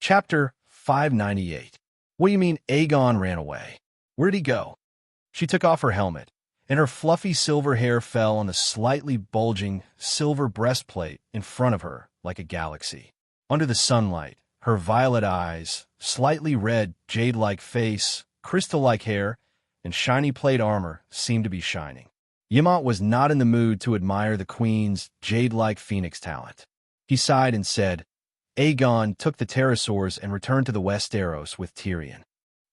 Chapter 598. What do you mean Aegon ran away? Where'd he go? She took off her helmet, and her fluffy silver hair fell on the slightly bulging silver breastplate in front of her like a galaxy. Under the sunlight, her violet eyes, slightly red, jade-like face, crystal-like hair, and shiny plate armor seemed to be shining. Ymont was not in the mood to admire the queen's jade-like phoenix talent. He sighed and said, Aegon took the pterosaurs and returned to the Westeros with Tyrion.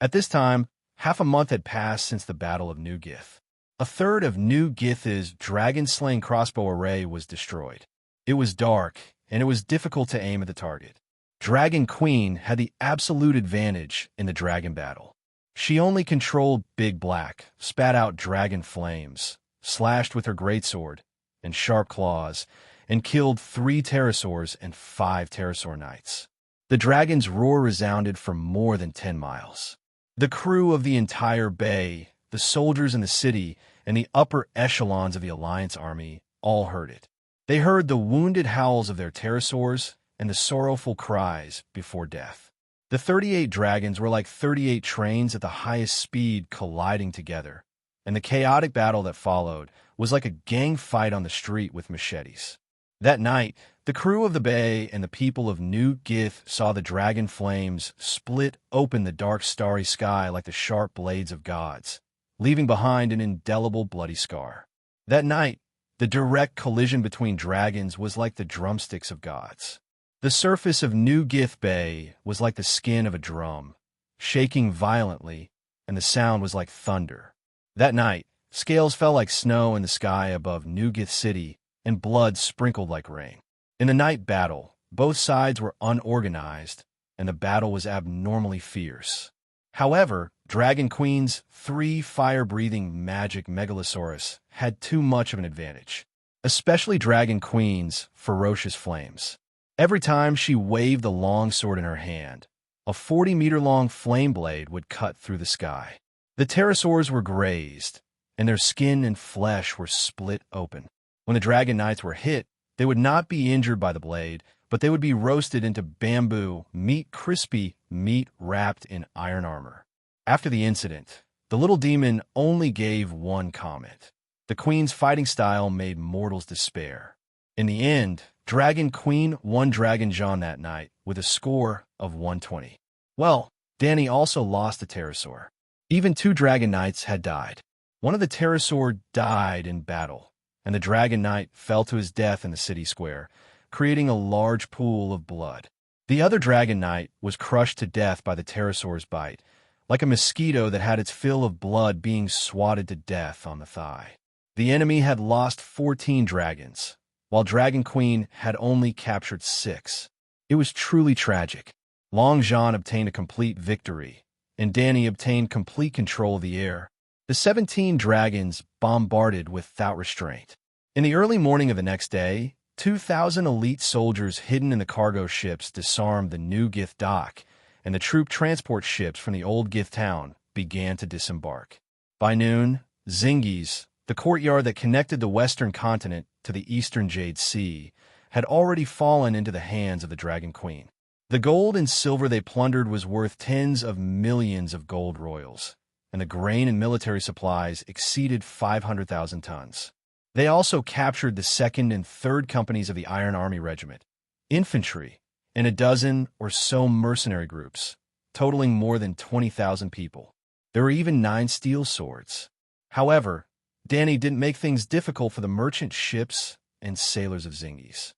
At this time, half a month had passed since the Battle of New Gith. A third of New Gith's dragon-slaying crossbow array was destroyed. It was dark, and it was difficult to aim at the target. Dragon Queen had the absolute advantage in the dragon battle. She only controlled Big Black, spat out dragon flames, slashed with her greatsword and sharp claws, and killed 3 pterosaurs and 5 pterosaur knights. The dragon's roar resounded for more than 10 miles. The crew of the entire bay, the soldiers in the city, and the upper echelons of the Alliance army all heard it. They heard the wounded howls of their pterosaurs and the sorrowful cries before death. The 38 dragons were like 38 trains at the highest speed colliding together, and the chaotic battle that followed was like a gang fight on the street with machetes. That night, the crew of the bay and the people of New Gith saw the dragon flames split open the dark starry sky like the sharp blades of gods, leaving behind an indelible bloody scar. That night, the direct collision between dragons was like the drumsticks of gods. The surface of New Gith Bay was like the skin of a drum, shaking violently, and the sound was like thunder. That night, scales fell like snow in the sky above New Gith City, and blood sprinkled like rain. In the night battle, both sides were unorganized, and the battle was abnormally fierce. However, Dragon Queen's 3 fire-breathing magic megalosaurus had too much of an advantage, especially Dragon Queen's ferocious flames. Every time she waved the long sword in her hand, a 40-meter-long flame blade would cut through the sky. The pterosaurs were grazed, and their skin and flesh were split open. When the dragon knights were hit, they would not be injured by the blade, but they would be roasted into bamboo, crispy meat wrapped in iron armor. After the incident, the little demon only gave one comment. The queen's fighting style made mortals despair. In the end, Dragon Queen won Dragon John that night with a score of 120. Well, Dany also lost a pterosaur. Even 2 dragon knights had died. One of the pterosaur died in battle, and the dragon knight fell to his death in the city square, creating a large pool of blood. The other dragon knight was crushed to death by the pterosaur's bite, like a mosquito that had its fill of blood being swatted to death on the thigh. The enemy had lost 14 dragons, while Dragon Queen had only captured 6. It was truly tragic. Long John obtained a complete victory, and Dany obtained complete control of the air. The 17 dragons bombarded without restraint. In the early morning of the next day, 2,000 elite soldiers hidden in the cargo ships disarmed the New Gith dock, and the troop transport ships from the old Gith town began to disembark. By noon, Zingis, the courtyard that connected the western continent to the eastern Jade Sea, had already fallen into the hands of the Dragon Queen. The gold and silver they plundered was worth tens of millions of gold royals, and the grain and military supplies exceeded 500,000 tons. They also captured the 2nd and 3rd companies of the Iron Army Regiment, infantry, and a dozen or so mercenary groups, totaling more than 20,000 people. There were even 9 steel swords. However, Dany didn't make things difficult for the merchant ships and sailors of Zingis.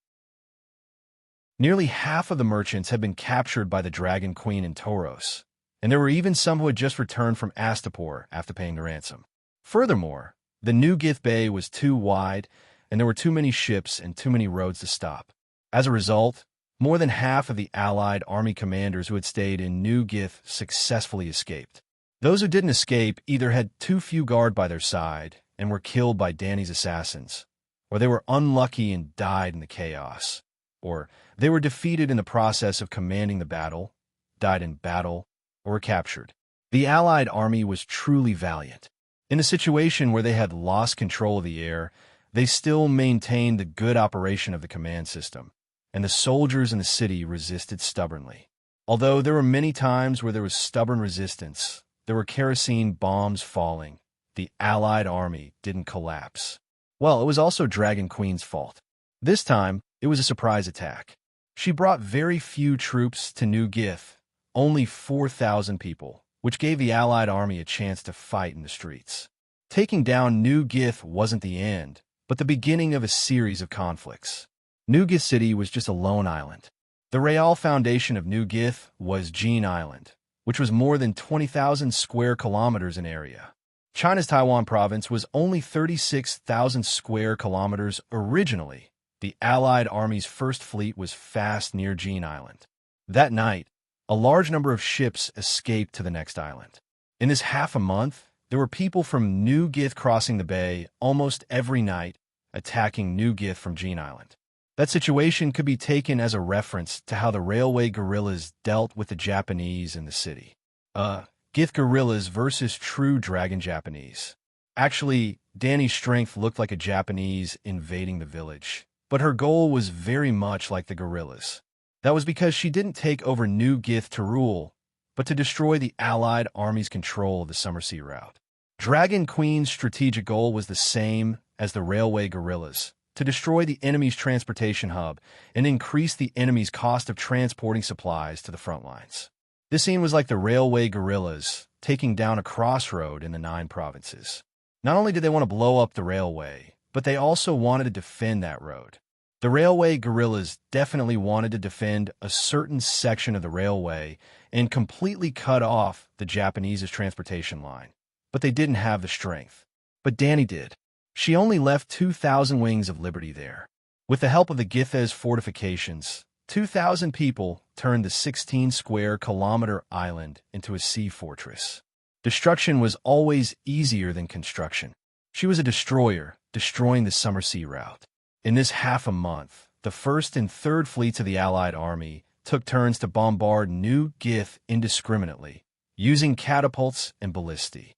Nearly half of the merchants had been captured by the Dragon Queen in Tauros, and there were even some who had just returned from Astapor after paying the ransom. Furthermore, the New Gith Bay was too wide, and there were too many ships and too many roads to stop. As a result, more than half of the Allied army commanders who had stayed in New Gith successfully escaped. Those who didn't escape either had too few guard by their side and were killed by Dany's assassins, or they were unlucky and died in the chaos, or they were defeated in the process of commanding the battle, died in battle, or were captured. The Allied army was truly valiant. In a situation where they had lost control of the air, they still maintained the good operation of the command system, and the soldiers in the city resisted stubbornly. Although there were many times where there was stubborn resistance, there were kerosene bombs falling, the Allied army didn't collapse. Well, it was also Dragon Queen's fault. This time, it was a surprise attack. She brought very few troops to New Gith, only 4,000 people, which gave the Allied army a chance to fight in the streets. Taking down New Gith wasn't the end, but the beginning of a series of conflicts. New Gith City was just a lone island. The real foundation of New Gith was Jean Island, which was more than 20,000 square kilometers in area. China's Taiwan province was only 36,000 square kilometers originally. The Allied Army's first fleet was fast near Jean Island. That night, a large number of ships escaped to the next island. In this half a month, there were people from New Gith crossing the bay almost every night, attacking New Gith from Jean Island. That situation could be taken as a reference to how the railway guerrillas dealt with the Japanese in the city. Gith guerrillas versus true dragon Japanese. Actually, Danny's strength looked like a Japanese invading the village, but her goal was very much like the guerrillas. That was because she didn't take over New Gith to rule, but to destroy the Allied army's control of the Summer Sea route. Dragon Queen's strategic goal was the same as the railway guerrillas, to destroy the enemy's transportation hub and increase the enemy's cost of transporting supplies to the front lines. This scene was like the railway guerrillas taking down a crossroad in the 9 provinces. Not only did they want to blow up the railway, but they also wanted to defend that road. The railway guerrillas definitely wanted to defend a certain section of the railway and completely cut off the Japanese's transportation line. But they didn't have the strength. But Danny did. She only left 2,000 Wings of Liberty there. With the help of the Githes fortifications, 2,000 people turned the 16-square-kilometer island into a sea fortress. Destruction was always easier than construction. She was a destroyer, destroying the Summer Sea route. In this half a month, the 1st and 3rd fleets of the Allied army took turns to bombard New Gith indiscriminately, using catapults and ballistae.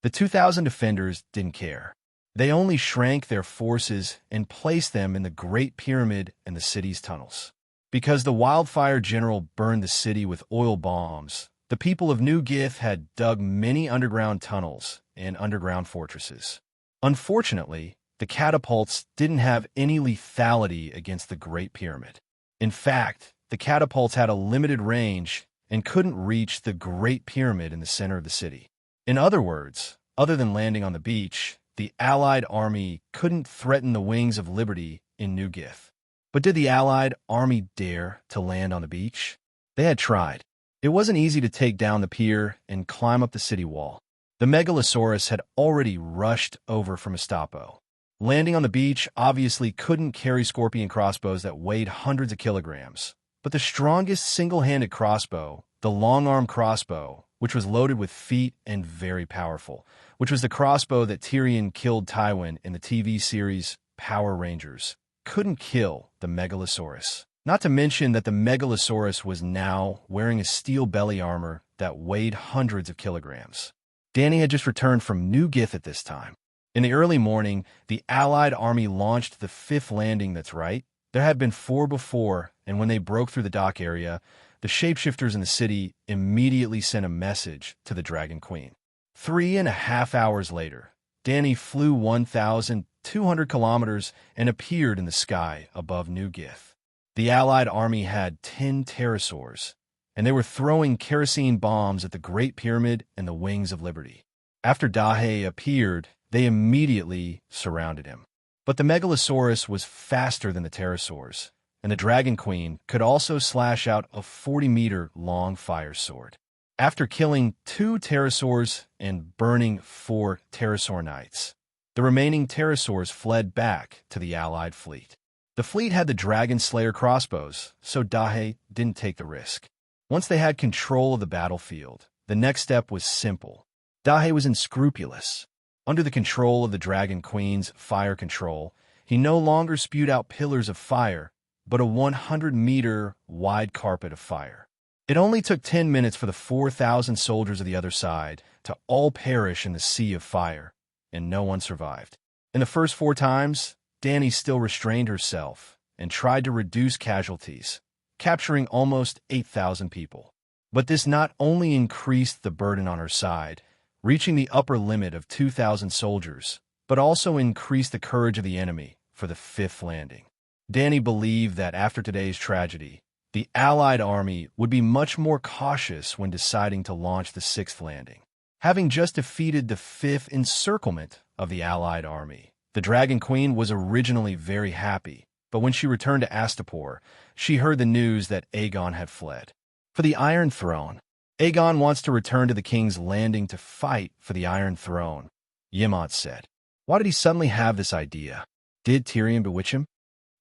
The 2,000 defenders didn't care. They only shrank their forces and placed them in the Great Pyramid and the city's tunnels. Because the wildfire general burned the city with oil bombs, the people of New Gith had dug many underground tunnels and underground fortresses. Unfortunately, the catapults didn't have any lethality against the Great Pyramid. In fact, the catapults had a limited range and couldn't reach the Great Pyramid in the center of the city. In other words, other than landing on the beach, the Allied army couldn't threaten the Wings of Liberty in New Gith. But did the Allied army dare to land on the beach? They had tried. It wasn't easy to take down the pier and climb up the city wall. The Megalosaurus had already rushed over from Estapo. Landing on the beach obviously couldn't carry scorpion crossbows that weighed hundreds of kilograms. But the strongest single-handed crossbow, the long-arm crossbow, which was loaded with feet and very powerful, which was the crossbow that Tyrion killed Tywin in the TV series Power Rangers, couldn't kill the Megalosaurus. Not to mention that the Megalosaurus was now wearing a steel belly armor that weighed hundreds of kilograms. Danny had just returned from New Gith at this time. In the early morning, the Allied army launched the 5th landing that's right. There had been 4 before, and when they broke through the dock area, the shapeshifters in the city immediately sent a message to the Dragon Queen. 3.5 hours later, Danny flew 1,200 kilometers and appeared in the sky above New Gith. The Allied army had 10 pterosaurs, and they were throwing kerosene bombs at the Great Pyramid and the Wings of Liberty. After Dahe appeared, they immediately surrounded him. But the Megalosaurus was faster than the pterosaurs, and the Dragon Queen could also slash out a 40-meter-long fire sword. After killing 2 pterosaurs and burning 4 pterosaur knights, the remaining pterosaurs fled back to the Allied fleet. The fleet had the Dragon Slayer crossbows, so Dahe didn't take the risk. Once they had control of the battlefield, the next step was simple. Dahe was unscrupulous. Under the control of the Dragon Queen's fire control, he no longer spewed out pillars of fire, but a 100-meter wide carpet of fire. It only took 10 minutes for the 4,000 soldiers of the other side to all perish in the sea of fire, and no one survived. In the first 4 times, Danny still restrained herself and tried to reduce casualties, capturing almost 8,000 people. But this not only increased the burden on her side, reaching the upper limit of 2,000 soldiers, but also increased the courage of the enemy for the fifth landing. Dany believed that after today's tragedy, the Allied army would be much more cautious when deciding to launch the sixth landing. Having just defeated the fifth encirclement of the Allied army, the Dragon Queen was originally very happy, but when she returned to Astapor, she heard the news that Aegon had fled. For the Iron Throne, Aegon wants to return to the King's Landing to fight for the Iron Throne, Ymont said. Why did he suddenly have this idea? Did Tyrion bewitch him?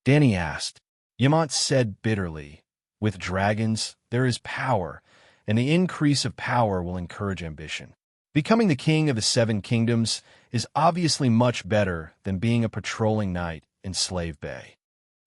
Dany asked. Ymont said bitterly, with dragons, there is power, and the increase of power will encourage ambition. Becoming the king of the Seven Kingdoms is obviously much better than being a patrolling knight in Slave Bay.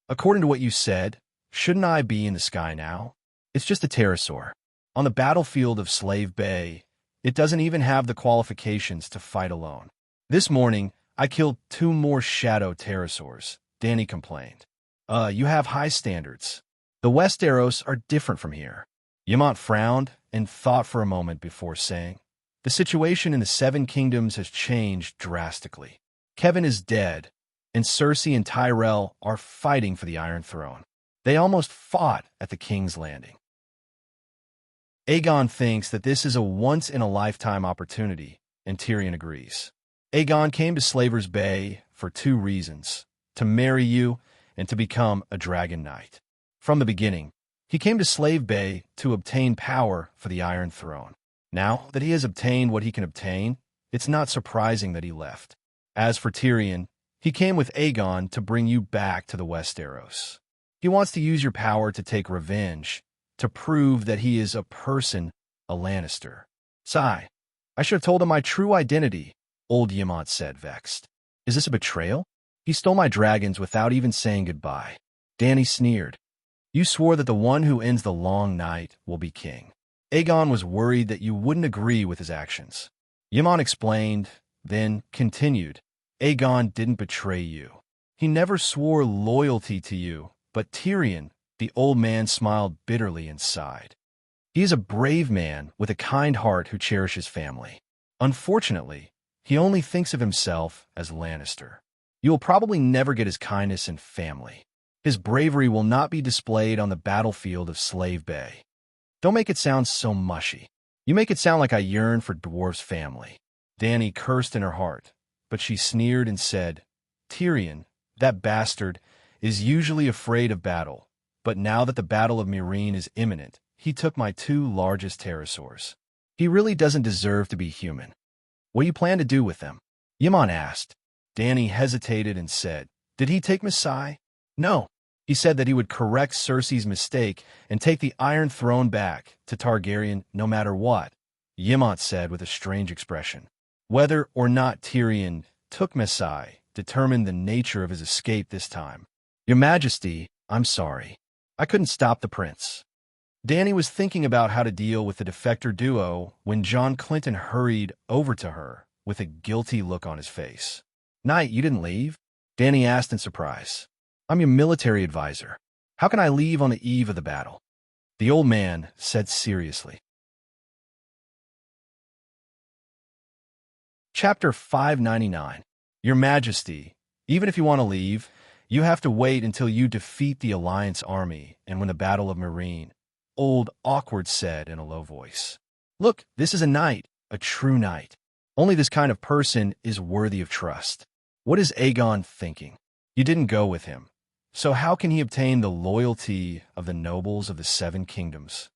According to what you said, shouldn't I be in the sky now? It's just a pterosaur. On the battlefield of Slave Bay, it doesn't even have the qualifications to fight alone. This morning, I killed 2 more shadow pterosaurs, Dany complained. You have high standards. The Westeros are different from here. Ymont frowned and thought for a moment before saying, the situation in the Seven Kingdoms has changed drastically. Kevin is dead, and Cersei and Tyrell are fighting for the Iron Throne. They almost fought at the King's Landing. Aegon thinks that this is a once-in-a-lifetime opportunity, and Tyrion agrees. Aegon came to Slaver's Bay for 2 reasons, to marry you and to become a Dragon Knight. From the beginning, he came to Slave Bay to obtain power for the Iron Throne. Now that he has obtained what he can obtain, it's not surprising that he left. As for Tyrion, he came with Aegon to bring you back to the Westeros. He wants to use your power to take revenge, to prove that he is a person, a Lannister. Sigh, I should have told him my true identity, old Ymont said, vexed. Is this a betrayal? He stole my dragons without even saying goodbye. Dany sneered. You swore that the one who ends the long night will be king. Aegon was worried that you wouldn't agree with his actions. Ymont explained, then continued. Aegon didn't betray you. He never swore loyalty to you, but Tyrion, the old man, smiled bitterly and sighed. He is a brave man with a kind heart who cherishes family. Unfortunately, he only thinks of himself as Lannister. You will probably never get his kindness and family. His bravery will not be displayed on the battlefield of Slave Bay. Don't make it sound so mushy. You make it sound like I yearn for Dwarf's family. Dany cursed in her heart, but she sneered and said, Tyrion, that bastard, is usually afraid of battle, but now that the Battle of Meereen is imminent, he took my 2 largest pterosaurs. He really doesn't deserve to be human. What do you plan to do with them? Ymont asked. Dany hesitated and said, Did he take Messai? No. He said that he would correct Cersei's mistake and take the Iron Throne back to Targaryen no matter what, Ymont said with a strange expression. Whether or not Tyrion took Messai determined the nature of his escape this time. Your Majesty, I'm sorry. I couldn't stop the prince. Dany was thinking about how to deal with the defector duo when John Clinton hurried over to her with a guilty look on his face. Knight, you didn't leave? Dany asked in surprise. I'm your military advisor. How can I leave on the eve of the battle? The old man said seriously. Chapter 599. Your Majesty, even if you want to leave, you have to wait until you defeat the Alliance army and win the Battle of Meereen, Old Awkward said in a low voice. Look, this is a knight, a true knight. Only this kind of person is worthy of trust. What is Aegon thinking? You didn't go with him. So how can he obtain the loyalty of the nobles of the Seven Kingdoms?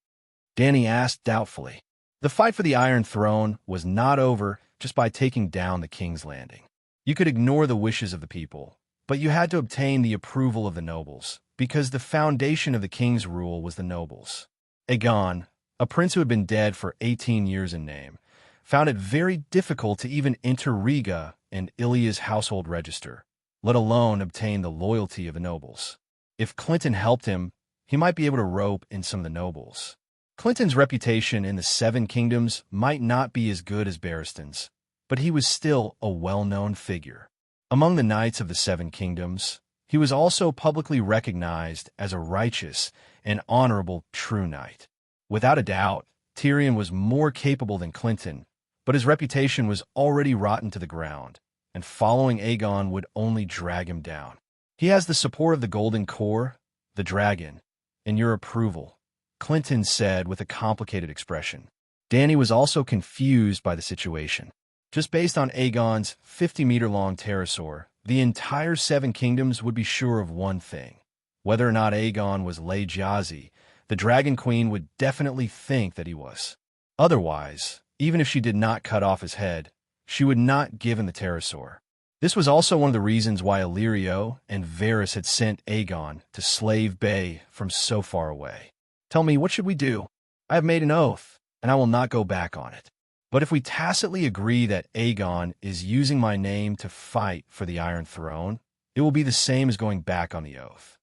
Dany asked doubtfully. The fight for the Iron Throne was not over just by taking down the King's Landing. You could ignore the wishes of the people, but you had to obtain the approval of the nobles, because the foundation of the king's rule was the nobles. Aegon, a prince who had been dead for 18 years in name, found it very difficult to even enter Riga and Ilya's household register, let alone obtain the loyalty of the nobles. If Clinton helped him, he might be able to rope in some of the nobles. Clinton's reputation in the Seven Kingdoms might not be as good as Barristan's, but he was still a well-known figure. Among the knights of the Seven Kingdoms, He was also publicly recognized as a righteous and honorable true knight. Without a doubt, Tyrion was more capable than Clinton, but his reputation was already rotten to the ground, and following Aegon would only drag him down. He has the support of the Golden Core, the dragon, and your approval, Clinton said with a complicated expression. Dany was also confused by the situation. Just based on Aegon's 50-meter-long pterosaur, the entire Seven Kingdoms would be sure of one thing. Whether or not Aegon was Lay Jazzy, the Dragon Queen would definitely think that he was. Otherwise, even if she did not cut off his head, she would not give him the pterosaur. This was also one of the reasons why Illyrio and Varys had sent Aegon to Slave Bay from so far away. Tell me, what should we do? I have made an oath, and I will not go back on it. But if we tacitly agree that Aegon is using my name to fight for the Iron Throne, it will be the same as going back on the oath.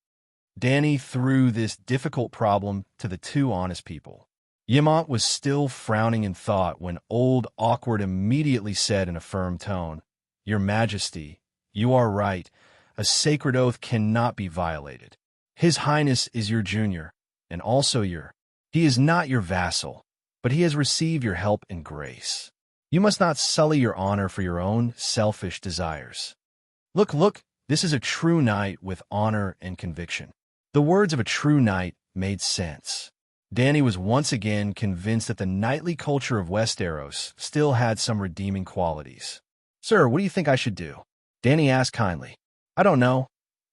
Dany threw this difficult problem to the two honest people. Ymont was still frowning in thought when Old Awkward immediately said in a firm tone, "Your Majesty, you are right. A sacred oath cannot be violated. His Highness is your junior, and also he is not your vassal, but he has received your help and grace. You must not sully your honor for your own selfish desires. Look, this is a true knight with honor and conviction." The words of a true knight made sense. Dany was once again convinced that the knightly culture of Westeros still had some redeeming qualities. "Sir, what do you think I should do?" Dany asked kindly. "I don't know,"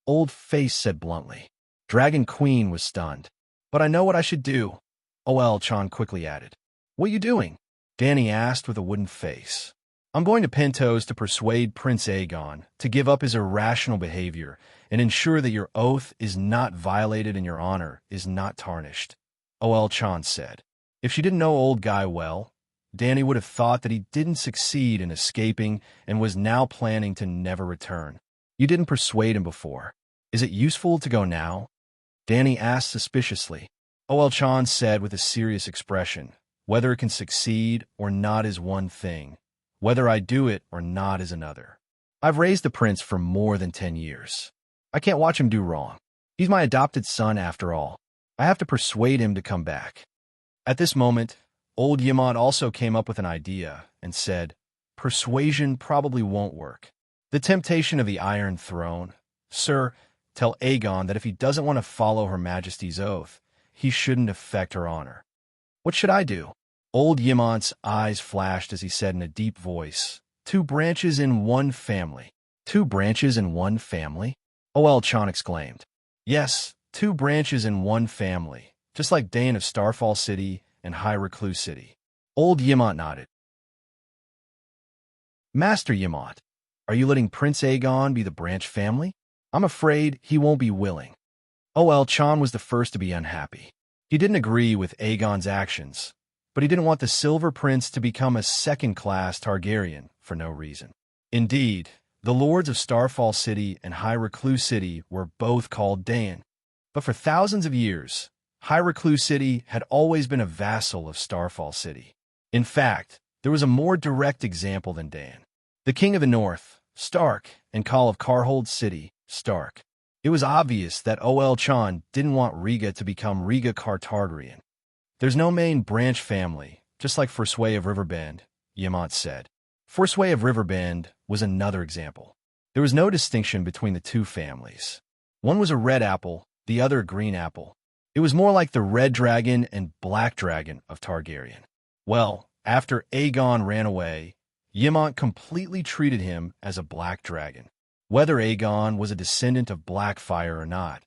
Old Face said bluntly. Dragon Queen was stunned. "But I know what I should do," Oel-Chan quickly added. "What are you doing?" Dany asked with a wooden face. "I'm going to Pentos to persuade Prince Aegon to give up his irrational behavior and ensure that your oath is not violated and your honor is not tarnished," Oel-Chan said. If she didn't know Old Guy well, Dany would have thought that he didn't succeed in escaping and was now planning to never return. "You didn't persuade him before. Is it useful to go now?" Dany asked suspiciously. Oel-Chan said with a serious expression, "Whether it can succeed or not is one thing. Whether I do it or not is another. I've raised the prince for more than 10 years. I can't watch him do wrong. He's my adopted son after all. I have to persuade him to come back." At this moment, Old Ymont also came up with an idea and said, "Persuasion probably won't work. The temptation of the Iron Throne. Sir, tell Aegon that if he doesn't want to follow Her Majesty's oath, he shouldn't affect her honor." "What should I do?" Old Ymont's eyes flashed as he said in a deep voice, "Two branches in one family." "Two branches in one family?" Oel-Chan exclaimed. "Yes, two branches in one family, just like Dane of Starfall City and High Recluse City." Old Ymont nodded. "Master Ymont, are you letting Prince Aegon be the branch family? I'm afraid he won't be willing." Oel-Chan was the first to be unhappy. He didn't agree with Aegon's actions, but he didn't want the Silver Prince to become a second-class Targaryen for no reason. Indeed, the lords of Starfall City and High Recluse City were both called Daen, but for thousands of years, High Recluse City had always been a vassal of Starfall City. In fact, there was a more direct example than Daen. The King of the North, Stark, and Khal of Karhold City, Stark. It was obvious that Oel-Chan didn't want Rhaega to become Rhaega Targaryen. "There's no main branch family, just like Forsway of Riverbend," Ymont said. Forsway of Riverbend was another example. There was no distinction between the two families. One was a red apple, the other a green apple. It was more like the red dragon and black dragon of Targaryen. Well, after Aegon ran away, Ymont completely treated him as a black dragon. Whether Aegon was a descendant of Blackfyre or not,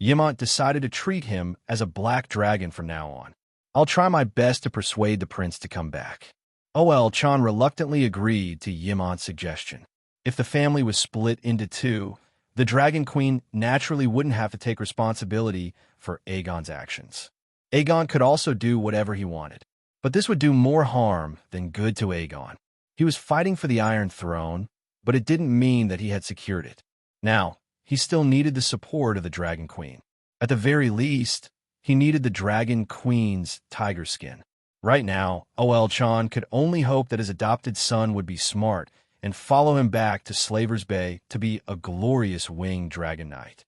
Ymont decided to treat him as a black dragon from now on. "I'll try my best to persuade the prince to come back." Oel-Chan reluctantly agreed to Ymont's suggestion. If the family was split into two, the Dragon Queen naturally wouldn't have to take responsibility for Aegon's actions. Aegon could also do whatever he wanted, but this would do more harm than good to Aegon. He was fighting for the Iron Throne, but it didn't mean that he had secured it. Now, he still needed the support of the Dragon Queen. At the very least, he needed the Dragon Queen's tiger skin. Right now, Oel-Chan could only hope that his adopted son would be smart and follow him back to Slaver's Bay to be a glorious winged dragon knight.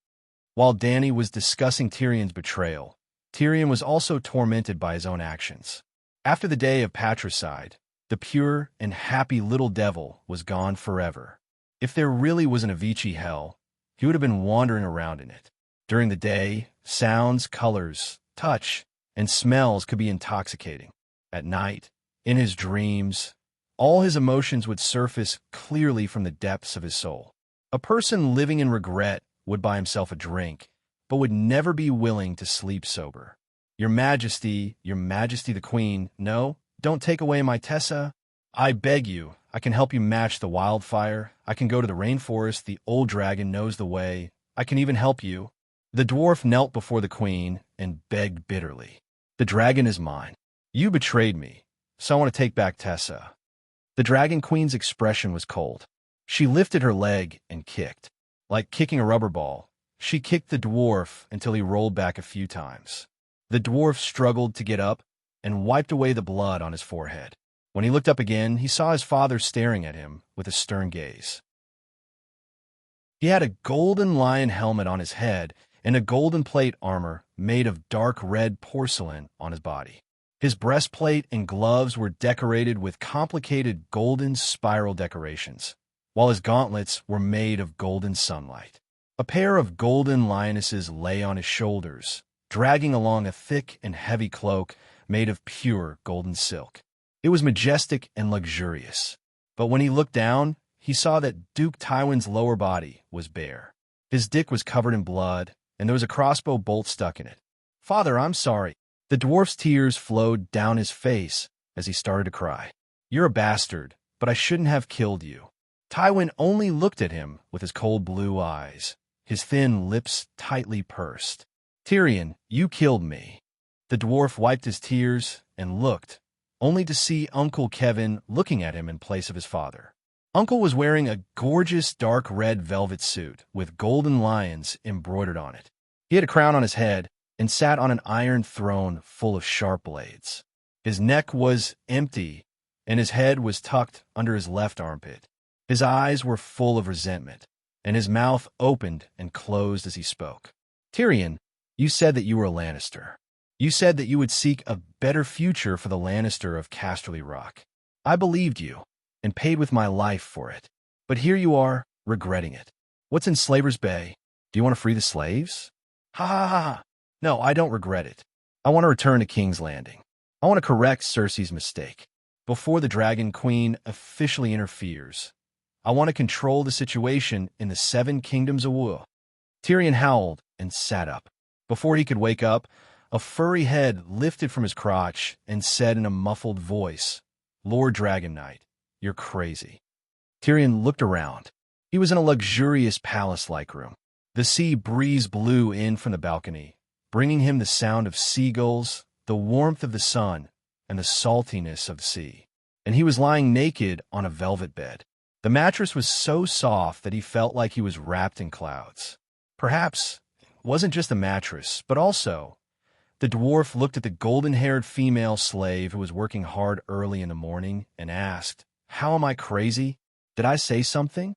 While Dany was discussing Tyrion's betrayal, Tyrion was also tormented by his own actions. After the day of patricide, the pure and happy little devil was gone forever. If there really was an Avicii hell, he would have been wandering around in it. During the day, sounds, colors, touch, and smells could be intoxicating. At night, in his dreams, all his emotions would surface clearly from the depths of his soul. A person living in regret would buy himself a drink, but would never be willing to sleep sober. Your Majesty the Queen, no, don't take away my Tessa. I beg you, I can help you match the wildfire. I can go to the rainforest, the old dragon knows the way. I can even help you. The dwarf knelt before the queen and begged bitterly. The dragon is mine. You betrayed me, so I want to take back Tessa. The dragon queen's expression was cold. She lifted her leg and kicked. Like kicking a rubber ball, she kicked the dwarf until he rolled back a few times. The dwarf struggled to get up and wiped away the blood on his forehead. When he looked up again, he saw his father staring at him with a stern gaze. He had a golden lion helmet on his head and a golden plate armor made of dark red porcelain on his body. His breastplate and gloves were decorated with complicated golden spiral decorations, while his gauntlets were made of golden sunlight. A pair of golden lionesses lay on his shoulders, dragging along a thick and heavy cloak made of pure golden silk. It was majestic and luxurious, but when he looked down, he saw that Duke Tywin's lower body was bare. His dick was covered in blood, and there was a crossbow bolt stuck in it. "Father, I'm sorry." The dwarf's tears flowed down his face as he started to cry. "You're a bastard, but I shouldn't have killed you." Tywin only looked at him with his cold blue eyes, his thin lips tightly pursed. "Tyrion, you killed me." The dwarf wiped his tears and looked, only to see Uncle Kevin looking at him in place of his father. Uncle was wearing a gorgeous dark red velvet suit with golden lions embroidered on it. He had a crown on his head and sat on an iron throne full of sharp blades. His neck was empty, and his head was tucked under his left armpit. His eyes were full of resentment, and his mouth opened and closed as he spoke. "Tyrion, you said that you were a Lannister. You said that you would seek a better future for the Lannister of Casterly Rock. I believed you, and paid with my life for it. But here you are, regretting it. What's in Slaver's Bay? Do you want to free the slaves? Ha ha ha ha. No, I don't regret it. I want to return to King's Landing. I want to correct Cersei's mistake. Before the Dragon Queen officially interferes, I want to control the situation in the 7 Kingdoms of War." Tyrion howled and sat up. Before he could wake up, a furry head lifted from his crotch and said in a muffled voice, "Lord Dragon Knight, you're crazy." Tyrion looked around. He was in a luxurious palace-like room. The sea breeze blew in from the balcony, bringing him the sound of seagulls, the warmth of the sun, and the saltiness of the sea. And he was lying naked on a velvet bed. The mattress was so soft that he felt like he was wrapped in clouds. Perhaps it wasn't just the mattress, but also the dwarf looked at the golden-haired female slave who was working hard early in the morning and asked, "How am I crazy? Did I say something?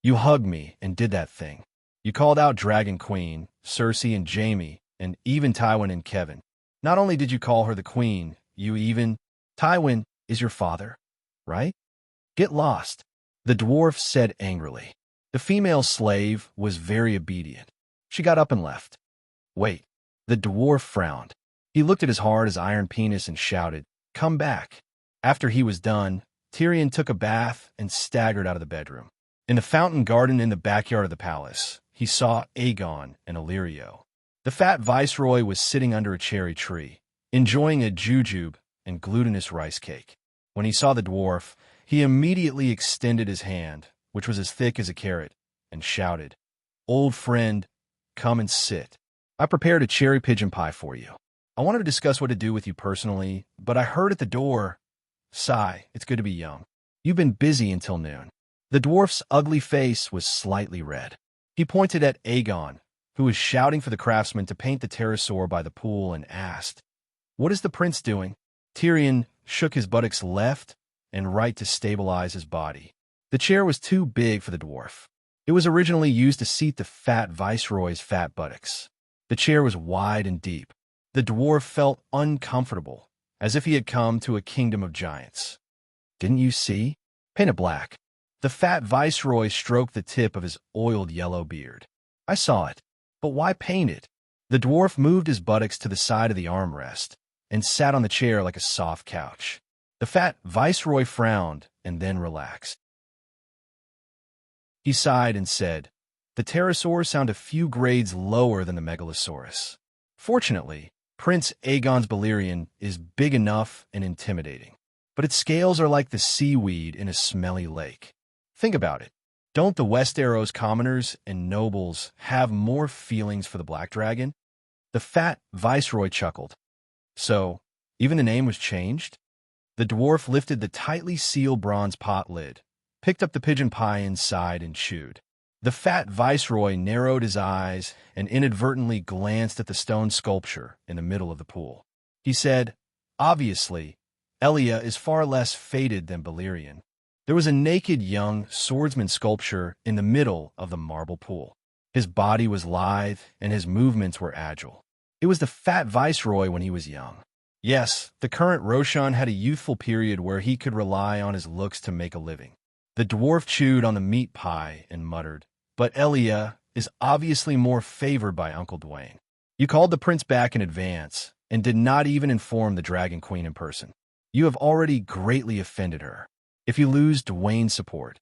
You hugged me and did that thing. You called out Dragon Queen, Cersei and Jaime, and even Tywin and Kevin. Not only did you call her the queen, you even... Tywin is your father, right? Get lost," the dwarf said angrily. The female slave was very obedient. She got up and left. "Wait." The dwarf frowned. He looked at his hard as iron penis and shouted, "Come back." After he was done, Tyrion took a bath and staggered out of the bedroom. In the fountain garden in the backyard of the palace, he saw Aegon and Illyrio. The fat viceroy was sitting under a cherry tree, enjoying a jujube and glutinous rice cake. When he saw the dwarf, he immediately extended his hand, which was as thick as a carrot, and shouted, "Old friend, come and sit. I prepared a cherry pigeon pie for you. I wanted to discuss what to do with you personally, but I heard at the door... Sigh, it's good to be young. You've been busy until noon." The dwarf's ugly face was slightly red. He pointed at Aegon, who was shouting for the craftsman to paint the pterosaur by the pool, and asked, "What is the prince doing?" Tyrion shook his buttocks left and right to stabilize his body. The chair was too big for the dwarf. It was originally used to seat the fat viceroy's fat buttocks. The chair was wide and deep. The dwarf felt uncomfortable, as if he had come to a kingdom of giants. Didn't you see? Paint it black. The fat viceroy stroked the tip of his oiled yellow beard. I saw it. But why paint it? The dwarf moved his buttocks to the side of the armrest and sat on the chair like a soft couch. The fat viceroy frowned and then relaxed. He sighed and said, "The pterosaurs sound a few grades lower than the megalosaurus. Fortunately, Prince Aegon's Balerion is big enough and intimidating, but its scales are like the seaweed in a smelly lake. Think about it. Don't the Westeros commoners and nobles have more feelings for the black dragon?" The fat viceroy chuckled. So, even the name was changed? The dwarf lifted the tightly sealed bronze pot lid, picked up the pigeon pie inside, and chewed. The fat viceroy narrowed his eyes and inadvertently glanced at the stone sculpture in the middle of the pool. He said, "Obviously, Elia is far less fated than Balerion." There was a naked young swordsman sculpture in the middle of the marble pool. His body was lithe and his movements were agile. It was the fat viceroy when he was young. Yes, the current Roshan had a youthful period where he could rely on his looks to make a living. The dwarf chewed on the meat pie and muttered, "But Elia is obviously more favored by Uncle Dwayne. You called the prince back in advance and did not even inform the Dragon Queen in person. You have already greatly offended her. If you lose Dwayne's support."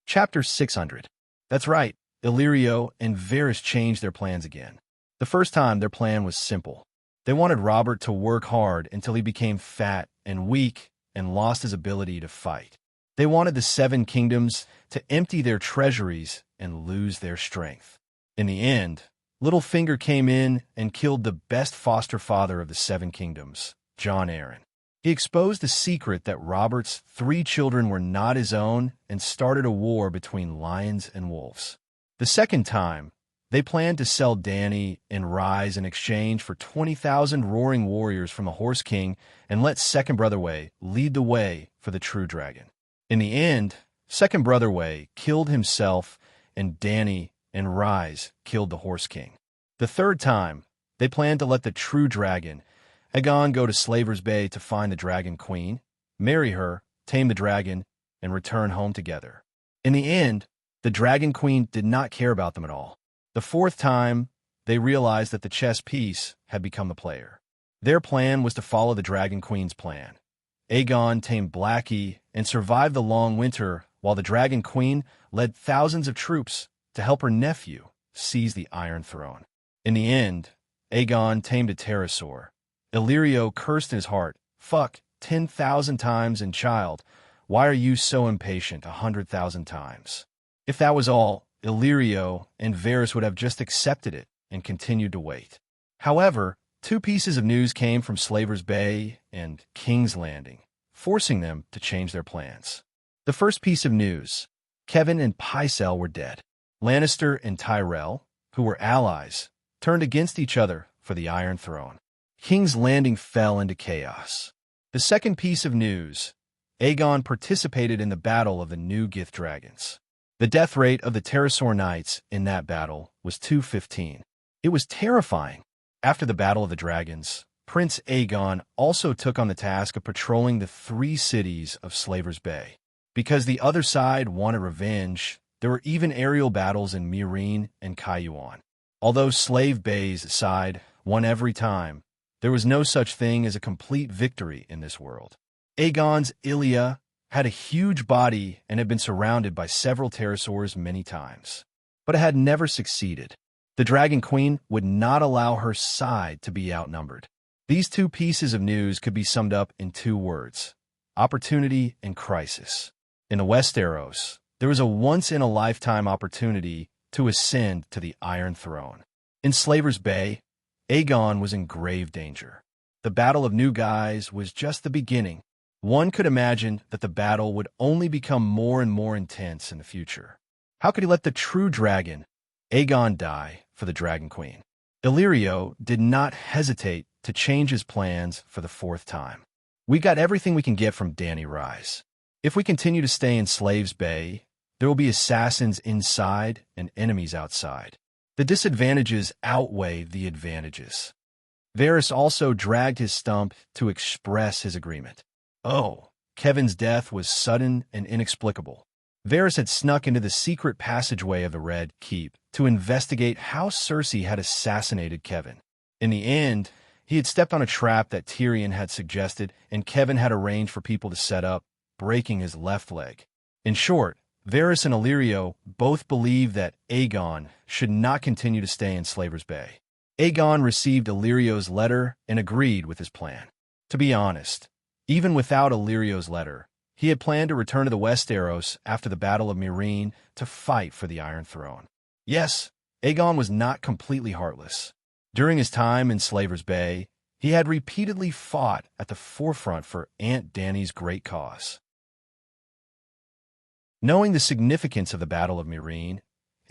Chapter 600. That's right, Illyrio and Varys changed their plans again. The first time, their plan was simple. They wanted Robert to work hard until he became fat and weak and lost his ability to fight. They wanted the Seven Kingdoms to empty their treasuries and lose their strength. In the end, Littlefinger came in and killed the best foster father of the Seven Kingdoms, Jon Arryn. He exposed the secret that Robert's 3 children were not his own and started a war between lions and wolves. The second time, they planned to sell Dany and Rise in exchange for 20,000 roaring warriors from the Horse King and let Second Brotherway lead the way for the true dragon. In the end, Second Brotherway killed himself and Dany and Rise killed the Horse King. The third time, they planned to let the true dragon, Aegon, go to Slaver's Bay to find the Dragon Queen, marry her, tame the dragon, and return home together. In the end, the Dragon Queen did not care about them at all. The fourth time, they realized that the chess piece had become the player. Their plan was to follow the Dragon Queen's plan. Aegon tamed Blackie and survived the long winter while the Dragon Queen led thousands of troops to help her nephew seize the Iron Throne. In the end, Aegon tamed a pterosaur. Illyrio cursed in his heart, "Fuck, 10,000 times, and child, why are you so impatient 100,000 times?" If that was all, Illyrio and Varys would have just accepted it and continued to wait. However, 2 pieces of news came from Slaver's Bay and King's Landing, forcing them to change their plans. The first piece of news: Kevin and Pycelle were dead. Lannister and Tyrell, who were allies, turned against each other for the Iron Throne. King's Landing fell into chaos. The second piece of news: Aegon participated in the Battle of the New Gith Dragons. The death rate of the Pterosaur Knights in that battle was 215. It was terrifying. After the Battle of the Dragons, Prince Aegon also took on the task of patrolling the 3 cities of Slaver's Bay. Because the other side wanted revenge, there were even aerial battles in Meereen and Cayuan. Although Slave Bay's side won every time, there was no such thing as a complete victory in this world. Aegon's Ilya had a huge body and had been surrounded by several pterosaurs many times, but it had never succeeded. The Dragon Queen would not allow her side to be outnumbered. These 2 pieces of news could be summed up in 2 words: opportunity and crisis. In the Westeros, there was a once-in-a-lifetime opportunity to ascend to the Iron Throne. In Slaver's Bay, Aegon was in grave danger. The Battle of New Guise was just the beginning. One could imagine that the battle would only become more and more intense in the future. How could he let the true dragon, Aegon, die for the Dragon Queen? Illyrio did not hesitate to change his plans for the 4th time. We got everything we can get from Danny Rise. If we continue to stay in Slaves Bay, there will be assassins inside and enemies outside. The disadvantages outweigh the advantages. Varys also dragged his stump to express his agreement. Oh, Kevin's death was sudden and inexplicable. Varys had snuck into the secret passageway of the Red Keep to investigate how Cersei had assassinated Kevin. In the end, he had stepped on a trap that Tyrion had suggested, and Kevin had arranged for people to set up, breaking his left leg. In short, Varys and Illyrio both believed that Aegon should not continue to stay in Slavers Bay. Aegon received Illyrio's letter and agreed with his plan. To be honest, even without Illyrio's letter, he had planned to return to the Westeros after the Battle of Meereen to fight for the Iron Throne. Yes, Aegon was not completely heartless. During his time in Slavers Bay, he had repeatedly fought at the forefront for Aunt Dany's great cause. Knowing the significance of the Battle of Meereen,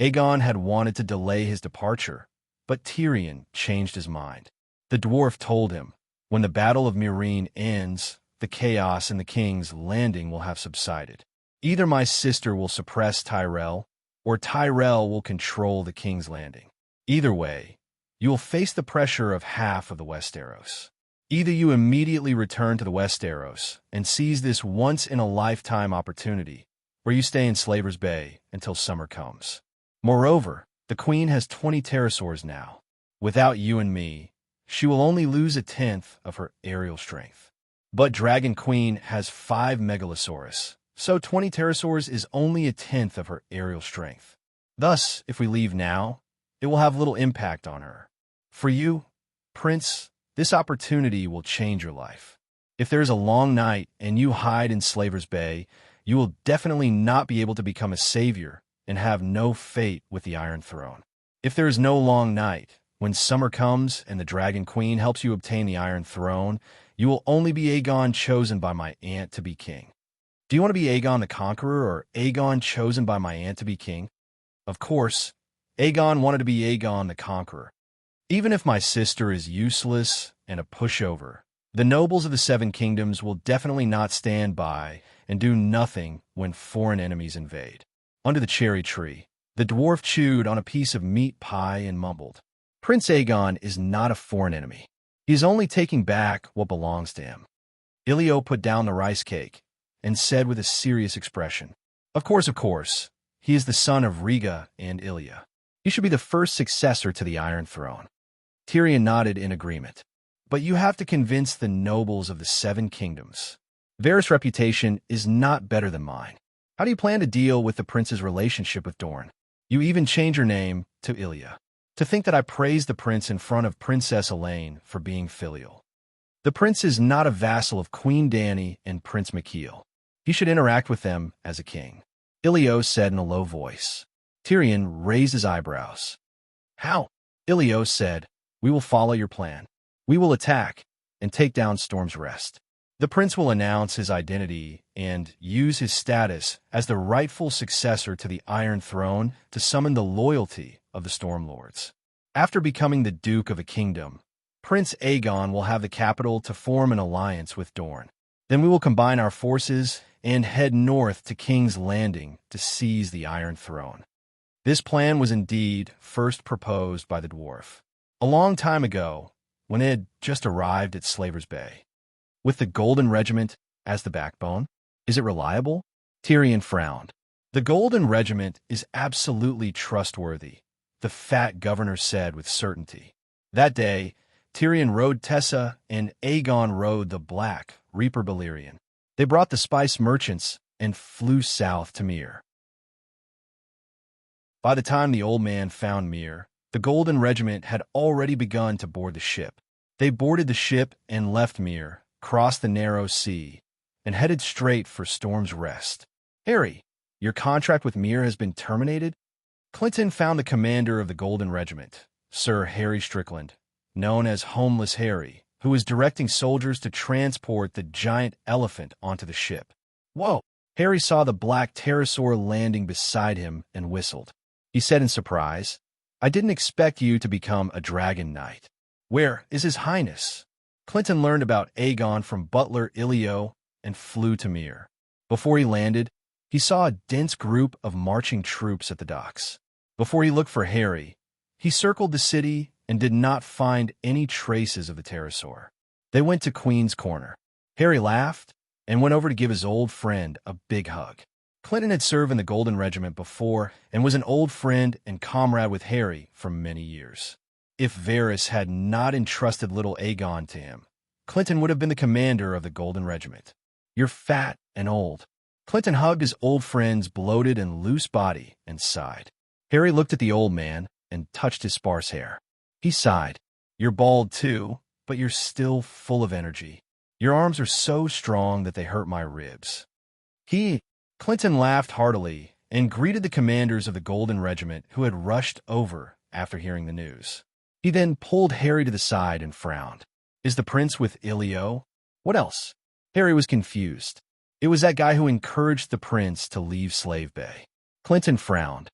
Aegon had wanted to delay his departure, but Tyrion changed his mind. The dwarf told him, when the Battle of Meereen ends, the chaos in the King's Landing will have subsided. Either my sister will suppress Tyrell, or Tyrell will control the King's Landing. Either way, you will face the pressure of half of the Westeros. Either you immediately return to the Westeros and seize this once-in-a-lifetime opportunity, or you stay in Slavers Bay until summer comes. Moreover, the Queen has 20 pterosaurs now. Without you and me, she will only lose 1/10 of her aerial strength. But Dragon Queen has 5 megalosaurus, so 20 pterosaurs is only 1/10 of her aerial strength. Thus, if we leave now, it will have little impact on her. For you, Prince, this opportunity will change your life. If there is a long night and you hide in Slavers Bay, you will definitely not be able to become a savior and have no fate with the Iron Throne. If there is no long night, when summer comes and the Dragon Queen helps you obtain the Iron Throne, you will only be Aegon chosen by my aunt to be king. Do you want to be Aegon the Conqueror or Aegon chosen by my aunt to be king? Of course, Aegon wanted to be Aegon the Conqueror. Even if my sister is useless and a pushover, the nobles of the Seven Kingdoms will definitely not stand by and do nothing when foreign enemies invade. Under the cherry tree, the dwarf chewed on a piece of meat pie and mumbled. Prince Aegon is not a foreign enemy. He is only taking back what belongs to him. Ilio put down the rice cake and said with a serious expression, Of course, he is the son of Rhaega and Ilya. He should be the first successor to the Iron Throne. Tyrion nodded in agreement. But you have to convince the nobles of the Seven Kingdoms. Varys' reputation is not better than mine. How do you plan to deal with the prince's relationship with Dorne? You even change your name to Ilya. To think that I praised the prince in front of Princess Elaine for being filial. The prince is not a vassal of Queen Dany and Prince Mikhael. He should interact with them as a king. Ilio said in a low voice. Tyrion raised his eyebrows. How? Ilio said, We will follow your plan. We will attack and take down Storm's Rest. The prince will announce his identity and use his status as the rightful successor to the Iron Throne to summon the loyalty of the Stormlords. After becoming the Duke of a kingdom, Prince Aegon will have the capital to form an alliance with Dorne. Then we will combine our forces and head north to King's Landing to seize the Iron Throne. This plan was indeed first proposed by the dwarf, a long time ago when it had just arrived at Slavers Bay. With the Golden Regiment as the backbone, is it reliable? Tyrion frowned. The Golden Regiment is absolutely trustworthy, the fat governor said with certainty. That day, Tyrion rode Tessa and Aegon rode the Black Reaper Balerion. They brought the spice merchants and flew south to Myr. By the time the old man found Myr, the Golden Regiment had already begun to board the ship. They boarded the ship and left Myr, crossed the narrow sea, and headed straight for Storm's Rest. Harry, your contract with Myr has been terminated? Clinton found the commander of the Golden Regiment, Sir Harry Strickland, known as Homeless Harry, who was directing soldiers to transport the giant elephant onto the ship. Whoa! Harry saw the black pterosaur landing beside him and whistled. He said in surprise, I didn't expect you to become a dragon knight. Where is His Highness? Clinton learned about Aegon from butler Ilio and flew to Myr. Before he landed, he saw a dense group of marching troops at the docks. Before he looked for Harry, he circled the city and did not find any traces of the pterosaur. They went to Queen's Corner. Harry laughed and went over to give his old friend a big hug. Clinton had served in the Golden Regiment before and was an old friend and comrade with Harry for many years. If Varys had not entrusted little Aegon to him, Clinton would have been the commander of the Golden Regiment. "You're fat and old." Clinton hugged his old friend's bloated and loose body and sighed. Harry looked at the old man and touched his sparse hair. He sighed. "You're bald too, but you're still full of energy. Your arms are so strong that they hurt my ribs." Clinton laughed heartily and greeted the commanders of the Golden Regiment who had rushed over after hearing the news. He then pulled Harry to the side and frowned. "Is the prince with Ilio? What else?" Harry was confused. It was that guy who encouraged the prince to leave Slave Bay. Clinton frowned.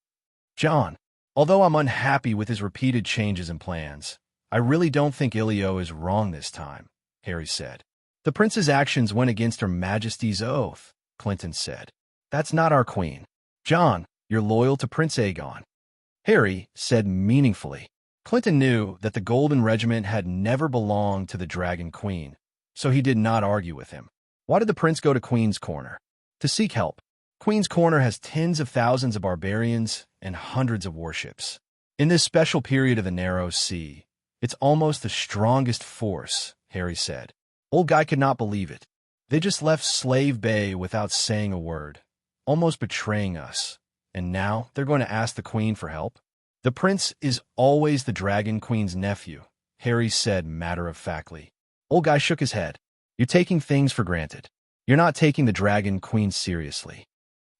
"John, although I'm unhappy with his repeated changes and plans, I really don't think Ilio is wrong this time," Harry said. "The prince's actions went against Her Majesty's oath," Clinton said. "That's not our queen. John, you're loyal to Prince Aegon," Harry said meaningfully. Clinton knew that the Golden Regiment had never belonged to the Dragon Queen, so he did not argue with him. Why did the prince go to Queen's Corner? To seek help. Queen's Corner has tens of thousands of barbarians and hundreds of warships. In this special period of the Narrow Sea, it's almost the strongest force, Harry said. Old guy could not believe it. They just left Slave Bay without saying a word, almost betraying us, and now they're going to ask the Queen for help? "The prince is always the Dragon Queen's nephew," Harry said matter-of-factly. Old guy shook his head. "You're taking things for granted. You're not taking the Dragon Queen seriously.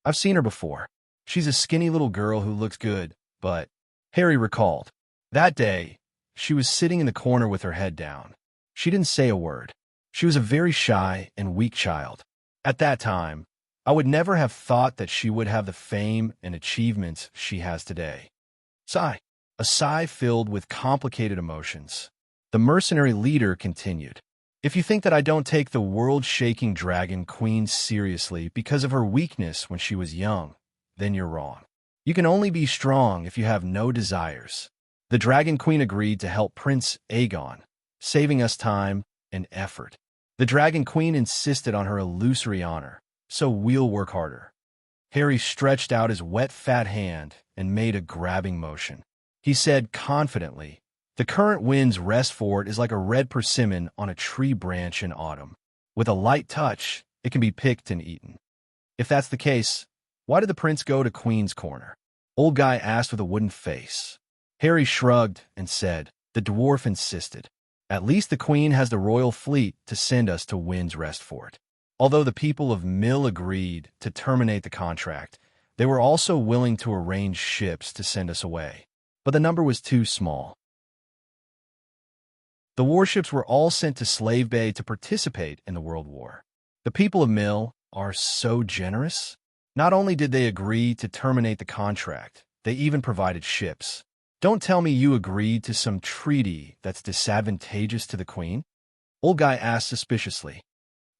I've seen her before. She's a skinny little girl who looks good, but..." Harry recalled. That day, she was sitting in the corner with her head down. She didn't say a word. She was a very shy and weak child. At that time, I would never have thought that she would have the fame and achievements she has today. Sigh. A sigh filled with complicated emotions. The mercenary leader continued. "If you think that I don't take the world-shaking Dragon Queen seriously because of her weakness when she was young, then you're wrong. You can only be strong if you have no desires." The Dragon Queen agreed to help Prince Aegon, saving us time and effort. The Dragon Queen insisted on her illusory honor, so we'll work harder. Harry stretched out his wet, fat hand and made a grabbing motion. He said confidently, "The current wind's rest for it is like a red persimmon on a tree branch in autumn. With a light touch, it can be picked and eaten." "If that's the case, why did the prince go to Queen's Corner?" Old guy asked with a wooden face. Harry shrugged and said, "The dwarf insisted. At least the Queen has the royal fleet to send us to Wind's Rest Fort." Although the people of Mill agreed to terminate the contract, they were also willing to arrange ships to send us away. But the number was too small. The warships were all sent to Slave Bay to participate in the World War. The people of Mill are so generous. Not only did they agree to terminate the contract, they even provided ships. Don't tell me you agreed to some treaty that's disadvantageous to the Queen? Old guy asked suspiciously.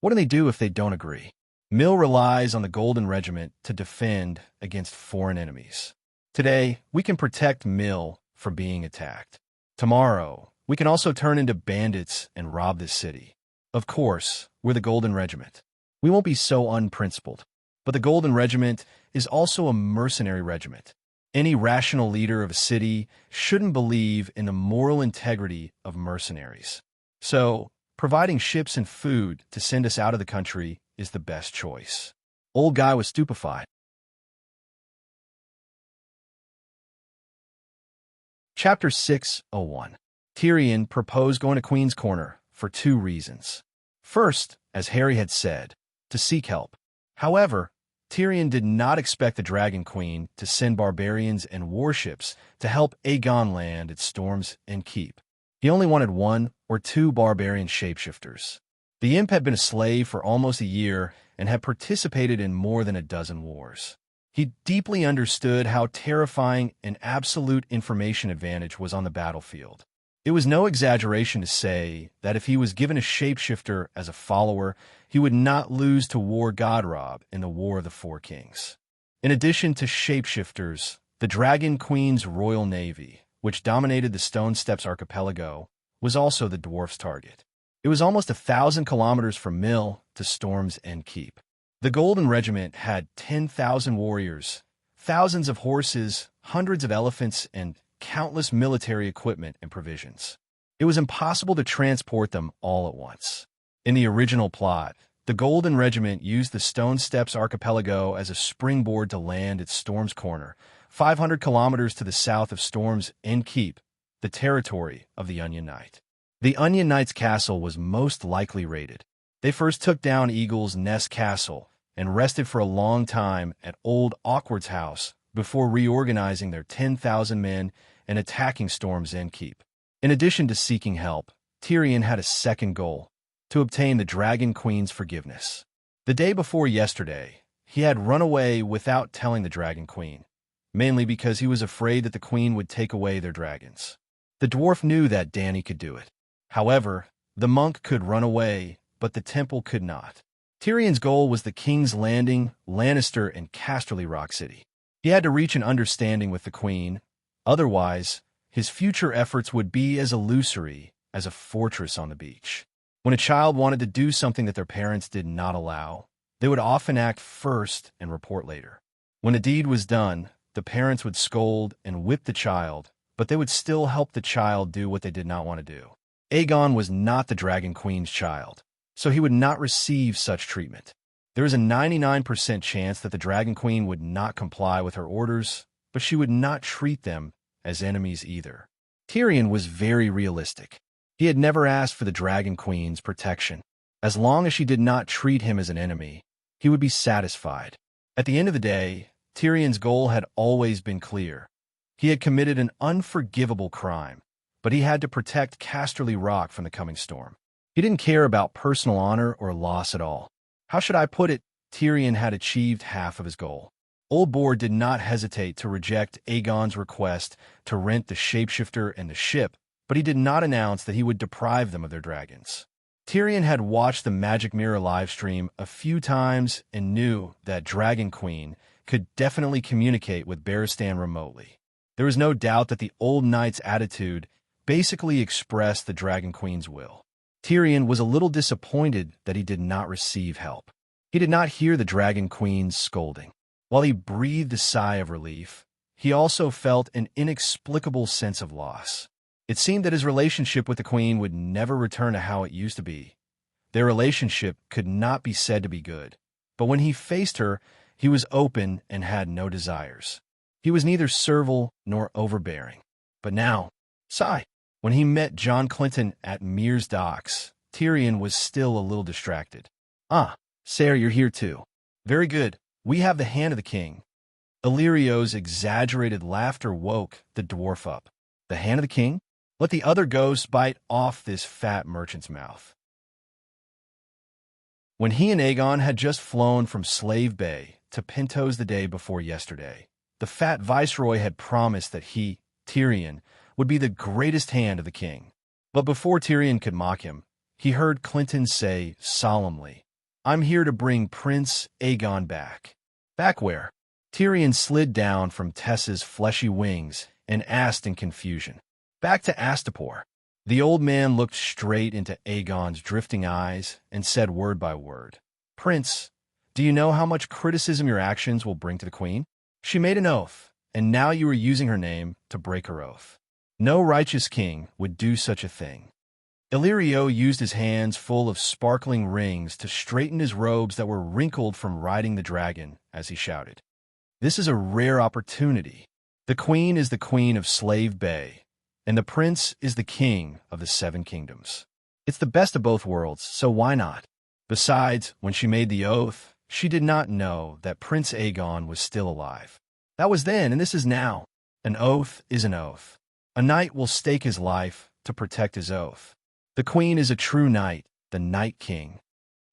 What do they do if they don't agree? Mill relies on the Golden Regiment to defend against foreign enemies. Today, we can protect Mill from being attacked. Tomorrow, we can also turn into bandits and rob this city. Of course, we're the Golden Regiment. We won't be so unprincipled. But the Golden Regiment is also a mercenary regiment. Any rational leader of a city shouldn't believe in the moral integrity of mercenaries. So, providing ships and food to send us out of the country is the best choice. Old guy was stupefied. Chapter 6:01. Tyrion proposed going to Queen's Corner for 2 reasons. First, as Harry had said, to seek help. However, Tyrion did not expect the Dragon Queen to send barbarians and warships to help Aegon land its storms and keep. He only wanted 1 or 2 barbarian shapeshifters. The imp had been a slave for almost a year and had participated in more than a dozen wars. He deeply understood how terrifying an absolute information advantage was on the battlefield. It was no exaggeration to say that if he was given a shapeshifter as a follower, he would not lose to War Godrob in the War of the Four Kings. In addition to shapeshifters, the Dragon Queen's Royal Navy, which dominated the Stone Steppes archipelago, was also the dwarf's target. It was almost 1,000 kilometers from Mill to Storm's End Keep. The Golden Regiment had 10,000 warriors, thousands of horses, hundreds of elephants, and countless military equipment and provisions. It was impossible to transport them all at once. In the original plot, the Golden Regiment used the Stone Steppes archipelago as a springboard to land at Storm's Corner, 500 kilometers to the south of Storm's End Keep, the territory of the Onion Knight. The Onion Knight's castle was most likely raided. They first took down Eagle's Nest Castle and rested for a long time at Old Awkward's house before reorganizing their 10,000 men and attacking Storm's End Keep. In addition to seeking help, Tyrion had a second goal: to obtain the Dragon Queen's forgiveness. The day before yesterday, he had run away without telling the Dragon Queen, mainly because he was afraid that the Queen would take away their dragons. The dwarf knew that Dany could do it. However, the monk could run away, but the temple could not. Tyrion's goal was the King's Landing, Lannister, and Casterly Rock City. He had to reach an understanding with the Queen. Otherwise, his future efforts would be as illusory as a fortress on the beach. When a child wanted to do something that their parents did not allow, they would often act first and report later. When a deed was done, the parents would scold and whip the child, but they would still help the child do what they did not want to do. Aegon was not the Dragon Queen's child, so he would not receive such treatment. There is a 99% chance that the Dragon Queen would not comply with her orders, but she would not treat them as enemies either. Tyrion was very realistic. He had never asked for the Dragon Queen's protection. As long as she did not treat him as an enemy, he would be satisfied. At the end of the day, Tyrion's goal had always been clear. He had committed an unforgivable crime, but he had to protect Casterly Rock from the coming storm. He didn't care about personal honor or loss at all. How should I put it? Tyrion had achieved half of his goal. Old Boar did not hesitate to reject Aegon's request to rent the shapeshifter and the ship, but he did not announce that he would deprive them of their dragons. Tyrion had watched the Magic Mirror livestream a few times and knew that Dragon Queen could definitely communicate with Barristan remotely. There was no doubt that the old knight's attitude basically expressed the Dragon Queen's will. Tyrion was a little disappointed that he did not receive help. He did not hear the Dragon Queen's scolding. While he breathed a sigh of relief, he also felt an inexplicable sense of loss. It seemed that his relationship with the Queen would never return to how it used to be. Their relationship could not be said to be good, but when he faced her, he was open and had no desires. He was neither servile nor overbearing. But now, sigh. When he met John Clinton at Mears Docks, Tyrion was still a little distracted. "Ah, Sarah, you're here too. Very good. We have the hand of the king." Illyrio's exaggerated laughter woke the dwarf up. "The hand of the king? Let the other ghosts bite off this fat merchant's mouth." When he and Aegon had just flown from Slave Bay to Pintos the day before yesterday, the fat viceroy had promised that he, Tyrion, would be the greatest hand of the king. But before Tyrion could mock him, he heard Clinton say solemnly, "I'm here to bring Prince Aegon back." "Back where?" Tyrion slid down from Tessa's fleshy wings and asked in confusion. "Back to Astapor." The old man looked straight into Aegon's drifting eyes and said word by word, "Prince, do you know how much criticism your actions will bring to the queen? She made an oath, and now you are using her name to break her oath. No righteous king would do such a thing." Illyrio used his hands full of sparkling rings to straighten his robes that were wrinkled from riding the dragon as he shouted, "This is a rare opportunity. The queen is the queen of Slave Bay, and the prince is the king of the Seven Kingdoms. It's the best of both worlds, so why not? Besides, when she made the oath, she did not know that Prince Aegon was still alive. That was then, and this is now. An oath is an oath. A knight will stake his life to protect his oath. The queen is a true knight, the Night King."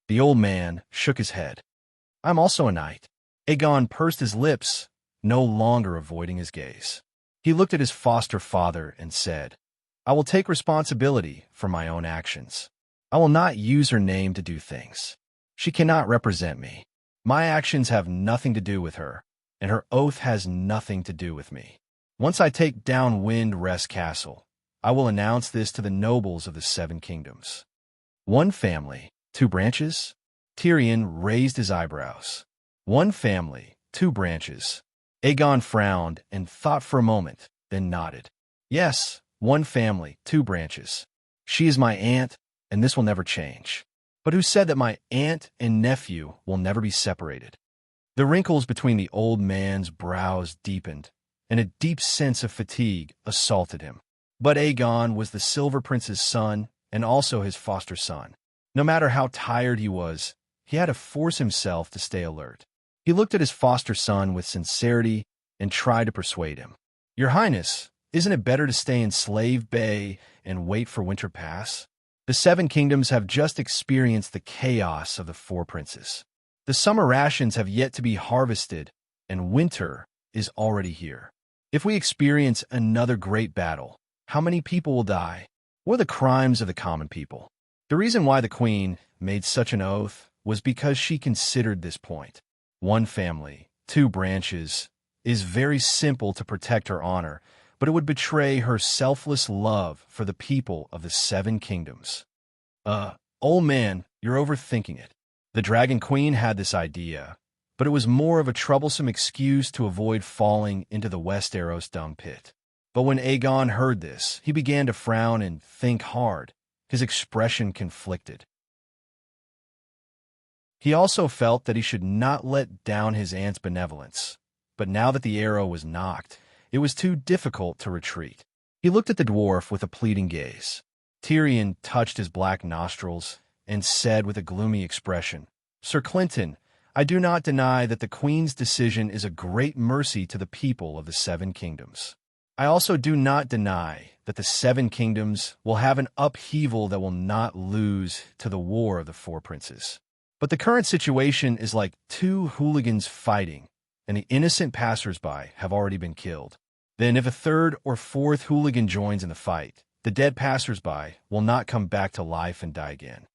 The old man shook his head. "I'm also a knight." Aegon pursed his lips, no longer avoiding his gaze. He looked at his foster father and said, I will take responsibility for my own actions. I will not use her name to do things. She cannot represent me. My actions have nothing to do with her, and her oath has nothing to do with me. Once I take down Wind Rest Castle, I will announce this to the nobles of the Seven Kingdoms. One family, two branches? Tyrion raised his eyebrows. One family, two branches. Aegon frowned and thought for a moment, then nodded. Yes, one family, two branches. She is my aunt, and this will never change. But who said that my aunt and nephew will never be separated? The wrinkles between the old man's brows deepened, and a deep sense of fatigue assaulted him. But Aegon was the Silver Prince's son and also his foster son. No matter how tired he was, he had to force himself to stay alert. He looked at his foster son with sincerity and tried to persuade him. Your Highness, isn't it better to stay in Slave Bay and wait for winter pass? The Seven Kingdoms have just experienced the chaos of the Four Princes. The summer rations have yet to be harvested, and winter is already here. If we experience another great battle, how many people will die? What are the crimes of the common people? The reason why the Queen made such an oath was because she considered this point. One family, two branches, is very simple to protect her honor, but it would betray her selfless love for the people of the Seven Kingdoms. Old man, you're overthinking it. The Dragon Queen had this idea, but it was more of a troublesome excuse to avoid falling into the Westeros dung pit. But when Aegon heard this, he began to frown and think hard. His expression conflicted. He also felt that he should not let down his aunt's benevolence, but now that the arrow was knocked, it was too difficult to retreat. He looked at the dwarf with a pleading gaze. Tyrion touched his black nostrils and said with a gloomy expression, Sir Clinton, I do not deny that the Queen's decision is a great mercy to the people of the Seven Kingdoms. I also do not deny that the Seven Kingdoms will have an upheaval that will not lose to the War of the Four Princes. But the current situation is like two hooligans fighting, and the innocent passersby have already been killed. Then if a third or fourth hooligan joins in the fight, the dead passersby will not come back to life and die again.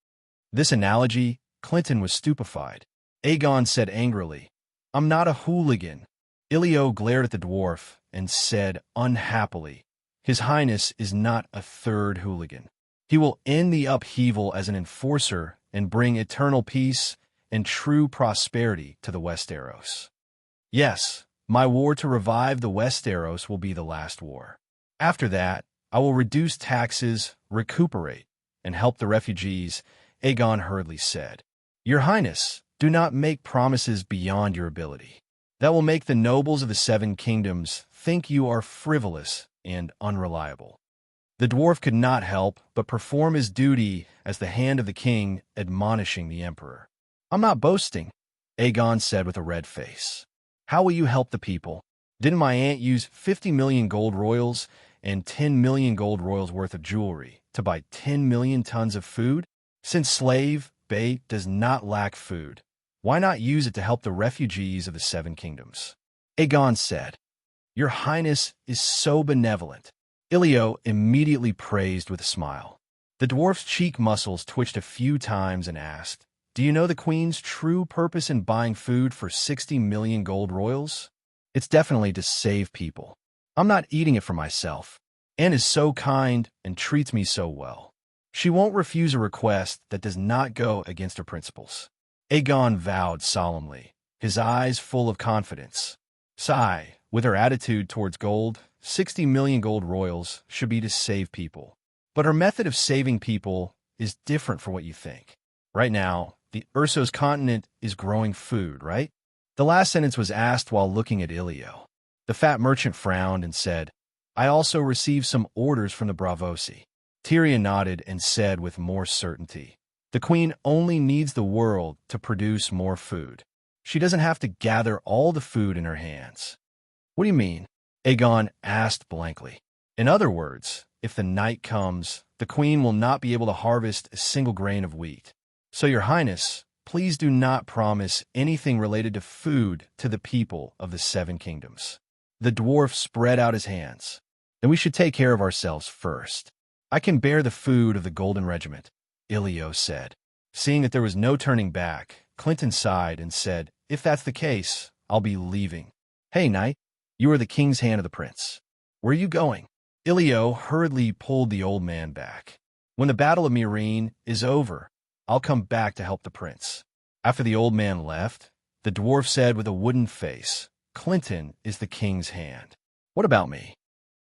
This analogy, Clinton was stupefied. Aegon said angrily, I'm not a hooligan. Ilio glared at the dwarf and said unhappily, His Highness is not a third hooligan. He will end the upheaval as an enforcer and bring eternal peace and true prosperity to the Westeros. Yes, my war to revive the Westeros will be the last war. After that, I will reduce taxes, recuperate, and help the refugees, Aegon hurriedly said. Your Highness, do not make promises beyond your ability. That will make the nobles of the Seven Kingdoms think you are frivolous and unreliable. The dwarf could not help but perform his duty as the hand of the king admonishing the emperor. I'm not boasting, Aegon said with a red face. How will you help the people? Didn't my aunt use 50 million gold royals and 10 million gold royals worth of jewelry to buy 10 million tons of food? Since Slave Bay does not lack food, why not use it to help the refugees of the Seven Kingdoms? Aegon said, Your Highness is so benevolent. Ilio immediately praised with a smile. The dwarf's cheek muscles twitched a few times and asked, Do you know the Queen's true purpose in buying food for 60 million gold royals? It's definitely to save people. I'm not eating it for myself. Anne is so kind and treats me so well. She won't refuse a request that does not go against her principles. Aegon vowed solemnly, his eyes full of confidence. Sigh, with her attitude towards gold, 60 million gold royals should be to save people. But her method of saving people is different from what you think. Right now, the Ursos continent is growing food, right? The last sentence was asked while looking at Ilio. The fat merchant frowned and said, I also received some orders from the Bravosi. Tyrion nodded and said with more certainty, The Queen only needs the world to produce more food. She doesn't have to gather all the food in her hands. What do you mean? Aegon asked blankly. In other words, if the night comes, the Queen will not be able to harvest a single grain of wheat. So, Your Highness, please do not promise anything related to food to the people of the Seven Kingdoms. The dwarf spread out his hands. Then we should take care of ourselves first. I can bear the food of the Golden Regiment, Ilio said. Seeing that there was no turning back, Clinton sighed and said, if that's the case, I'll be leaving. Hey, knight, you are the king's hand of the prince. Where are you going? Ilio hurriedly pulled the old man back. When the Battle of Serene is over, I'll come back to help the prince. After the old man left, the dwarf said with a wooden face, Clinton is the king's hand. What about me?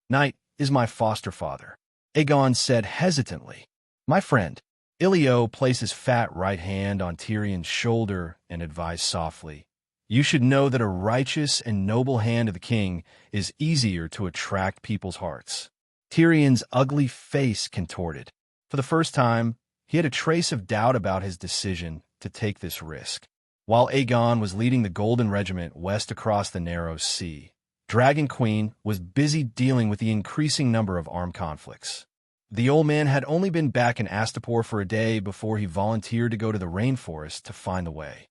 Knight is my foster father. Aegon said hesitantly. My friend. Ilio placed his fat right hand on Tyrion's shoulder and advised softly, you should know that a righteous and noble hand of the king is easier to attract people's hearts. Tyrion's ugly face contorted. For the first time, he had a trace of doubt about his decision to take this risk. While Aegon was leading the Golden Regiment west across the narrow sea, Dragon Queen was busy dealing with the increasing number of armed conflicts. The old man had only been back in Astapor for a day before he volunteered to go to the rainforest to find the way.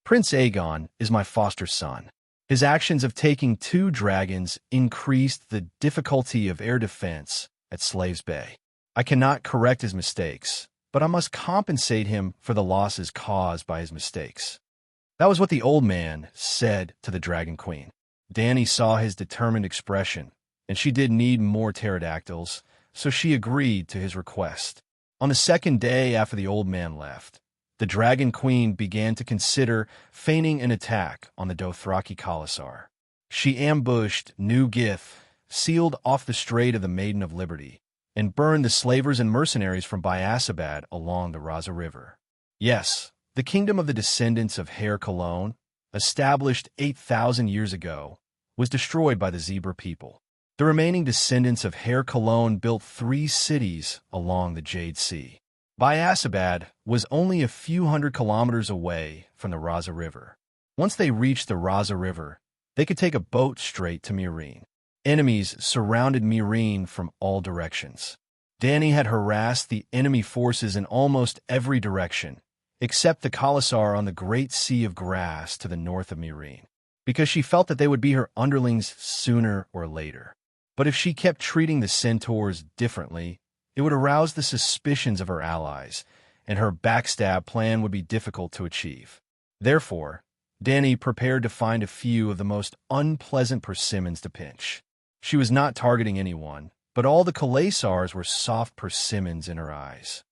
Prince Aegon is my foster son. His actions of taking 2 dragons increased the difficulty of air defense at Slaves Bay. I cannot correct his mistakes, but I must compensate him for the losses caused by his mistakes. That was what the old man said to the Dragon Queen. Dany saw his determined expression, and she did need more pterodactyls, so she agreed to his request. On the second day after the old man left, the Dragon Queen began to consider feigning an attack on the Dothraki Khalasar. She ambushed New Gith, sealed off the Strait of the Maiden of Liberty, and burned the slavers and mercenaries from Biasabad along the Raza River. Yes, the kingdom of the descendants of Hair Cologne, established 8,000 years ago, was destroyed by the Zebra people. The remaining descendants of Hair Cologne built 3 cities along the Jade Sea. Biasabad was only a few hundred kilometers away from the Raza River. Once they reached the Raza River, they could take a boat straight to Meereen. Enemies surrounded Meereen from all directions. Dany had harassed the enemy forces in almost every direction, except the Khalasar on the Great Sea of Grass to the north of Meereen, because she felt that they would be her underlings sooner or later. But if she kept treating the centaurs differently, it would arouse the suspicions of her allies, and her backstab plan would be difficult to achieve. Therefore, Dany prepared to find a few of the most unpleasant persimmons to pinch. She was not targeting anyone, but all the Khalasars were soft persimmons in her eyes.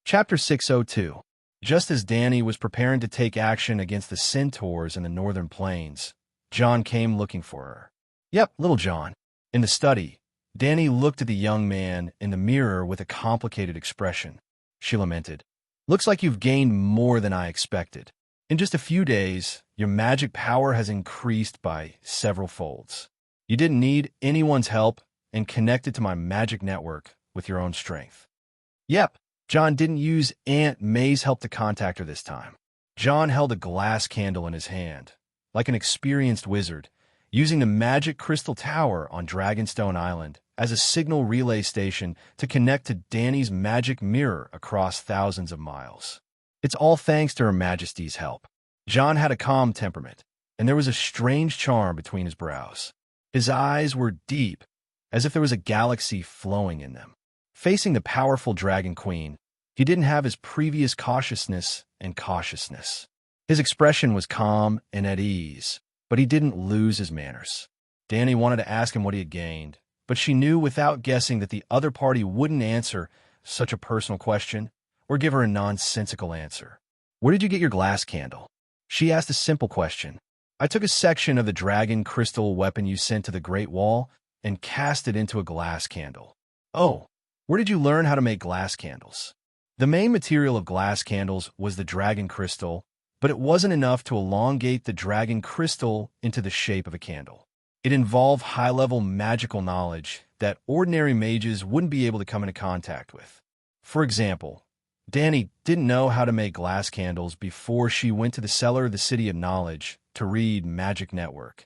Chapter 602. Just as Dany was preparing to take action against the centaurs in the northern plains, Jon came looking for her. Yep, little Jon. In the study, Dany looked at the young man in the mirror with a complicated expression. She lamented, looks like you've gained more than I expected. In just a few days, your magic power has increased by several folds. You didn't need anyone's help and connected to my magic network with your own strength. Yep, Jon didn't use Aunt May's help to contact her this time. Jon held a glass candle in his hand, like an experienced wizard, using the magic crystal tower on Dragonstone Island as a signal relay station to connect to Dany's magic mirror across thousands of miles. It's all thanks to Her Majesty's help. Jon had a calm temperament, and there was a strange charm between his brows. His eyes were deep, as if there was a galaxy flowing in them. Facing the powerful Dragon Queen, he didn't have his previous cautiousness and cautiousness. His expression was calm and at ease, but he didn't lose his manners. Dany wanted to ask him what he had gained, but she knew without guessing that the other party wouldn't answer such a personal question or give her a nonsensical answer. Where did you get your glass candle? She asked a simple question. I took a section of the dragon crystal weapon you sent to the Great Wall and cast it into a glass candle. Oh, where did you learn how to make glass candles? The main material of glass candles was the dragon crystal, but it wasn't enough to elongate the dragon crystal into the shape of a candle. It involved high-level magical knowledge that ordinary mages wouldn't be able to come into contact with. For example, Dany didn't know how to make glass candles before she went to the cellar of the City of Knowledge to read Magic Network.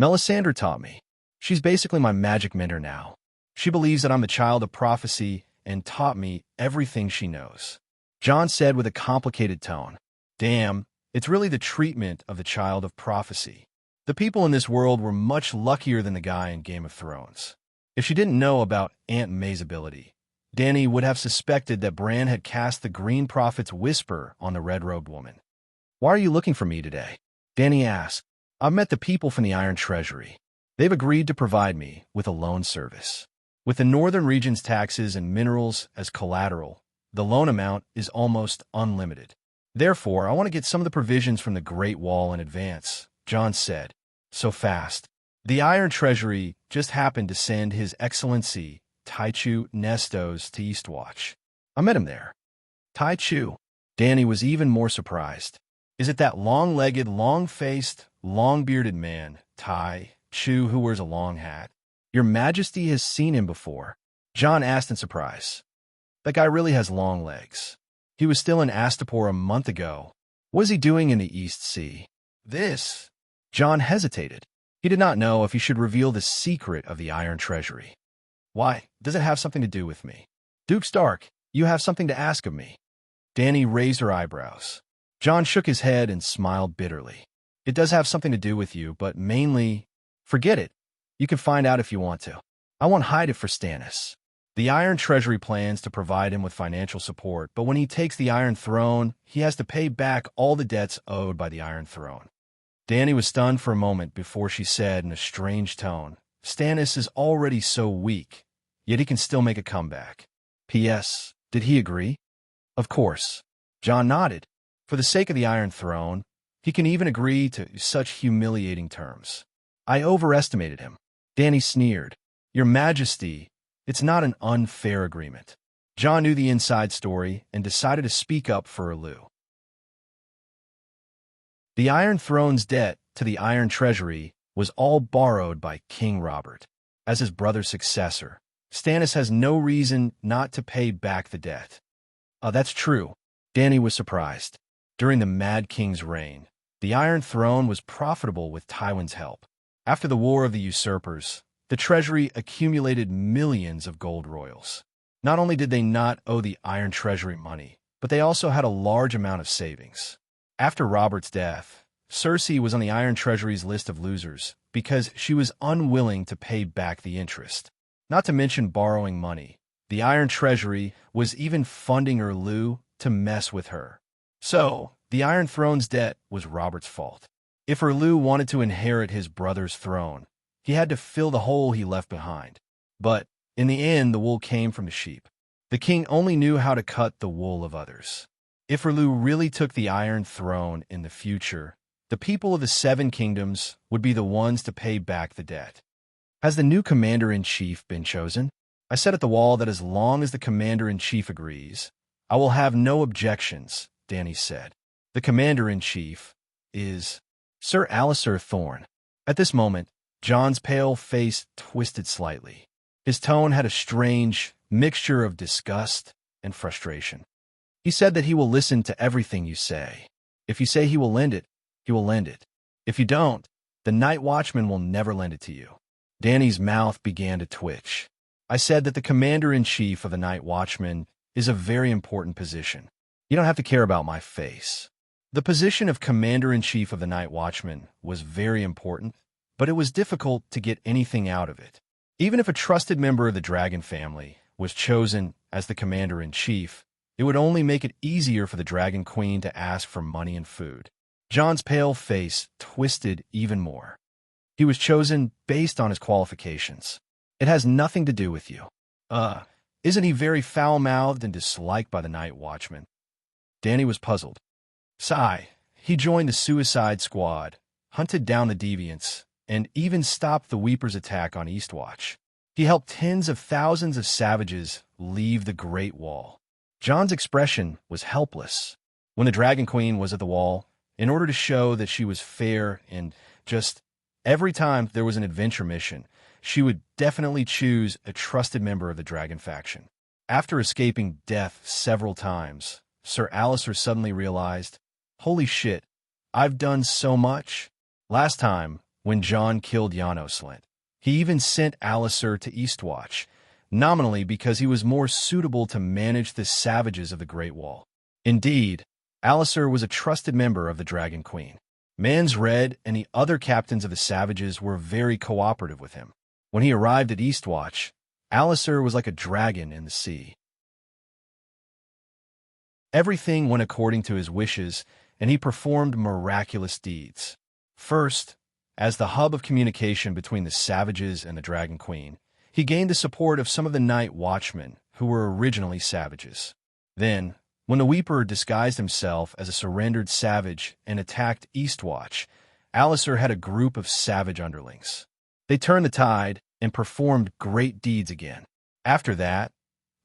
Melisandre taught me. She's basically my magic mentor now. She believes that I'm the child of prophecy and taught me everything she knows. Jon said with a complicated tone, Damn, it's really the treatment of the child of prophecy. The people in this world were much luckier than the guy in Game of Thrones. If she didn't know about Aunt May's ability, Dany would have suspected that Bran had cast the Green Prophet's whisper on the red-robed woman. "Why are you looking for me today?" Dany asked. "I've met the people from the Iron Treasury. They've agreed to provide me with a loan service. With the northern region's taxes and minerals as collateral, the loan amount is almost unlimited. Therefore, I want to get some of the provisions from the Great Wall in advance," Jon said. "So fast." The Iron Treasury just happened to send His Excellency Taichu Nestos to Eastwatch. I met him there. Taichu. Dany was even more surprised. "Is it that long-legged, long-faced, long-bearded man, Tai Chu, who wears a long hat? Your Majesty has seen him before," Jon asked in surprise. "That guy really has long legs. He was still in Astapor a month ago. What is he doing in the East Sea?" This. Jon hesitated. He did not know if he should reveal the secret of the Iron Treasury. "Why, does it have something to do with me?" "Duke Stark, you have something to ask of me." Dany raised her eyebrows. Jon shook his head and smiled bitterly. "It does have something to do with you, but mainly—" "Forget it. You can find out if you want to. I won't hide it for Stannis. The Iron Treasury plans to provide him with financial support, but when he takes the Iron Throne, he has to pay back all the debts owed by the Iron Throne." Dany was stunned for a moment before she said in a strange tone, "Stannis is already so weak, yet he can still make a comeback. P.S. Did he agree?" "Of course." Jon nodded. "For the sake of the Iron Throne, he can even agree to such humiliating terms." "I overestimated him." Dany sneered. "Your Majesty, it's not an unfair agreement." Jon knew the inside story and decided to speak up for Erlu. The Iron Throne's debt to the Iron Treasury was all borrowed by King Robert. As his brother's successor, Stannis has no reason not to pay back the debt. That's true. Dany was surprised. During the Mad King's reign, the Iron Throne was profitable with Tywin's help. After the War of the Usurpers, the Treasury accumulated millions of gold royals. Not only did they not owe the Iron Treasury money, but they also had a large amount of savings. After Robert's death, Cersei was on the Iron Treasury's list of losers because she was unwilling to pay back the interest. Not to mention borrowing money, the Iron Treasury was even funding Erlu to mess with her. So, the Iron Throne's debt was Robert's fault. If Erlu wanted to inherit his brother's throne, he had to fill the hole he left behind. But, in the end, the wool came from the sheep. The king only knew how to cut the wool of others. If Erlu really took the Iron Throne in the future, the people of the Seven Kingdoms would be the ones to pay back the debt. Has the new Commander-in-Chief been chosen? I said at the wall that as long as the Commander-in-Chief agrees, I will have no objections, Dany said. The Commander-in-Chief is Sir Alliser Thorne. At this moment, Jon's pale face twisted slightly. His tone had a strange mixture of disgust and frustration. He said that he will listen to everything you say. If you say he will lend it, he will lend it. If you don't, the Night Watchman will never lend it to you. Dany's mouth began to twitch. I said that the Commander-in-Chief of the Night Watchman is a very important position. You don't have to care about my face. The position of Commander-in-Chief of the Night Watchman was very important, but it was difficult to get anything out of it. Even if a trusted member of the Dragon family was chosen as the Commander-in-Chief, it would only make it easier for the Dragon Queen to ask for money and food. Jon's pale face twisted even more. He was chosen based on his qualifications. It has nothing to do with you. Isn't he very foul-mouthed and disliked by the Night Watchman? Dany was puzzled. Sigh, he joined the Suicide Squad, hunted down the Deviants, and even stopped the Weeper's attack on Eastwatch. He helped tens of thousands of savages leave the Great Wall. Jon's expression was helpless. When the Dragon Queen was at the wall, in order to show that she was fair and just, every time there was an adventure mission, she would definitely choose a trusted member of the Dragon faction. After escaping death several times, Sir Alliser suddenly realized, holy shit, I've done so much. Last time, when Jon killed Janoslant, he even sent Alliser to Eastwatch, nominally because he was more suitable to manage the savages of the Great Wall. Indeed, Alliser was a trusted member of the Dragon Queen. Mans Red and the other captains of the savages were very cooperative with him. When he arrived at Eastwatch, Alistair was like a dragon in the sea. Everything went according to his wishes, and he performed miraculous deeds. First, as the hub of communication between the savages and the Dragon Queen, he gained the support of some of the night watchmen, who were originally savages. Then, when the Weeper disguised himself as a surrendered savage and attacked Eastwatch, Alistair had a group of savage underlings. They turned the tide and performed great deeds again. After that,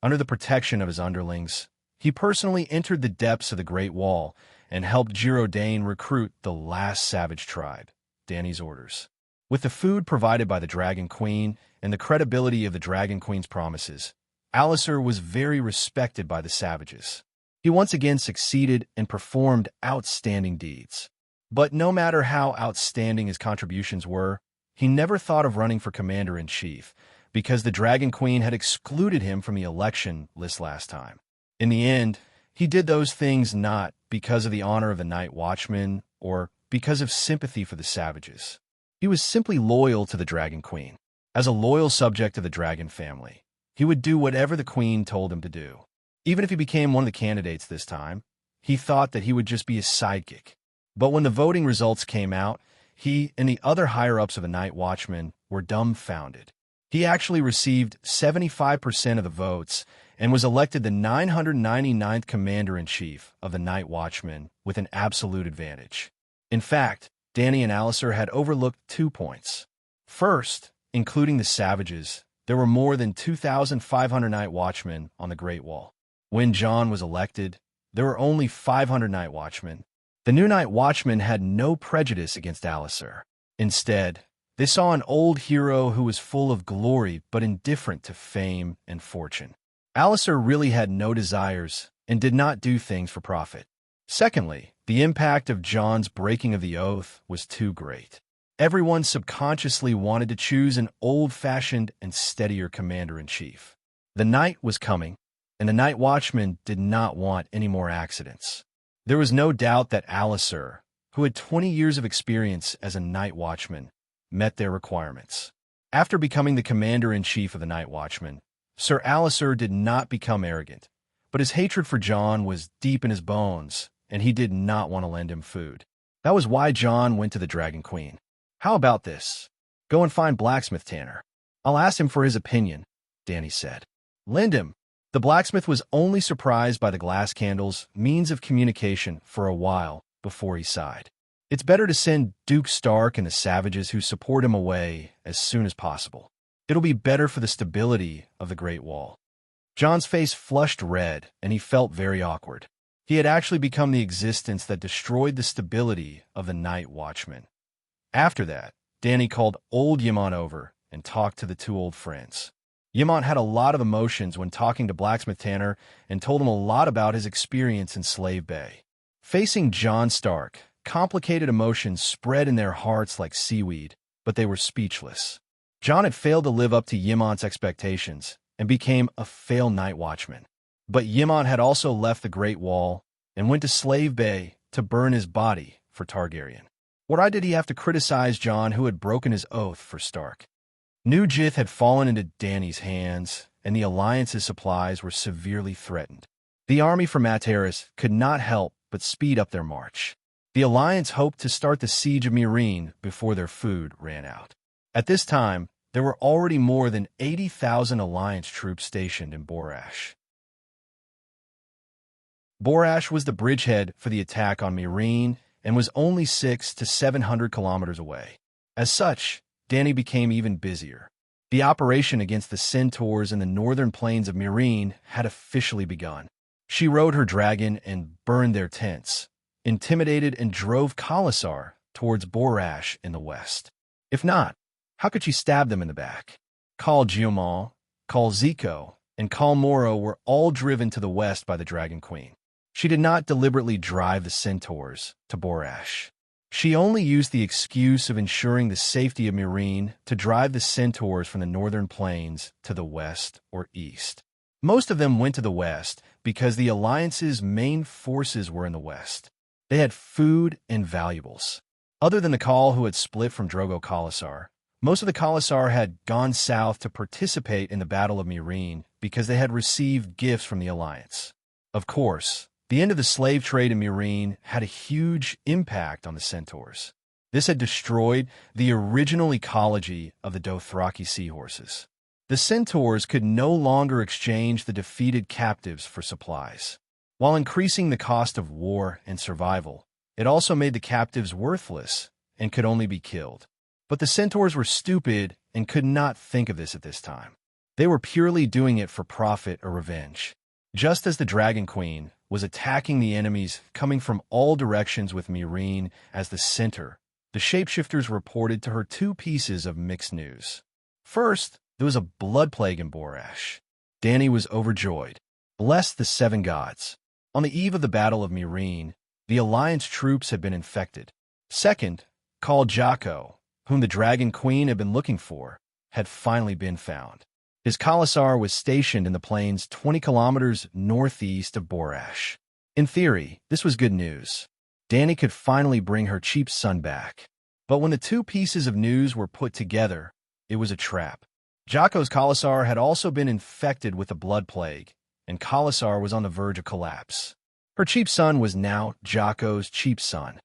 under the protection of his underlings, he personally entered the depths of the Great Wall and helped Giraudain recruit the last savage tribe, Dany's orders. With the food provided by the Dragon Queen and the credibility of the Dragon Queen's promises, Alistair was very respected by the savages. He once again succeeded and performed outstanding deeds. But no matter how outstanding his contributions were, he never thought of running for commander-in-chief because the Dragon Queen had excluded him from the election list last time. In the end, he did those things not because of the honor of the Night Watchman or because of sympathy for the savages. He was simply loyal to the Dragon Queen. As a loyal subject of the Dragon family, he would do whatever the Queen told him to do. Even if he became one of the candidates this time, he thought that he would just be a sidekick. But when the voting results came out, he and the other higher-ups of the Night Watchman were dumbfounded. He actually received 75% of the votes and was elected the 999th Commander-in-Chief of the Night Watchmen with an absolute advantage. In fact, Dany and Alistair had overlooked 2 points. First, including the savages, there were more than 2,500 Night Watchmen on the Great Wall. When Jon was elected, there were only 500 Night Watchmen. The new Night Watchmen had no prejudice against Alistair. Instead, they saw an old hero who was full of glory but indifferent to fame and fortune. Alistair really had no desires and did not do things for profit. Secondly, the impact of Jon's breaking of the oath was too great. Everyone subconsciously wanted to choose an old-fashioned and steadier commander-in-chief. The night was coming, and the Night Watchmen did not want any more accidents. There was no doubt that Alistair, who had 20 years of experience as a Night Watchman, met their requirements. After becoming the commander-in-chief of the Night Watchmen, Sir Alistair did not become arrogant, but his hatred for Jon was deep in his bones, and he did not want to lend him food. That was why Jon went to the Dragon Queen. "How about this? Go and find Blacksmith Tanner. I'll ask him for his opinion," Dany said. "Lend him." The blacksmith was only surprised by the glass candle's means of communication for a while before he sighed. "It's better to send Duke Stark and the savages who support him away as soon as possible. It'll be better for the stability of the Great Wall." Jon's face flushed red, and he felt very awkward. He had actually become the existence that destroyed the stability of the Night Watchmen. After that, Dany called old Ymont over and talked to the 2 old friends. Ymont had a lot of emotions when talking to Blacksmith Tanner and told him a lot about his experience in Slave Bay. Facing Jon Stark, complicated emotions spread in their hearts like seaweed, but they were speechless. Jon had failed to live up to Ymont's expectations and became a failed Night Watchman. But Ymont had also left the Great Wall and went to Slave Bay to burn his body for Targaryen. Why did he have to criticize Jon, who had broken his oath for Stark? New Jith had fallen into Dany's hands, and the Alliance's supplies were severely threatened. The army from Materis could not help but speed up their march. The Alliance hoped to start the siege of Meereen before their food ran out. At this time, there were already more than 80,000 Alliance troops stationed in Borash. Borash was the bridgehead for the attack on Meereen and was only 600 to 700 kilometers away. As such, Dany became even busier. The operation against the Centaurs in the northern plains of Meereen had officially begun. She rode her dragon and burned their tents, intimidated and drove Khalasar towards Borash in the west. If not, how could she stab them in the back? Khal Giomon, Khal Zico, and Khal Moro were all driven to the west by the Dragon Queen. She did not deliberately drive the Centaurs to Borash. She only used the excuse of ensuring the safety of Meereen to drive the Centaurs from the northern plains to the west or east. Most of them went to the west because the Alliance's main forces were in the west. They had food and valuables. Other than the Khal who had split from Drogo Khalasar, most of the Khalasar had gone south to participate in the Battle of Meereen because they had received gifts from the Alliance. Of course, the end of the slave trade in Meereen had a huge impact on the Centaurs. This had destroyed the original ecology of the Dothraki seahorses. The Centaurs could no longer exchange the defeated captives for supplies. While increasing the cost of war and survival, it also made the captives worthless and could only be killed. But the Centaurs were stupid and could not think of this at this time. They were purely doing it for profit or revenge. Just as the Dragon Queen was attacking the enemies coming from all directions with Meereen as the center, the shapeshifters reported to her two pieces of mixed news. First, there was a blood plague in Borash. Dany was overjoyed. Bless the seven gods. On the eve of the Battle of Meereen, the Alliance troops had been infected. Second, Khal Jocko, whom the Dragon Queen had been looking for, had finally been found. His Khalasar was stationed in the plains 20 kilometers northeast of Borash. In theory, this was good news. Dany could finally bring her cheap son back. But when the two pieces of news were put together, it was a trap. Jocko's Khalasar had also been infected with the blood plague, and Khalasar was on the verge of collapse. Her cheap son was now Jocko's cheap son.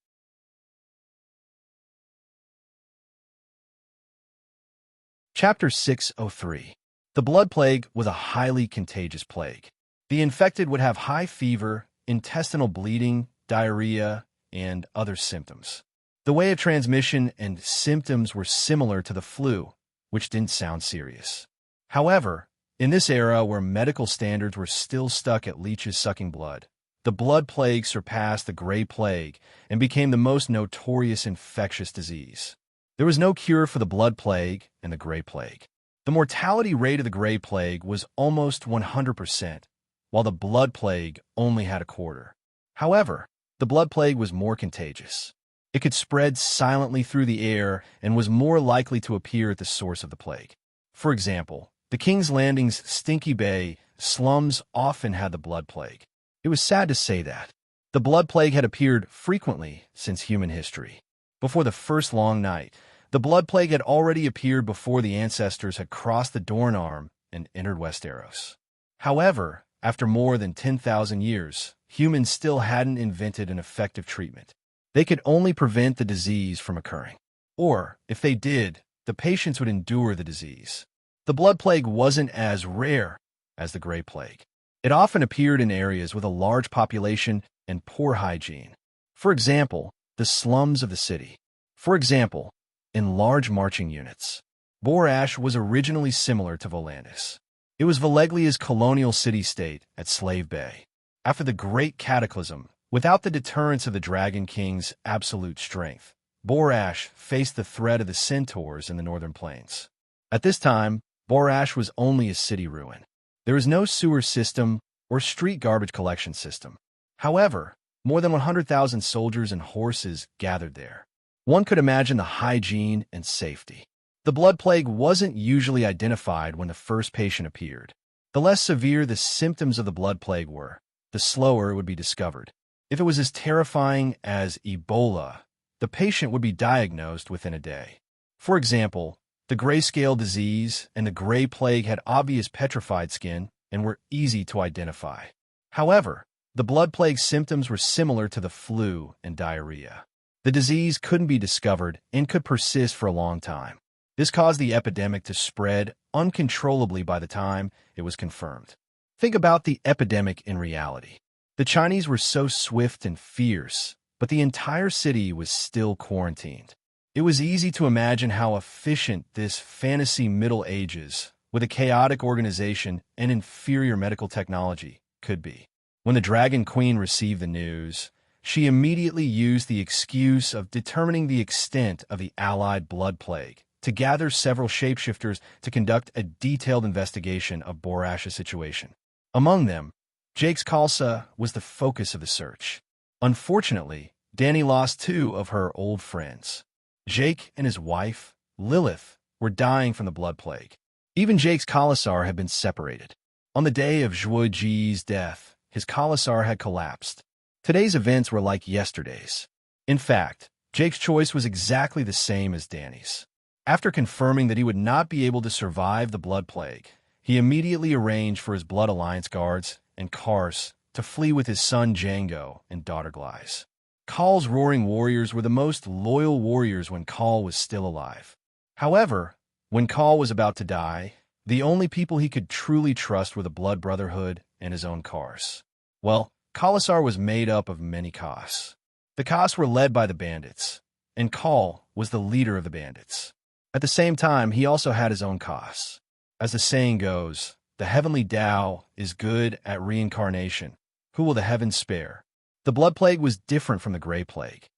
Chapter 603. The blood plague was a highly contagious plague. The infected would have high fever, intestinal bleeding, diarrhea, and other symptoms. The way of transmission and symptoms were similar to the flu, which didn't sound serious. However, in this era where medical standards were still stuck at leeches sucking blood, the blood plague surpassed the Gray Plague and became the most notorious infectious disease. There was no cure for the blood plague and the Gray Plague. The mortality rate of the Gray Plague was almost 100%, while the blood plague only had a quarter. However, the blood plague was more contagious. It could spread silently through the air and was more likely to appear at the source of the plague. For example, the King's Landing's Stinky Bay slums often had the blood plague. It was sad to say that. The blood plague had appeared frequently since human history. Before the first long night, the blood plague had already appeared before the ancestors had crossed the Dornarm and entered Westeros. However, after more than 10,000 years, humans still hadn't invented an effective treatment. They could only prevent the disease from occurring. Or, if they did, the patients would endure the disease. The blood plague wasn't as rare as the Gray Plague. It often appeared in areas with a large population and poor hygiene. For example, the slums of the city. For example, in large marching units. Borash was originally similar to Volantis. It was Valeglia's colonial city-state at Slave Bay. After the Great Cataclysm, without the deterrence of the Dragon King's absolute strength, Borash faced the threat of the Centaurs in the northern plains. At this time, Borash was only a city ruin. There was no sewer system or street garbage collection system. However, more than 100,000 soldiers and horses gathered there. One could imagine the hygiene and safety. The blood plague wasn't usually identified when the first patient appeared. The less severe the symptoms of the blood plague were, the slower it would be discovered. If it was as terrifying as Ebola, the patient would be diagnosed within a day. For example, the grayscale disease and the Gray Plague had obvious petrified skin and were easy to identify. However, the blood plague symptoms were similar to the flu and diarrhea. The disease couldn't be discovered and could persist for a long time. This caused the epidemic to spread uncontrollably by the time it was confirmed. Think about the epidemic in reality. The Chinese were so swift and fierce, but the entire city was still quarantined. It was easy to imagine how efficient this fantasy Middle Ages, with a chaotic organization and inferior medical technology, could be. When the Dragon Queen received the news, she immediately used the excuse of determining the extent of the Allied blood plague to gather several shapeshifters to conduct a detailed investigation of Borash's situation. Among them, Jake's Khalsa was the focus of the search. Unfortunately, Dany lost two of her old friends. Jake and his wife, Lilith, were dying from the blood plague. Even Jake's Khalasar had been separated. On the day of Zhuo Ji's death, his Khalasar had collapsed. Today's events were like yesterday's. In fact, Jake's choice was exactly the same as Danny's. After confirming that he would not be able to survive the Blood Plague, he immediately arranged for his Blood Alliance guards and Kars to flee with his son Django and daughter Glyce. Khal's roaring warriors were the most loyal warriors when Khal was still alive. However, when Khal was about to die, the only people he could truly trust were the Blood Brotherhood and his own Kars. Well, Khalasar was made up of many Khas. The Khas were led by the bandits, and Khal was the leader of the bandits. At the same time, he also had his own Khas. As the saying goes, the heavenly Tao is good at reincarnation. Who will the heavens spare? The Blood Plague was different from the Grey Plague.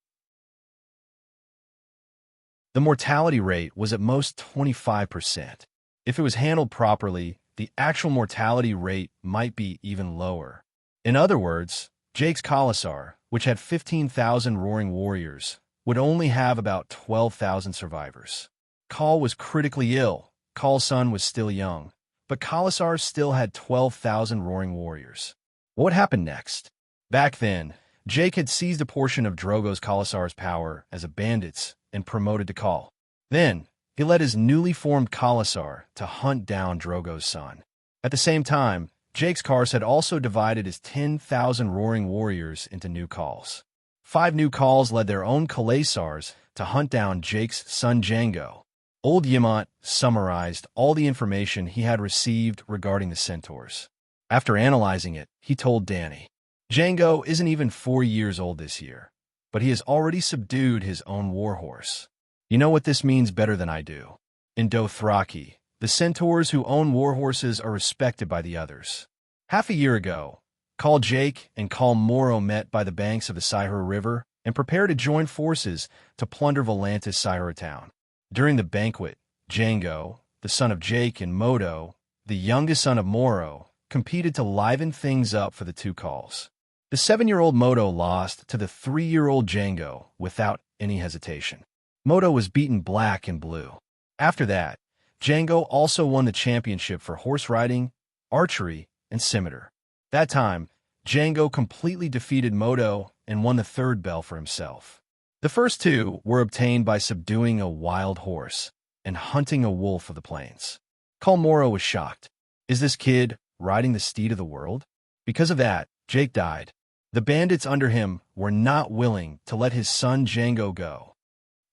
The mortality rate was at most 25%. If it was handled properly, the actual mortality rate might be even lower. In other words, Jake's Khalasar, which had 15,000 roaring warriors, would only have about 12,000 survivors. Khal was critically ill. Khal's son was still young, but Khalasar still had 12,000 roaring warriors. What happened next? Back then, Jake had seized a portion of Drogo's Khalasar's power as a bandit and promoted to Khal. Then, he led his newly formed Khalasar to hunt down Drogo's son. At the same time, Jake's Kars had also divided his 10,000 roaring warriors into new Khals. 5 new Khals led their own Khalasars to hunt down Jake's son Django. Old Yamant summarized all the information he had received regarding the centaurs. After analyzing it, he told Danny, Django isn't even 4 years old this year, but he has already subdued his own warhorse. You know what this means better than I do. In Dothraki, the centaurs who own warhorses are respected by the others. Half a year ago, Khal Jake and Khal Moro met by the banks of the Sihir River and prepared to join forces to plunder Volantis Sihir town. During the banquet, Django, the son of Jake, and Modo, the youngest son of Moro, competed to liven things up for the two Khals. The 7-year-old Modo lost to the 3-year-old Django without any hesitation. Modo was beaten black and blue. After that, Django also won the championship for horse riding, archery, and scimitar. That time, Django completely defeated Modo and won the 3rd bell for himself. The first 2 were obtained by subduing a wild horse and hunting a wolf of the plains. Khal Moro was shocked. Is this kid riding the steed of the world? Because of that, Jake died. The bandits under him were not willing to let his son Django go.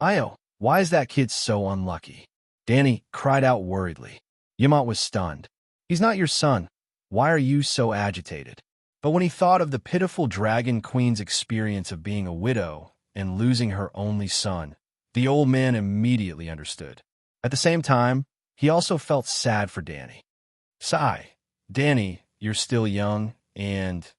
Io, why is that kid so unlucky? Danny cried out worriedly. Yamant was stunned. He's not your son. Why are you so agitated? But when he thought of the pitiful Dragon Queen's experience of being a widow and losing her only son, the old man immediately understood. At the same time, he also felt sad for Danny. Sigh, Danny, you're still young, and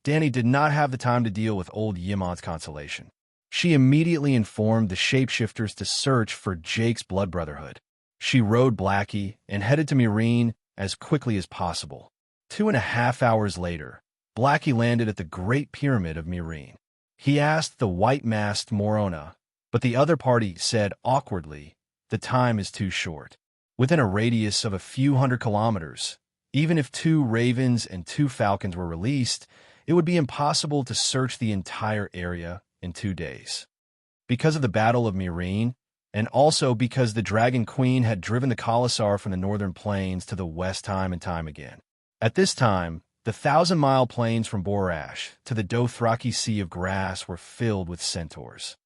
Danny did not have the time to deal with old Yamant's consolation. She immediately informed the shapeshifters to search for Jake's blood brotherhood. She rode Blackie and headed to Meereen as quickly as possible. 2.5 hours later, Blackie landed at the Great Pyramid of Meereen. He asked the white-masked Morona, but the other party said awkwardly, the time is too short. Within a radius of a few hundred kilometers, even if 2 ravens and 2 falcons were released, it would be impossible to search the entire area in 2 days. Because of the Battle of Meereen, and also because the Dragon Queen had driven the Khalasar from the northern plains to the west time and time again. At this time, the 1,000-mile plains from Borash to the Dothraki Sea of Grass were filled with centaurs.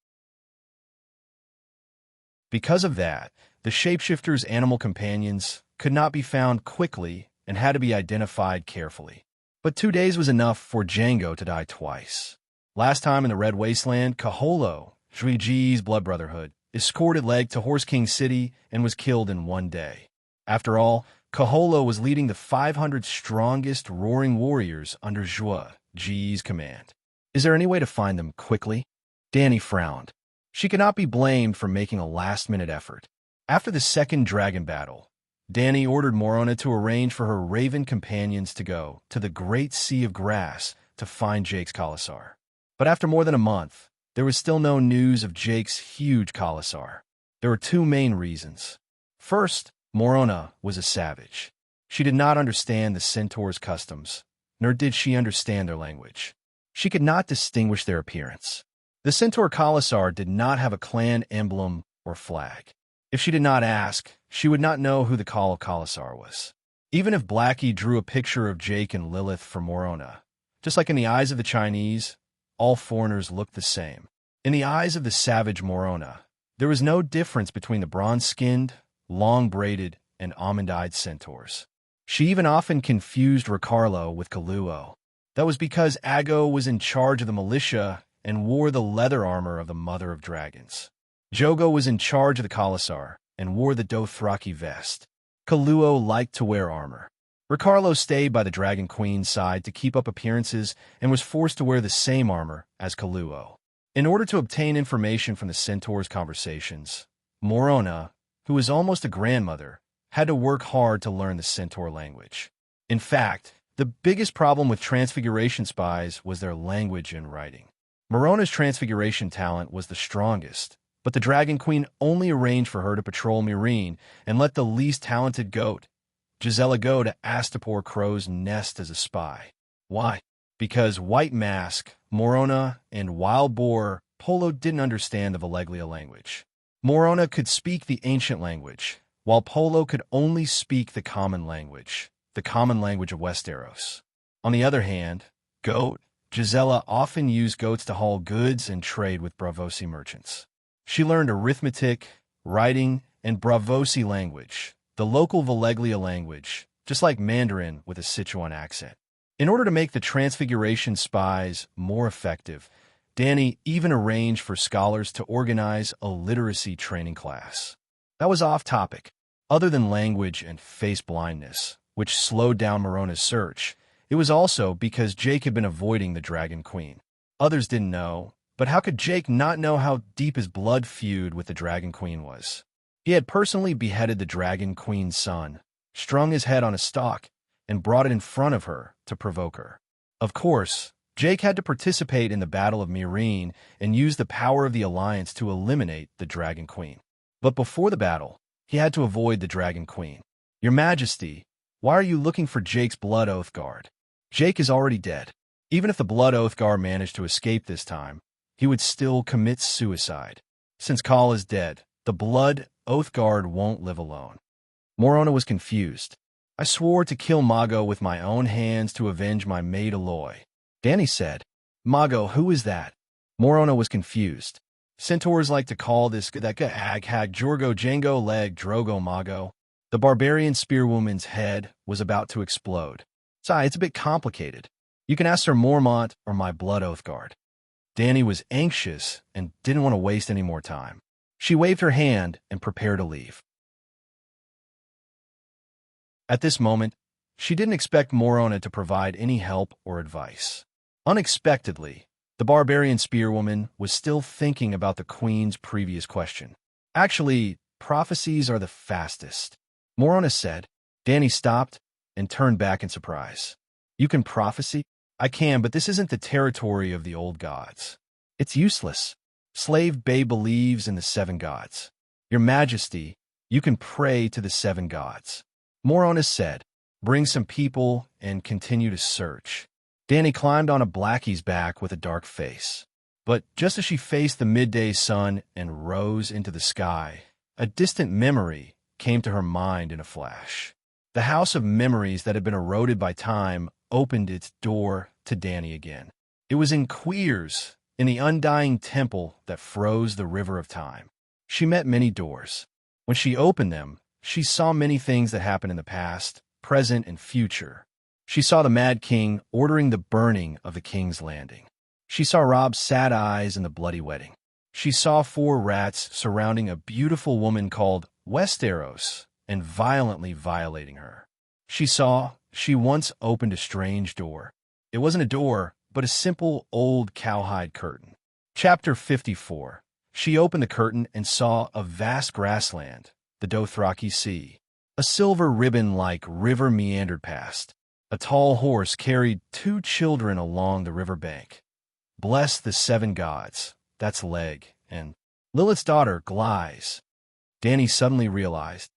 Because of that, the shapeshifters' animal companions could not be found quickly and had to be identified carefully. But 2 days was enough for Django to die twice. Last time in the Red Wasteland, Kaholo, Zhuiji's blood brotherhood, escorted Leg to Horse King City and was killed in 1 day. After all, Kaholo was leading the 500 strongest roaring warriors under Zhuiji's command. Is there any way to find them quickly? Danny frowned. She could not be blamed for making a last-minute effort. After the second dragon battle, Danny ordered Morona to arrange for her raven companions to go to the Great Sea of Grass to find Jake's Khalasar. But after more than a month, there was still no news of Jake's huge Khalasar. There were 2 main reasons. First, Morona was a savage. She did not understand the centaurs' customs, nor did she understand their language. She could not distinguish their appearance. The centaur Khalasar did not have a clan emblem or flag. If she did not ask, she would not know who the Call of Khalasar was. Even if Blackie drew a picture of Jake and Lilith for Morona, just like in the eyes of the Chinese, all foreigners looked the same. In the eyes of the savage Morona, there was no difference between the bronze-skinned, long-braided, and almond-eyed centaurs. She even often confused Ricardo with Kaluo. That was because Ago was in charge of the militia and wore the leather armor of the Mother of Dragons. Jogo was in charge of the Khalasar and wore the Dothraki vest. Kaluo liked to wear armor. Ricardo stayed by the Dragon Queen's side to keep up appearances and was forced to wear the same armor as Kaluo. In order to obtain information from the centaur's conversations, Morona, who was almost a grandmother, had to work hard to learn the centaur language. In fact, the biggest problem with Transfiguration spies was their language and writing. Morona's Transfiguration talent was the strongest, but the Dragon Queen only arranged for her to patrol Meereen and let the least talented goat, Gisela, go to Astapor Crow's nest as a spy. Why? Because White Mask, Morona, and Wild Boar Polo didn't understand the Valeglia language. Morona could speak the ancient language, while Polo could only speak the common language of Westeros. On the other hand, Goat, Gisela often used goats to haul goods and trade with Braavosi merchants. She learned arithmetic, writing, and Braavosi language, the local Valeglia language, just like Mandarin with a Sichuan accent. In order to make the Transfiguration spies more effective, Dany even arranged for scholars to organize a literacy training class. That was off topic. Other than language and face blindness, which slowed down Morona's search, it was also because Jake had been avoiding the Dragon Queen. Others didn't know, but how could Jake not know how deep his blood feud with the Dragon Queen was? He had personally beheaded the Dragon Queen's son, strung his head on a stalk, and brought it in front of her to provoke her. Of course, Jake had to participate in the Battle of Meereen and use the power of the Alliance to eliminate the Dragon Queen. But before the battle, he had to avoid the Dragon Queen. Your Majesty, why are you looking for Jake's Blood Oath Guard? Jake is already dead. Even if the Blood Oath Guard managed to escape this time, he would still commit suicide. Since Khal is dead, the Blood Oath Guard won't live alone. Morona was confused. I swore to kill Mago with my own hands to avenge my maid Aloy. Dany said, Mago, who is that? Morona was confused. Centaurs like to call this hag Jorgo Jango leg Drogo Mago. The barbarian spearwoman's head was about to explode. Sigh, it's a bit complicated. You can ask Sir Mormont or my Blood Oath Guard. Dany was anxious and didn't want to waste any more time. She waved her hand and prepared to leave. At this moment, she didn't expect Morona to provide any help or advice. Unexpectedly, the barbarian spearwoman was still thinking about the Queen's previous question. Actually, prophecies are the fastest, Morona said. Dany stopped and turned back in surprise. You can prophesy? I can, but this isn't the territory of the old gods. It's useless. Slave Bay believes in the 7 gods. Your Majesty, you can pray to the 7 gods. Morona said, bring some people and continue to search. Dany climbed on a Blackie's back with a dark face. But just as she faced the midday sun and rose into the sky, a distant memory came to her mind in a flash. The house of memories that had been eroded by time opened its door to Dany again. It was in Queers, in the undying temple that froze the river of time. She met many doors. When she opened them, she saw many things that happened in the past, present, and future. She saw the Mad King ordering the burning of the King's Landing. She saw Rob's sad eyes and the bloody wedding. She saw 4 rats surrounding a beautiful woman called Westeros and violently violating her. She once opened a strange door. It wasn't a door, but a simple old cowhide curtain. Chapter 54. She opened the curtain and saw a vast grassland, the Dothraki Sea. A silver ribbon-like river meandered past. A tall horse carried 2 children along the river bank. Bless the 7 gods, that's Leg, and Lilith's daughter, Glyze. Dany suddenly realized.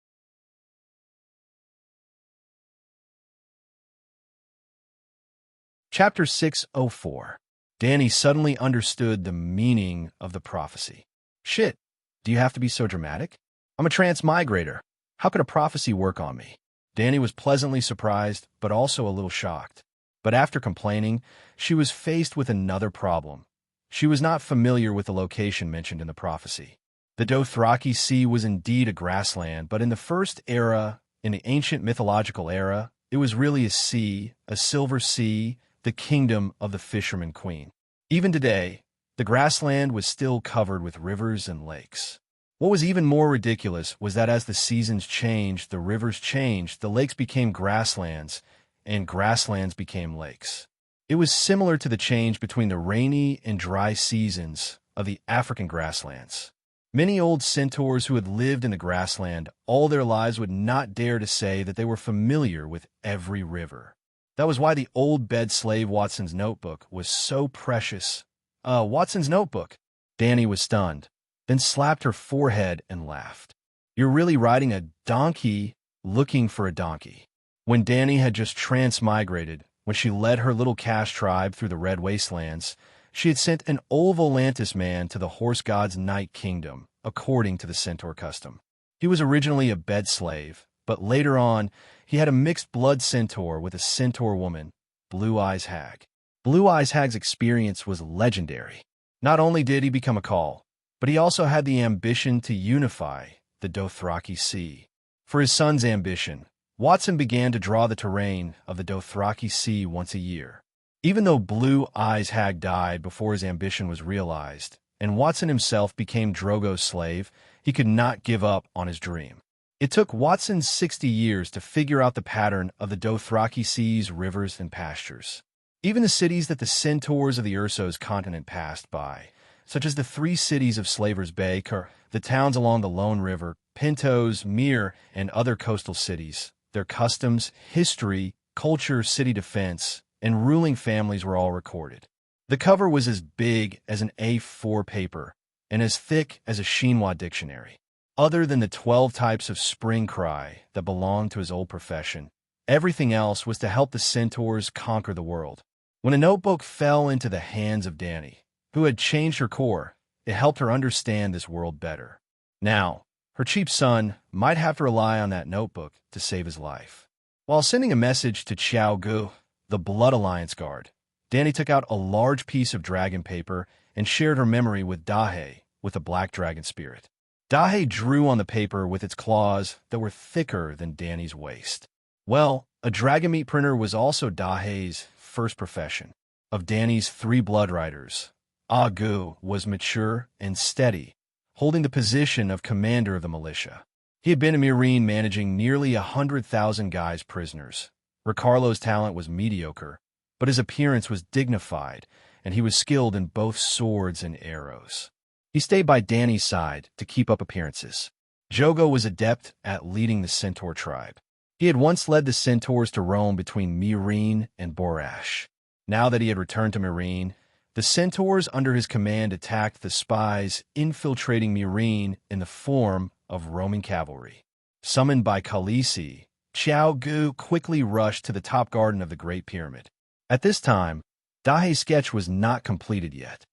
Chapter 604. Danny suddenly understood the meaning of the prophecy. Shit, do you have to be so dramatic? I'm a transmigrator. How could a prophecy work on me? Danny was pleasantly surprised, but also a little shocked. But after complaining, she was faced with another problem. She was not familiar with the location mentioned in the prophecy. The Dothraki Sea was indeed a grassland, but in the first era, in the ancient mythological era, it was really a sea, a silver sea, the kingdom of the fisherman queen. Even today, the grassland was still covered with rivers and lakes. What was even more ridiculous was that as the seasons changed, the rivers changed, the lakes became grasslands, and grasslands became lakes. It was similar to the change between the rainy and dry seasons of the African grasslands. Many old centaurs who had lived in the grassland all their lives would not dare to say that they were familiar with every river. That was why the old bed slave Watson's notebook was so precious. Watson's notebook. Danny was stunned, then slapped her forehead and laughed. You're really riding a donkey looking for a donkey. When Danny had just transmigrated, when she led her little cash tribe through the red wastelands, she had sent an old Volantis man to the horse god's night kingdom, according to the centaur custom. He was originally a bed slave, but later on, he had a mixed blood centaur with a centaur woman, Blue Eyes Hag. Blue Eyes Hag's experience was legendary. Not only did he become a call, but he also had the ambition to unify the Dothraki Sea. For his son's ambition, Watson began to draw the terrain of the Dothraki Sea once a year. Even though Blue Eyes Hag died before his ambition was realized, and Watson himself became Drogo's slave, he could not give up on his dream. It took Watson 60 years to figure out the pattern of the Dothraki Sea's rivers and pastures. Even the cities that the centaurs of the Ursos continent passed by, such as the 3 cities of Slaver's Bay, the towns along the Lone River, Pintos, Mere, and other coastal cities, their customs, history, culture, city defense, and ruling families were all recorded. The cover was as big as an A4 paper and as thick as a chinois dictionary. Other than the 12 types of spring cry that belonged to his old profession, everything else was to help the centaurs conquer the world. When a notebook fell into the hands of Danny, who had changed her core, it helped her understand this world better. Now, her cheap son might have to rely on that notebook to save his life. While sending a message to Xiao Gu, the Blood Alliance guard, Danny took out a large piece of dragon paper and shared her memory with Dahe, with the black dragon spirit. Dahe drew on the paper with its claws that were thicker than Danny's waist. Well, a dragon meat printer was also Dahe's first profession. Of Danny's 3 blood riders, Agu was mature and steady, holding the position of commander of the militia. He had been a Marine managing nearly 100,000 guys prisoners. Ricarlo's talent was mediocre, but his appearance was dignified, and he was skilled in both swords and arrows. He stayed by Danny's side to keep up appearances. Jogo was adept at leading the centaur tribe. He had once led the centaurs to roam between Meereen and Borash. Now that he had returned to Meereen, the centaurs under his command attacked the spies infiltrating Meereen in the form of roaming cavalry. Summoned by Khaleesi, Xiao Gu quickly rushed to the top garden of the Great Pyramid. At this time, Dahe's sketch was not completed yet.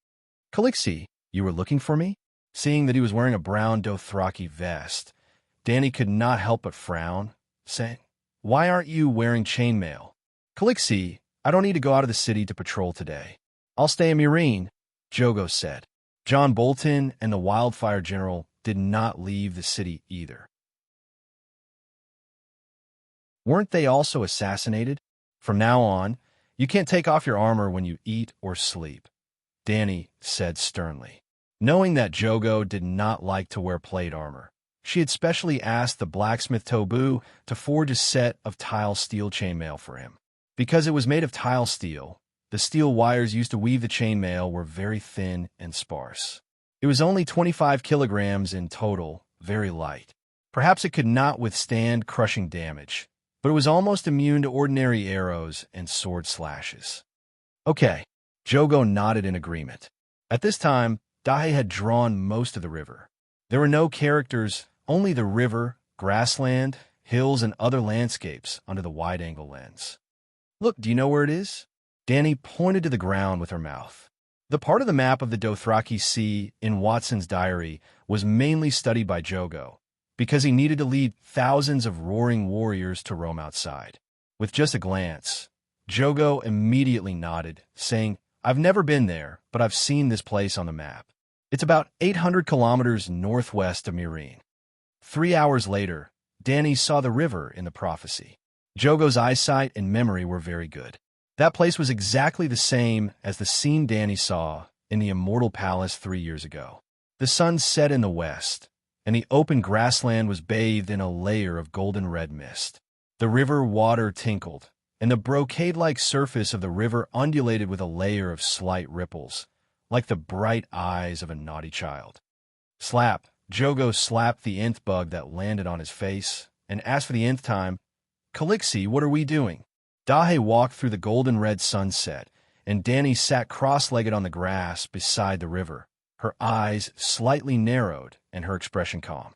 Khaleesi, you were looking for me? Seeing that he was wearing a brown Dothraki vest, Danny could not help but frown, saying, Why aren't you wearing chainmail? Khaleesi, I don't need to go out of the city to patrol today. I'll stay in Meereen, Jogo said. John Bolton and the Wildfire General did not leave the city either. Weren't they also assassinated? From now on, you can't take off your armor when you eat or sleep, Danny said sternly. Knowing that Jogo did not like to wear plate armor, she had specially asked the blacksmith Tobu to forge a set of tile steel chainmail for him. Because it was made of tile steel, the steel wires used to weave the chainmail were very thin and sparse. It was only 25 kilograms in total, very light. Perhaps it could not withstand crushing damage, but it was almost immune to ordinary arrows and sword slashes. Okay, Jogo nodded in agreement. At this time, Dahe had drawn most of the river. There were no characters, only the river, grassland, hills, and other landscapes under the wide-angle lens. Look, do you know where it is? Danny pointed to the ground with her mouth. The part of the map of the Dothraki Sea in Watson's diary was mainly studied by Jogo, because he needed to lead thousands of roaring warriors to roam outside. With just a glance, Jogo immediately nodded, saying, "I've never been there, but I've seen this place on the map. It's about 800 kilometers northwest of Meereen." 3 hours later, Dany saw the river in the prophecy. Jogo's eyesight and memory were very good. That place was exactly the same as the scene Dany saw in the Immortal Palace 3 years ago. The sun set in the west, and the open grassland was bathed in a layer of golden-red mist. The river water tinkled, and the brocade-like surface of the river undulated with a layer of slight ripples, like the bright eyes of a naughty child. Slap! Jogo slapped the nth bug that landed on his face, and asked for the nth time, "Calixi, what are we doing?" Dahe walked through the golden-red sunset, and Dany sat cross-legged on the grass beside the river, her eyes slightly narrowed and her expression calm.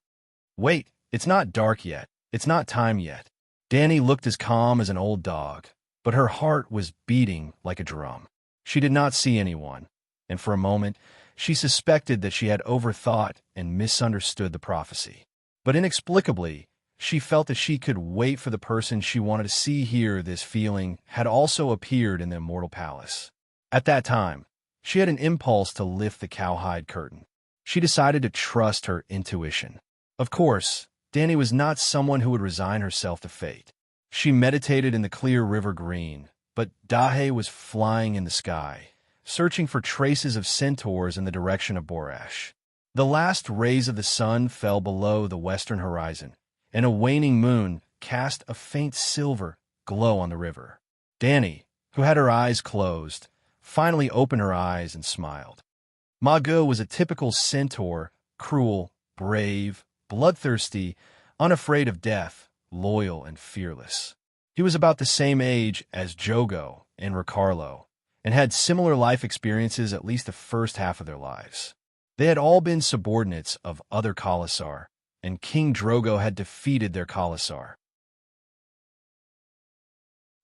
"Wait, it's not dark yet. It's not time yet." Dany looked as calm as an old dog, but her heart was beating like a drum. She did not see anyone, and for a moment she suspected that she had overthought and misunderstood the prophecy. But inexplicably, she felt that she could wait for the person she wanted to see here. This feeling had also appeared in the Immortal Palace. At that time, she had an impulse to lift the cowhide curtain. She decided to trust her intuition. Of course, Dany was not someone who would resign herself to fate. She meditated in the clear river green, but Dahe was flying in the sky, searching for traces of centaurs in the direction of Borash. The last rays of the sun fell below the western horizon, and a waning moon cast a faint silver glow on the river. Dany, who had her eyes closed, finally opened her eyes and smiled. Magoo was a typical centaur, cruel, brave, bloodthirsty, unafraid of death, loyal and fearless. He was about the same age as Jogo and Ricarlo, and had similar life experiences at least the first half of their lives. They had all been subordinates of other Khalasar, and King Drogo had defeated their Khalasar.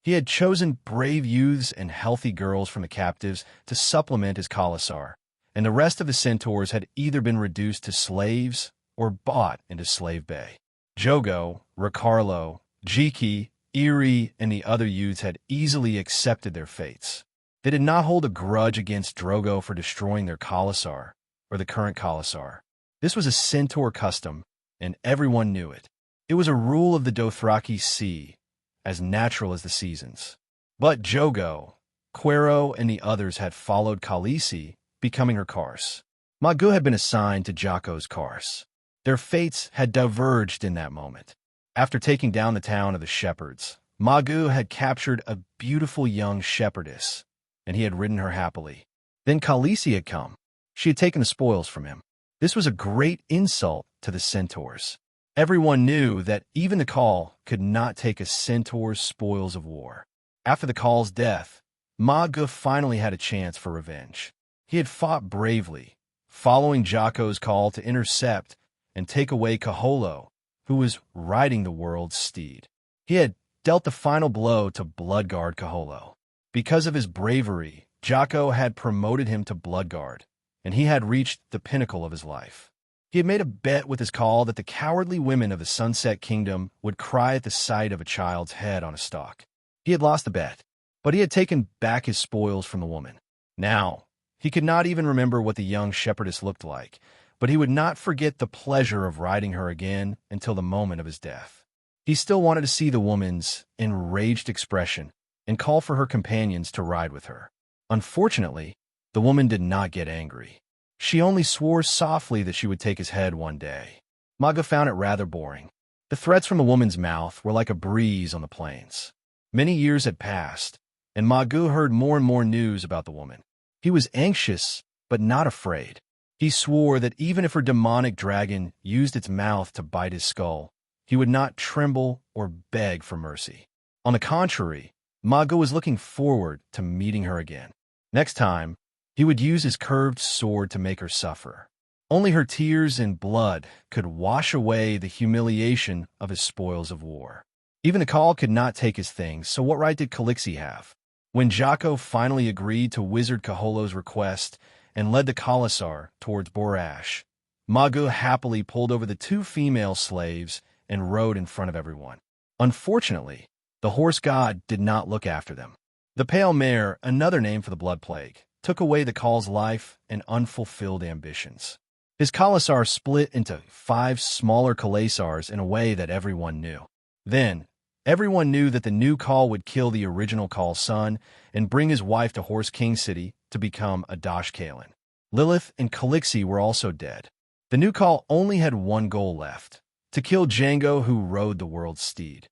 He had chosen brave youths and healthy girls from the captives to supplement his Khalasar, and the rest of the centaurs had either been reduced to slaves or bought into slave bay. Jogo, Ricarlo, Jiki, Eerie, and the other youths had easily accepted their fates. They did not hold a grudge against Drogo for destroying their Khalasar, or the current Khalasar. This was a centaur custom, and everyone knew it. It was a rule of the Dothraki Sea, as natural as the seasons. But Jogo, Quero, and the others had followed Khaleesi, becoming her Kars. Magoo had been assigned to Jocko's Kars. Their fates had diverged in that moment. After taking down the town of the shepherds, Magoo had captured a beautiful young shepherdess, and he had ridden her happily. Then Khaleesi had come. She had taken the spoils from him. This was a great insult to the centaurs. Everyone knew that even the Khal could not take a centaur's spoils of war. After the Khal's death, Magoo finally had a chance for revenge. He had fought bravely, following Jocko's call to intercept and take away Kaholo, who was riding the world's steed. He had dealt the final blow to Bloodguard Kaholo. Because of his bravery, Jocko had promoted him to Bloodguard, and he had reached the pinnacle of his life. He had made a bet with his call that the cowardly women of the Sunset Kingdom would cry at the sight of a child's head on a stalk. He had lost the bet, but he had taken back his spoils from the woman. Now, he could not even remember what the young shepherdess looked like, but he would not forget the pleasure of riding her again until the moment of his death. He still wanted to see the woman's enraged expression and call for her companions to ride with her. Unfortunately, the woman did not get angry. She only swore softly that she would take his head one day. Magoo found it rather boring. The threats from the woman's mouth were like a breeze on the plains. Many years had passed, and Magoo heard more and more news about the woman. He was anxious, but not afraid. He swore that even if her demonic dragon used its mouth to bite his skull, he would not tremble or beg for mercy. On the contrary, Magoo was looking forward to meeting her again. Next time, he would use his curved sword to make her suffer. Only her tears and blood could wash away the humiliation of his spoils of war. Even the Khal could not take his things, so what right did Calixi have? When Jocko finally agreed to Wizard Kaholo's request and led the Khalasar towards Borash, Magu happily pulled over the two female slaves and rode in front of everyone. Unfortunately, the horse god did not look after them. The pale mare, another name for the blood plague, took away the Khal's life and unfulfilled ambitions. His Khalasar split into 5 smaller Khalasars in a way that everyone knew. Then, everyone knew that the new Khal would kill the original Khal's son and bring his wife to Horse King City to become a Dash Kalen. Lilith and Calixi were also dead. The new Khal only had one goal left, to kill Django, who rode the world's steed.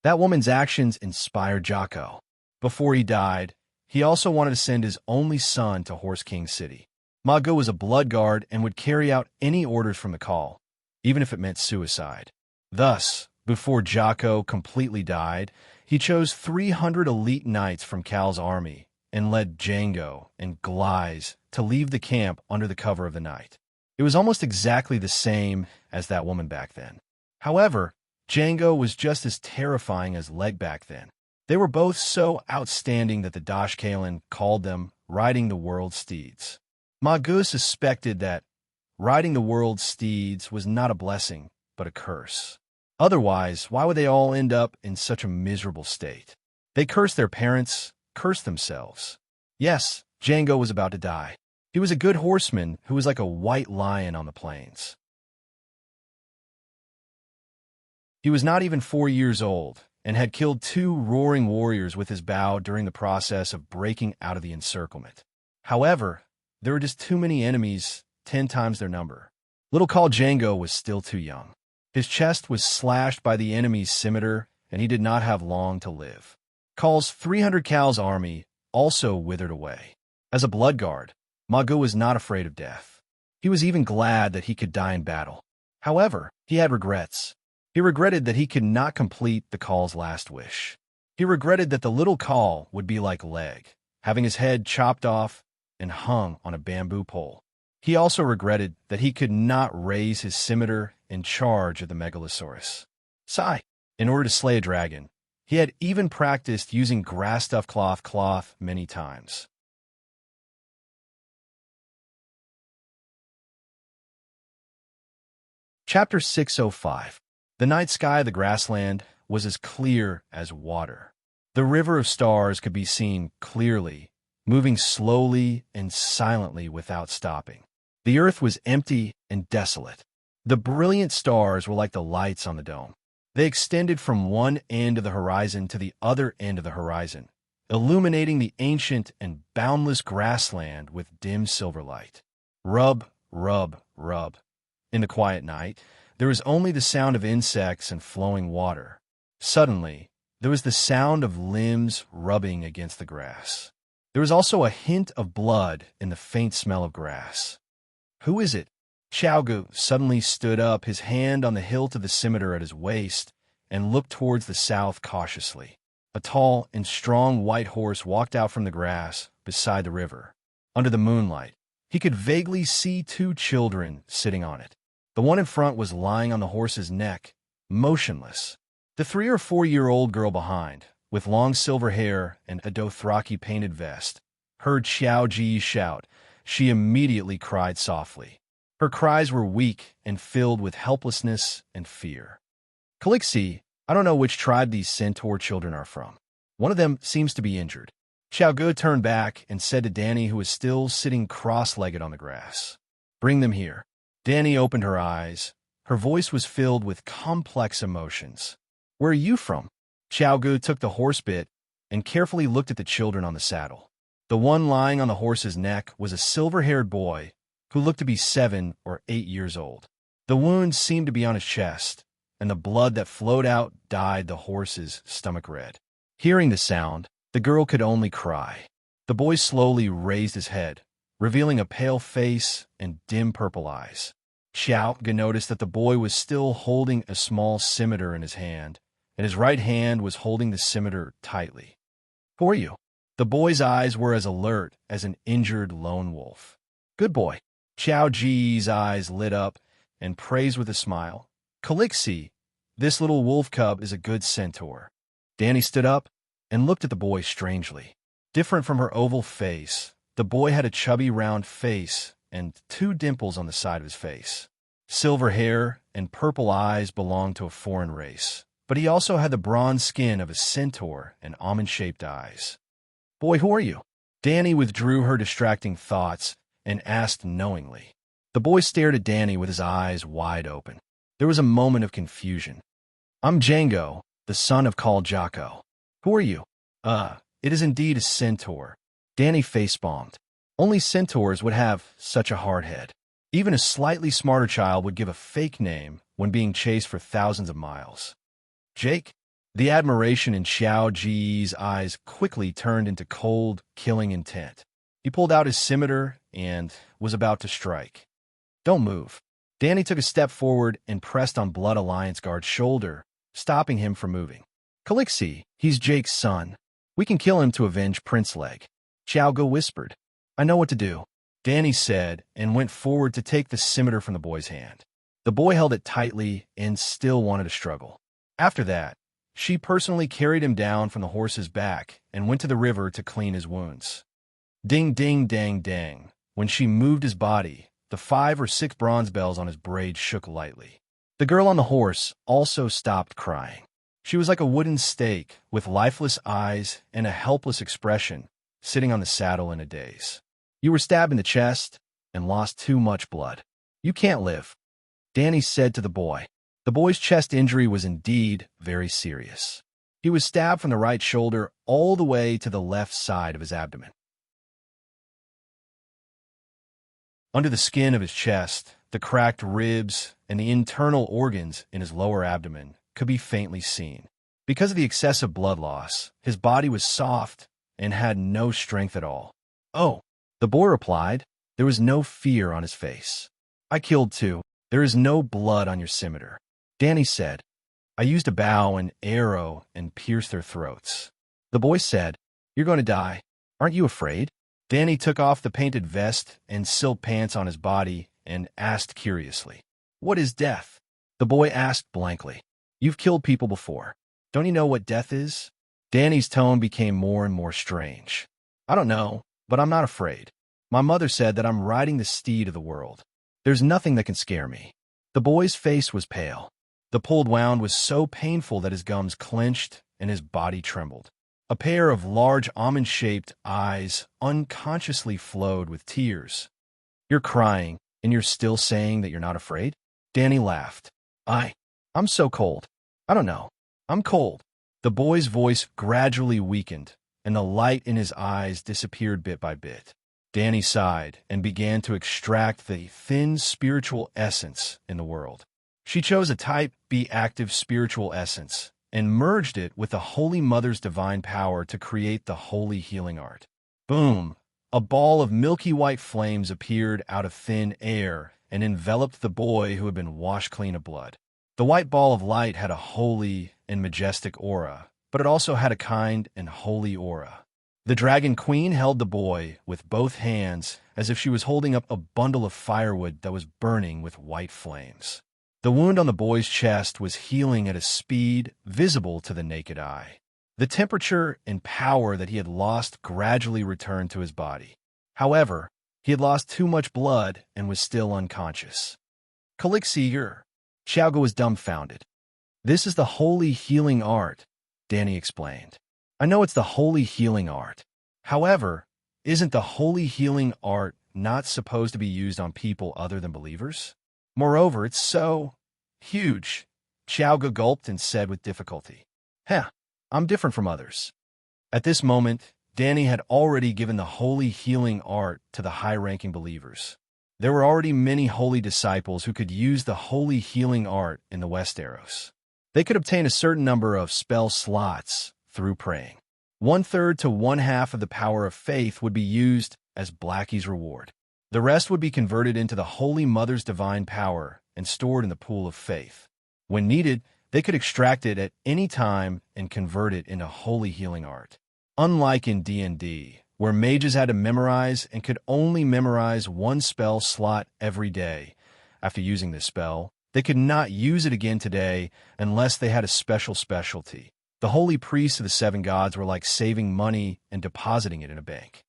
That woman's actions inspired Jocko. Before he died, he also wanted to send his only son to Horse King City. Magu was a blood guard and would carry out any orders from the Khal, even if it meant suicide. Thus, before Jocko completely died, he chose 300 elite knights from Kal's army and led Django and Glize to leave the camp under the cover of the night. It was almost exactly the same as that woman back then. However, Django was just as terrifying as Leg back then. They were both so outstanding that the Dash Kalen called them riding the world's steeds. Magu suspected that riding the world's steeds was not a blessing, but a curse. Otherwise, why would they all end up in such a miserable state? They cursed their parents, cursed themselves. Yes, Django was about to die. He was a good horseman who was like a white lion on the plains. He was not even 4 years old and had killed 2 roaring warriors with his bow during the process of breaking out of the encirclement. However, there were just too many enemies, 10 times their number. Little Khal Django was still too young. His chest was slashed by the enemy's scimitar, and he did not have long to live. Khal's 300 Kal's army also withered away. As a blood guard, Magu was not afraid of death. He was even glad that he could die in battle. However, he had regrets. He regretted that he could not complete the Khal's last wish. He regretted that the little Khal would be like Leg, having his head chopped off and hung on a bamboo pole. He also regretted that he could not raise his scimitar in charge of the Megalosaurus. Sigh. In order to slay a dragon, he had even practiced using grass-stuffed cloth many times. Chapter 605. The night sky of the grassland was as clear as water. The river of stars could be seen clearly, moving slowly and silently without stopping. The earth was empty and desolate. The brilliant stars were like the lights on the dome. They extended from one end of the horizon to the other end of the horizon, illuminating the ancient and boundless grassland with dim silver light. Rub, rub, rub. In the quiet night, there was only the sound of insects and flowing water. Suddenly, there was the sound of limbs rubbing against the grass. There was also a hint of blood in the faint smell of grass. "Who is it?" Xiaogu suddenly stood up, his hand on the hilt of the scimitar at his waist, and looked towards the south cautiously. A tall and strong white horse walked out from the grass beside the river. Under the moonlight, he could vaguely see 2 children sitting on it. The one in front was lying on the horse's neck, motionless. The 3 or 4-year-old girl behind, with long silver hair and a Dothraki-painted vest, heard Xiao Ji shout. She immediately cried softly. Her cries were weak and filled with helplessness and fear. "Calixi, I don't know which tribe these centaur children are from. One of them seems to be injured." Xiaogu turned back and said to Danny, who was still sitting cross-legged on the grass, "Bring them here." Danny opened her eyes. Her voice was filled with complex emotions. "Where are you from?" Xiaogu took the horse bit and carefully looked at the children on the saddle. The one lying on the horse's neck was a silver-haired boy who looked to be 7 or 8 years old. The wound seemed to be on his chest, and the blood that flowed out dyed the horse's stomach red. Hearing the sound, the girl could only cry. The boy slowly raised his head, revealing a pale face and dim purple eyes. Xiaogu noticed that the boy was still holding a small scimitar in his hand, and his right hand was holding the scimitar tightly. "Who are you?" The boy's eyes were as alert as an injured lone wolf. "Good boy." Xiao Ji's eyes lit up and praised with a smile. "Calixi, this little wolf cub is a good centaur." Danny stood up and looked at the boy strangely. Different from her oval face, the boy had a chubby round face and 2 dimples on the side of his face. Silver hair and purple eyes belonged to a foreign race, but he also had the bronze skin of a centaur and almond-shaped eyes. "Boy, who are you?" Danny withdrew her distracting thoughts and asked knowingly. The boy stared at Danny with his eyes wide open. There was a moment of confusion. "I'm Django, the son of Khal Jocko." "Who are you?" It is indeed a centaur." Danny face-palmed. Only centaurs would have such a hard head. Even a slightly smarter child would give a fake name when being chased for thousands of miles. "Jake?" The admiration in Xiao Ji's eyes quickly turned into cold, killing intent. He pulled out his scimitar and was about to strike. "Don't move." Danny took a step forward and pressed on Blood Alliance Guard's shoulder, stopping him from moving. "Calixi, he's Jake's son. We can kill him to avenge Prince Leg." Xiaogo whispered. "I know what to do," Danny said, and went forward to take the scimitar from the boy's hand. The boy held it tightly and still wanted to struggle. After that, she personally carried him down from the horse's back and went to the river to clean his wounds. Ding, ding, dang, dang. When she moved his body, the 5 or 6 bronze bells on his braid shook lightly. The girl on the horse also stopped crying. She was like a wooden stake with lifeless eyes and a helpless expression, sitting on the saddle in a daze. "You were stabbed in the chest and lost too much blood. You can't live," Danny said to the boy. The boy's chest injury was indeed very serious. He was stabbed from the right shoulder all the way to the left side of his abdomen. Under the skin of his chest, the cracked ribs and the internal organs in his lower abdomen could be faintly seen. Because of the excessive blood loss, his body was soft and had no strength at all. "Oh," the boy replied. There was no fear on his face. "I killed 2. There is no blood on your scimitar," Danny said. "I used a bow and arrow and pierced their throats." The boy said, "You're going to die. Aren't you afraid?" Danny took off the painted vest and silk pants on his body and asked curiously, "What is death?" The boy asked blankly. "You've killed people before. Don't you know what death is?" Danny's tone became more and more strange. "I don't know, but I'm not afraid. My mother said that I'm riding the steed of the world. There's nothing that can scare me." The boy's face was pale. The pulled wound was so painful that his gums clenched and his body trembled. A pair of large almond-shaped eyes unconsciously flowed with tears. "You're crying, and you're still saying that you're not afraid?" Danny laughed. I'm so cold. I don't know. I'm cold." The boy's voice gradually weakened, and the light in his eyes disappeared bit by bit. Danny sighed and began to extract the thin spiritual essence in the world. She chose a type B active spiritual essence and merged it with the Holy Mother's divine power to create the holy healing art. Boom! A ball of milky white flames appeared out of thin air and enveloped the boy who had been washed clean of blood. The white ball of light had a holy and majestic aura, but it also had a kind and holy aura. The Dragon Queen held the boy with both hands as if she was holding up a bundle of firewood that was burning with white flames. The wound on the boy's chest was healing at a speed visible to the naked eye. The temperature and power that he had lost gradually returned to his body. However, he had lost too much blood and was still unconscious. "Calixir." Xiaogo was dumbfounded. "This is the holy healing art," Danny explained. "I know it's the holy healing art. However, isn't the holy healing art not supposed to be used on people other than believers? Moreover, it's so huge." Xiaogo gulped and said with difficulty, I'm different from others." At this moment, Danny had already given the holy healing art to the high-ranking believers. There were already many holy disciples who could use the holy healing art in the Westeros. They could obtain a certain number of spell slots through praying. 1/3 to 1/2 of the power of faith would be used as Blackie's reward. The rest would be converted into the Holy Mother's divine power and stored in the pool of faith. When needed, they could extract it at any time and convert it into holy healing art. Unlike in D&D, where mages had to memorize and could only memorize one spell slot every day. After using this spell, they could not use it again today unless they had a special specialty. The holy priests of the seven gods were like saving money and depositing it in a bank.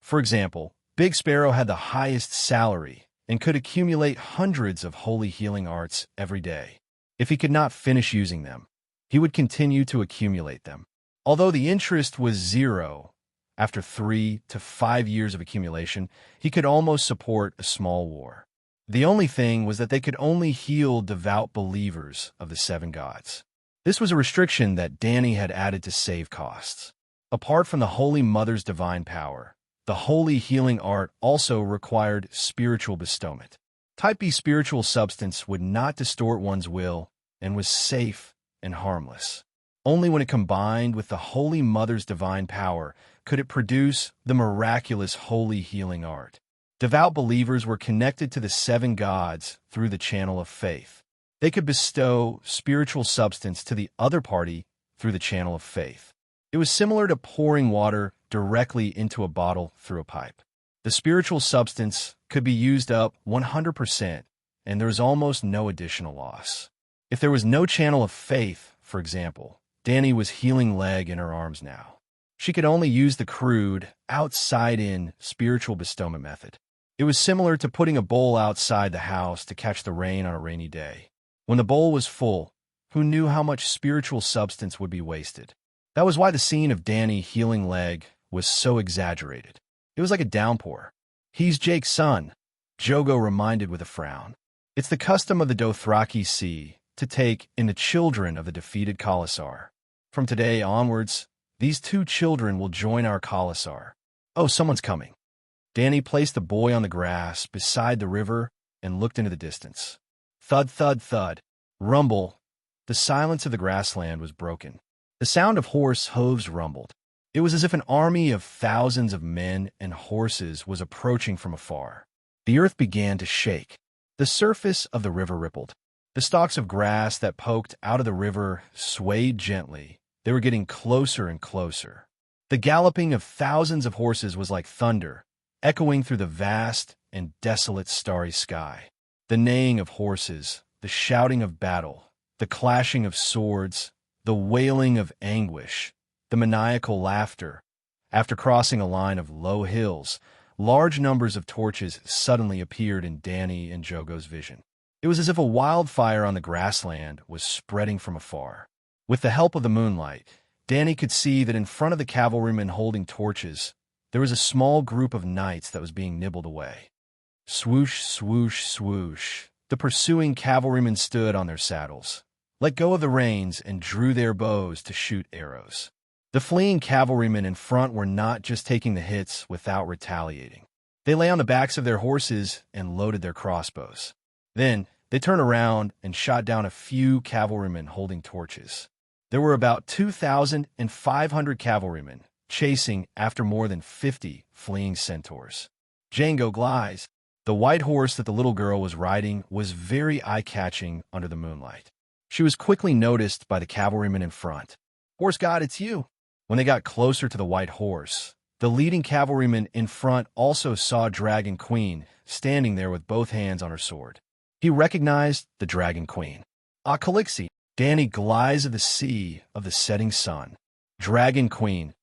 For example, Big Sparrow had the highest salary and could accumulate hundreds of holy healing arts every day. If he could not finish using them, he would continue to accumulate them. Although the interest was zero, after 3 to 5 years of accumulation, he could almost support a small war. The only thing was that they could only heal devout believers of the seven gods. This was a restriction that Danny had added to save costs. Apart from the Holy Mother's divine power, the holy healing art also required spiritual bestowment. Type B spiritual substance would not distort one's will and was safe and harmless. Only when it combined with the Holy Mother's divine power could it produce the miraculous holy healing art. Devout believers were connected to the seven gods through the channel of faith. They could bestow spiritual substance to the other party through the channel of faith. It was similar to pouring water directly into a bottle through a pipe. The spiritual substance could be used up 100%, and there was almost no additional loss. If there was no channel of faith, for example, Danny was healing leg in her arms now. She could only use the crude, outside-in spiritual bestowment method. It was similar to putting a bowl outside the house to catch the rain on a rainy day. When the bowl was full, who knew how much spiritual substance would be wasted? That was why the scene of Danny healing leg was so exaggerated. It was like a downpour. "He's Jake's son," Jogo reminded with a frown. "It's the custom of the Dothraki Sea to take in the children of the defeated Khalasar. From today onwards, these 2 children will join our Khalasar. Oh, someone's coming." Danny placed the boy on the grass beside the river and looked into the distance. Thud, thud, thud. Rumble. The silence of the grassland was broken. The sound of horse hooves rumbled. It was as if an army of thousands of men and horses was approaching from afar. The earth began to shake. The surface of the river rippled. The stalks of grass that poked out of the river swayed gently. They were getting closer and closer. The galloping of thousands of horses was like thunder, echoing through the vast and desolate starry sky. The neighing of horses, the shouting of battle, the clashing of swords, the wailing of anguish, the maniacal laughter. After crossing a line of low hills, large numbers of torches suddenly appeared in Danny and Jogo's vision. It was as if a wildfire on the grassland was spreading from afar. With the help of the moonlight, Danny could see that in front of the cavalrymen holding torches, there was a small group of knights that was being nibbled away. Swoosh, swoosh, swoosh. The pursuing cavalrymen stood on their saddles, let go of the reins, and drew their bows to shoot arrows. The fleeing cavalrymen in front were not just taking the hits without retaliating. They lay on the backs of their horses and loaded their crossbows. Then they turned around and shot down a few cavalrymen holding torches. There were about 2,500 cavalrymen chasing after more than 50 fleeing centaurs. Django Glies, the white horse that the little girl was riding, was very eye-catching under the moonlight. She was quickly noticed by the cavalrymen in front. "Horse God, it's you." When they got closer to the white horse, the leading cavalryman in front also saw Dragon Queen standing there with both hands on her sword. He recognized the Dragon Queen. "Ah, Calixi, Danny Glies of the Sea of the Setting Sun. Dragon Queen."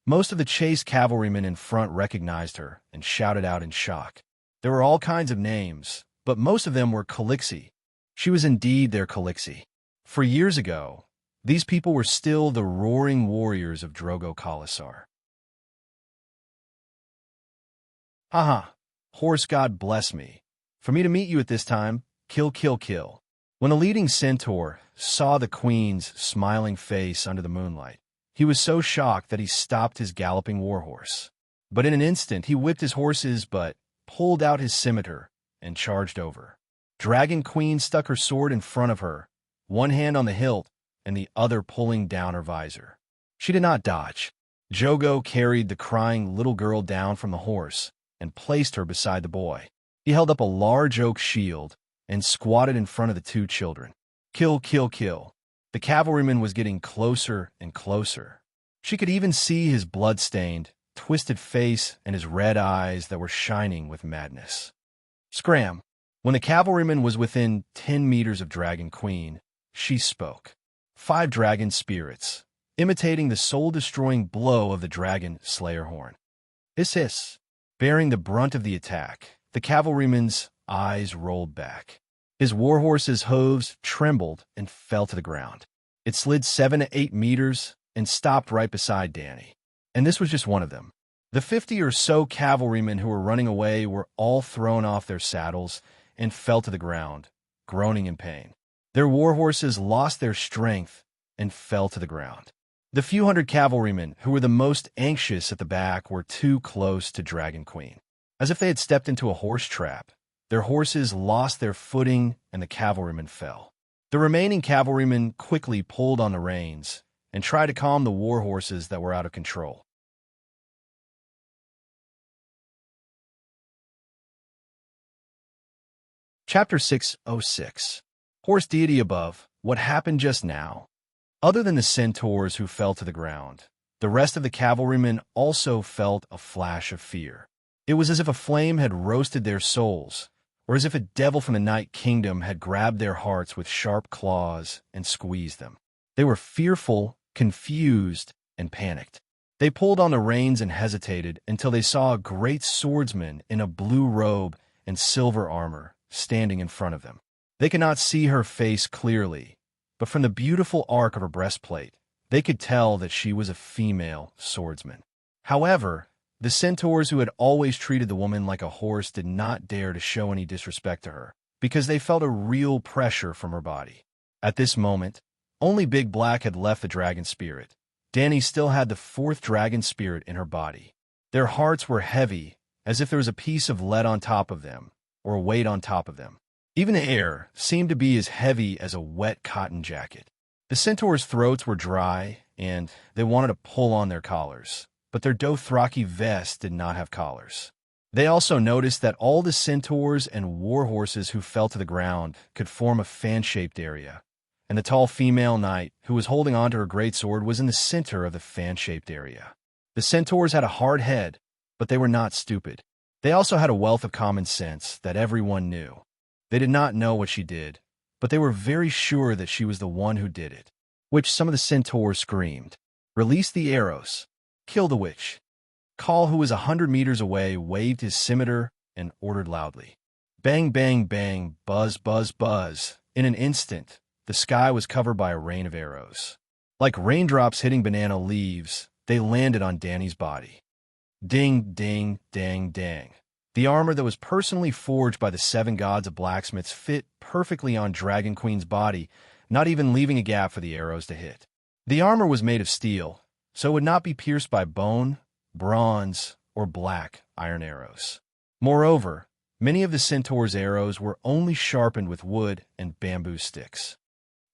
Most of the chase cavalrymen in front recognized her and shouted out in shock. There were all kinds of names, but most of them were Calixi. She was indeed their Calixi. For years ago, these people were still the roaring warriors of Drogo Khalasar. "Haha, horse God bless me. For me to meet you at this time, kill, kill, kill." When the leading centaur saw the queen's smiling face under the moonlight, he was so shocked that he stopped his galloping warhorse. But in an instant, he whipped his horse's butt, pulled out his scimitar, and charged over. Dragon Queen stuck her sword in front of her, one hand on the hilt and the other pulling down her visor. She did not dodge. Jogo carried the crying little girl down from the horse and placed her beside the boy. He held up a large oak shield and squatted in front of the 2 children. "Kill, kill, kill." The cavalryman was getting closer and closer. She could even see his blood-stained, twisted face and his red eyes that were shining with madness. Scram! When the cavalryman was within 10 meters of Dragon Queen, she spoke. 5 dragon spirits, imitating the soul-destroying blow of the dragon slayer horn. Hiss. Bearing the brunt of the attack, the cavalryman's eyes rolled back. His warhorse's hooves trembled and fell to the ground. It slid 7 to 8 meters and stopped right beside Danny. And this was just one of them. The 50 or so cavalrymen who were running away were all thrown off their saddles and fell to the ground, groaning in pain. Their warhorses lost their strength and fell to the ground. The few hundred cavalrymen who were the most anxious at the back were too close to Dragon Queen. As if they had stepped into a horse trap, their horses lost their footing and the cavalrymen fell. The remaining cavalrymen quickly pulled on the reins and tried to calm the war horses that were out of control. Chapter 606. Horse deity above, what happened just now? Other than the centaurs who fell to the ground, the rest of the cavalrymen also felt a flash of fear. It was as if a flame had roasted their souls, or as if a devil from the Night Kingdom had grabbed their hearts with sharp claws and squeezed them. They were fearful, confused, and panicked. They pulled on the reins and hesitated until they saw a great swordsman in a blue robe and silver armor standing in front of them. They could not see her face clearly, but from the beautiful arc of her breastplate, they could tell that she was a female swordsman. However, the centaurs who had always treated the woman like a horse did not dare to show any disrespect to her, because they felt a real pressure from her body. At this moment, only Big Black had left the dragon spirit. Danny still had the 4th dragon spirit in her body. Their hearts were heavy, as if there was a piece of lead on top of them, or a weight on top of them. Even the air seemed to be as heavy as a wet cotton jacket. The centaurs' throats were dry, and they wanted to pull on their collars, but their Dothraki vests did not have collars. They also noticed that all the centaurs and war horses who fell to the ground could form a fan-shaped area, and the tall female knight who was holding onto her greatsword was in the center of the fan-shaped area. The centaurs had a hard head, but they were not stupid. They also had a wealth of common sense that everyone knew. They did not know what she did, but they were very sure that she was the one who did it, which some of the centaurs screamed. Release the arrows. Kill the witch. Call, who was 100 meters away, waved his scimitar and ordered loudly. Bang, bang, bang, buzz, buzz, buzz. In an instant, the sky was covered by a rain of arrows. Like raindrops hitting banana leaves, they landed on Danny's body. Ding, ding, dang, dang. The armor that was personally forged by the 7 gods of blacksmiths fit perfectly on Dragon Queen's body, not even leaving a gap for the arrows to hit. The armor was made of steel, so it would not be pierced by bone, bronze, or black iron arrows. Moreover, many of the centaur's arrows were only sharpened with wood and bamboo sticks.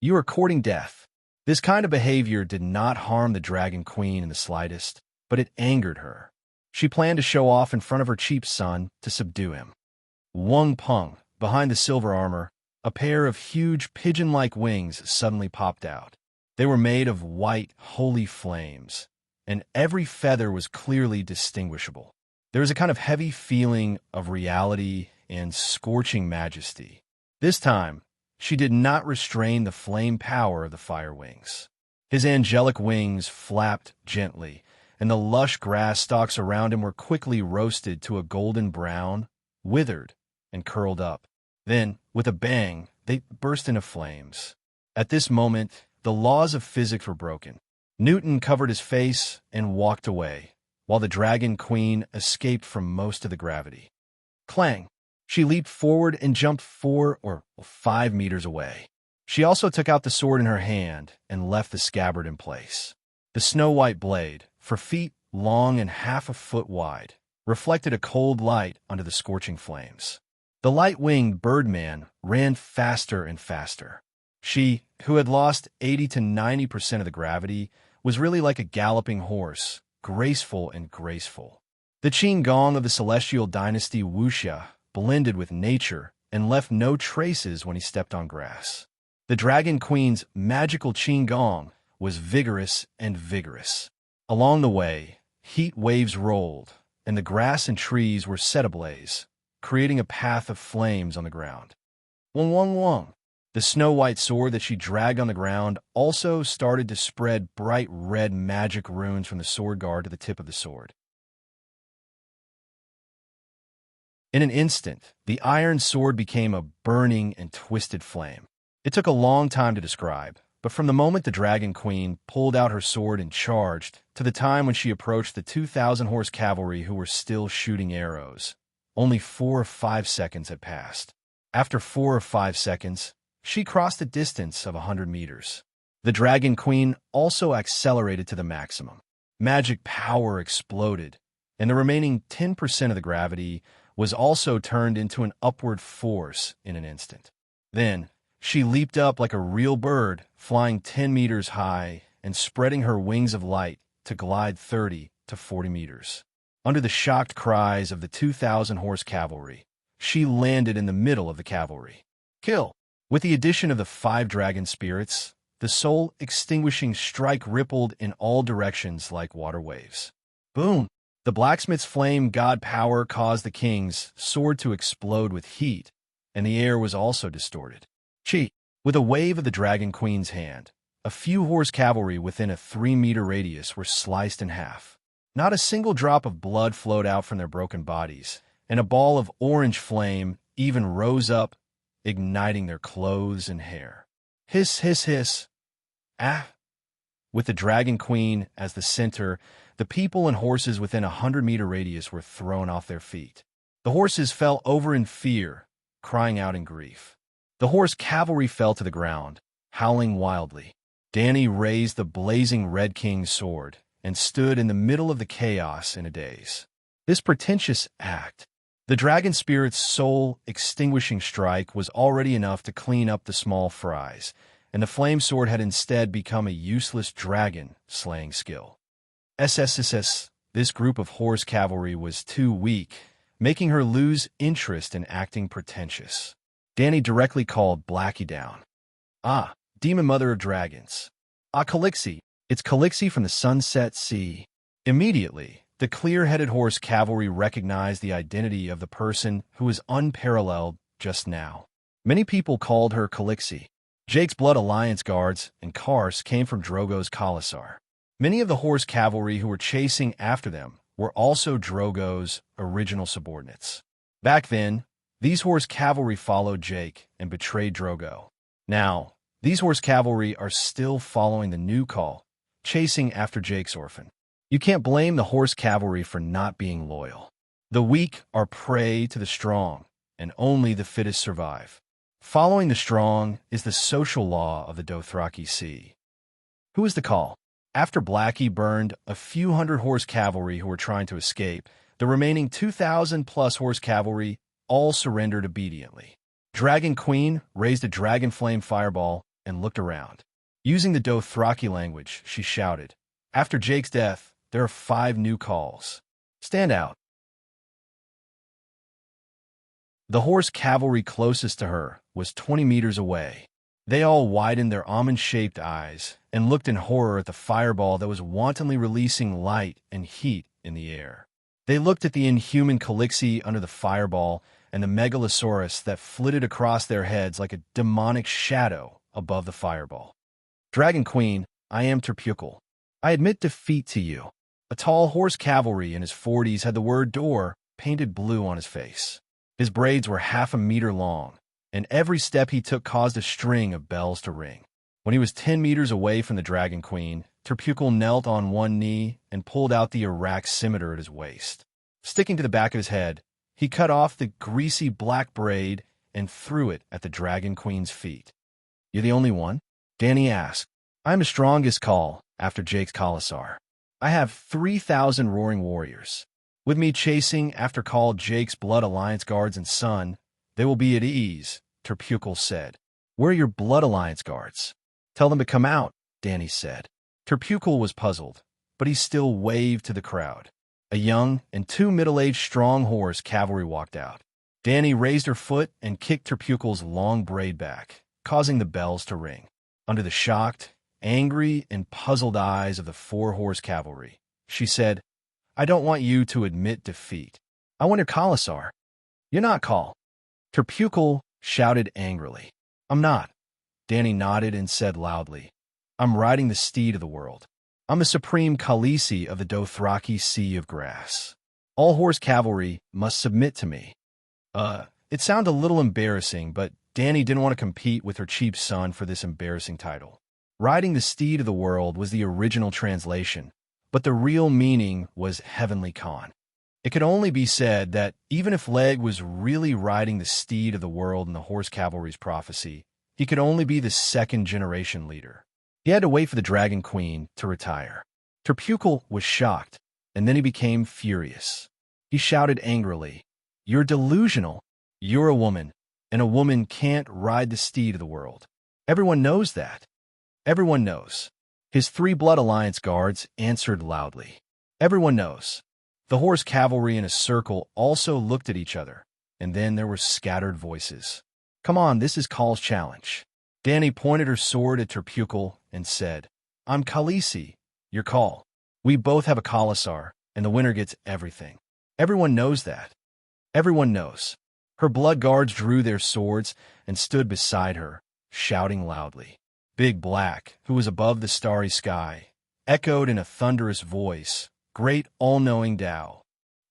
You are courting death. This kind of behavior did not harm the Dragon Queen in the slightest, but it angered her. She planned to show off in front of her cheap son to subdue him. Wung Pung, behind the silver armor, a pair of huge pigeon-like wings suddenly popped out. They were made of white, holy flames, and every feather was clearly distinguishable. There was a kind of heavy feeling of reality and scorching majesty. This time, she did not restrain the flame power of the fire wings. His angelic wings flapped gently, and the lush grass stalks around him were quickly roasted to a golden brown, withered, and curled up. Then, with a bang, they burst into flames. At this moment, the laws of physics were broken. Newton covered his face and walked away, while the Dragon Queen escaped from most of the gravity. Clang! She leaped forward and jumped 4 or 5 meters away. She also took out the sword in her hand and left the scabbard in place. The snow-white blade, for feet long and half a foot wide, reflected a cold light onto the scorching flames. The light-winged birdman ran faster and faster. She, who had lost 80 to 90% of the gravity, was really like a galloping horse, graceful and graceful. The Qin Gong of the celestial dynasty Wuxia blended with nature and left no traces when he stepped on grass. The Dragon Queen's magical Qin Gong was vigorous and vigorous. Along the way, heat waves rolled, and the grass and trees were set ablaze, creating a path of flames on the ground. Wong, wong, wong. The snow-white sword that she dragged on the ground also started to spread bright red magic runes from the sword guard to the tip of the sword. In an instant, the iron sword became a burning and twisted flame. It took a long time to describe, but from the moment the Dragon Queen pulled out her sword and charged, to the time when she approached the 2,000 horse cavalry who were still shooting arrows, only 4 or 5 seconds had passed. After 4 or 5 seconds, she crossed a distance of 100 meters. The Dragon Queen also accelerated to the maximum. Magic power exploded, and the remaining 10% of the gravity was also turned into an upward force in an instant. Then, she leaped up like a real bird, flying 10 meters high and spreading her wings of light to glide 30 to 40 meters. Under the shocked cries of the 2,000 horse cavalry, she landed in the middle of the cavalry. Kill! With the addition of the 5 dragon spirits, the soul-extinguishing strike rippled in all directions like water waves. Boom! The blacksmith's flame god power caused the king's sword to explode with heat, and the air was also distorted. Chi! With a wave of the Dragon Queen's hand, a few horse cavalry within a 3-meter radius were sliced in half. Not a single drop of blood flowed out from their broken bodies, and a ball of orange flame even rose up, igniting their clothes and hair. Hiss, hiss, hiss. Ah! With the Dragon Queen as the center, the people and horses within a 100-meter radius were thrown off their feet. The horses fell over in fear, crying out in grief. The horse cavalry fell to the ground, howling wildly. Danny raised the blazing Red King's sword and stood in the middle of the chaos in a daze. This pretentious act, the dragon spirit's soul-extinguishing strike, was already enough to clean up the small fries, and the flame sword had instead become a useless dragon-slaying skill. SSSS, this group of horse cavalry was too weak, making her lose interest in acting pretentious. Danny directly called Blackie down. Ah, demon mother of dragons. Ah, Calixie. It's Calixie from the Sunset Sea. Immediately, the clear-headed horse cavalry recognized the identity of the person who was unparalleled just now. Many people called her Calixie. Jake's Blood Alliance guards and Kars came from Drogo's Khalasar. Many of the horse cavalry who were chasing after them were also Drogo's original subordinates. Back then, these horse cavalry followed Jake and betrayed Drogo. Now, these horse cavalry are still following the new call, chasing after Jake's orphan. You can't blame the horse cavalry for not being loyal. The weak are prey to the strong, and only the fittest survive. Following the strong is the social law of the Dothraki Sea. Who is the call? After Blackie burned a few hundred horse cavalry who were trying to escape, the remaining 2,000-plus horse cavalry all surrendered obediently. Dragon Queen raised a dragon flame fireball and looked around. Using the Dothraki language, she shouted, "After Jake's death, there are 5 new calls. Stand out." The horse cavalry closest to her was 20 meters away. They all widened their almond-shaped eyes and looked in horror at the fireball that was wantonly releasing light and heat in the air. They looked at the inhuman Calixie under the fireball and the megalosaurus that flitted across their heads like a demonic shadow above the fireball. "Dragon Queen, I am Terpukal. I admit defeat to you." A tall horse cavalry in his 40s had the word door painted blue on his face. His braids were half a meter long, and every step he took caused a string of bells to ring. When he was 10 meters away from the Dragon Queen, Terpukal knelt on one knee and pulled out the Iraq scimitar at his waist. Sticking to the back of his head, he cut off the greasy black braid and threw it at the Dragon Queen's feet. "You're the only one?" Danny asked. "I'm the strongest call after Jake's Khalasar. I have 3,000 roaring warriors. With me chasing after called Jake's Blood Alliance guards and son, they will be at ease," Terpukal said. "Where are your Blood Alliance guards?" "Tell them to come out," Danny said. Terpukal was puzzled, but he still waved to the crowd. A young and 2 middle-aged strong horse cavalry walked out. Danny raised her foot and kicked Terpukal's long braid back, causing the bells to ring. Under the shocked, angry, and puzzled eyes of the 4 horse cavalry, she said, "I don't want you to admit defeat. I want your Khalasar." "You're not Khal." Terpukal shouted angrily. "I'm not. Danny nodded and said loudly, I'm riding the steed of the world. I'm the supreme Khaleesi of the Dothraki Sea of Grass. All horse cavalry must submit to me. It sounded a little embarrassing, but Danny didn't want to compete with her cheap son for this embarrassing title. Riding the steed of the world was the original translation, but the real meaning was Heavenly Khan. It could only be said that even if Leg was really riding the steed of the world in the horse cavalry's prophecy, he could only be the second-generation leader. He had to wait for the Dragon Queen to retire. Terpukal was shocked, and then he became furious. He shouted angrily, You're delusional. You're a woman, and a woman can't ride the steed of the world. Everyone knows that. Everyone knows. His 3 Blood Alliance guards answered loudly. Everyone knows. The horse cavalry in a circle also looked at each other, and then there were scattered voices. Come on, this is Call's challenge. Danny pointed her sword at Terpukal and said, I'm Khaleesi, your Call. We both have a Khalasar, and the winner gets everything. Everyone knows that. Everyone knows. Her blood guards drew their swords and stood beside her, shouting loudly. Big Black, who was above the starry sky, echoed in a thunderous voice, Great all-knowing Tao.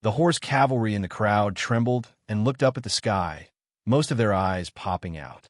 The horse cavalry in the crowd trembled and looked up at the sky, most of their eyes popping out.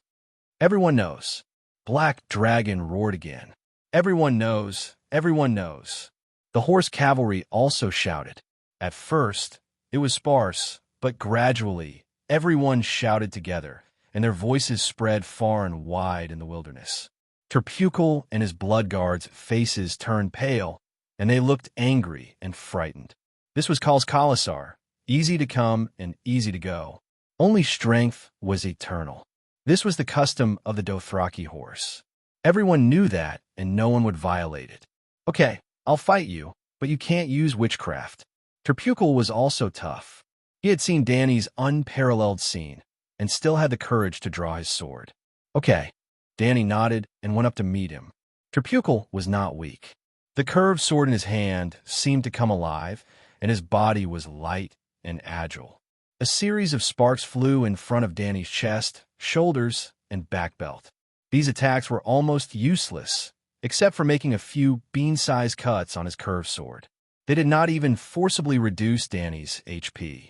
Everyone knows. Black Dragon roared again. Everyone knows. Everyone knows. The horse cavalry also shouted. At first, it was sparse, but gradually, everyone shouted together, and their voices spread far and wide in the wilderness. Terpukal and his blood guards' faces turned pale, and they looked angry and frightened. This was Khal's Khalasar, easy to come and easy to go. Only strength was eternal. This was the custom of the Dothraki horse. Everyone knew that, and no one would violate it. Okay, I'll fight you, but you can't use witchcraft. Terpukal was also tough. He had seen Danny's unparalleled scene, and still had the courage to draw his sword. Okay. Danny nodded and went up to meet him. Terpukal was not weak. The curved sword in his hand seemed to come alive, and his body was light and agile. A series of sparks flew in front of Danny's chest, shoulders, and back belt. These attacks were almost useless, except for making a few bean-sized cuts on his curved sword. They did not even forcibly reduce Danny's HP.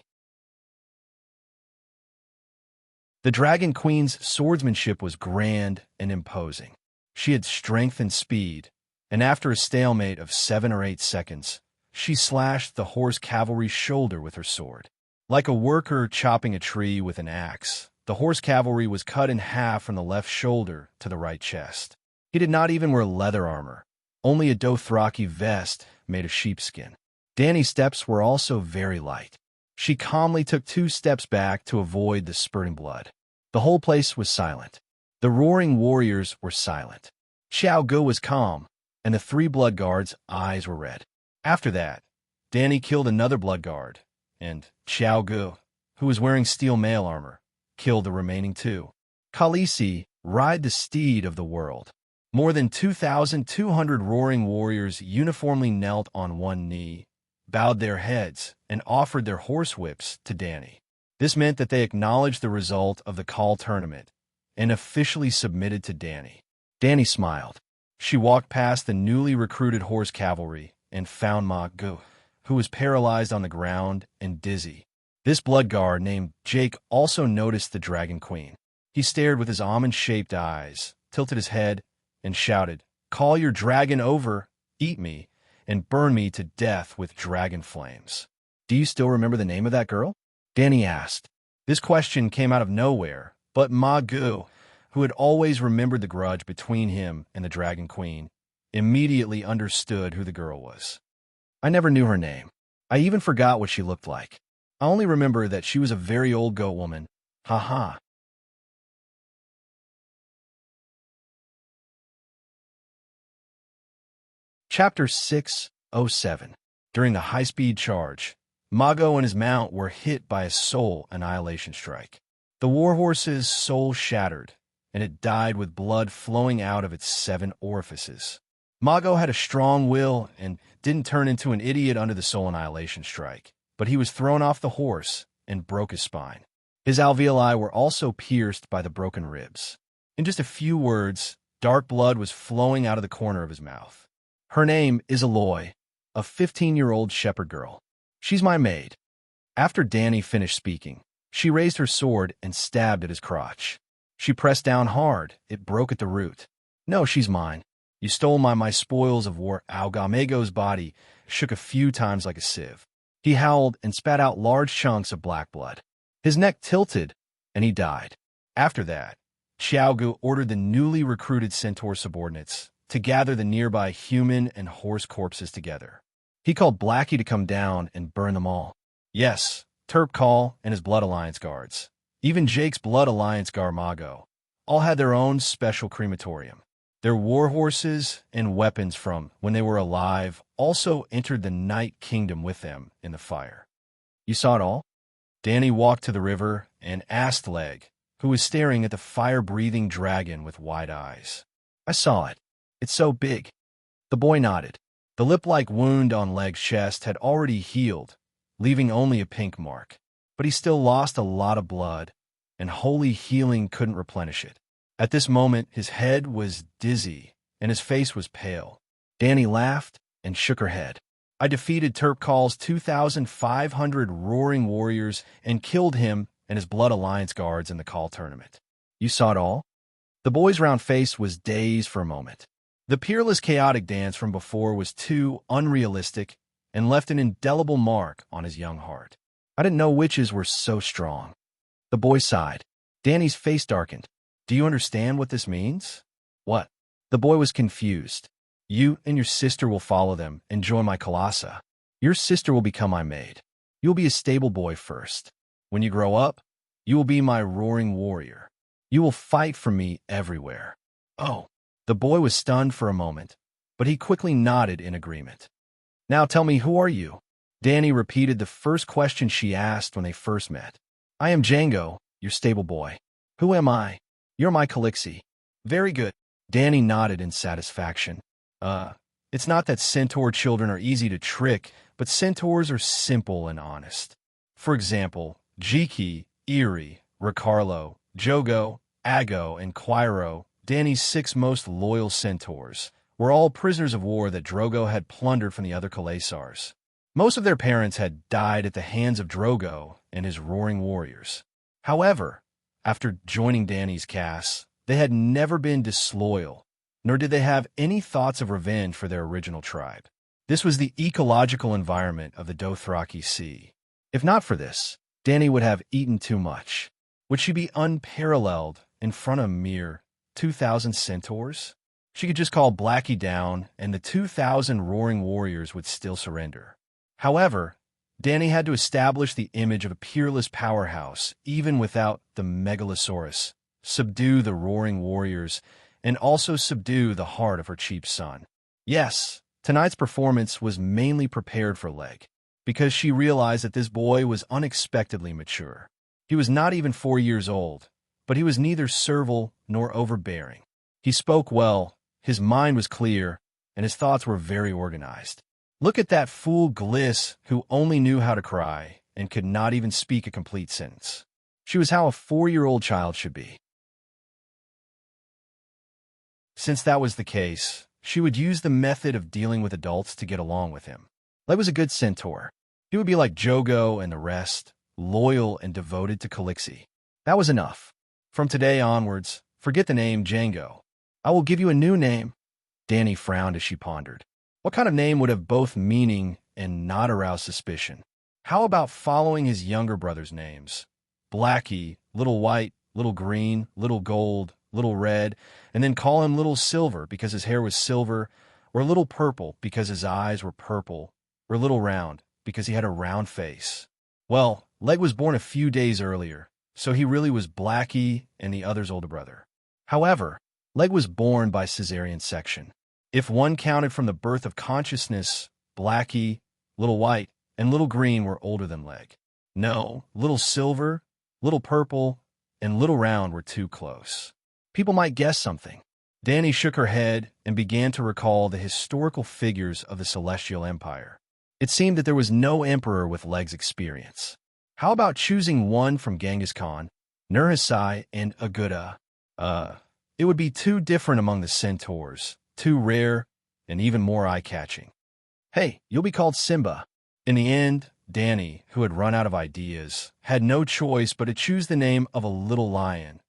The Dragon Queen's swordsmanship was grand and imposing. She had strength and speed, and after a stalemate of 7 or 8 seconds, she slashed the horse cavalry's shoulder with her sword. Like a worker chopping a tree with an axe, the horse cavalry was cut in half from the left shoulder to the right chest. He did not even wear leather armor, only a Dothraki vest made of sheepskin. Danny's steps were also very light. She calmly took 2 steps back to avoid the spurting blood. The whole place was silent. The roaring warriors were silent. Xiao Gu was calm, and the 3 blood guards' eyes were red. After that, Danny killed another blood guard, and Xiao Gu, who was wearing steel mail armor, killed the remaining 2. Khaleesi, ride the steed of the world. More than 2,200 roaring warriors uniformly knelt on one knee, bowed their heads, and offered their horsewhips to Danny. This meant that they acknowledged the result of the Khal tournament and officially submitted to Danny. Danny smiled. She walked past the newly recruited horse cavalry and found Ma Gu, who was paralyzed on the ground and dizzy. This blood guard named Jake also noticed the Dragon Queen. He stared with his almond-shaped eyes, tilted his head, and shouted, "Call your dragon over, eat me, and burn me to death with dragon flames." "Do you still remember the name of that girl?" Danny asked. This question came out of nowhere, but Ma Gu, who had always remembered the grudge between him and the Dragon Queen, immediately understood who the girl was. "I never knew her name. I even forgot what she looked like. I only remember that she was a very old goat woman. Ha ha." Chapter 607. During the high-speed charge, Mago and his mount were hit by a soul annihilation strike. The warhorse's soul shattered, and it died with blood flowing out of its 7 orifices. Mago had a strong will and didn't turn into an idiot under the soul annihilation strike, but he was thrown off the horse and broke his spine. His alveoli were also pierced by the broken ribs. In just a few words, dark blood was flowing out of the corner of his mouth. Her name is Aloy, a 15-year-old shepherd girl. She's my maid. After Danny finished speaking, she raised her sword and stabbed at his crotch. She pressed down hard. It broke at the root. No, she's mine. You stole my spoils of war. Algamego's body shook a few times like a sieve. He howled and spat out large chunks of black blood. His neck tilted, and he died. After that, Xiaogu ordered the newly recruited centaur subordinates to gather the nearby human and horse corpses together. He called Blackie to come down and burn them all. Yes, Terpkal and his Blood Alliance guards, even Jake's Blood Alliance Garmago, all had their own special crematorium. Their war horses and weapons from when they were alive also entered the Night Kingdom with them in the fire. You saw it all? Danny walked to the river and asked Leg, who was staring at the fire-breathing dragon with wide eyes. I saw it. It's so big. The boy nodded. The lip-like wound on Leg's chest had already healed, leaving only a pink mark. But he still lost a lot of blood, and holy healing couldn't replenish it. At this moment, his head was dizzy, and his face was pale. Danny laughed and shook her head. I defeated Terpkal's 2,500 roaring warriors and killed him and his Blood Alliance guards in the call tournament. You saw it all? The boy's round face was dazed for a moment. The peerless chaotic dance from before was too unrealistic and left an indelible mark on his young heart. I didn't know witches were so strong. The boy sighed. Danny's face darkened. Do you understand what this means? What? The boy was confused. You and your sister will follow them and join my Colossa. Your sister will become my maid. You'll be a stable boy first. When you grow up, you will be my roaring warrior. You will fight for me everywhere. Oh. The boy was stunned for a moment, but he quickly nodded in agreement. Now tell me, who are you? Danny repeated the first question she asked when they first met. I am Django, your stable boy. Who am I? You're my Calixi. Very good. Danny nodded in satisfaction. It's not that centaur children are easy to trick, but centaurs are simple and honest. For example, Jiki, Eri, Ricarlo, Jogo, Ago, and Quiro, Danny's 6 most loyal centaurs, were all prisoners of war that Drogo had plundered from the other Khalasars. Most of their parents had died at the hands of Drogo and his roaring warriors. However, after joining Danny's caste, they had never been disloyal, nor did they have any thoughts of revenge for their original tribe. This was the ecological environment of the Dothraki Sea. If not for this, Danny would have eaten too much. Would she be unparalleled in front of mere 2,000 centaurs? She could just call Blackie down, and the 2,000 roaring warriors would still surrender. However, Danny had to establish the image of a peerless powerhouse, even without the Megalosaurus, subdue the roaring warriors, and also subdue the heart of her chief son. Yes, tonight's performance was mainly prepared for Leg, because she realized that this boy was unexpectedly mature. He was not even 4 years old, but he was neither servile nor overbearing. He spoke well, his mind was clear, and his thoughts were very organized. Look at that fool Gliss, who only knew how to cry and could not even speak a complete sentence. She was how a 4-year-old child should be. Since that was the case, she would use the method of dealing with adults to get along with him. Leg was a good centaur. He would be like Jogo and the rest, loyal and devoted to Calixi. That was enough. From today onwards, forget the name Django. I will give you a new name. Danny frowned as she pondered. What kind of name would have both meaning and not arouse suspicion? How about following his younger brother's names? Blackie, Little White, Little Green, Little Gold, Little Red, and then call him Little Silver because his hair was silver, or Little Purple because his eyes were purple, or Little Round because he had a round face. Well, Leg was born a few days earlier, so he really was Blackie and the other's older brother. However, Leg was born by cesarean section. If one counted from the birth of consciousness, Blackie, Little White, and Little Green were older than Leg. No, Little Silver, Little Purple, and Little Round were too close. People might guess something. Danny shook her head and began to recall the historical figures of the Celestial Empire. It seemed that there was no emperor with Leg's experience. How about choosing one from Genghis Khan, Nurhasai, and Aguda? It would be too different among the centaurs, too rare, and even more eye-catching. Hey, you'll be called Simba. In the end, Danny, who had run out of ideas, had no choice but to choose the name of a little lion,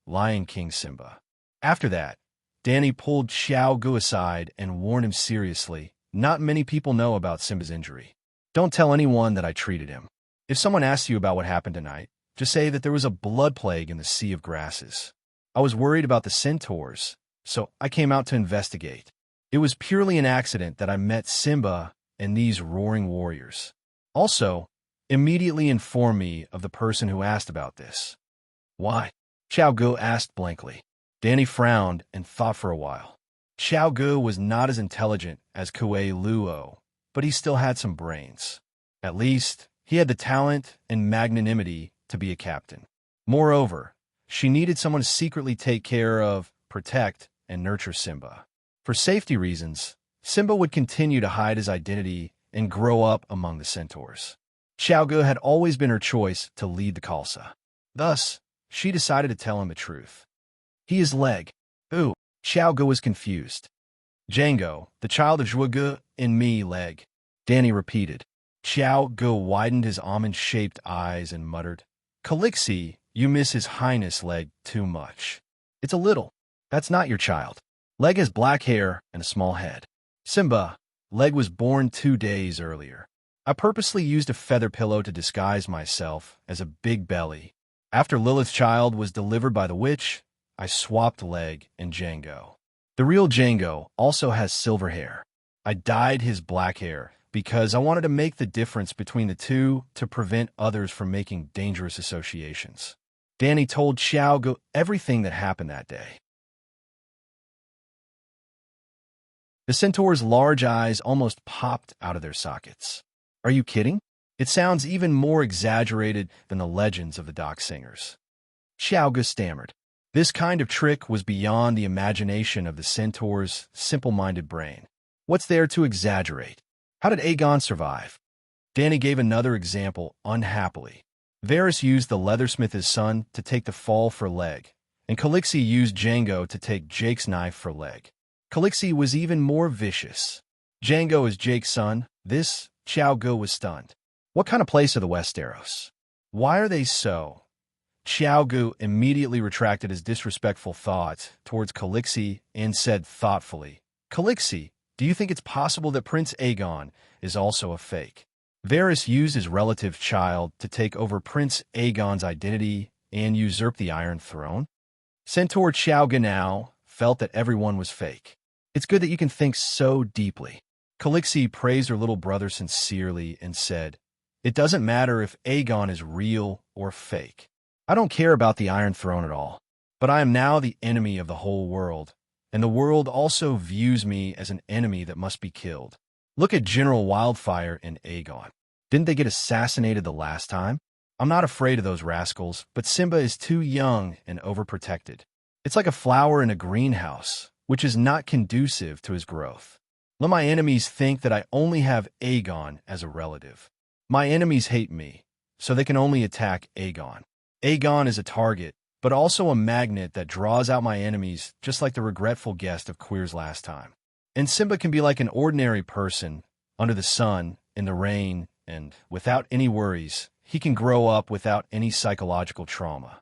Lion King Simba. After that, Danny pulled Xiao Gu aside and warned him seriously. Not many people know about Simba's injury. Don't tell anyone that I treated him. If someone asks you about what happened tonight, just say that there was a blood plague in the Sea of Grasses. I was worried about the centaurs, so I came out to investigate. It was purely an accident that I met Simba and these roaring warriors. Also, immediately inform me of the person who asked about this. Why? Xiao Gu asked blankly. Danny frowned and thought for a while. Xiao Gu was not as intelligent as Kuei Luo, but he still had some brains. At least, he had the talent and magnanimity to be a captain. Moreover, she needed someone to secretly take care of, protect, and nurture Simba. For safety reasons, Simba would continue to hide his identity and grow up among the centaurs. Xiao Gu had always been her choice to lead the Khalsa. Thus, she decided to tell him the truth. He is Leg. Ooh, Xiao Gu was confused. Django, the child of Zhuge, and me, Leg. Danny repeated. Xiao Gu widened his almond-shaped eyes and muttered, Calixi, you miss His Highness Leg too much. It's a little. That's not your child. Leg has black hair and a small head. Simba, Leg was born 2 days earlier. I purposely used a feather pillow to disguise myself as a big belly. After Lilith's child was delivered by the witch, I swapped Leg and Django. The real Django also has silver hair. I dyed his black hair because I wanted to make the difference between the two to prevent others from making dangerous associations. Danny told Xiao Gu everything that happened that day. The centaur's large eyes almost popped out of their sockets. Are you kidding? It sounds even more exaggerated than the legends of the dock singers. Xiao Gu stammered. This kind of trick was beyond the imagination of the centaur's simple-minded brain. What's there to exaggerate? How did Aegon survive? Danny gave another example unhappily. Varys used the leathersmith's son to take the fall for Leg, and Calixi used Django to take Jake's knife for Leg. Calixi was even more vicious. Django is Jake's son. This, Xiao Gu was stunned. What kind of place are the Westeros? Why are they so? Xiao Gu immediately retracted his disrespectful thoughts towards Calixi and said thoughtfully, Calixi, do you think it's possible that Prince Aegon is also a fake? Varys used his relative child to take over Prince Aegon's identity and usurp the Iron Throne? Centaur Xiao Gu now felt that everyone was fake. It's good that you can think so deeply. Calixi praised her little brother sincerely and said, It doesn't matter if Aegon is real or fake. I don't care about the Iron Throne at all, but I am now the enemy of the whole world, and the world also views me as an enemy that must be killed. Look at General Wildfire and Aegon. Didn't they get assassinated the last time? I'm not afraid of those rascals, but Simba is too young and overprotected. It's like a flower in a greenhouse, which is not conducive to his growth. Let my enemies think that I only have Aegon as a relative. My enemies hate me, so they can only attack Aegon. Aegon is a target, but also a magnet that draws out my enemies, just like the regretful guest of Queer's last time. And Simba can be like an ordinary person, under the sun, in the rain, and without any worries. He can grow up without any psychological trauma.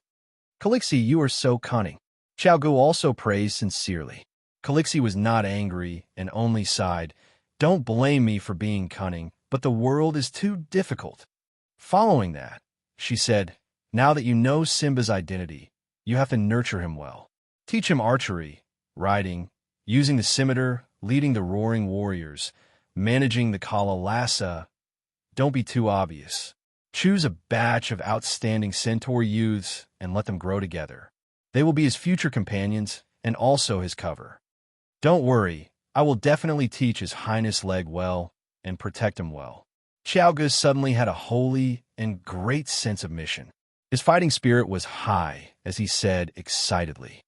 Calixi, you are so cunning. Xiao Gu also praised sincerely. Calixi was not angry and only sighed, Don't blame me for being cunning, but the world is too difficult. Following that, she said, Now that you know Simba's identity, you have to nurture him well. Teach him archery, riding, using the scimitar, leading the roaring warriors, managing the Kalalasa. Don't be too obvious. Choose a batch of outstanding centaur youths and let them grow together. They will be his future companions and also his cover. Don't worry, I will definitely teach His Highness Leg well and protect him well. Xiao Gu suddenly had a holy and great sense of mission. His fighting spirit was high, as he said excitedly.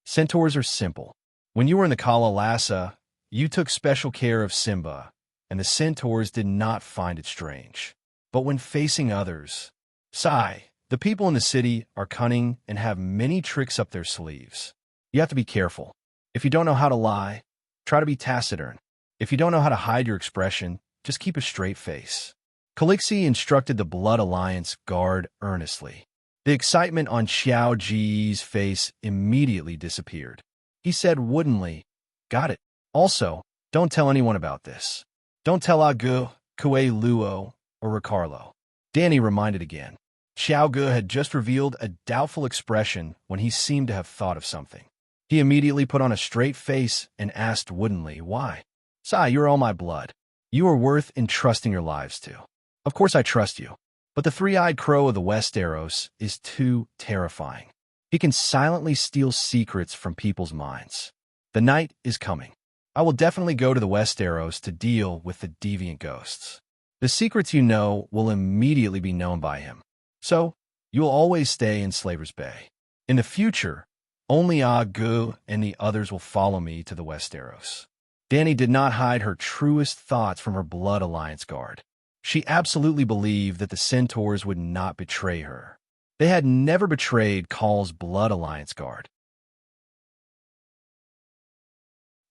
Centaurs are simple. When you were in the Kalalasa, you took special care of Simba, and the centaurs did not find it strange. But when facing others, sigh, the people in the city are cunning and have many tricks up their sleeves. You have to be careful. If you don't know how to lie, try to be taciturn. If you don't know how to hide your expression, just keep a straight face. Calixi instructed the Blood Alliance guard earnestly. The excitement on Xiao Ji's face immediately disappeared. He said woodenly, "Got it. Also, don't tell anyone about this. Don't tell Agu, Kue Luo, or Ricardo." Danny reminded again. Xiao Gu had just revealed a doubtful expression when he seemed to have thought of something. He immediately put on a straight face and asked woodenly, "Why?" "Sai, you're all my blood. You are worth entrusting your lives to." "Of course I trust you. But the three-eyed crow of the Westeros is too terrifying. He can silently steal secrets from people's minds. The night is coming. I will definitely go to the Westeros to deal with the deviant ghosts. The secrets you know will immediately be known by him. So, you will always stay in Slaver's Bay. In the future, only Agu and the others will follow me to the Westeros." Danny did not hide her truest thoughts from her Blood Alliance guard. She absolutely believed that the Centaurs would not betray her. They had never betrayed Call's Blood Alliance guard.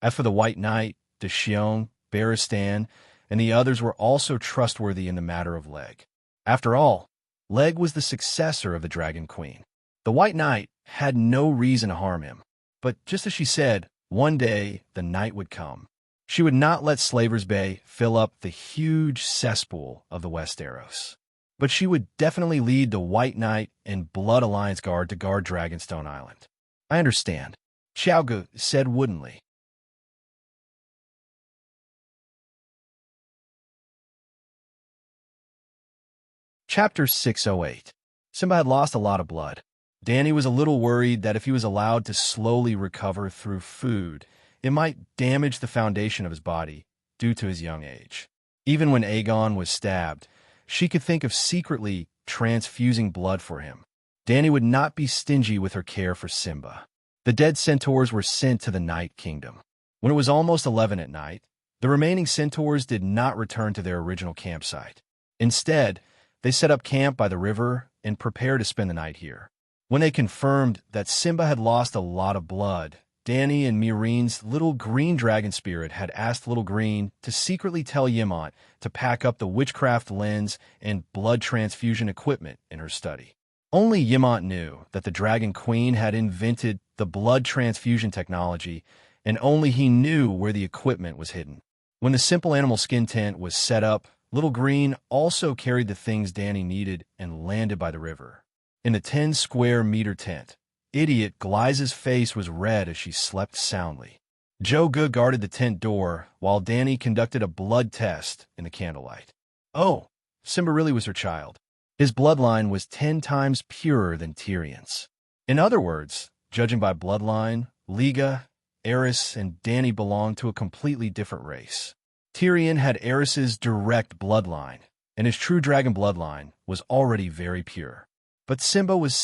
As for the White Knight, Deshion, Barristan, and the others were also trustworthy in the matter of Leg. After all, Leg was the successor of the Dragon Queen. The White Knight had no reason to harm him, but just as she said, one day the night would come. She would not let Slaver's Bay fill up the huge cesspool of the Westeros. But she would definitely lead the White Knight and Blood Alliance guard to guard Dragonstone Island. "I understand," Xiao Gu said woodenly. Chapter 608. Simba had lost a lot of blood. Danny was a little worried that if he was allowed to slowly recover through food, it might damage the foundation of his body due to his young age. Even when Aegon was stabbed, she could think of secretly transfusing blood for him. Danny would not be stingy with her care for Simba. The dead centaurs were sent to the Night Kingdom. When it was almost 11 at night, the remaining centaurs did not return to their original campsite. Instead, they set up camp by the river and prepared to spend the night here. When they confirmed that Simba had lost a lot of blood, Danny and Meereen's little green dragon spirit had asked Little Green to secretly tell Yemont to pack up the witchcraft lens and blood transfusion equipment in her study. Only Yemont knew that the Dragon Queen had invented the blood transfusion technology, and only he knew where the equipment was hidden. When the simple animal skin tent was set up, Little Green also carried the things Danny needed and landed by the river. In the 10-square-meter tent, Idiot Glyze's face was red as she slept soundly. Joe Good guarded the tent door while Danny conducted a blood test in the candlelight. Oh, Simba really was her child. His bloodline was 10 times purer than Tyrion's. In other words, judging by bloodline, Liga, Aerys, and Danny belonged to a completely different race. Tyrion had Aerys's direct bloodline, and his true dragon bloodline was already very pure. But Simba was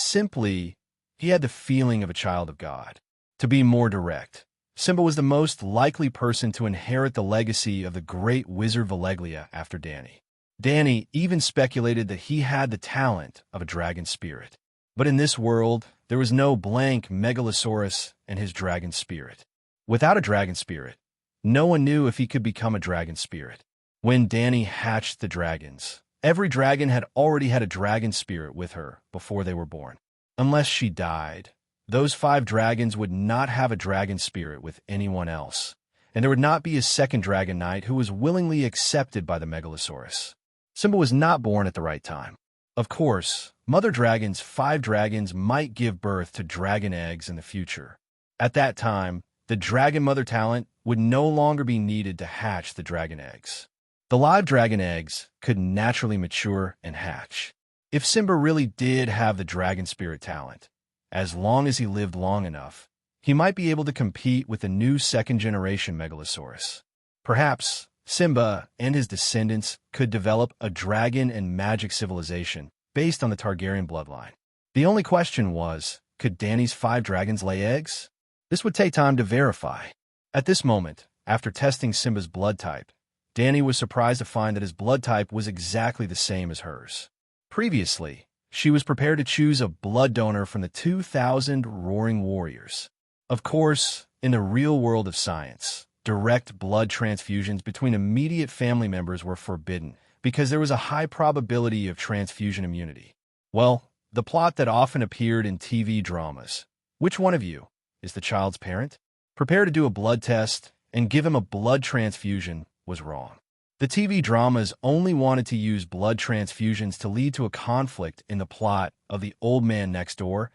he had the feeling of a child of God. To be more direct, Simba was the most likely person to inherit the legacy of the great wizard Valeglia after Danny. Danny even speculated that he had the talent of a dragon spirit. But in this world, there was no blank Megalosaurus and his dragon spirit. Without a dragon spirit, no one knew if he could become a dragon spirit. When Danny hatched the dragons, every dragon had already had a dragon spirit with her before they were born. Unless she died, those 5 dragons would not have a dragon spirit with anyone else, and there would not be a second dragon knight who was willingly accepted by the Megalosaurus. Simba was not born at the right time. Of course, Mother Dragon's 5 dragons might give birth to dragon eggs in the future. At that time, the dragon mother talent would no longer be needed to hatch the dragon eggs. The live dragon eggs could naturally mature and hatch. If Simba really did have the dragon spirit talent, as long as he lived long enough, he might be able to compete with the new second-generation Megalosaurus. Perhaps Simba and his descendants could develop a dragon and magic civilization based on the Targaryen bloodline. The only question was, could Danny's 5 dragons lay eggs? This would take time to verify. At this moment, after testing Simba's blood type, Danny was surprised to find that his blood type was exactly the same as hers. Previously, she was prepared to choose a blood donor from the 2,000 Roaring Warriors. Of course, in the real world of science, direct blood transfusions between immediate family members were forbidden because there was a high probability of transfusion immunity. Well, the plot that often appeared in TV dramas, which one of you is the child's parent? Prepare to do a blood test and give him a blood transfusion was wrong. The TV dramas only wanted to use blood transfusions to lead to a conflict in the plot of The Old Man Next Door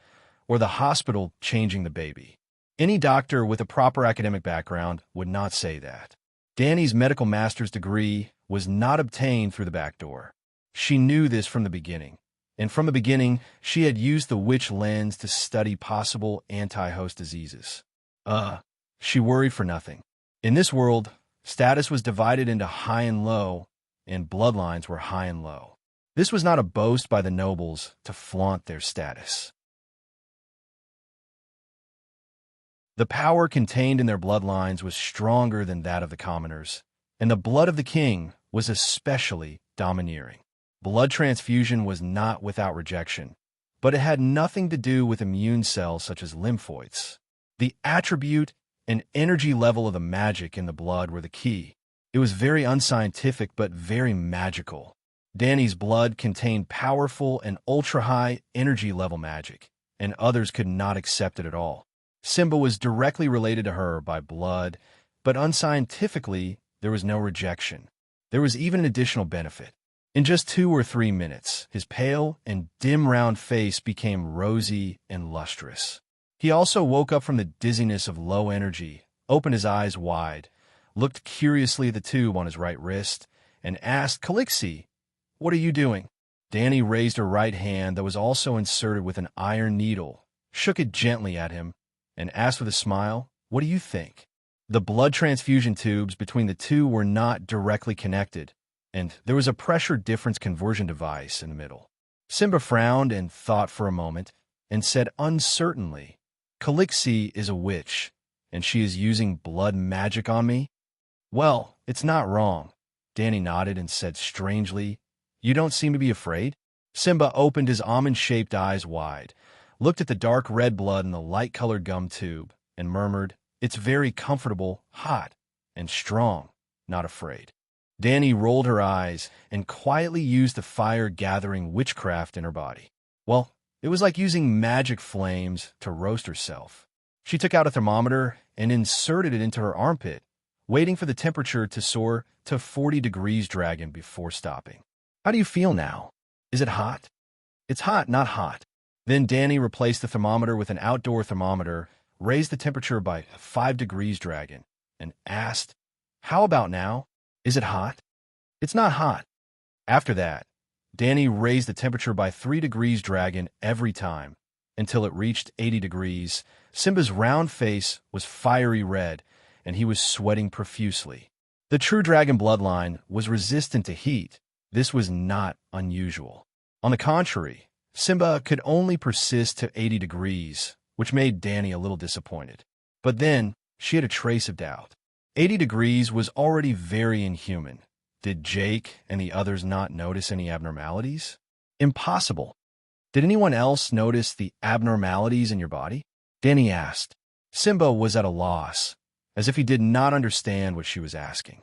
or the hospital changing the baby. Any doctor with a proper academic background would not say that. Danny's medical master's degree was not obtained through the back door. She knew this from the beginning, and from the beginning, she had used the witch lens to study possible anti-host diseases. She worried for nothing. In this world, status was divided into high and low, and bloodlines were high and low. This was not a boast by the nobles to flaunt their status. The power contained in their bloodlines was stronger than that of the commoners, and the blood of the king was especially domineering. Blood transfusion was not without rejection, but it had nothing to do with immune cells such as lymphoids. The attribute and energy level of the magic in the blood were the key. It was very unscientific but very magical. Danny's blood contained powerful and ultra-high energy level magic, and others could not accept it at all. Simba was directly related to her by blood, but unscientifically, there was no rejection. There was even an additional benefit. In just 2 or 3 minutes, his pale and dim round face became rosy and lustrous. He also woke up from the dizziness of low energy, opened his eyes wide, looked curiously at the tube on his right wrist, and asked Calixie, "What are you doing?" Danny raised her right hand that was also inserted with an iron needle, shook it gently at him, and asked with a smile, "What do you think?" The blood transfusion tubes between the two were not directly connected, and there was a pressure difference conversion device in the middle. Simba frowned and thought for a moment, and said uncertainly, "Calixie is a witch, and she is using blood magic on me?" "Well, it's not wrong." Danny nodded and said strangely, "You don't seem to be afraid?" Simba opened his almond-shaped eyes wide, looked at the dark red blood in the light-colored gum tube, and murmured, "It's very comfortable, hot, and strong, not afraid." Danny rolled her eyes and quietly used the fire-gathering witchcraft in her body. Well, it was like using magic flames to roast herself. She took out a thermometer and inserted it into her armpit, waiting for the temperature to soar to 40 degrees dragon before stopping. "How do you feel now? Is it hot?" "It's hot, not hot." Then Danny replaced the thermometer with an outdoor thermometer, raised the temperature by 5 degrees dragon, and asked, "How about now? Is it hot?" "It's not hot." After that, Danny raised the temperature by 3 degrees dragon every time, until it reached 80 degrees. Simba's round face was fiery red, and he was sweating profusely. The true dragon bloodline was resistant to heat. This was not unusual. On the contrary, Simba could only persist to 80 degrees, which made Danny a little disappointed. But then, she had a trace of doubt. 80 degrees was already very inhuman. Did Jake and the others not notice any abnormalities? Impossible. Did anyone else notice the abnormalities in your body? Danny asked. Simba was at a loss, as if he did not understand what she was asking.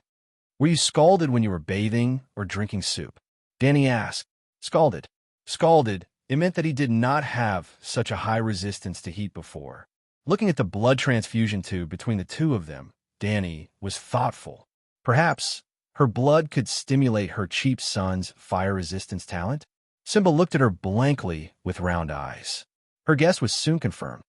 Were you scalded when you were bathing or drinking soup? Danny asked. Scalded. Scalded. It meant that he did not have such a high resistance to heat before. Looking at the blood transfusion tube between the two of them, Danny was thoughtful. Perhaps her blood could stimulate her cheap son's fire resistance talent? Simba looked at her blankly with round eyes. Her guess was soon confirmed.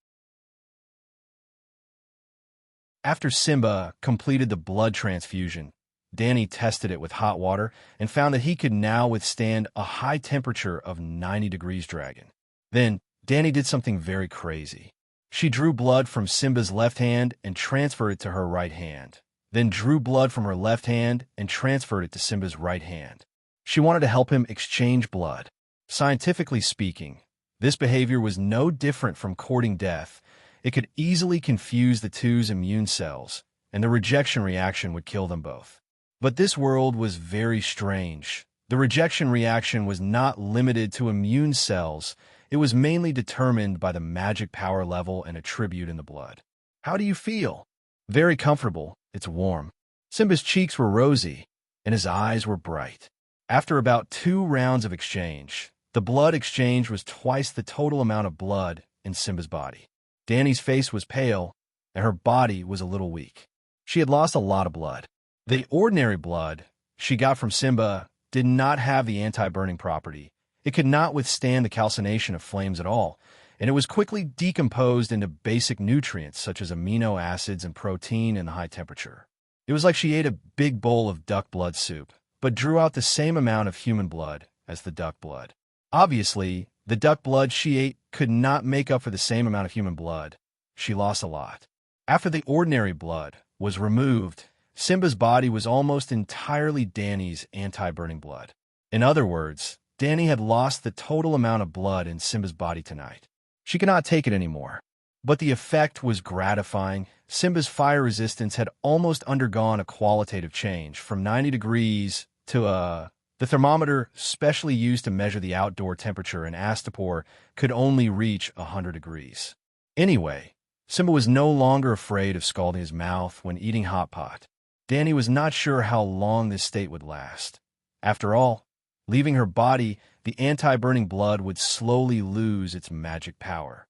After Simba completed the blood transfusion, Danny tested it with hot water and found that he could now withstand a high temperature of 90 degrees dragon. Then, Danny did something very crazy. She drew blood from Simba's left hand and transferred it to her right hand, then drew blood from her left hand and transferred it to Simba's right hand. She wanted to help him exchange blood. Scientifically speaking, this behavior was no different from courting death. It could easily confuse the two's immune cells, and the rejection reaction would kill them both. But this world was very strange. The rejection reaction was not limited to immune cells. It was mainly determined by the magic power level and attribute in the blood. How do you feel? Very comfortable. It's warm. Simba's cheeks were rosy, and his eyes were bright. After about 2 rounds of exchange, the blood exchange was twice the total amount of blood in Simba's body. Danny's face was pale, and her body was a little weak. She had lost a lot of blood. The ordinary blood she got from Simba did not have the anti-burning property. It could not withstand the calcination of flames at all, and it was quickly decomposed into basic nutrients such as amino acids and protein in the high temperature. It was like she ate a big bowl of duck blood soup, but drew out the same amount of human blood as the duck blood. Obviously, the duck blood she ate could not make up for the same amount of human blood. She lost a lot. After the ordinary blood was removed, Simba's body was almost entirely Danny's anti-burning blood. In other words, Danny had lost the total amount of blood in Simba's body tonight. She could not take it anymore. But the effect was gratifying. Simba's fire resistance had almost undergone a qualitative change from 90 degrees to the thermometer specially used to measure the outdoor temperature in Astapor could only reach 100 degrees. Anyway, Simba was no longer afraid of scalding his mouth when eating hot pot. Danny was not sure how long this state would last. After all, leaving her body, the anti-burning blood would slowly lose its magic power.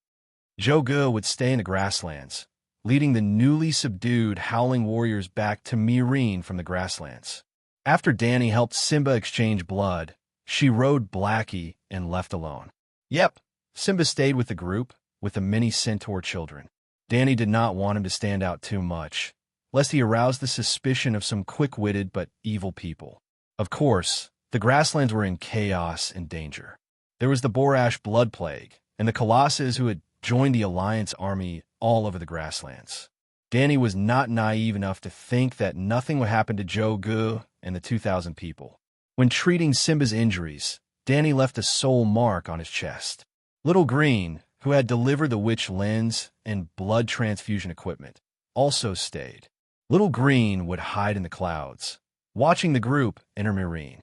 Jogu would stay in the grasslands, leading the newly subdued howling warriors back to Mireen from the grasslands. After Danny helped Simba exchange blood, she rode Blackie and left alone. Yep, Simba stayed with the group, with the mini centaur children. Danny did not want him to stand out too much, lest he arouse the suspicion of some quick-witted but evil people. Of course, the grasslands were in chaos and danger. There was the Borash blood plague, and the colossus who had joined the Alliance army all over the grasslands. Danny was not naive enough to think that nothing would happen to Jogu and the 2,000 people. When treating Simba's injuries, Danny left a soul mark on his chest. Little Green, who had delivered the witch lens and blood transfusion equipment, also stayed. Little Green would hide in the clouds, watching the group enter Mireen.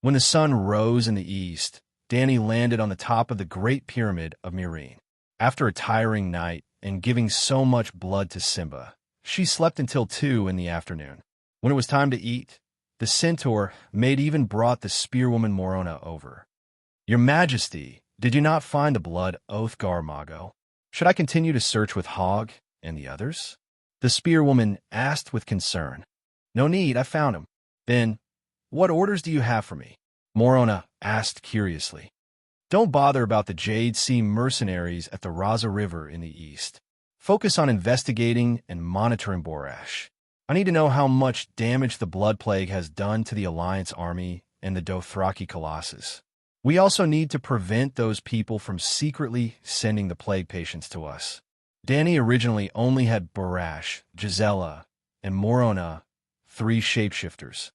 When the sun rose in the east, Danny landed on the top of the Great Pyramid of Mireen. After a tiring night and giving so much blood to Simba, she slept until 2 in the afternoon. When it was time to eat, the centaur maid even brought the spearwoman Morona over. "Your Majesty, did you not find the blood Oathgar Mago? Should I continue to search with Hogg and the others?" The spearwoman asked with concern. "No need, I found him." "Then, what orders do you have for me?" Morona asked curiously. "Don't bother about the Jade Sea mercenaries at the Raza River in the east. Focus on investigating and monitoring Borash. I need to know how much damage the Blood Plague has done to the Alliance army and the Dothraki Colossus. We also need to prevent those people from secretly sending the plague patients to us." Danny originally only had Borash, Gisela, and Morona, 3 shapeshifters.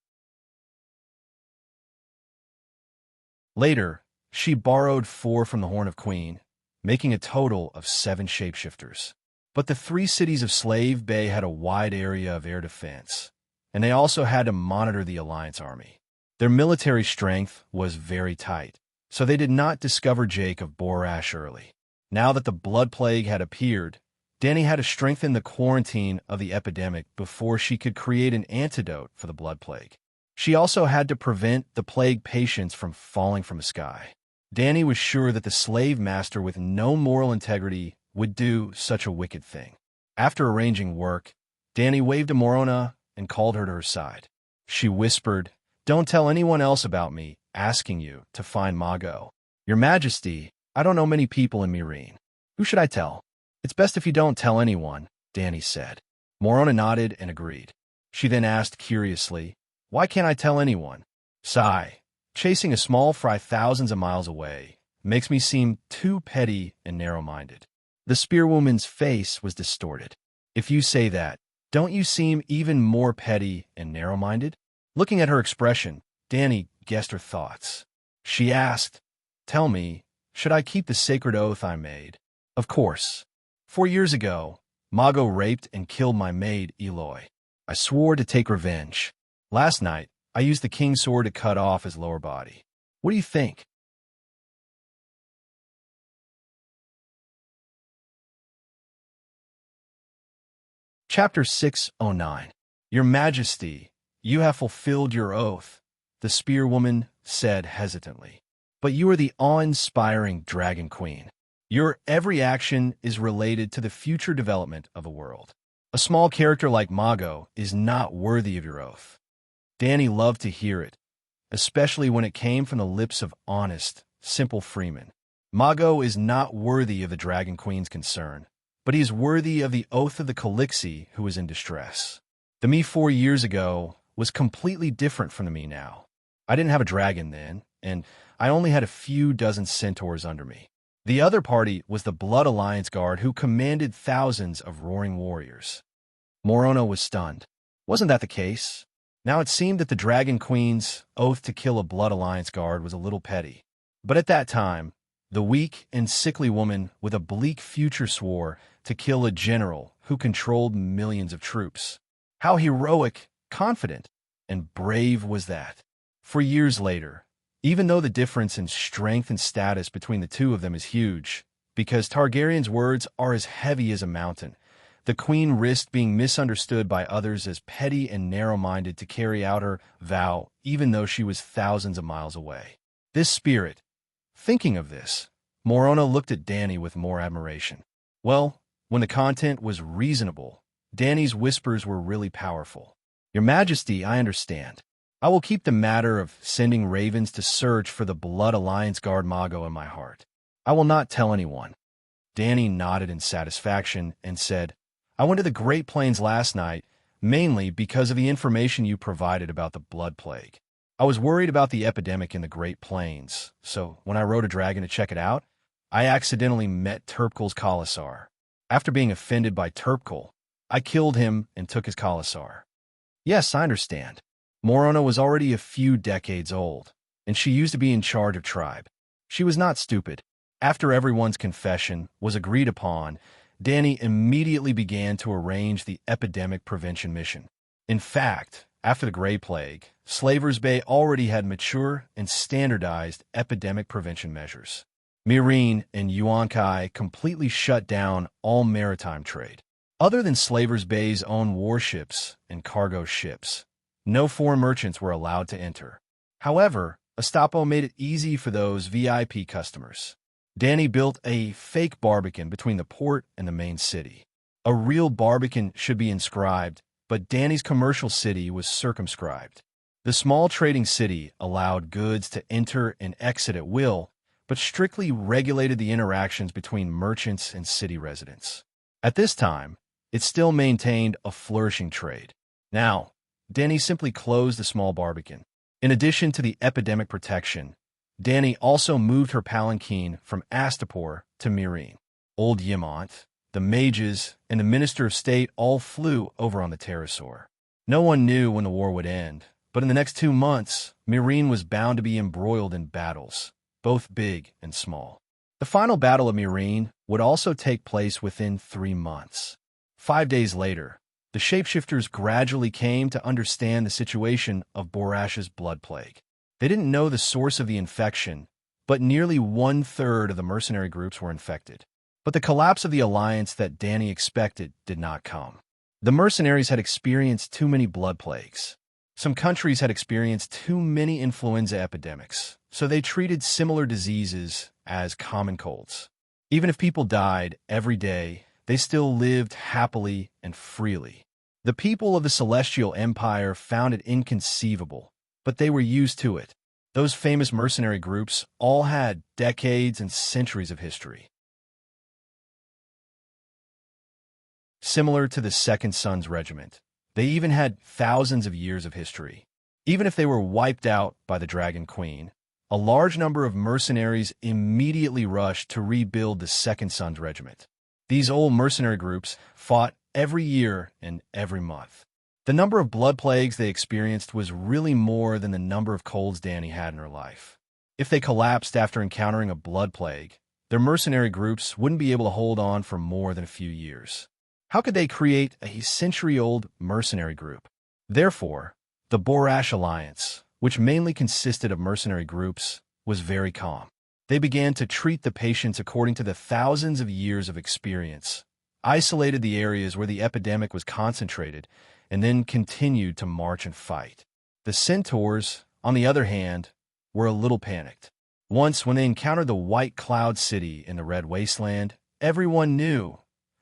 Later, she borrowed 4 from the Horn of Queen, making a total of 7 shapeshifters. But the 3 cities of Slave Bay had a wide area of air defense, and they also had to monitor the Alliance army. Their military strength was very tight, so they did not discover Jake of Borash early. Now that the Blood Plague had appeared, Danny had to strengthen the quarantine of the epidemic before she could create an antidote for the Blood Plague. She also had to prevent the plague patients from falling from the sky. Danny was sure that the slave master with no moral integrity would do such a wicked thing. After arranging work, Danny waved to Morona and called her to her side. She whispered, "Don't tell anyone else about me asking you to find Mago." "Your Majesty, I don't know many people in Mireen. Who should I tell?" "It's best if you don't tell anyone," Danny said. Morona nodded and agreed. She then asked curiously, "Why can't I tell anyone?" "Sigh. Chasing a small fry thousands of miles away makes me seem too petty and narrow-minded." The spearwoman's face was distorted. "If you say that, don't you seem even more petty and narrow-minded?" Looking at her expression, Danny guessed her thoughts. She asked, "Tell me, should I keep the sacred oath I made?" "Of course. 4 years ago, Mago raped and killed my maid, Eloy. I swore to take revenge. Last night, I used the king's sword to cut off his lower body. What do you think?" Chapter 609. Your Majesty, you have fulfilled your oath, the spearwoman said hesitantly. But you are the awe-inspiring Dragon Queen. Your every action is related to the future development of the world. A small character like Mago is not worthy of your oath. Danny loved to hear it, especially when it came from the lips of honest, simple freemen. Mago is not worthy of the Dragon Queen's concern, but he is worthy of the oath of the Calixi who is in distress. The me 4 years ago was completely different from the me now. I didn't have a dragon then, and I only had a few dozen centaurs under me. The other party was the Blood Alliance Guard who commanded thousands of roaring warriors. Morona was stunned. Wasn't that the case? Now it seemed that the Dragon Queen's oath to kill a Blood Alliance Guard was a little petty. But at that time, the weak and sickly woman with a bleak future swore to kill a general who controlled millions of troops. How heroic, confident, and brave was that? For years later, even though the difference in strength and status between the two of them is huge, because Targaryen's words are as heavy as a mountain, the queen risked being misunderstood by others as petty and narrow-minded to carry out her vow, even though she was thousands of miles away. This spirit, thinking of this, Morona looked at Danny with more admiration. Well, when the content was reasonable, Danny's whispers were really powerful. Your Majesty, I understand. I will keep the matter of sending ravens to search for the Blood Alliance Guard Mago in my heart. I will not tell anyone. Danny nodded in satisfaction and said, I went to the Great Plains last night, mainly because of the information you provided about the Blood Plague. I was worried about the epidemic in the Great Plains, so when I rode a dragon to check it out, I accidentally met Terpkul's Khalasar. After being offended by Terpkul, I killed him and took his Khalasar. Yes, I understand. Morona was already a few decades old, and she used to be in charge of tribe. She was not stupid. After everyone's confession was agreed upon, Danny immediately began to arrange the epidemic prevention mission. In fact, after the Grey Plague, Slavers Bay already had mature and standardized epidemic prevention measures. Meereen and Yuan-Kai completely shut down all maritime trade. Other than Slavers Bay's own warships and cargo ships, no foreign merchants were allowed to enter. However, Estapo made it easy for those VIP customers. Danny built a fake barbican between the port and the main city. A real barbican should be inscribed, but Danny's commercial city was circumscribed. The small trading city allowed goods to enter and exit at will, but strictly regulated the interactions between merchants and city residents. At this time, it still maintained a flourishing trade. Now, Danny simply closed the small barbican. In addition to the epidemic protection, Danny also moved her palanquin from Astapor to Meereen. Old Yemont, the mages, and the Minister of State all flew over on the pterosaur. No one knew when the war would end, but in the next 2 months, Meereen was bound to be embroiled in battles, both big and small. The final battle of Meereen would also take place within 3 months. 5 days later, the shapeshifters gradually came to understand the situation of Borash's blood plague. They didn't know the source of the infection, but nearly 1/3 of the mercenary groups were infected. But the collapse of the alliance that Danny expected did not come. The mercenaries had experienced too many blood plagues. Some countries had experienced too many influenza epidemics, so they treated similar diseases as common colds. Even if people died every day, they still lived happily and freely. The people of the Celestial Empire found it inconceivable, but they were used to it. Those famous mercenary groups all had decades and centuries of history. Similar to the Second Sons Regiment, they even had thousands of years of history. Even if they were wiped out by the Dragon Queen, a large number of mercenaries immediately rushed to rebuild the Second Sons Regiment. These old mercenary groups fought every year and every month. The number of blood plagues they experienced was really more than the number of colds Danny had in her life. If they collapsed after encountering a blood plague, their mercenary groups wouldn't be able to hold on for more than a few years. How could they create a century-old mercenary group? Therefore, the Borash Alliance, which mainly consisted of mercenary groups, was very calm. They began to treat the patients according to the thousands of years of experience, isolated the areas where the epidemic was concentrated, and then continued to march and fight. The centaurs, on the other hand, were a little panicked. Once, when they encountered the White Cloud City in the Red Wasteland, everyone knew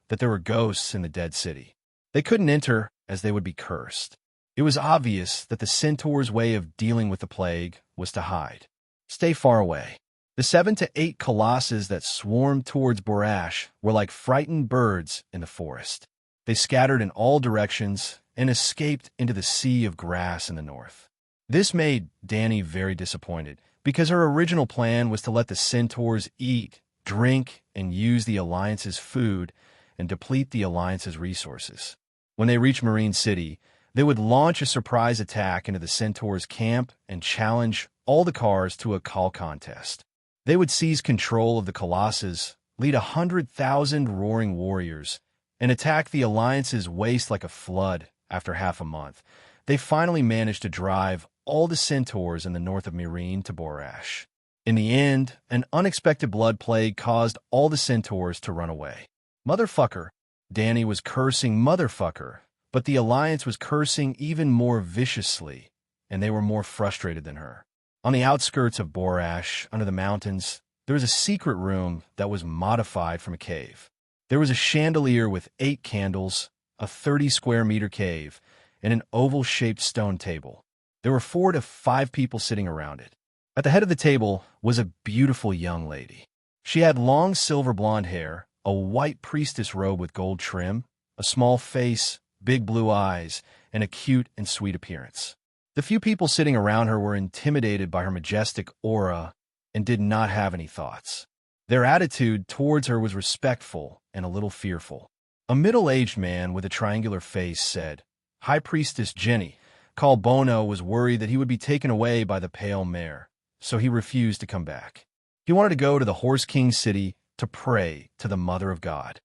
that there were ghosts in the dead city. They couldn't enter, as they would be cursed. It was obvious that the centaurs' way of dealing with the plague was to hide. Stay far away. The 7 to 8 colossus that swarmed towards Borash were like frightened birds in the forest. They scattered in all directions and escaped into the sea of grass in the north. This made Dany very disappointed, because her original plan was to let the centaurs eat, drink, and use the Alliance's food and deplete the Alliance's resources. When they reached Marine City, they would launch a surprise attack into the centaurs' camp and challenge all the cars to a call contest. They would seize control of the Colossus, lead 100,000 roaring warriors, and attack the Alliance's waste like a flood. After half a month, they finally managed to drive all the centaurs in the north of Meereen to Borash. In the end, an unexpected blood plague caused all the centaurs to run away. Motherfucker. Dany was cursing motherfucker, but the Alliance was cursing even more viciously, and they were more frustrated than her. On the outskirts of Borash, under the mountains, there was a secret room that was modified from a cave. There was a chandelier with 8 candles, a 30-square-meter cave, and an oval-shaped stone table. There were 4 to 5 people sitting around it. At the head of the table was a beautiful young lady. She had long silver blonde hair, a white priestess robe with gold trim, a small face, big blue eyes, and a cute and sweet appearance. The few people sitting around her were intimidated by her majestic aura and did not have any thoughts. Their attitude towards her was respectful and a little fearful. A middle-aged man with a triangular face said, "High Priestess Jenny, Khal Bono was worried that he would be taken away by the Pale Mare, so he refused to come back. He wanted to go to the Horse King City to pray to the Mother of God."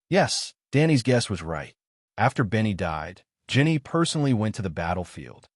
Yes, Dany's guess was right. After Benny died, Jenny personally went to the battlefield.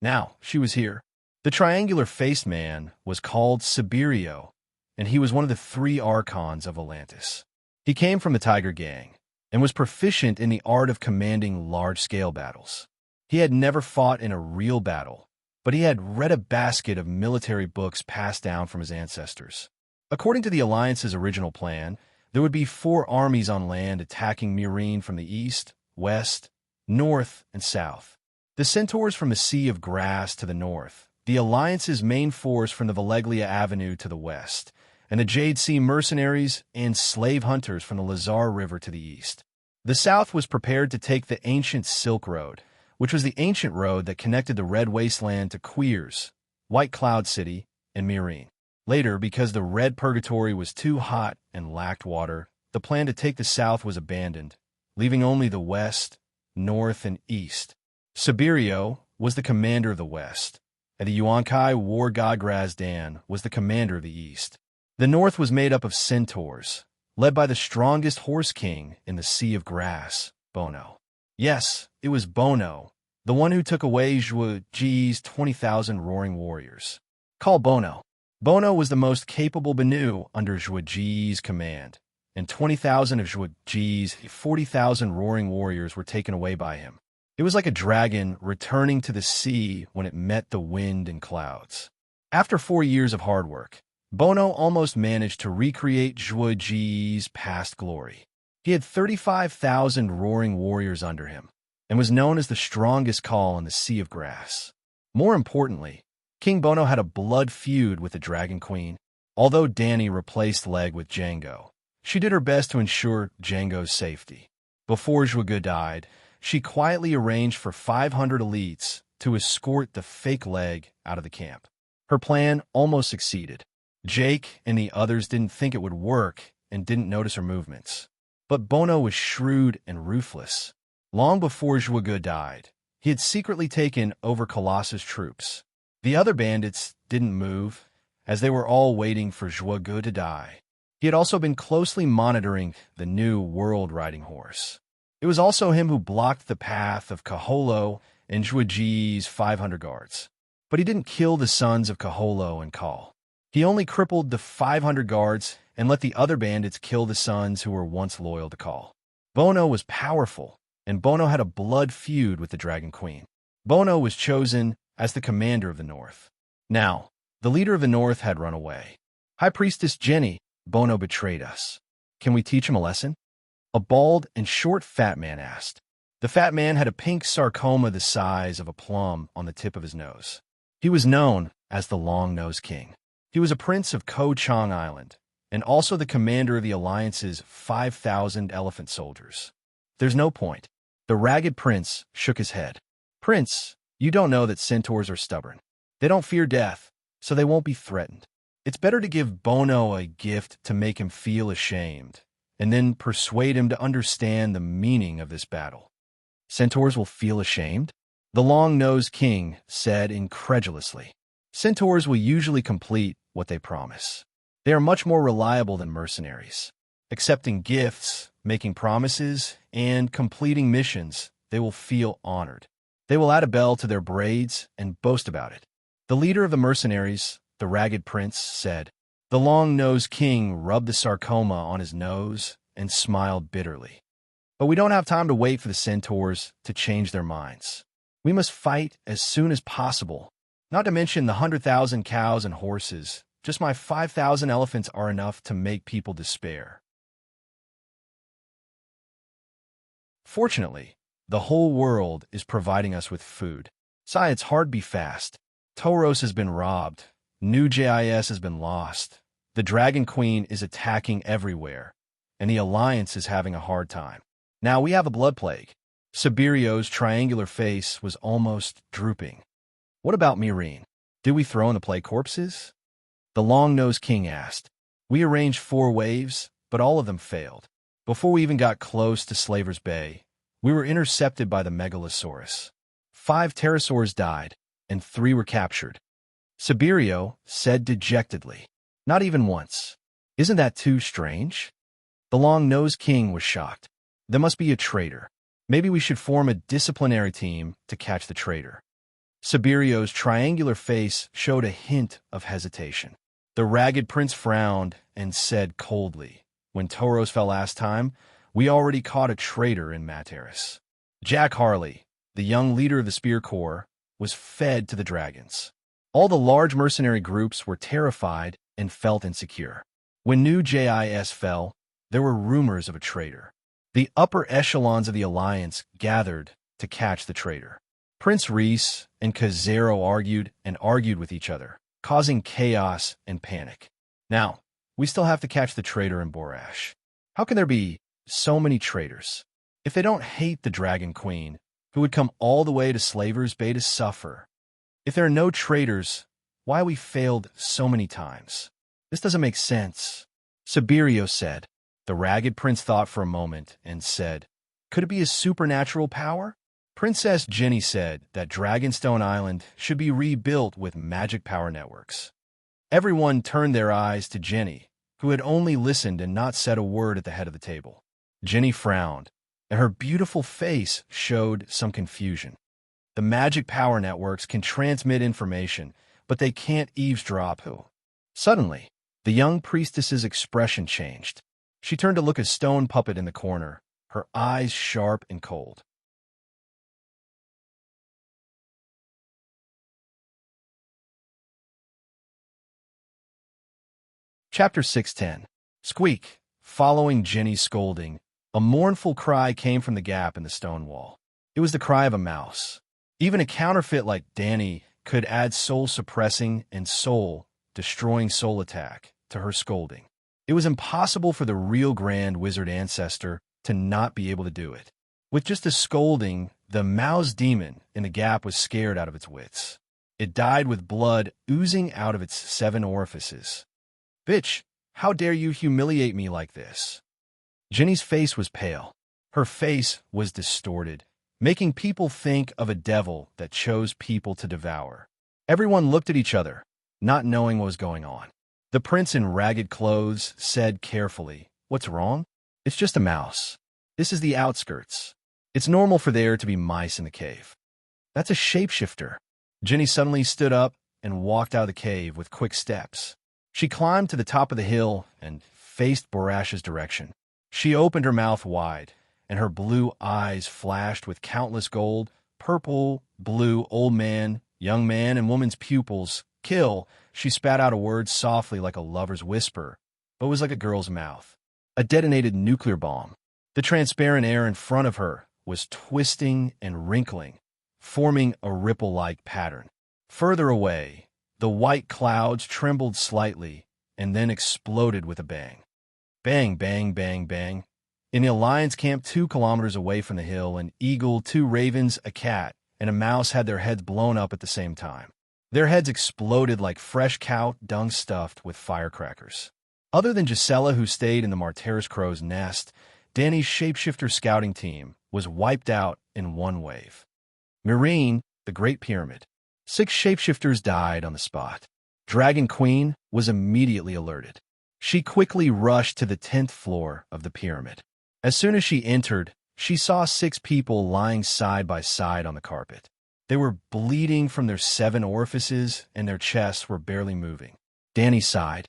Now, she was here. The triangular-faced man was called Siberio, and he was one of the 3 archons of Atlantis. He came from the Tiger Gang, and was proficient in the art of commanding large-scale battles. He had never fought in a real battle, but he had read a basket of military books passed down from his ancestors. According to the Alliance's original plan, there would be 4 armies on land attacking Meereen from the east, west, north, and south. The centaurs from the Sea of Grass to the north, the Alliance's main force from the Valeglia Avenue to the west, and the Jade Sea mercenaries and slave hunters from the Lazar River to the east. The south was prepared to take the ancient Silk Road, which was the ancient road that connected the Red Wasteland to Queers, White Cloud City, and Meereen. Later, because the Red Purgatory was too hot and lacked water, the plan to take the south was abandoned, leaving only the west, north, and east. Siberio was the commander of the west, and the Yuan-Kai war god Grazdan was the commander of the east. The north was made up of centaurs, led by the strongest horse king in the Sea of Grass, Bono. Yes, it was Bono, the one who took away Zhuge Ji's 20,000 roaring warriors. Khal Bono. Bono was the most capable Banu under Zhuge Ji's command, and 20,000 of Zhuge Ji's 40,000 roaring warriors were taken away by him. It was like a dragon returning to the sea when it met the wind and clouds. After 4 years of hard work, Bono almost managed to recreate Zhuge Ji's past glory. He had 35,000 roaring warriors under him, and was known as the strongest Khal in the Sea of Grass. More importantly, King Bono had a blood feud with the Dragon Queen. Although Dany replaced Leg with Django, she did her best to ensure Django's safety. Before Zhuge died, she quietly arranged for 500 elites to escort the fake Leg out of the camp. Her plan almost succeeded. Jake and the others didn't think it would work and didn't notice her movements. But Bono was shrewd and ruthless. Long before Zhuge died, he had secretly taken over Colossus' troops. The other bandits didn't move, as they were all waiting for Zhuge to die. He had also been closely monitoring the new world riding horse. It was also him who blocked the path of Kaholo and Zhuge Ji's 500 guards. But he didn't kill the sons of Kaholo and Khal. He only crippled the 500 guards and let the other bandits kill the sons who were once loyal to Call. Bono was powerful, and Bono had a blood feud with the Dragon Queen. Bono was chosen as the commander of the North. Now, the leader of the North had run away. High Priestess Jenny, Bono betrayed us. Can we teach him a lesson? A bald and short fat man asked. The fat man had a pink sarcoma the size of a plum on the tip of his nose. He was known as the Long-Nosed King. He was a prince of Ko Chang Island, and also the commander of the Alliance's 5,000 elephant soldiers. There's no point. The ragged prince shook his head. Prince, you don't know that centaurs are stubborn. They don't fear death, so they won't be threatened. It's better to give Bono a gift to make him feel ashamed, and then persuade him to understand the meaning of this battle. Centaurs will feel ashamed? The Long-Nosed King said incredulously. Centaurs will usually complete what they promise. They are much more reliable than mercenaries. Accepting gifts, making promises, and completing missions, they will feel honored. They will add a bell to their braids and boast about it. The leader of the mercenaries, the ragged prince, said. The Long-Nosed King rubbed the sarcoma on his nose and smiled bitterly. But we don't have time to wait for the centaurs to change their minds. We must fight as soon as possible. Not to mention the 100,000 cows and horses. Just my 5,000 elephants are enough to make people despair. Fortunately, the whole world is providing us with food. It's hard be fast. Tauros has been robbed. New JIS has been lost. The Dragon Queen is attacking everywhere, and the Alliance is having a hard time. Now we have a blood plague. Sibirio's triangular face was almost drooping. What about Mireen? Did we throw in the plague corpses? The Long-Nosed King asked. We arranged 4 waves, but all of them failed. Before we even got close to Slaver's Bay, we were intercepted by the Megalosaurus. 5 pterosaurs died, and 3 were captured. Sibirio said dejectedly. Not even once. Isn't that too strange? The Long-Nosed King was shocked. There must be a traitor. Maybe we should form a disciplinary team to catch the traitor. Sibirio's triangular face showed a hint of hesitation. The ragged prince frowned and said coldly, when Tauros fell last time, we already caught a traitor in Materis. Jack Harley, the young leader of the Spear Corps, was fed to the dragons. All the large mercenary groups were terrified and felt insecure. When New JIS fell, there were rumors of a traitor. The upper echelons of the Alliance gathered to catch the traitor. Prince Reese and Kazero argued with each other, causing chaos and panic. Now, we still have to catch the traitor in Borash. How can there be so many traitors? If they don't hate the Dragon Queen, who would come all the way to Slaver's Bay to suffer? If there are no traitors, why we failed so many times? This doesn't make sense. Sibirio said. The ragged prince thought for a moment and said, could it be a supernatural power? Princess Jenny said that Dragonstone Island should be rebuilt with magic power networks. Everyone turned their eyes to Jenny, who had only listened and not said a word at the head of the table. Jenny frowned, and her beautiful face showed some confusion. The magic power networks can transmit information, but they can't eavesdrop. Suddenly, the young priestess's expression changed. She turned to look at a stone puppet in the corner, her eyes sharp and cold. Chapter 610. Squeak. Following Jenny's scolding, a mournful cry came from the gap in the stone wall. It was the cry of a mouse. Even a counterfeit like Danny could add soul-suppressing and soul-destroying soul attack to her scolding. It was impossible for the real Grand Wizard Ancestor to not be able to do it. With just a scolding, the mouse demon in the gap was scared out of its wits. It died with blood oozing out of its 7 orifices. Bitch, how dare you humiliate me like this? Jenny's face was pale. Her face was distorted, making people think of a devil that chose people to devour. Everyone looked at each other, not knowing what was going on. The prince in ragged clothes said carefully, what's wrong? It's just a mouse. This is the outskirts. It's normal for there to be mice in the cave. That's a shapeshifter. Jenny suddenly stood up and walked out of the cave with quick steps. She climbed to the top of the hill and faced Borash's direction. She opened her mouth wide, and her blue eyes flashed with countless gold, purple, blue, old man, young man, and woman's pupils. Kill! She spat out a word softly like a lover's whisper, but was like a girl's mouth. A detonated nuclear bomb. The transparent air in front of her was twisting and wrinkling, forming a ripple-like pattern. Further away, the white clouds trembled slightly and then exploded with a bang. Bang, bang, bang, bang. In the Alliance camp 2 kilometers away from the hill, an eagle, 2 ravens, a cat, and a mouse had their heads blown up at the same time. Their heads exploded like fresh cow dung stuffed with firecrackers. Other than Gisela, who stayed in the Marteris crow's nest, Danny's shapeshifter scouting team was wiped out in one wave. Marine, the Great Pyramid. 6 shapeshifters died on the spot. Dragon Queen was immediately alerted. She quickly rushed to the 10th floor of the pyramid. As soon as she entered, she saw 6 people lying side by side on the carpet. They were bleeding from their 7 orifices, and their chests were barely moving. Danny sighed.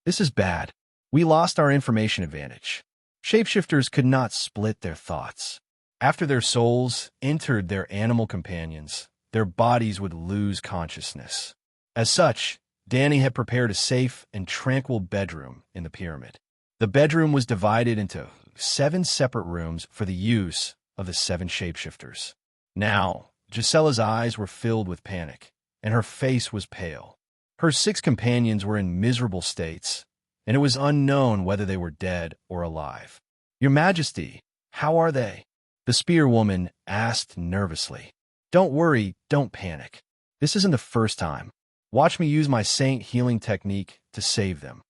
This is bad. We lost our information advantage. Shapeshifters could not split their thoughts. After their souls entered their animal companions, their bodies would lose consciousness. As such, Danny had prepared a safe and tranquil bedroom in the pyramid. The bedroom was divided into 7 separate rooms for the use of the 7 shapeshifters. Now, Gisela's eyes were filled with panic, and her face was pale. Her 6 companions were in miserable states, and it was unknown whether they were dead or alive. Your Majesty, how are they? The spear woman asked nervously. Don't worry, don't panic. This isn't the first time. Watch me use my saint healing technique to save them.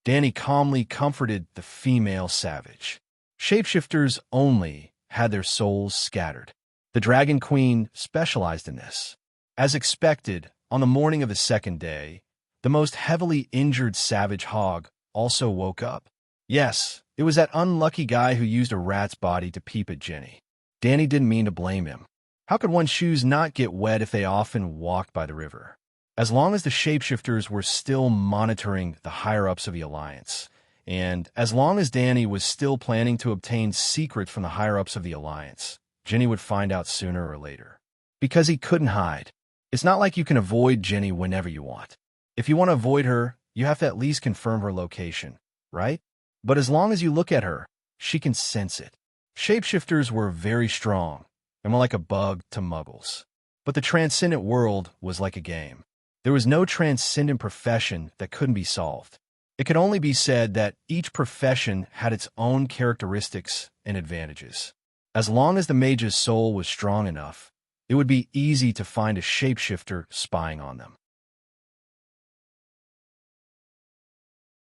Danny calmly comforted the female savage. Shapeshifters only had their souls scattered. The Dragon Queen specialized in this. As expected, on the morning of the 2nd day, the most heavily injured savage hog also woke up. Yes, it was that unlucky guy who used a rat's body to peep at Jenny. Danny didn't mean to blame him. How could one's shoes not get wet if they often walked by the river? As long as the shapeshifters were still monitoring the higher-ups of the Alliance, and as long as Danny was still planning to obtain secrets from the higher-ups of the Alliance, Jenny would find out sooner or later. Because he couldn't hide. It's not like you can avoid Jenny whenever you want. If you want to avoid her, you have to at least confirm her location, right? But as long as you look at her, she can sense it. Shapeshifters were very strong, and were like a bug to muggles. But the transcendent world was like a game. There was no transcendent profession that couldn't be solved. It could only be said that each profession had its own characteristics and advantages. As long as the mage's soul was strong enough, it would be easy to find a shapeshifter spying on them.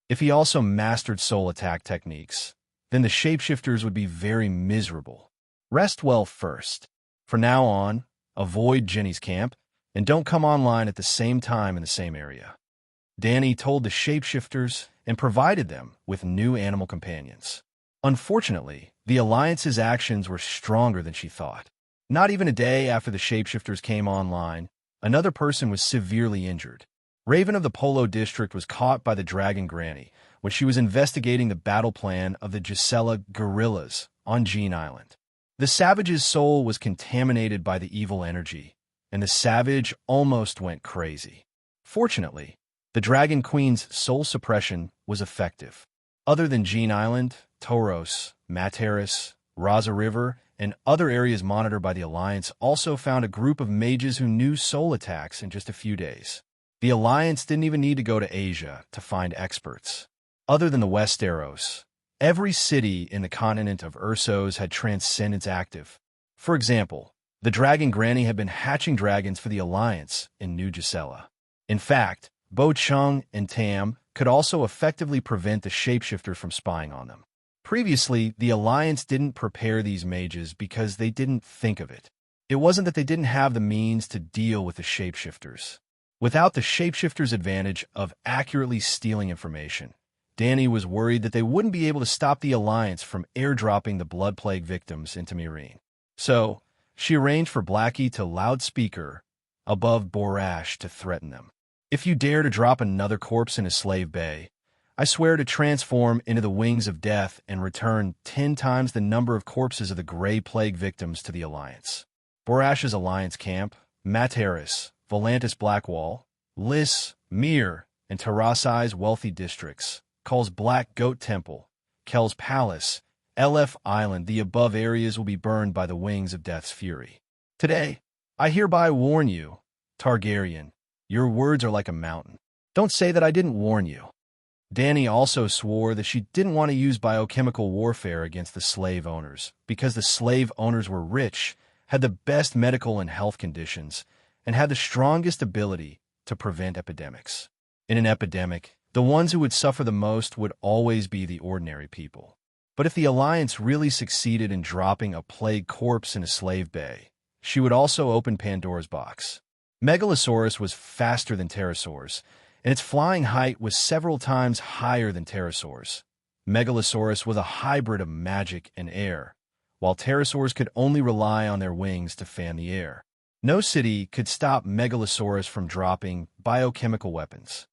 If he also mastered soul attack techniques, then the shapeshifters would be very miserable. Rest well first. From now on, avoid Jenny's camp, and don't come online at the same time in the same area. Danny told the shapeshifters and provided them with new animal companions. Unfortunately, the Alliance's actions were stronger than she thought. Not even a day after the shapeshifters came online, another person was severely injured. Raven of the Polo District was caught by the Dragon Granny when she was investigating the battle plan of the Gisela guerrillas on Jean Island. The savage's soul was contaminated by the evil energy, and the savage almost went crazy. Fortunately, the Dragon Queen's soul suppression was effective. Other than Jean Island, Tauros, Materis, Raza River, and other areas monitored by the Alliance also found a group of mages who knew soul attacks in just a few days. The Alliance didn't even need to go to Asia to find experts. Other than the Westeros, every city in the continent of Ursos had transcendence active. For example, the Dragon Granny had been hatching dragons for the Alliance in New Gisela. In fact, Bo Chung and Tam could also effectively prevent the shapeshifters from spying on them. Previously, the Alliance didn't prepare these mages because they didn't think of it. It wasn't that they didn't have the means to deal with the shapeshifters. Without the shapeshifters' advantage of accurately stealing information, Danny was worried that they wouldn't be able to stop the Alliance from airdropping the Blood Plague victims into Meereen. So, she arranged for Blackie to loudspeaker above Borash to threaten them. If you dare to drop another corpse in a slave bay, I swear to transform into the wings of death and return 10 times the number of corpses of the Grey Plague victims to the Alliance. Borash's Alliance camp, Materis, Volantis Blackwall, Lys, Mir, and Terrasai's wealthy districts, Kull's Black Goat Temple, Kel's Palace, LF Island, the above areas will be burned by the wings of death's fury. Today, I hereby warn you, Targaryen, your words are like a mountain. Don't say that I didn't warn you. Dany also swore that she didn't want to use biochemical warfare against the slave owners because the slave owners were rich, had the best medical and health conditions, and had the strongest ability to prevent epidemics. In an epidemic, the ones who would suffer the most would always be the ordinary people. But if the Alliance really succeeded in dropping a plague corpse in a slave bay, she would also open Pandora's box. Megalosaurus was faster than pterosaurs, and its flying height was several times higher than pterosaurs. Megalosaurus was a hybrid of magic and air, while pterosaurs could only rely on their wings to fan the air. No city could stop Megalosaurus from dropping biochemical weapons.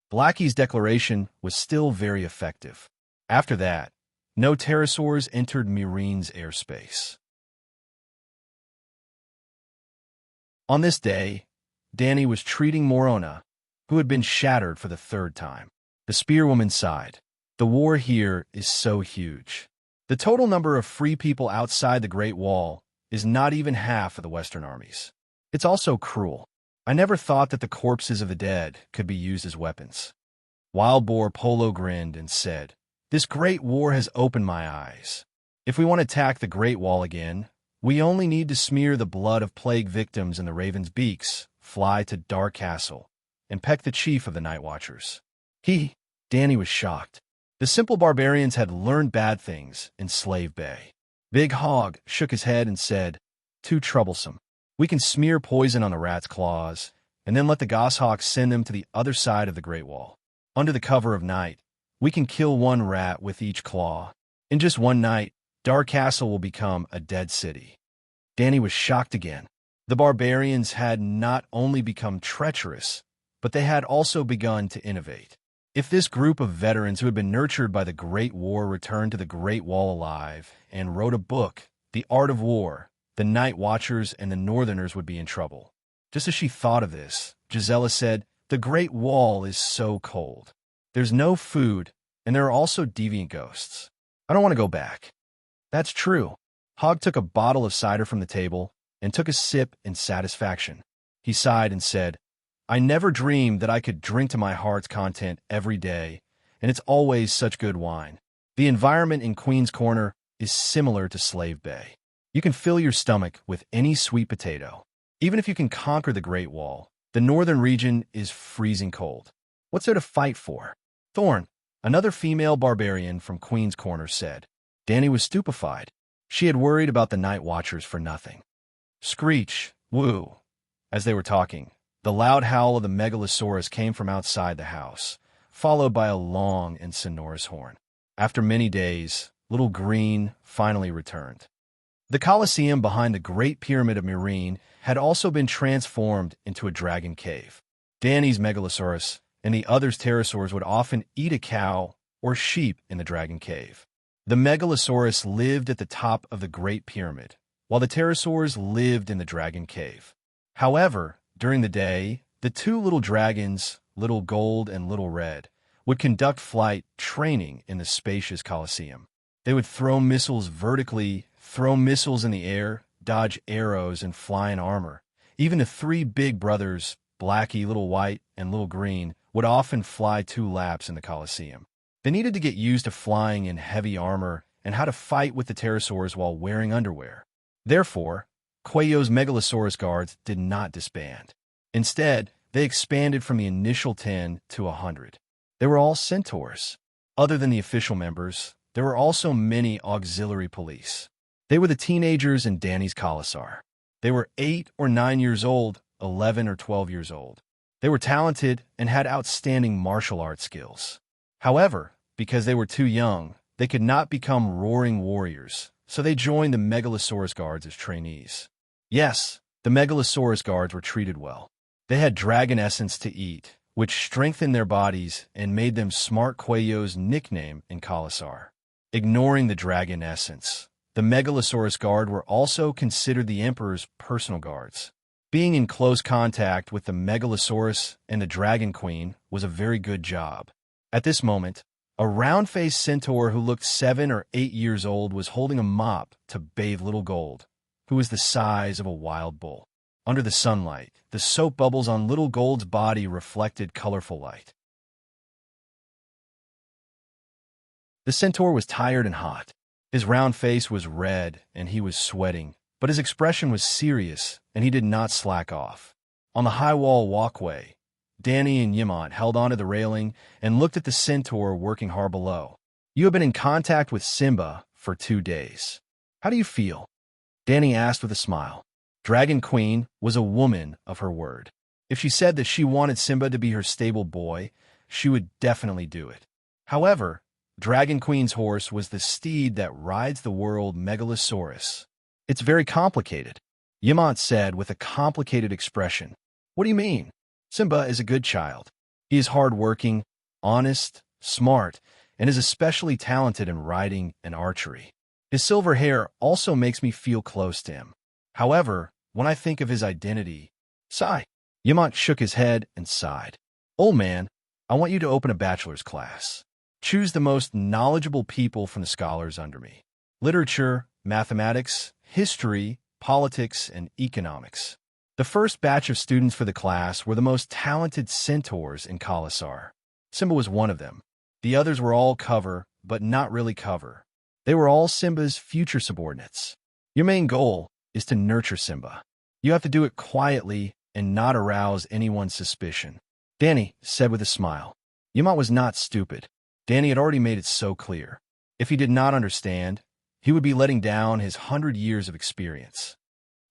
Blackie's declaration was still very effective. After that, no pterosaurs entered Meereen's airspace. On this day, Dany was treating Morona, who had been shattered for the third time. The spearwoman sighed. The war here is so huge. The total number of free people outside the Great Wall is not even half of the Western armies. It's also cruel. I never thought that the corpses of the dead could be used as weapons. Wildboar Polo grinned and said, "This great war has opened my eyes. If we want to attack the Great Wall again, we only need to smear the blood of plague victims in the ravens' beaks, fly to Dark Castle, and peck the chief of the Night Watchers." Dany was shocked. The simple barbarians had learned bad things in Slave Bay. Big Hog shook his head and said, "Too troublesome. We can smear poison on the rat's claws, and then let the goshawks send them to the other side of the Great Wall. Under the cover of night, we can kill one rat with each claw. In just one night, Dark Castle will become a dead city." Dany was shocked again. The barbarians had not only become treacherous, but they had also begun to innovate. If this group of veterans who had been nurtured by the Great War returned to the Great Wall alive and wrote a book, The Art of War, the Night Watchers and the Northerners would be in trouble. Just as she thought of this, Gisela said, "The Great Wall is so cold. There's no food, and there are also deviant ghosts. I don't want to go back." "That's true." Hogg took a bottle of cider from the table and took a sip in satisfaction. He sighed and said, "I never dreamed that I could drink to my heart's content every day, and it's always such good wine. The environment in Queen's Corner is similar to Slave Bay. You can fill your stomach with any sweet potato. Even if you can conquer the Great Wall, the northern region is freezing cold. What's there to fight for?" Thorn, another female barbarian from Queen's Corner, said. Dany was stupefied. She had worried about the Night Watchers for nothing. Screech, woo. As they were talking, the loud howl of the Megalosaurus came from outside the house, followed by a long and sonorous horn. After many days, Little Green finally returned. The Colosseum behind the Great Pyramid of Meereen had also been transformed into a dragon cave. Dany's Megalosaurus and the others' pterosaurs would often eat a cow or sheep in the dragon cave. The Megalosaurus lived at the top of the Great Pyramid, while the pterosaurs lived in the dragon cave. However, during the day, the two little dragons, Little Gold and Little Red, would conduct flight training in the spacious Colosseum. They would throw missiles vertically, throw missiles in the air, dodge arrows, and fly in armor. Even the three big brothers, Blackie, Little White, and Little Green, would often fly 2 laps in the Colosseum. They needed to get used to flying in heavy armor and how to fight with the pterosaurs while wearing underwear. Therefore, Quayo's Megalosaurus guards did not disband. Instead, they expanded from the initial 10 to 100. They were all centaurs. Other than the official members, there were also many auxiliary police. They were the teenagers in Dany's Khalasar. They were 8 or 9 years old, 11 or 12 years old. They were talented and had outstanding martial arts skills. However, because they were too young, they could not become roaring warriors, so they joined the Megalosaurus guards as trainees. Yes, the Megalosaurus guards were treated well. They had dragon essence to eat, which strengthened their bodies and made them Smart Quayo's nickname in Khalasar. Ignoring the dragon essence, the Megalosaurus Guard were also considered the Emperor's personal guards. Being in close contact with the Megalosaurus and the Dragon Queen was a very good job. At this moment, a round-faced centaur who looked 7 or 8 years old was holding a mop to bathe Little Gold, who was the size of a wild bull. Under the sunlight, the soap bubbles on Little Gold's body reflected colorful light. The centaur was tired and hot. His round face was red and he was sweating, but his expression was serious and he did not slack off. On the high wall walkway, Danny and Yamant held onto the railing and looked at the centaur working hard below. "You have been in contact with Simba for 2 days. How do you feel?" Danny asked with a smile. Dragon Queen was a woman of her word. If she said that she wanted Simba to be her stable boy, she would definitely do it. However, Dragon Queen's horse was the steed that rides the world Megalosaurus. "It's very complicated," Yamant said with a complicated expression. "What do you mean?" "Simba is a good child. He is hard-working, honest, smart, and is especially talented in riding and archery. His silver hair also makes me feel close to him. However, when I think of his identity..." "Sigh." Yamant shook his head and sighed. "Old man, I want you to open a bachelor's class. Choose the most knowledgeable people from the scholars under me. Literature, mathematics, history, politics, and economics." The first batch of students for the class were the most talented centaurs in Khalasar. Simba was one of them. The others were all cover, but not really cover. They were all Simba's future subordinates. Your main goal is to nurture Simba. You have to do it quietly and not arouse anyone's suspicion, Danny said with a smile. Yamant was not stupid. Danny had already made it so clear. If he did not understand, he would be letting down his 100 years of experience.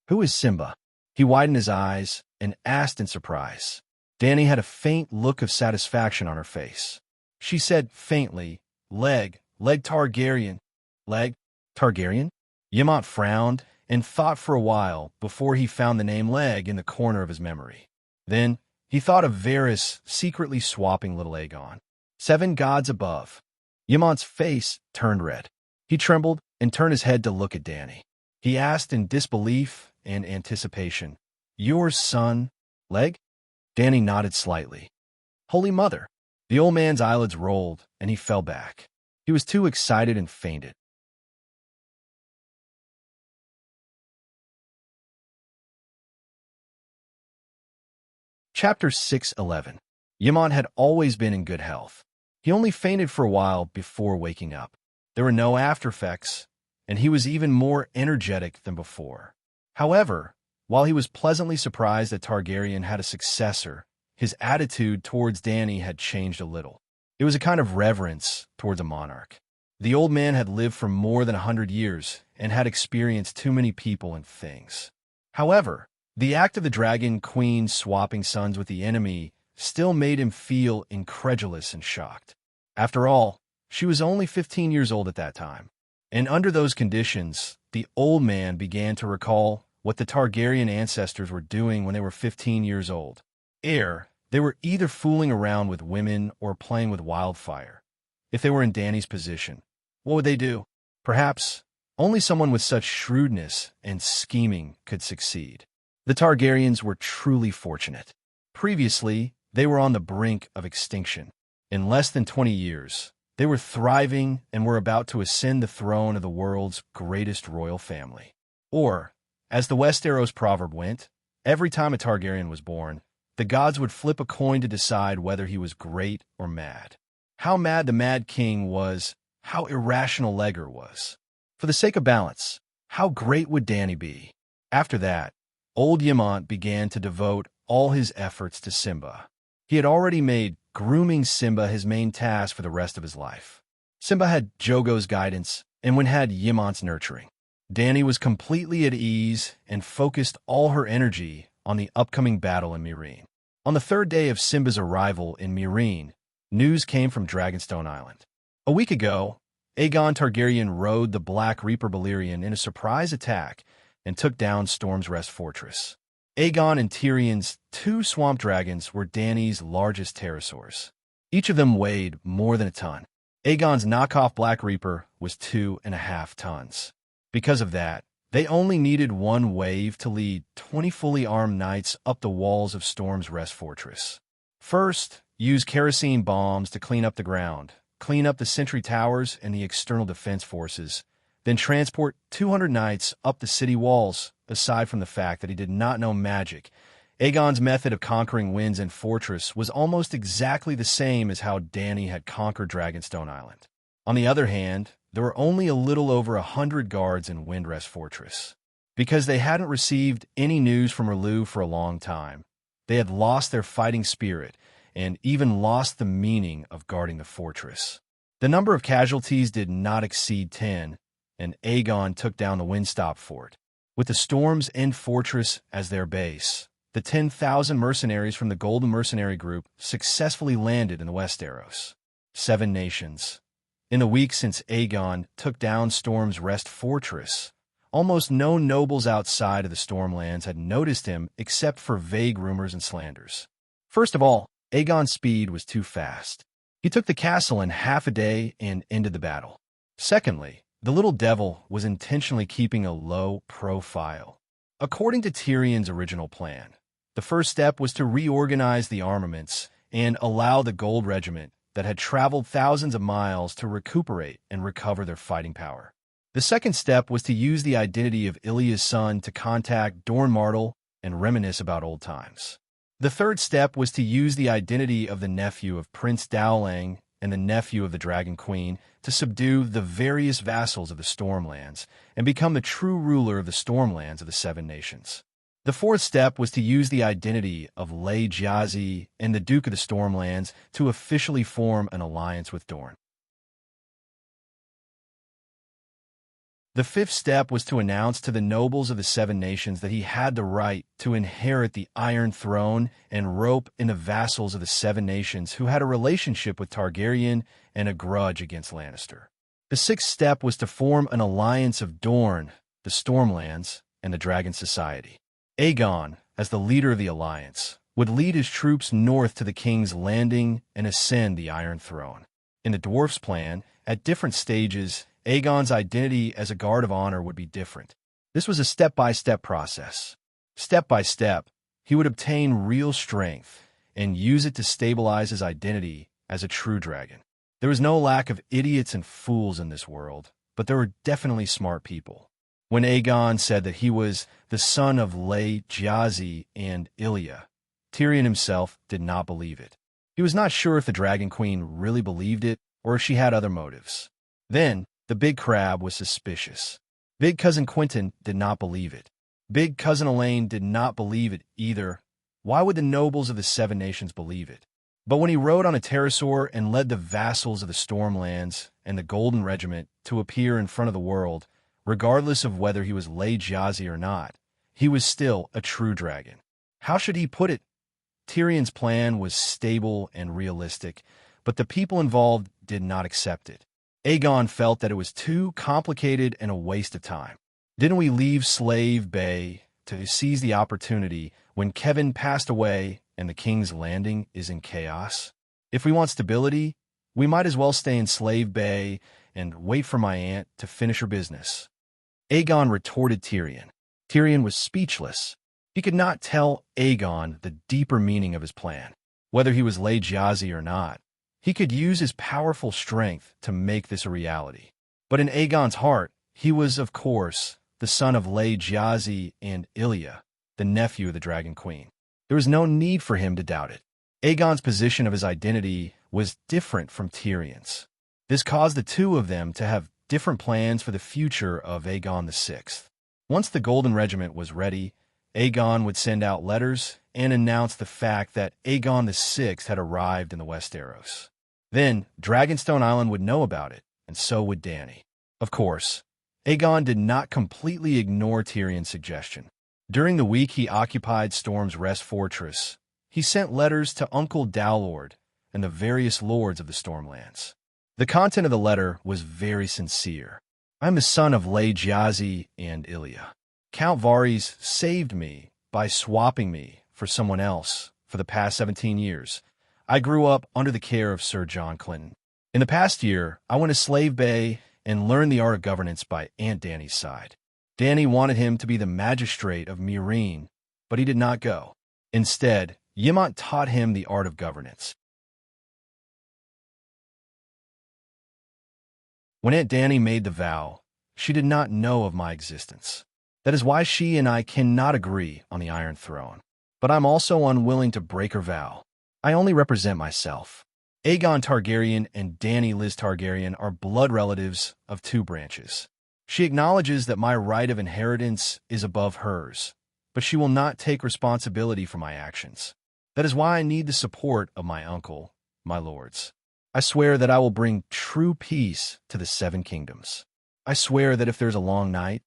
"Who is Simba?" He widened his eyes and asked in surprise. Danny had a faint look of satisfaction on her face. She said faintly, Leg Targaryen." "Leg Targaryen?" Yamant frowned and thought for a while before he found the name Leg in the corner of his memory. Then he thought of Varys secretly swapping little Aegon. 7 gods above. Yamant's face turned red. He trembled and turned his head to look at Danny. He asked in disbelief and anticipation, "Your son, Leg?" Danny nodded slightly. "Holy Mother." The old man's eyelids rolled and he fell back. He was too excited and fainted. Chapter 6:11. Yamant had always been in good health. He only fainted for a while before waking up. There were no aftereffects, and he was even more energetic than before. However, while he was pleasantly surprised that Targaryen had a successor, his attitude towards Danny had changed a little. It was a kind of reverence towards a monarch. The old man had lived for more than 100 years and had experienced too many people and things. However, the act of the Dragon Queen swapping sons with the enemy still made him feel incredulous and shocked. After all, she was only 15 years old at that time. And under those conditions, the old man began to recall what the Targaryen ancestors were doing when they were 15 years old. They were either fooling around with women or playing with wildfire. If they were in Danny's position, what would they do? Perhaps only someone with such shrewdness and scheming could succeed. The Targaryens were truly fortunate. Previously, they were on the brink of extinction. In less than 20 years, they were thriving and were about to ascend the throne of the world's greatest royal family. Or, as the Westeros proverb went, every time a Targaryen was born, the gods would flip a coin to decide whether he was great or mad. How mad the Mad King was, how irrational Legger was. For the sake of balance, how great would Danny be? After that, old Yamant began to devote all his efforts to Simba. He had already made grooming Simba his main task for the rest of his life. Simba had Jogo's guidance and had Yamant's nurturing. Danny was completely at ease and focused all her energy on the upcoming battle in Meereen. On the 3rd day of Simba's arrival in Meereen, news came from Dragonstone Island. A week ago, Aegon Targaryen rode the Black Reaper Balerion in a surprise attack and took down Storm's Rest Fortress. Aegon and Tyrion's two swamp dragons were Dany's largest pterosaurs. Each of them weighed more than a ton. Aegon's knockoff Black Reaper was 2.5 tons. Because of that, they only needed one wave to lead 20 fully armed knights up the walls of Storm's Rest Fortress. First, use kerosene bombs to clean up the ground, clean up the sentry towers and the external defense forces, then transport 200 knights up the city walls. Aside from the fact that he did not know magic, Aegon's method of conquering winds and fortress was almost exactly the same as how Dany had conquered Dragonstone Island. On the other hand, there were only a little over 100 guards in Windrest Fortress. Because they hadn't received any news from R'hllor for a long time, they had lost their fighting spirit and even lost the meaning of guarding the fortress. The number of casualties did not exceed 10, and Aegon took down the Windstop Fort. With the Storm's End Fortress as their base, the 10,000 mercenaries from the Golden Mercenary Group successfully landed in the Westeros. 7 Nations. In the week since Aegon took down Storm's Rest Fortress, almost no nobles outside of the Stormlands had noticed him except for vague rumors and slanders. First of all, Aegon's speed was too fast. He took the castle in half a day and ended the battle. Secondly, the little devil was intentionally keeping a low profile. According to Tyrion's original plan, the first step was to reorganize the armaments and allow the Gold Regiment that had traveled thousands of miles to recuperate and recover their fighting power. The second step was to use the identity of Ilya's son to contact Dorne Martell and reminisce about old times. The third step was to use the identity of the nephew of Prince Dowling and the nephew of the Dragon Queen to subdue the various vassals of the Stormlands and become the true ruler of the Stormlands of the 7 Nations. The fourth step was to use the identity of Lay Jazi and the Duke of the Stormlands to officially form an alliance with Dorne. The fifth step was to announce to the nobles of the 7 Nations that he had the right to inherit the Iron Throne and rope in the vassals of the 7 Nations who had a relationship with Targaryen and a grudge against Lannister. The sixth step was to form an alliance of Dorne, the Stormlands, and the Dragon Society. Aegon, as the leader of the alliance, would lead his troops north to the King's Landing and ascend the Iron Throne. In the Dwarfs' plan, at different stages, Aegon's identity as a guard of honor would be different. This was a step-by-step process. Step by step, he would obtain real strength and use it to stabilize his identity as a true dragon. There was no lack of idiots and fools in this world, but there were definitely smart people. When Aegon said that he was the son of Lay Jazi and Ilya, Tyrion himself did not believe it. He was not sure if the Dragon Queen really believed it or if she had other motives. Then, the Big Crab was suspicious. Big Cousin Quentyn did not believe it. Big Cousin Elaine did not believe it either. Why would the nobles of the 7 Nations believe it? But when he rode on a pterosaur and led the vassals of the Stormlands and the Golden Regiment to appear in front of the world, regardless of whether he was Lay Jazi or not, he was still a true dragon. How should he put it? Tyrion's plan was stable and realistic, but the people involved did not accept it. Aegon felt that it was too complicated and a waste of time. Didn't we leave Slave Bay to seize the opportunity when Kevin passed away and the King's Landing is in chaos? If we want stability, we might as well stay in Slave Bay and wait for my aunt to finish her business. Aegon retorted Tyrion. Tyrion was speechless. He could not tell Aegon the deeper meaning of his plan, whether he was Lay Jazi or not. He could use his powerful strength to make this a reality. But in Aegon's heart, he was, of course, the son of Lay Jazi and Ilya, the nephew of the Dragon Queen. There was no need for him to doubt it. Aegon's position of his identity was different from Tyrion's. This caused the two of them to have different plans for the future of Aegon VI. Once the Golden Regiment was ready, Aegon would send out letters and announce the fact that Aegon VI had arrived in the Westeros. Then, Dragonstone Island would know about it, and so would Dany. Of course, Aegon did not completely ignore Tyrion's suggestion. During the week he occupied Storm's Rest Fortress, he sent letters to Uncle Dowlord and the various lords of the Stormlands. The content of the letter was very sincere. I'm the son of Lay Jazi and Ilya. Count Varys saved me by swapping me for someone else for the past 17 years. I grew up under the care of Sir John Clinton. In the past year, I went to Slave Bay and learned the art of governance by Aunt Danny's side. Danny wanted him to be the magistrate of Serene, but he did not go. Instead, Yemont taught him the art of governance. When Aunt Danny made the vow, she did not know of my existence. That is why she and I cannot agree on the Iron Throne. But I'm also unwilling to break her vow. I only represent myself. Aegon Targaryen and Dany Liz Targaryen are blood relatives of two branches. She acknowledges that my right of inheritance is above hers, but she will not take responsibility for my actions. That is why I need the support of my uncle, my lords. I swear that I will bring true peace to the Seven Kingdoms. I swear that if there's a long night,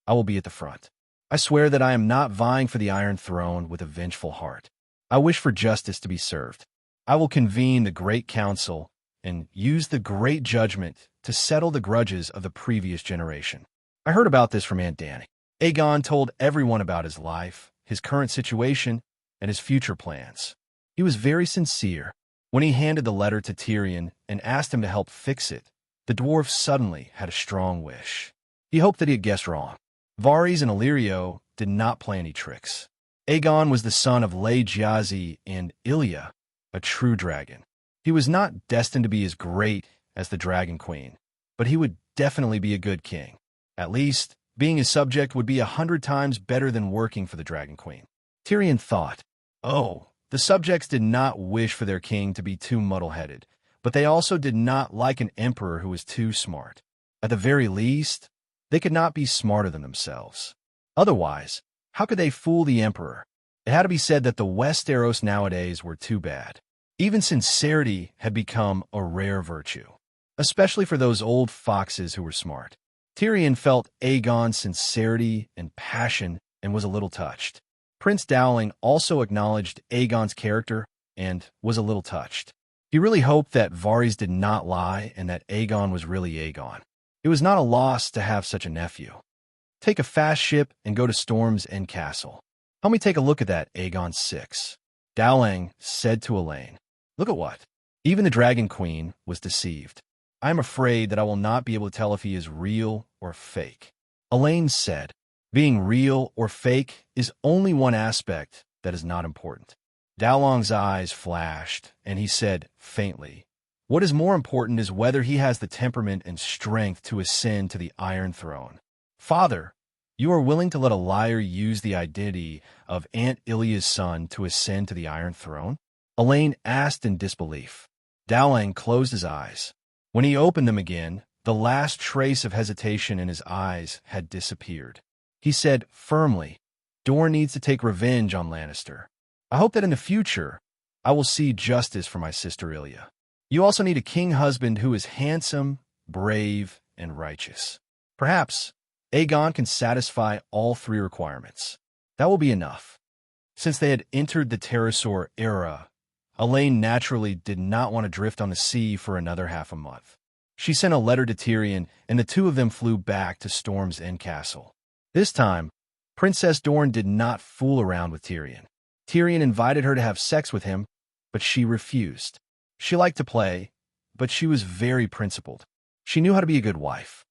I will be at the front. I swear that I am not vying for the Iron Throne with a vengeful heart. I wish for justice to be served. I will convene the Great Council and use the Great Judgment to settle the grudges of the previous generation. I heard about this from Aunt Danny. Aegon told everyone about his life, his current situation, and his future plans. He was very sincere. When he handed the letter to Tyrion and asked him to help fix it, the dwarf suddenly had a strong wish. He hoped that he had guessed wrong. Varys and Illyrio did not play any tricks. Aegon was the son of Lay Giazi and Ilya, a true dragon. He was not destined to be as great as the Dragon Queen, but he would definitely be a good king. At least, being his subject would be 100 times better than working for the Dragon Queen. Tyrion thought, oh, the subjects did not wish for their king to be too muddle-headed, but they also did not like an emperor who was too smart. At the very least, they could not be smarter than themselves. Otherwise, how could they fool the emperor? It had to be said that the Westeros nowadays were too bad. Even sincerity had become a rare virtue, especially for those old foxes who were smart. Tyrion felt Aegon's sincerity and passion and was a little touched. Prince Dowling also acknowledged Aegon's character and was a little touched. He really hoped that Varys did not lie and that Aegon was really Aegon. It was not a loss to have such a nephew. Take a fast ship and go to Storm's End Castle. Help me take a look at that Aegon 6. Dowling said to Elaine, look at what? Even the Dragon Queen was deceived. I am afraid that I will not be able to tell if he is real or fake. Elaine said, being real or fake is only one aspect that is not important. Dowling's eyes flashed, and he said faintly, what is more important is whether he has the temperament and strength to ascend to the Iron Throne. Father, you are willing to let a liar use the identity of Aunt Ilya's son to ascend to the Iron Throne? Elaine asked in disbelief. Dowling closed his eyes. When he opened them again, the last trace of hesitation in his eyes had disappeared. He said firmly, Dorne needs to take revenge on Lannister. I hope that in the future, I will see justice for my sister Ilya. You also need a king husband who is handsome, brave, and righteous. Perhaps Aegon can satisfy all three requirements. That will be enough. Since they had entered the pterosaur era, Elaine naturally did not want to drift on the sea for another half a month. She sent a letter to Tyrion, and the two of them flew back to Storm's End Castle. This time, Princess Dorne did not fool around with Tyrion. Tyrion invited her to have sex with him, but she refused. She liked to play, but she was very principled. She knew how to be a good wife.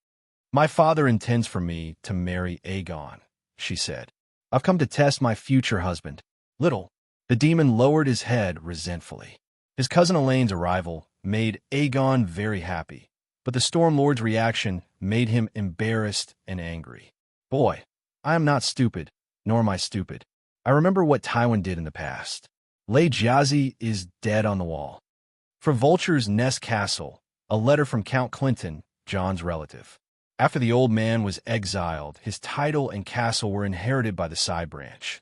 My father intends for me to marry Aegon, she said. I've come to test my future husband. Little. The demon lowered his head resentfully. His cousin Elaine's arrival made Aegon very happy, but the Storm Lord's reaction made him embarrassed and angry. Boy, I am not stupid, nor am I stupid. I remember what Tywin did in the past. Lay Giazi is dead on the wall. For Vulture's Nest Castle, a letter from Count Clinton, Jon's relative. After the old man was exiled, his title and castle were inherited by the side branch.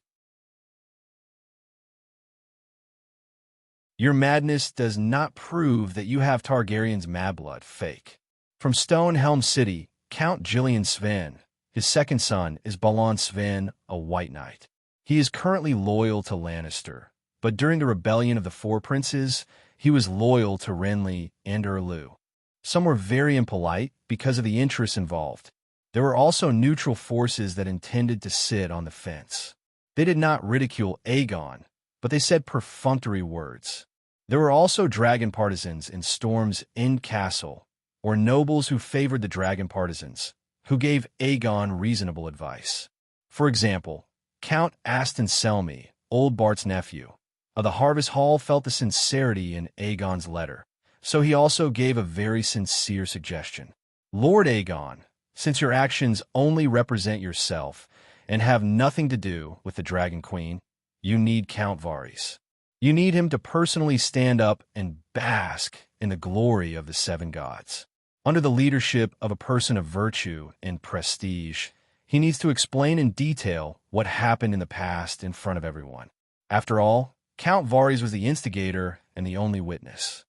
Your madness does not prove that you have Targaryen's mad blood fake. From Stonehelm City, Count Gillian Sven. His second son is Balon Sven, a White Knight. He is currently loyal to Lannister, but during the rebellion of the Four Princes, he was loyal to Renly and Erlu. Some were very impolite because of the interests involved. There were also neutral forces that intended to sit on the fence. They did not ridicule Aegon, but they said perfunctory words. There were also dragon partisans in Storm's End Castle, or nobles who favored the dragon partisans, who gave Aegon reasonable advice. For example, Count Aston Selmy, old Bart's nephew, of the Harvest Hall, felt the sincerity in Aegon's letter, so he also gave a very sincere suggestion. Lord Aegon, since your actions only represent yourself and have nothing to do with the Dragon Queen, you need Count Varys. You need him to personally stand up and bask in the glory of the seven gods. Under the leadership of a person of virtue and prestige, he needs to explain in detail what happened in the past in front of everyone. After all, Count Varys was the instigator and the only witness.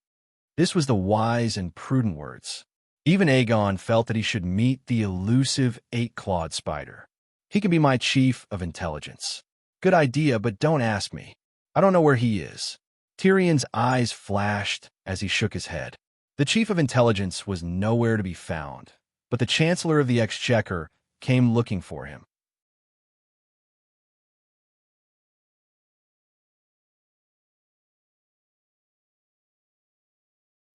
This was the wise and prudent words. Even Aegon felt that he should meet the elusive eight-clawed spider. He can be my chief of intelligence. Good idea, but don't ask me. I don't know where he is. Tyrion's eyes flashed as he shook his head. The chief of intelligence was nowhere to be found, but the Chancellor of the Exchequer came looking for him.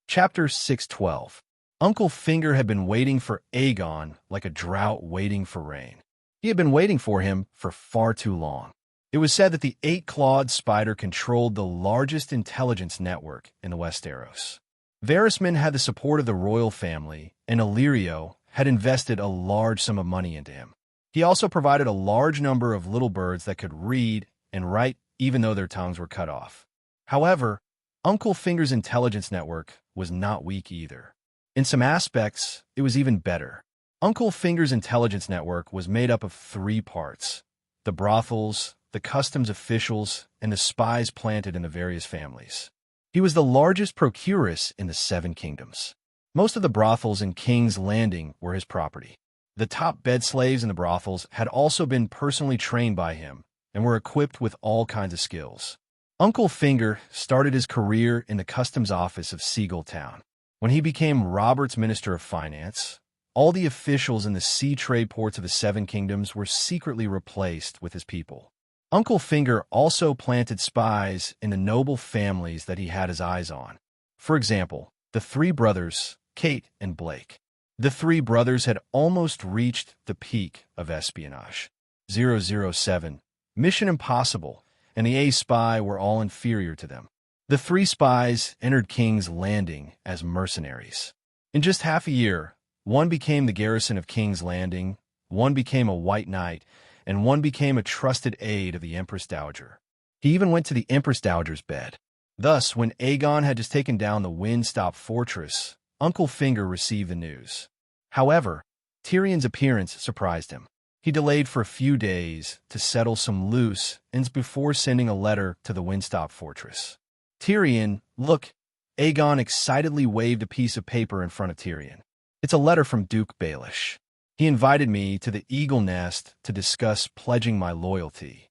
Chapter 612. Uncle Finger had been waiting for Aegon like a drought waiting for rain. He had been waiting for him for far too long. It was said that the eight-clawed spider controlled the largest intelligence network in the Westeros. Varysman had the support of the royal family, and Illyrio had invested a large sum of money into him. He also provided a large number of little birds that could read and write even though their tongues were cut off. However, Uncle Finger's intelligence network was not weak either. In some aspects, it was even better. Uncle Finger's intelligence network was made up of three parts: the brothels, the customs officials, and the spies planted in the various families. He was the largest procuress in the Seven Kingdoms. Most of the brothels in King's Landing were his property. The top bed slaves in the brothels had also been personally trained by him and were equipped with all kinds of skills. Uncle Finger started his career in the customs office of Seagull Town. When he became Robert's Minister of Finance, all the officials in the sea trade ports of the Seven Kingdoms were secretly replaced with his people. Uncle Finger also planted spies in the noble families that he had his eyes on. For example, the three brothers, Kate and Blake. The three brothers had almost reached the peak of espionage. 007, Mission Impossible, and the A Spy were all inferior to them. The three spies entered King's Landing as mercenaries. In just half a year, one became the garrison of King's Landing, one became a White Knight, and one became a trusted aide of the Empress Dowager. He even went to the Empress Dowager's bed. Thus, when Aegon had just taken down the Windstop Fortress, Uncle Finger received the news. However, Tyrion's appearance surprised him. He delayed for a few days to settle some loose ends before sending a letter to the Windstop Fortress. Tyrion, look, Aegon excitedly waved a piece of paper in front of Tyrion. It's a letter from Duke Baelish. He invited me to the Eagle Nest to discuss pledging my loyalty.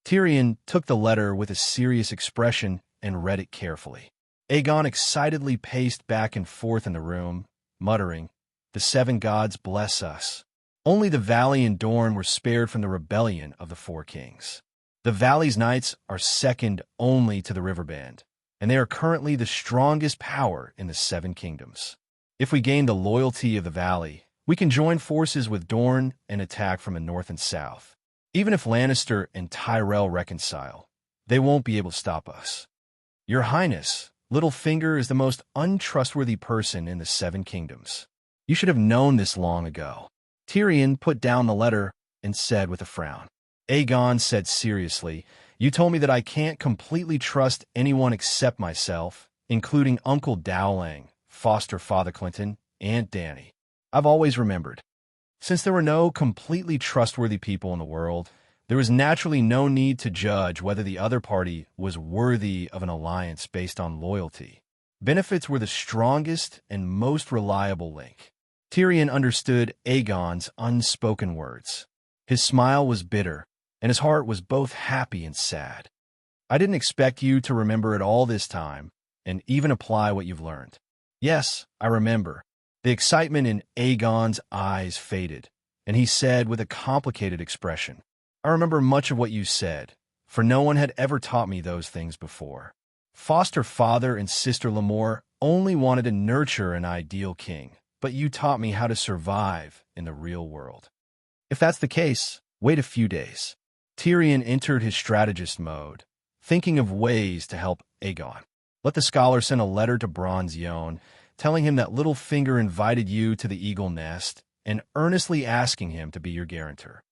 Tyrion took the letter with a serious expression and read it carefully. Aegon excitedly paced back and forth in the room, muttering, "The seven gods bless us." Only the Valley and Dorne were spared from the rebellion of the Four Kings. The Valley's knights are second only to the Riverband, and they are currently the strongest power in the Seven Kingdoms. If we gain the loyalty of the Valley, we can join forces with Dorne and attack from the north and south. Even if Lannister and Tyrell reconcile, they won't be able to stop us. Your Highness, Littlefinger is the most untrustworthy person in the Seven Kingdoms. You should have known this long ago. Tyrion put down the letter and said with a frown. Aegon said seriously, "You told me that I can't completely trust anyone except myself, including Uncle Dowling, foster Father Clinton, Aunt Dany. I've always remembered. Since there were no completely trustworthy people in the world, there was naturally no need to judge whether the other party was worthy of an alliance based on loyalty. Benefits were the strongest and most reliable link." Tyrion understood Aegon's unspoken words. His smile was bitter, and his heart was both happy and sad. "I didn't expect you to remember it all this time, and even apply what you've learned." "Yes, I remember." The excitement in Aegon's eyes faded, and he said with a complicated expression, I remember much of what you said, for no one had ever taught me those things before. Foster father and sister Lamore only wanted to nurture an ideal king, but you taught me how to survive in the real world. If that's the case, wait a few days. Tyrion entered his strategist mode, thinking of ways to help Aegon. Let the scholar send a letter to Bronze Yohn, telling him that Littlefinger invited you to the Eagle Nest and earnestly asking him to be your guarantor.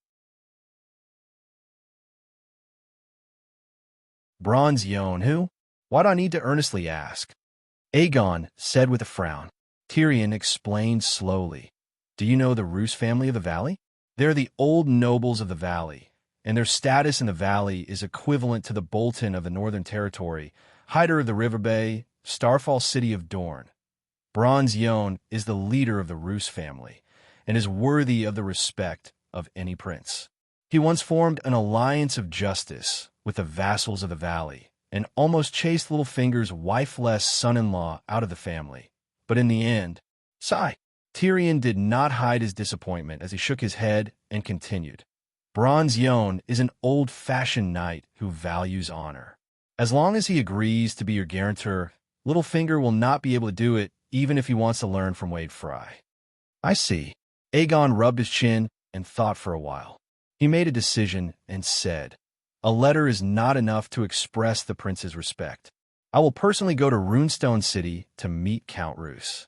Bronze Yohn, who? Why do I need to earnestly ask? Aegon said with a frown. Tyrion explained slowly. Do you know the Roose family of the Valley? They're the old nobles of the Valley, and their status in the Valley is equivalent to the Bolton of the Northern Territory, Hyder of the River Bay, Starfall City of Dorne. Bronze Yohn is the leader of the Roose family, and is worthy of the respect of any prince. He once formed an alliance of justice with the vassals of the Valley, and almost chased Littlefinger's wifeless son-in-law out of the family. But in the end, sigh. Tyrion did not hide his disappointment as he shook his head and continued. Bronze Yohn is an old-fashioned knight who values honor. As long as he agrees to be your guarantor, Littlefinger will not be able to do it even if he wants to learn from Wade Fry. I see. Aegon rubbed his chin and thought for a while. He made a decision and said, a letter is not enough to express the prince's respect. I will personally go to Runestone City to meet Count Roose.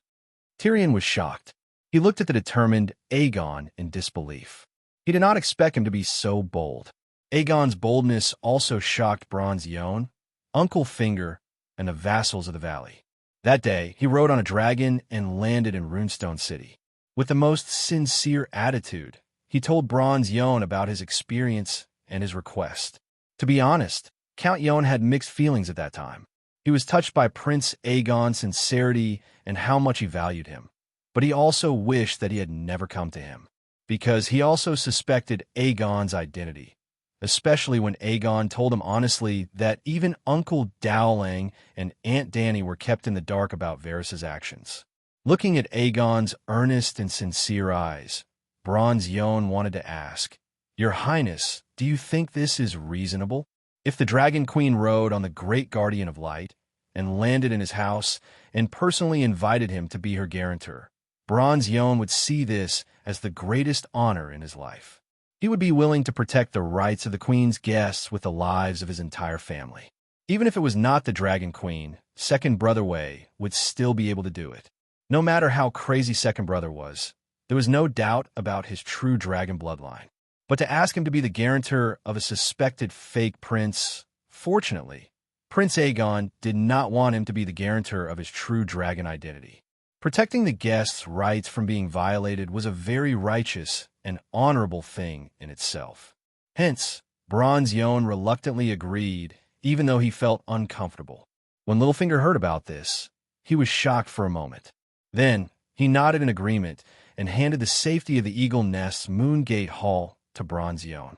Tyrion was shocked. He looked at the determined Aegon in disbelief. He did not expect him to be so bold. Aegon's boldness also shocked Bronze Yohn, Uncle Finger, and the vassals of the Valley. That day, he rode on a dragon and landed in Runestone City. With the most sincere attitude, he told Bronze Yohn about his experience and his request. To be honest, Count Yohn had mixed feelings at that time. He was touched by Prince Aegon's sincerity and how much he valued him. But he also wished that he had never come to him, because he also suspected Aegon's identity, especially when Aegon told him honestly that even Uncle Dowling and Aunt Dany were kept in the dark about Varys' actions. Looking at Aegon's earnest and sincere eyes, Bronze Yohn wanted to ask, Your Highness, do you think this is reasonable? If the Dragon Queen rode on the Great Guardian of Light and landed in his house and personally invited him to be her guarantor, Bronze Yohn would see this as the greatest honor in his life. He would be willing to protect the rights of the Queen's guests with the lives of his entire family. Even if it was not the Dragon Queen, Second Brother Way would still be able to do it. No matter how crazy Second Brother was, there was no doubt about his true dragon bloodline. But to ask him to be the guarantor of a suspected fake prince, fortunately, Prince Aegon did not want him to be the guarantor of his true dragon identity. Protecting the guests' rights from being violated was a very righteous and honorable thing in itself. Hence, Bronze Yohn reluctantly agreed, even though he felt uncomfortable. When Littlefinger heard about this, he was shocked for a moment. Then, he nodded in agreement and handed the safety of the Eagle Nest's Moongate Hall to Bronze Yohn.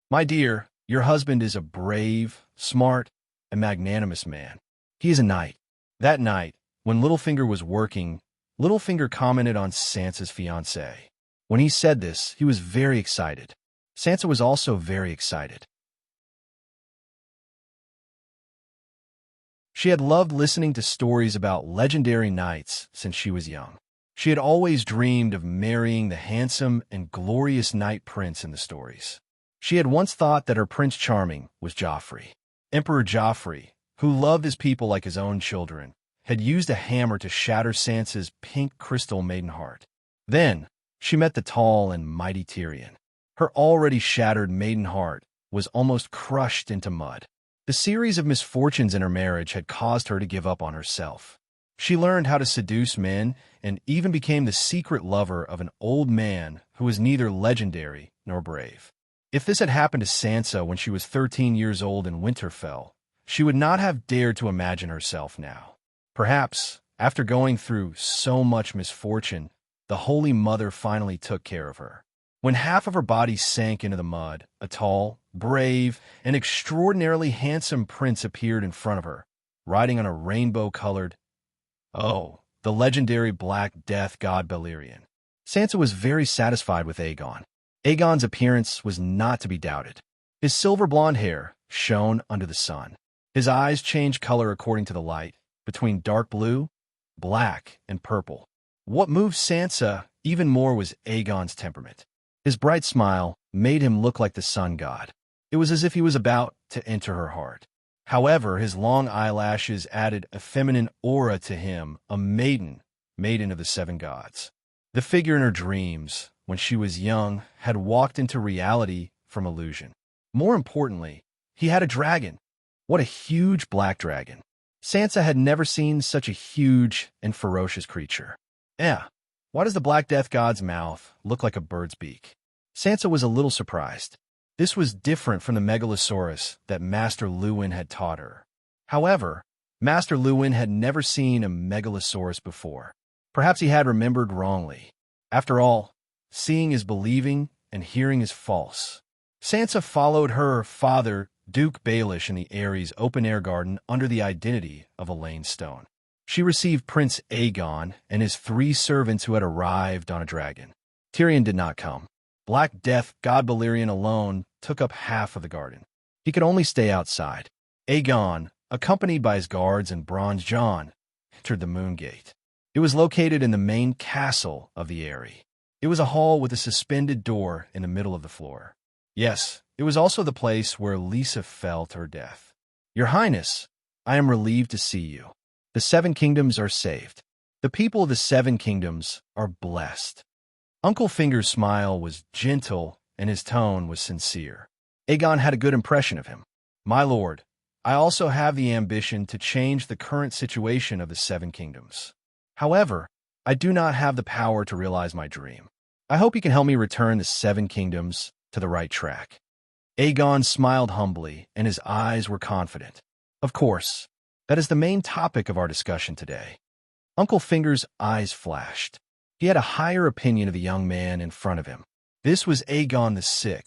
My dear, your husband is a brave, smart, and magnanimous man. He is a knight. That night, when Littlefinger was working, Littlefinger commented on Sansa's fiancé. When he said this, he was very excited. Sansa was also very excited. She had loved listening to stories about legendary knights since she was young. She had always dreamed of marrying the handsome and glorious knight prince in the stories. She had once thought that her Prince Charming was Joffrey. Emperor Joffrey, who loved his people like his own children, had used a hammer to shatter Sansa's pink crystal maiden heart. Then, she met the tall and mighty Tyrion. Her already shattered maiden heart was almost crushed into mud. The series of misfortunes in her marriage had caused her to give up on herself. She learned how to seduce men and even became the secret lover of an old man who was neither legendary nor brave. If this had happened to Sansa when she was 13 years old in Winterfell, she would not have dared to imagine herself now. Perhaps, after going through so much misfortune, the Holy Mother finally took care of her. When half of her body sank into the mud, a tall, brave, and extraordinarily handsome prince appeared in front of her, riding on a rainbow-colored, the legendary Black Death god Balerion. Sansa was very satisfied with Aegon. Aegon's appearance was not to be doubted. His silver blonde hair shone under the sun. His eyes changed color according to the light, between dark blue, black, and purple. What moved Sansa even more was Aegon's temperament. His bright smile made him look like the sun god. It was as if he was about to enter her heart. However, his long eyelashes added a feminine aura to him, a maiden of the seven gods. The figure in her dreams, when she was young, had walked into reality from illusion. More importantly, he had a dragon. What a huge black dragon. Sansa had never seen such a huge and ferocious creature. Why does the Black Death God's mouth look like a bird's beak? Sansa was a little surprised. This was different from the megalosaurus that Master Luwin had taught her. However, Master Luwin had never seen a megalosaurus before. Perhaps he had remembered wrongly. After all, seeing is believing and hearing is false. Sansa followed her father, Duke Baelish, in the Aerys open-air garden under the identity of Elaine Stone. She received Prince Aegon and his 3 servants who had arrived on a dragon. Tyrion did not come. Black Death God Balerion alone took up half of the garden. He could only stay outside. Aegon, accompanied by his guards and Bronze John, entered the Moon Gate. It was located in the main castle of the Eyrie. It was a hall with a suspended door in the middle of the floor. Yes, it was also the place where Lisa fell to her death. Your Highness, I am relieved to see you. The 7 kingdoms are saved. The people of the 7 kingdoms are blessed. Uncle Finger's smile was gentle and his tone was sincere. Aegon had a good impression of him. My lord, I also have the ambition to change the current situation of the 7 kingdoms. However, I do not have the power to realize my dream. I hope you can help me return the 7 kingdoms to the right track. Aegon smiled humbly, and his eyes were confident. Of course, that is the main topic of our discussion today. Uncle Finger's eyes flashed. He had a higher opinion of the young man in front of him. This was Aegon VI,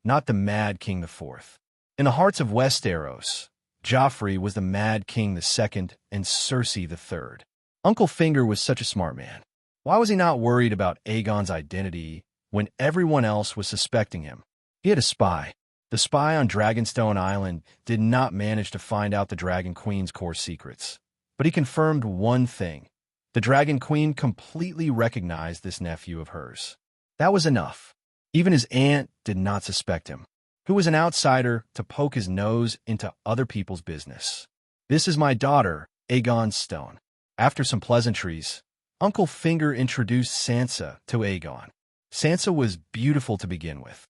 not the Mad King IV. In the hearts of Westeros, Joffrey was the Mad King II and Cersei III. Uncle Finger was such a smart man. Why was he not worried about Aegon's identity when everyone else was suspecting him? He had a spy. The spy on Dragonstone Island did not manage to find out the Dragon Queen's core secrets. But he confirmed one thing. The Dragon Queen completely recognized this nephew of hers. That was enough. Even his aunt did not suspect him. Who was an outsider to poke his nose into other people's business? This is my daughter, Aegon Stone. After some pleasantries, Uncle Finger introduced Sansa to Aegon. Sansa was beautiful to begin with.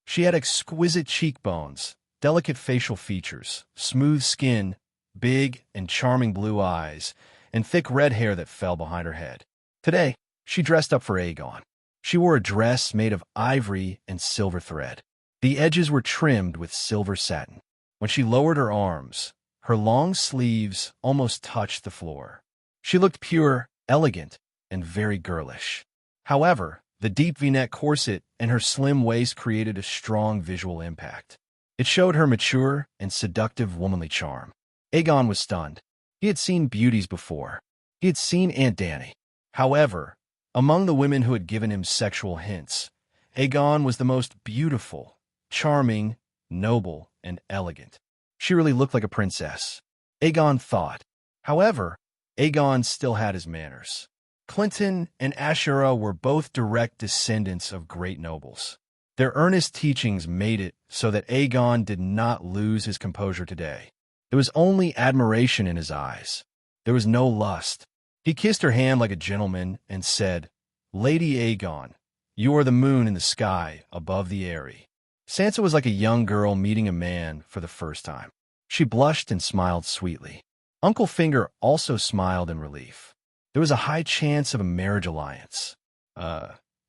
She had exquisite cheekbones, delicate facial features, smooth skin, big and charming blue eyes, and thick red hair that fell behind her head. Today, she dressed up for Aegon. She wore a dress made of ivory and silver thread. The edges were trimmed with silver satin. When she lowered her arms, her long sleeves almost touched the floor. She looked pure, elegant, and very girlish. However, the deep V-neck corset and her slim waist created a strong visual impact. It showed her mature and seductive womanly charm. Aegon was stunned. He had seen beauties before. He had seen Aunt Dany. However, among the women who had given him sexual hints, Aegon was the most beautiful, charming, noble, and elegant. She really looked like a princess. Aegon thought. However, Aegon still had his manners. Clinton and Ashera were both direct descendants of great nobles. Their earnest teachings made it so that Aegon did not lose his composure today. There was only admiration in his eyes. There was no lust. He kissed her hand like a gentleman and said, Lady Aegon, you are the moon in the sky above the Eyrie. Sansa was like a young girl meeting a man for the first time. She blushed and smiled sweetly. Uncle Finger also smiled in relief. There was a high chance of a marriage alliance.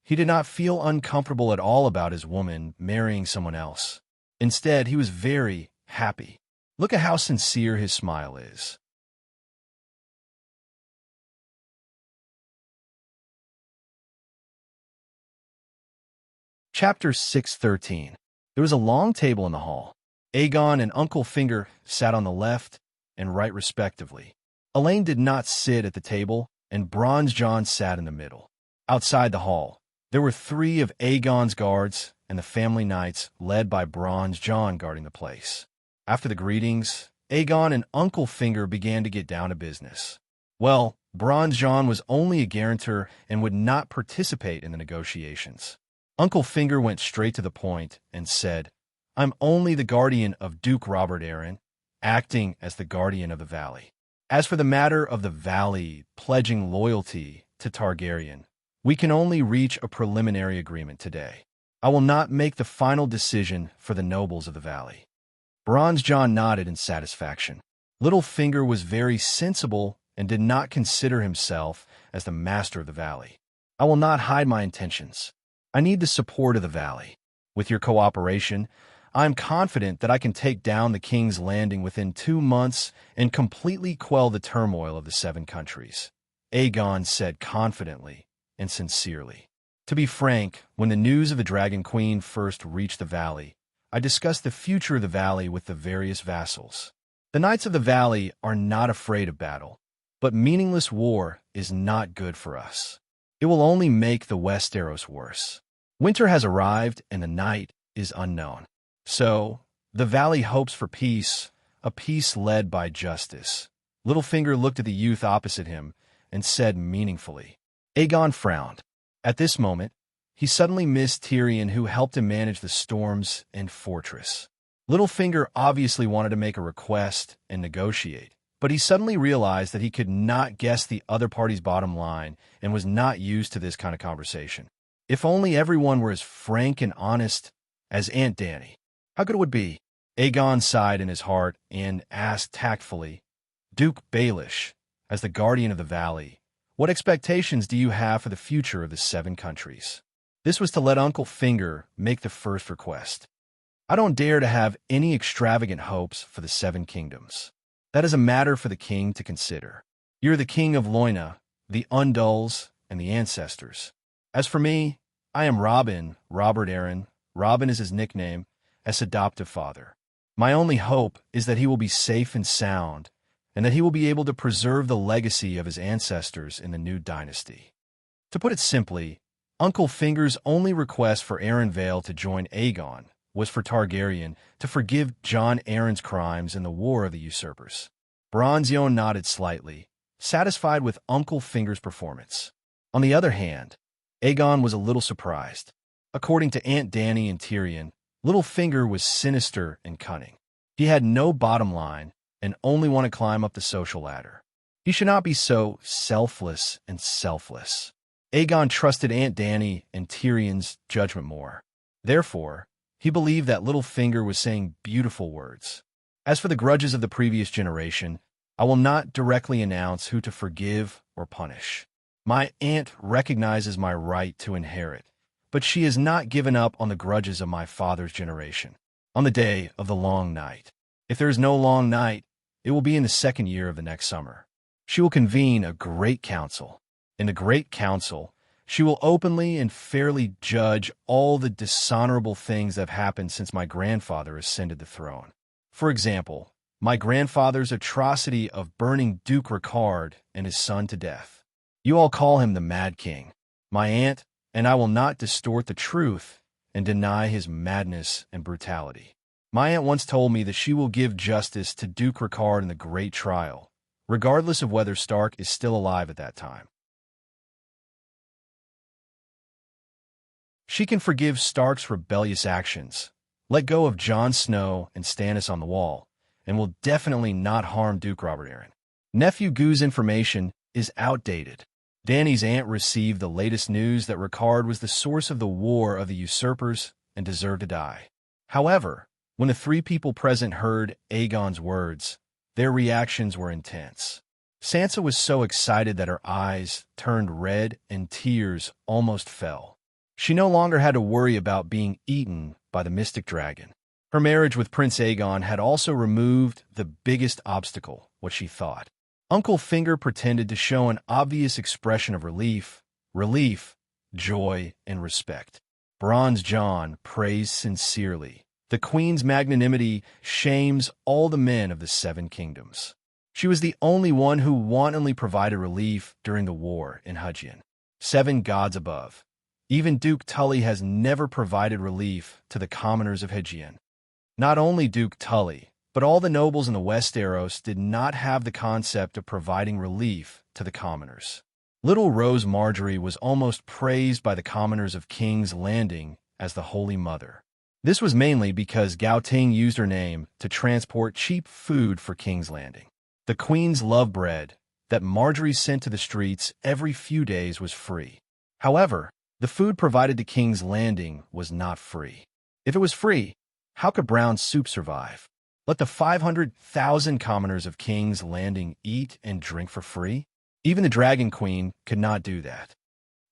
He did not feel uncomfortable at all about his woman marrying someone else. Instead, he was very happy. Look at how sincere his smile is. Chapter 613. There was a long table in the hall. Aegon and Uncle Finger sat on the left and right respectively. Elaine did not sit at the table, and Bronze John sat in the middle. Outside the hall, There were 3 of Aegon's guards and the family knights led by Bronze John guarding the place. After the greetings, Aegon and Uncle Finger began to get down to business. Well, Bronze John was only a guarantor and would not participate in the negotiations. Uncle Finger went straight to the point and said, "I'm only the guardian of Duke Robert Arryn, acting as the guardian of the valley. As for the matter of the valley pledging loyalty to Targaryen, we can only reach a preliminary agreement today. I will not make the final decision for the nobles of the valley." Bronze John nodded in satisfaction. Littlefinger was very sensible and did not consider himself as the master of the valley. "I will not hide my intentions. I need the support of the valley. With your cooperation, I am confident that I can take down the King's Landing within 2 months and completely quell the turmoil of the 7 countries," Aegon said confidently and sincerely. "To be frank, when the news of the Dragon Queen first reached the valley, I discussed the future of the valley with the various vassals. The Knights of the Valley are not afraid of battle, but meaningless war is not good for us. It will only make the Westeros worse. Winter has arrived and the night is unknown. So, the valley hopes for peace, a peace led by justice." Littlefinger looked at the youth opposite him and said meaningfully. Aegon frowned. At this moment, he suddenly missed Tyrion, who helped him manage the storms and fortress. Littlefinger obviously wanted to make a request and negotiate, but he suddenly realized that he could not guess the other party's bottom line and was not used to this kind of conversation. If only everyone were as frank and honest as Aunt Dany. How good it would be. Aegon sighed in his heart and asked tactfully, "Duke Baelish, as the guardian of the valley, what expectations do you have for the future of the 7 countries?" This was to let Uncle Finger make the first request. "I don't dare to have any extravagant hopes for the 7 kingdoms. That is a matter for the king to consider. You're the king of Loina, the Undulls, and the ancestors. As for me, I am Robert Arryn. Robin is his nickname, as adoptive father. My only hope is that he will be safe and sound, and that he will be able to preserve the legacy of his ancestors in the new dynasty." To put it simply, Uncle Finger's only request for Arryn Vale to join Aegon was for Targaryen to forgive Jon Arryn's crimes in the War of the Usurpers. Bronzion nodded slightly, satisfied with Uncle Finger's performance. On the other hand, Aegon was a little surprised. According to Aunt Dany and Tyrion, Littlefinger was sinister and cunning. He had no bottom line and only wanted to climb up the social ladder. He should not be so selfless and selfless. Aegon trusted Aunt Dany and Tyrion's judgment more. Therefore, he believed that Littlefinger was saying beautiful words. As for the grudges of the previous generation, I will not directly announce who to forgive or punish. My aunt recognizes my right to inherit, but she has not given up on the grudges of my father's generation. On the day of the long night, if there is no long night, it will be in the 2nd year of the next summer. She will convene a great council. In the great council, she will openly and fairly judge all the dishonorable things that have happened since my grandfather ascended the throne. For example, my grandfather's atrocity of burning Duke Ricard and his son to death. You all call him the Mad King. My aunt and I will not distort the truth and deny his madness and brutality. My aunt once told me that she will give justice to Duke Ricard in the great trial, regardless of whether Stark is still alive at that time. She can forgive Stark's rebellious actions, let go of Jon Snow and Stannis on the Wall, and will definitely not harm Duke Robert Arryn. Nephew Goo's information is outdated. Dany's aunt received the latest news that Ricard was the source of the War of the Usurpers and deserved to die. However, when the 3 people present heard Aegon's words, their reactions were intense. Sansa was so excited that her eyes turned red and tears almost fell. She no longer had to worry about being eaten by the mystic dragon. Her marriage with Prince Aegon had also removed the biggest obstacle, what she thought. Uncle Finger pretended to show an obvious expression of relief, joy, and respect. Bronze John praised sincerely. The Queen's magnanimity shames all the men of the 7 kingdoms. She was the only one who wantonly provided relief during the war in Hudgian. 7 gods above. Even Duke Tully has never provided relief to the commoners of Hegian. Not only Duke Tully, but all the nobles in the Westeros did not have the concept of providing relief to the commoners. Little Rose Marjorie was almost praised by the commoners of King's Landing as the Holy Mother. This was mainly because Gao Ting used her name to transport cheap food for King's Landing. The Queen's love bread that Marjorie sent to the streets every few days was free. However, the food provided to King's Landing was not free. If it was free, how could brown soup survive? Let the 500,000 commoners of King's Landing eat and drink for free? Even the Dragon Queen could not do that.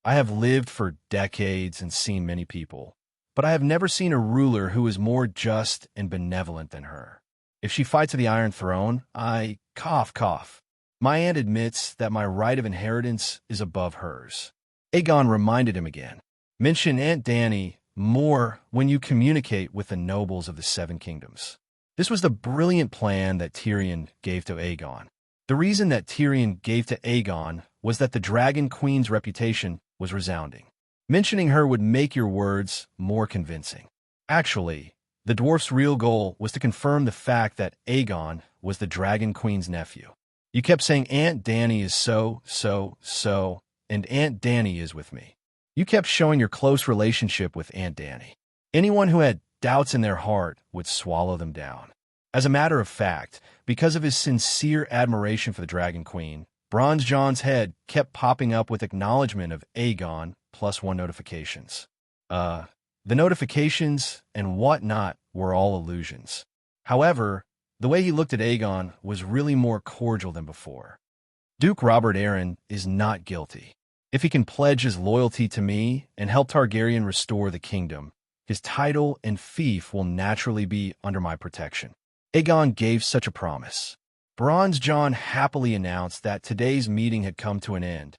I have lived for decades and seen many people, but I have never seen a ruler who is more just and benevolent than her. If she fights for the Iron Throne, I cough. My aunt admits that my right of inheritance is above hers. Aegon reminded him again. Mention Aunt Dany more when you communicate with the nobles of the Seven Kingdoms. This was the brilliant plan that Tyrion gave to Aegon. The reason that Tyrion gave to Aegon was that the Dragon Queen's reputation was resounding. Mentioning her would make your words more convincing. Actually, the dwarf's real goal was to confirm the fact that Aegon was the Dragon Queen's nephew. You kept saying Aunt Dany is so, and Aunt Dany is with me. You kept showing your close relationship with Aunt Dany. Anyone who had doubts in their heart would swallow them down. As a matter of fact, because of his sincere admiration for the Dragon Queen, Bronze John's head kept popping up with acknowledgement of Aegon +1 notifications. The notifications and whatnot were all illusions. However, the way he looked at Aegon was really more cordial than before. Duke Robert Arryn is not guilty. If he can pledge his loyalty to me and help Targaryen restore the kingdom, his title and fief will naturally be under my protection. Aegon gave such a promise. Bronze John happily announced that today's meeting had come to an end.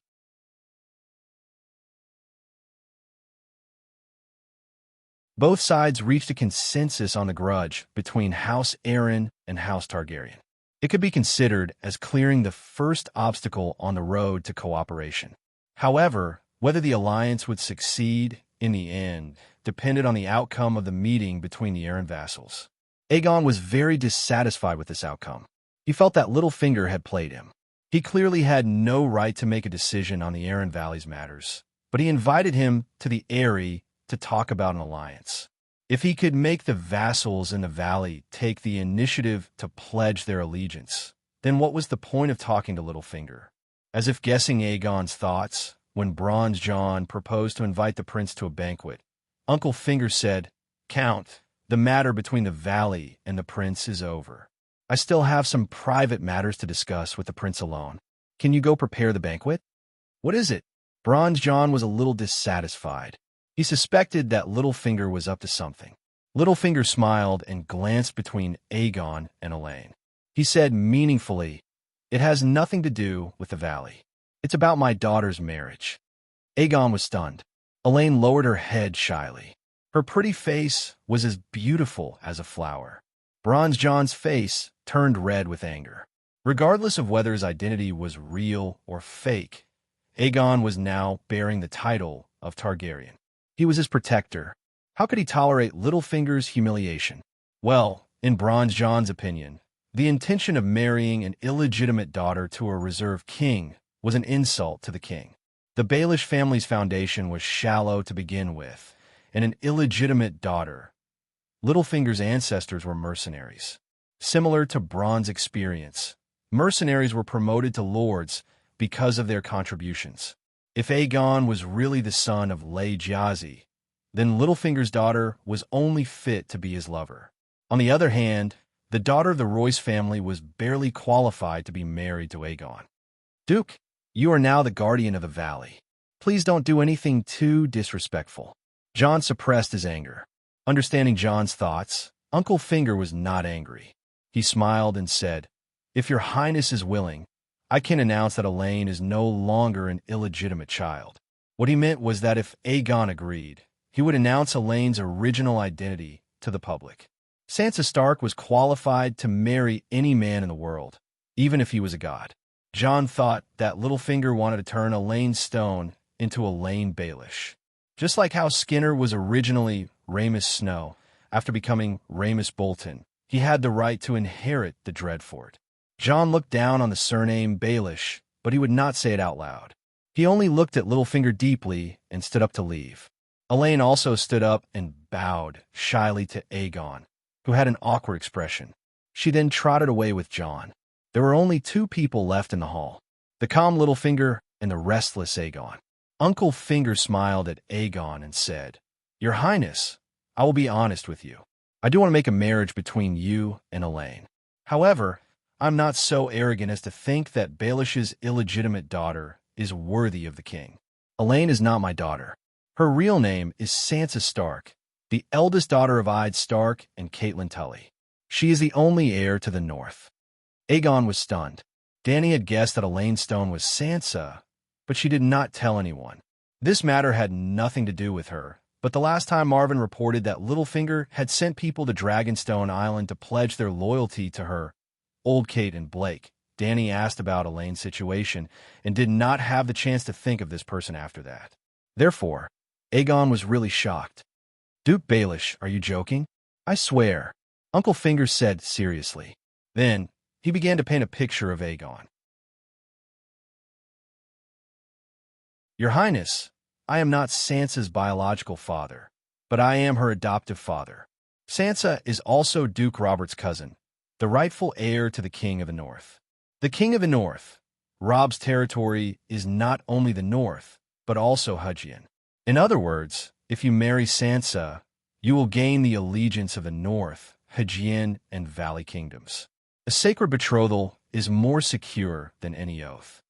Both sides reached a consensus on the grudge between House Arryn and House Targaryen. It could be considered as clearing the first obstacle on the road to cooperation. However, whether the alliance would succeed in the end depended on the outcome of the meeting between the Arryn vassals. Aegon was very dissatisfied with this outcome. He felt that Littlefinger had played him. He clearly had no right to make a decision on the Arryn Valley's matters, but he invited him to the Eyrie to talk about an alliance. If he could make the vassals in the valley take the initiative to pledge their allegiance, then what was the point of talking to Littlefinger? As if guessing Aegon's thoughts, when Bronze John proposed to invite the prince to a banquet, Uncle Finger said, "Count, the matter between the valley and the prince is over. I still have some private matters to discuss with the prince alone. Can you go prepare the banquet?" "What is it?" Bronze John was a little dissatisfied. He suspected that Littlefinger was up to something. Littlefinger smiled and glanced between Aegon and Elaine. He said meaningfully, "It has nothing to do with the valley. It's about my daughter's marriage." Aegon was stunned. Elaine lowered her head shyly. Her pretty face was as beautiful as a flower. Bronze John's face turned red with anger. Regardless of whether his identity was real or fake, Aegon was now bearing the title of Targaryen. He was his protector. How could he tolerate Littlefinger's humiliation? Well, in Bronze John's opinion, the intention of marrying an illegitimate daughter to a reserved king was an insult to the king. The Baelish family's foundation was shallow to begin with, and an illegitimate daughter. Littlefinger's ancestors were mercenaries. Similar to Bronn's experience, mercenaries were promoted to lords because of their contributions. If Aegon was really the son of Lay Jazi, then Littlefinger's daughter was only fit to be his lover. On the other hand, the daughter of the Royce family was barely qualified to be married to Aegon. "Duke, you are now the guardian of the valley. Please don't do anything too disrespectful." John suppressed his anger. Understanding John's thoughts, Uncle Finger was not angry. He smiled and said, "If your highness is willing, I can announce that Elaine is no longer an illegitimate child." What he meant was that if Aegon agreed, he would announce Elaine's original identity to the public. Sansa Stark was qualified to marry any man in the world, even if he was a god. John thought that Littlefinger wanted to turn Elaine Stone into Elaine Baelish. Just like how Skinner was originally Remus Snow, after becoming Remus Bolton, he had the right to inherit the Dreadfort. John looked down on the surname Baelish, but he would not say it out loud. He only looked at Littlefinger deeply and stood up to leave. Elaine also stood up and bowed shyly to Aegon, who had an awkward expression. She then trotted away with John. There were only two people left in the hall, the calm Littlefinger and the restless Aegon. Uncle Finger smiled at Aegon and said, "Your Highness, I will be honest with you. I do want to make a marriage between you and Elaine. However, I'm not so arrogant as to think that Baelish's illegitimate daughter is worthy of the king. Elaine is not my daughter. Her real name is Sansa Stark, the eldest daughter of Ide Stark and Catelyn Tully. She is the only heir to the North." Aegon was stunned. Dany had guessed that Elaine Stone was Sansa, but she did not tell anyone. This matter had nothing to do with her, but the last time Marvin reported that Littlefinger had sent people to Dragonstone Island to pledge their loyalty to her, Old Kate and Blake, Dany asked about Elaine's situation and did not have the chance to think of this person after that. Therefore, Aegon was really shocked. "Duke Baelish, are you joking?" "I swear," Uncle Finger said seriously. Then, he began to paint a picture of Aegon. "Your Highness, I am not Sansa's biological father, but I am her adoptive father. Sansa is also Duke Robert's cousin, the rightful heir to the King of the North. The King of the North, Robb's territory is not only the North, but also Huggian. In other words, if you marry Sansa, you will gain the allegiance of the North, Huggian, and Valley kingdoms. A sacred betrothal is more secure than any oath."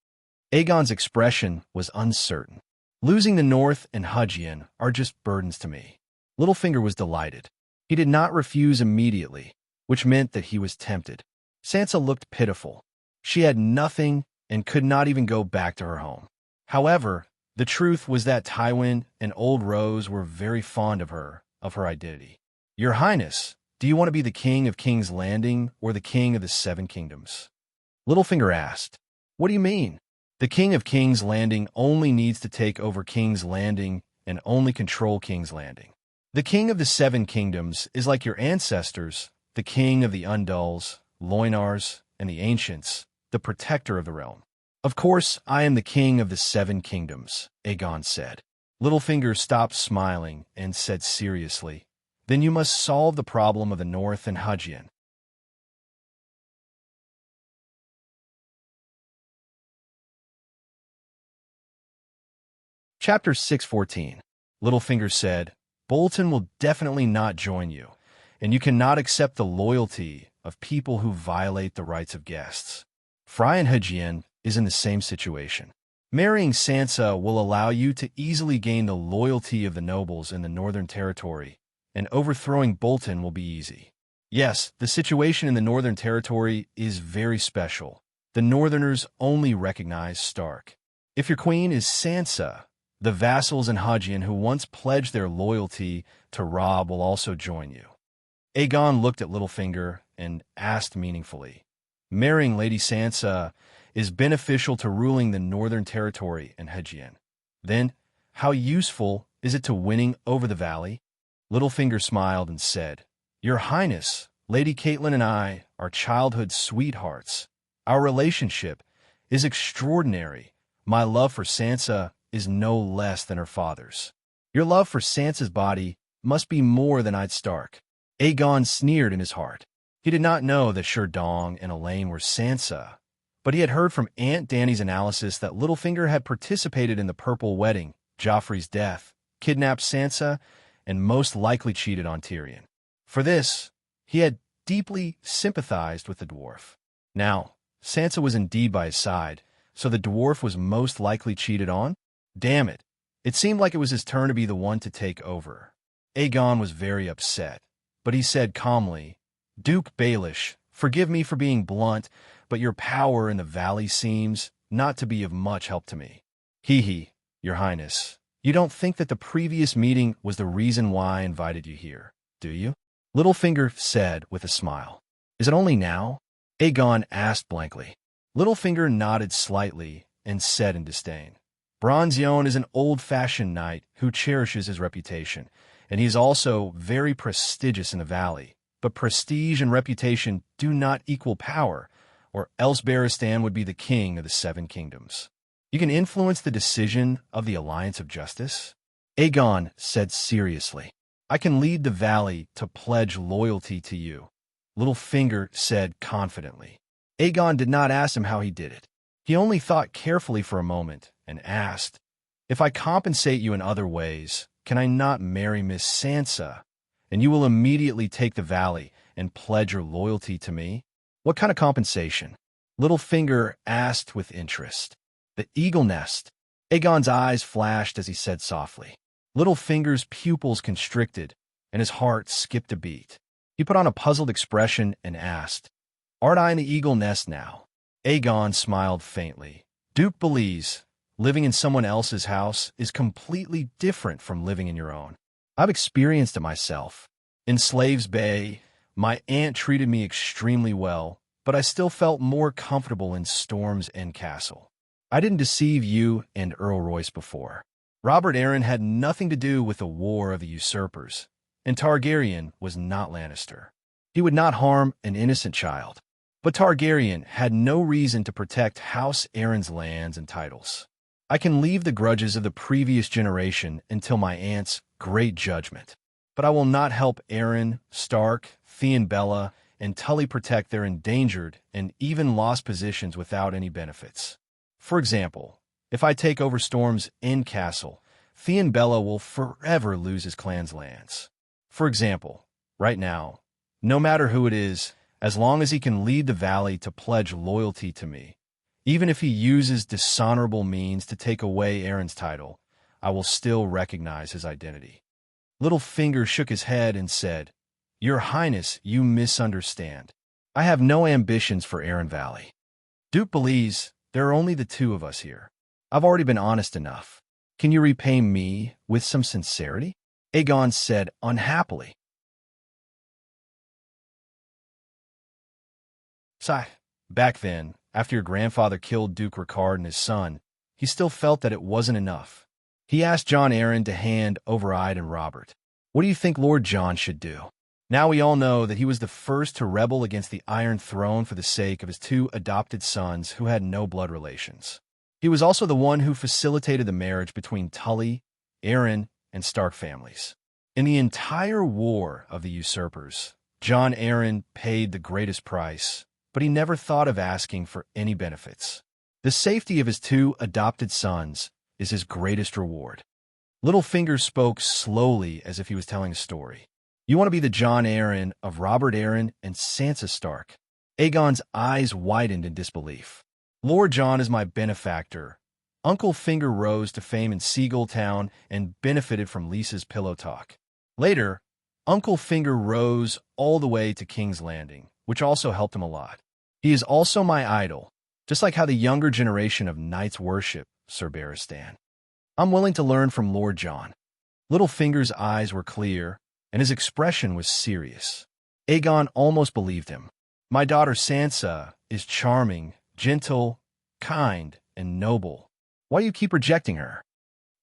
Aegon's expression was uncertain. "Losing the North and Huggian are just burdens to me." Littlefinger was delighted. He did not refuse immediately, which meant that he was tempted. Sansa looked pitiful. She had nothing and could not even go back to her home. However, the truth was that Tywin and Old Rose were very fond of her identity. "Your Highness, do you want to be the King of King's Landing or the King of the Seven Kingdoms?" Littlefinger asked. "What do you mean?" "The King of King's Landing only needs to take over King's Landing and only control King's Landing. The King of the Seven Kingdoms is like your ancestors, the King of the Undulls, Loinars, and the Ancients, the protector of the realm." "Of course, I am the King of the Seven Kingdoms," Aegon said. Littlefinger stopped smiling and said seriously, "Then you must solve the problem of the North and Huggian." Chapter 614. Littlefinger said, "Bolton will definitely not join you, and you cannot accept the loyalty of people who violate the rights of guests. Fry and Huggian is in the same situation. Marrying Sansa will allow you to easily gain the loyalty of the nobles in the Northern Territory, and overthrowing Bolton will be easy. Yes, the situation in the Northern Territory is very special. The Northerners only recognize Stark. If your queen is Sansa, the vassals in Huggian who once pledged their loyalty to Robb will also join you." Aegon looked at Littlefinger and asked meaningfully, "Marrying Lady Sansa is beneficial to ruling the Northern Territory and Huggian. Then, how useful is it to winning over the Valley?" Littlefinger smiled and said, "Your Highness, Lady Catelyn and I are childhood sweethearts. Our relationship is extraordinary. My love for Sansa is no less than her father's. Your love for Sansa's body must be more than I'd Stark." Aegon sneered in his heart. He did not know that Sherdong and Elaine were Sansa, but he had heard from Aunt Dany's analysis that Littlefinger had participated in the Purple Wedding, Joffrey's death, kidnapped Sansa, and most likely cheated on Tyrion. For this, he had deeply sympathized with the dwarf. Now, Sansa was indeed by his side, so the dwarf was most likely cheated on? Damn it. It seemed like it was his turn to be the one to take over. Aegon was very upset, but he said calmly, "Duke Baelish, forgive me for being blunt, but your power in the valley seems not to be of much help to me." "Hee, Your Highness. You don't think that the previous meeting was the reason why I invited you here, do you?" Littlefinger said with a smile. "Is it only now?" Aegon asked blankly. Littlefinger nodded slightly and said in disdain, Bronzion is an old-fashioned knight who cherishes his reputation, and he is also very prestigious in the valley. But prestige and reputation do not equal power, or else Barristan would be the king of the Seven Kingdoms. You can influence the decision of the Alliance of Justice? Aegon said seriously. I can lead the valley to pledge loyalty to you, Littlefinger said confidently. Aegon did not ask him how he did it. He only thought carefully for a moment and asked, if I compensate you in other ways, can I not marry Miss Sansa, and you will immediately take the valley and pledge your loyalty to me? What kind of compensation? Littlefinger asked with interest. The eagle nest. Aegon's eyes flashed as he said softly. Littlefinger's pupils constricted, and his heart skipped a beat. He put on a puzzled expression and asked, Aren't I in the eagle nest now? Aegon smiled faintly. Duke believes living in someone else's house is completely different from living in your own. I've experienced it myself. In Slaves Bay, my aunt treated me extremely well, but I still felt more comfortable in Storm's End Castle. I didn't deceive you and Earl Royce before. Robert Arryn had nothing to do with the War of the Usurpers, and Targaryen was not Lannister. He would not harm an innocent child. But Targaryen had no reason to protect House Arryn's lands and titles. I can leave the grudges of the previous generation until my aunt's great judgment. But I will not help Arryn, Stark, Theon Bella, and Tully protect their endangered and even lost positions without any benefits. For example, if I take over Storm's End Castle, Theon Bella will forever lose his clan's lands. For example, right now, no matter who it is, as long as he can lead the valley to pledge loyalty to me, even if he uses dishonorable means to take away Arryn's title, I will still recognize his identity. Littlefinger shook his head and said, Your Highness, you misunderstand. I have no ambitions for Arryn Valley. Duke believes there are only the two of us here. I've already been honest enough. Can you repay me with some sincerity? Aegon said unhappily. Sigh. Back then, after your grandfather killed Duke Ricard and his son, he still felt that it wasn't enough. He asked Jon Arryn to hand over Ide and Robert. What do you think Lord Jon should do? Now we all know that he was the first to rebel against the Iron Throne for the sake of his two adopted sons who had no blood relations. He was also the one who facilitated the marriage between Tully, Arryn, and Stark families. In the entire War of the Usurpers, Jon Arryn paid the greatest price, but he never thought of asking for any benefits. The safety of his two adopted sons is his greatest reward. Littlefinger spoke slowly as if he was telling a story. You want to be the Jon Arryn of Robert Arryn and Sansa Stark. Aegon's eyes widened in disbelief. Lord Jon is my benefactor. Uncle Finger rose to fame in Seagull Town and benefited from Lisa's pillow talk. Later, Uncle Finger rose all the way to King's Landing, which also helped him a lot. He is also my idol, just like how the younger generation of knights worship Sir Barristan. I'm willing to learn from Lord Jon. Littlefinger's eyes were clear, and his expression was serious. Aegon almost believed him. My daughter Sansa is charming, gentle, kind, and noble. Why do you keep rejecting her?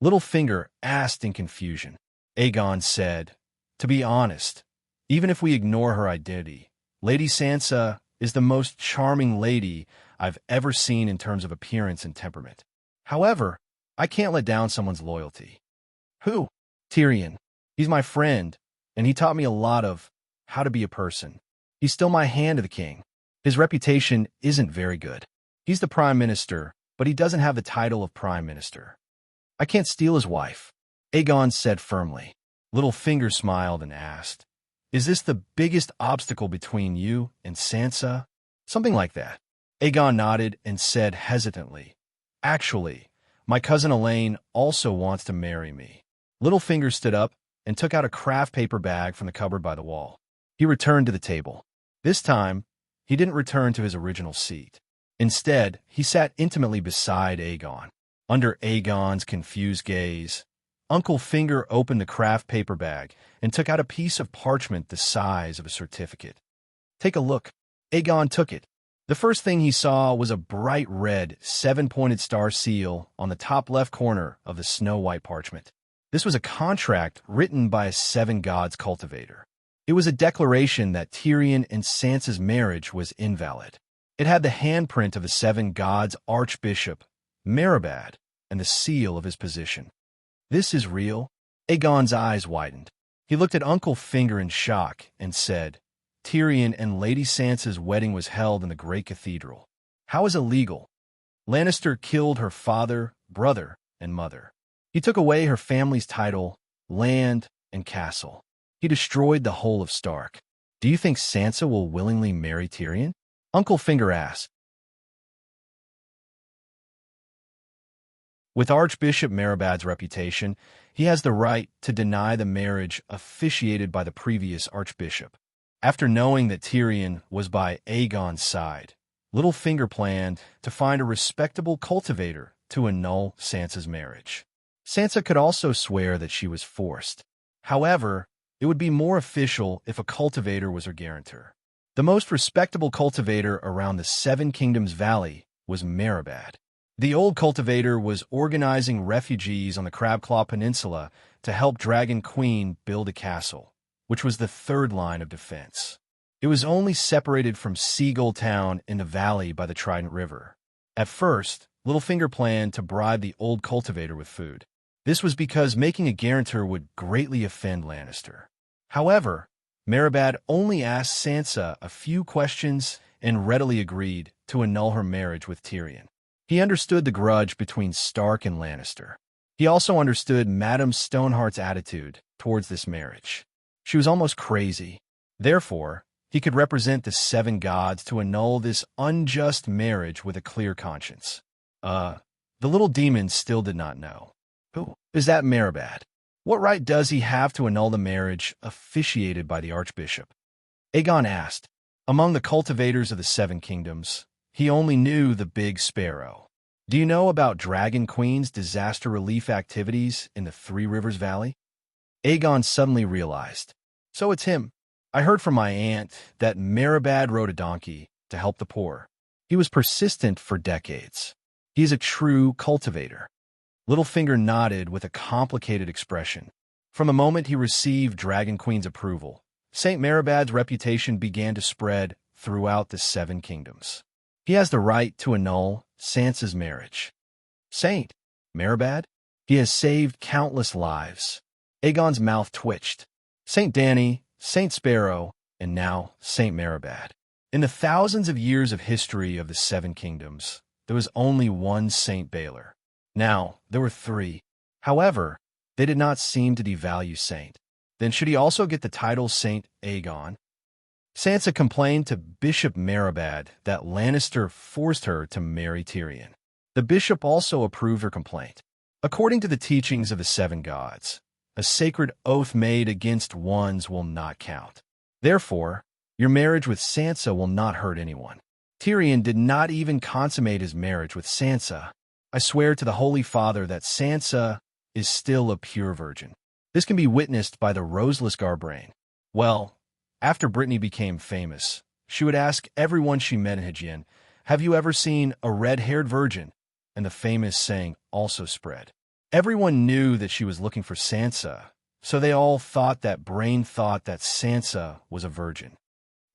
Littlefinger asked in confusion. Aegon said, To be honest, even if we ignore her identity, Lady Sansa is the most charming lady I've ever seen in terms of appearance and temperament. However, I can't let down someone's loyalty. Who? Tyrion. He's my friend, and he taught me a lot of how to be a person. He's still my hand to the king. His reputation isn't very good. He's the prime minister, but he doesn't have the title of prime minister. I can't steal his wife, Aegon said firmly. Littlefinger smiled and asked, Is this the biggest obstacle between you and Sansa? Something like that. Aegon nodded and said hesitantly, Actually, my cousin Elaine also wants to marry me. Littlefinger stood up and took out a craft paper bag from the cupboard by the wall. He returned to the table. This time, he didn't return to his original seat. Instead, he sat intimately beside Aegon. Under Aegon's confused gaze, Uncle Finger opened the craft paper bag and took out a piece of parchment the size of a certificate. Take a look. Aegon took it. The first thing he saw was a bright red, seven-pointed star seal on the top left corner of the snow-white parchment. This was a contract written by a seven gods cultivator. It was a declaration that Tyrion and Sansa's marriage was invalid. It had the handprint of the seven gods' archbishop, Merabad, and the seal of his position. This is real? Aegon's eyes widened. He looked at Uncle Finger in shock and said, Tyrion and Lady Sansa's wedding was held in the great cathedral. How is it legal? Lannister killed her father, brother, and mother. He took away her family's title, land, and castle. He destroyed the whole of Stark. Do you think Sansa will willingly marry Tyrion? Uncle Finger asked. With Archbishop Merabad's reputation, he has the right to deny the marriage officiated by the previous archbishop. After knowing that Tyrion was by Aegon's side, Littlefinger planned to find a respectable cultivator to annul Sansa's marriage. Sansa could also swear that she was forced. However, it would be more official if a cultivator was her guarantor. The most respectable cultivator around the Seven Kingdoms Valley was Merabad. The old cultivator was organizing refugees on the Crabclaw Peninsula to help Dragon Queen build a castle, which was the third line of defense. It was only separated from Seagull Town in the valley by the Trident River. At first, Littlefinger planned to bribe the old cultivator with food. This was because making a guarantor would greatly offend Lannister. However, Merabad only asked Sansa a few questions and readily agreed to annul her marriage with Tyrion. He understood the grudge between Stark and Lannister. He also understood Madame Stoneheart's attitude towards this marriage. She was almost crazy. Therefore, he could represent the seven gods to annul this unjust marriage with a clear conscience. The little demon still did not know. Who is that Merabad? What right does he have to annul the marriage officiated by the Archbishop? Aegon asked. Among the cultivators of the Seven Kingdoms, he only knew the Big Sparrow. Do you know about Dragon Queen's disaster relief activities in the Three Rivers Valley? Aegon suddenly realized. So it's him. I heard from my aunt that Merabad rode a donkey to help the poor. He was persistent for decades. He is a true cultivator. Littlefinger nodded with a complicated expression. From the moment he received Dragon Queen's approval, Saint Merabad's reputation began to spread throughout the Seven Kingdoms. He has the right to annul Sansa's marriage. Saint Merabad? He has saved countless lives. Aegon's mouth twitched. Saint Dany, Saint Sparrow, and now Saint Merabad. In the thousands of years of history of the Seven Kingdoms, there was only one Saint Baelor. Now, there were three. However, they did not seem to devalue Saint. Then should he also get the title Saint Aegon? Sansa complained to Bishop Merabad that Lannister forced her to marry Tyrion. The bishop also approved her complaint. According to the teachings of the seven gods, a sacred oath made against ones will not count. Therefore, your marriage with Sansa will not hurt anyone. Tyrion did not even consummate his marriage with Sansa. I swear to the Holy Father that Sansa is still a pure virgin. This can be witnessed by the roseless Garbrain. Well, after Brittany became famous, she would ask everyone she met in Hygien, have you ever seen a red-haired virgin? And the famous saying also spread. Everyone knew that she was looking for Sansa, so they all thought that Brain thought that Sansa was a virgin.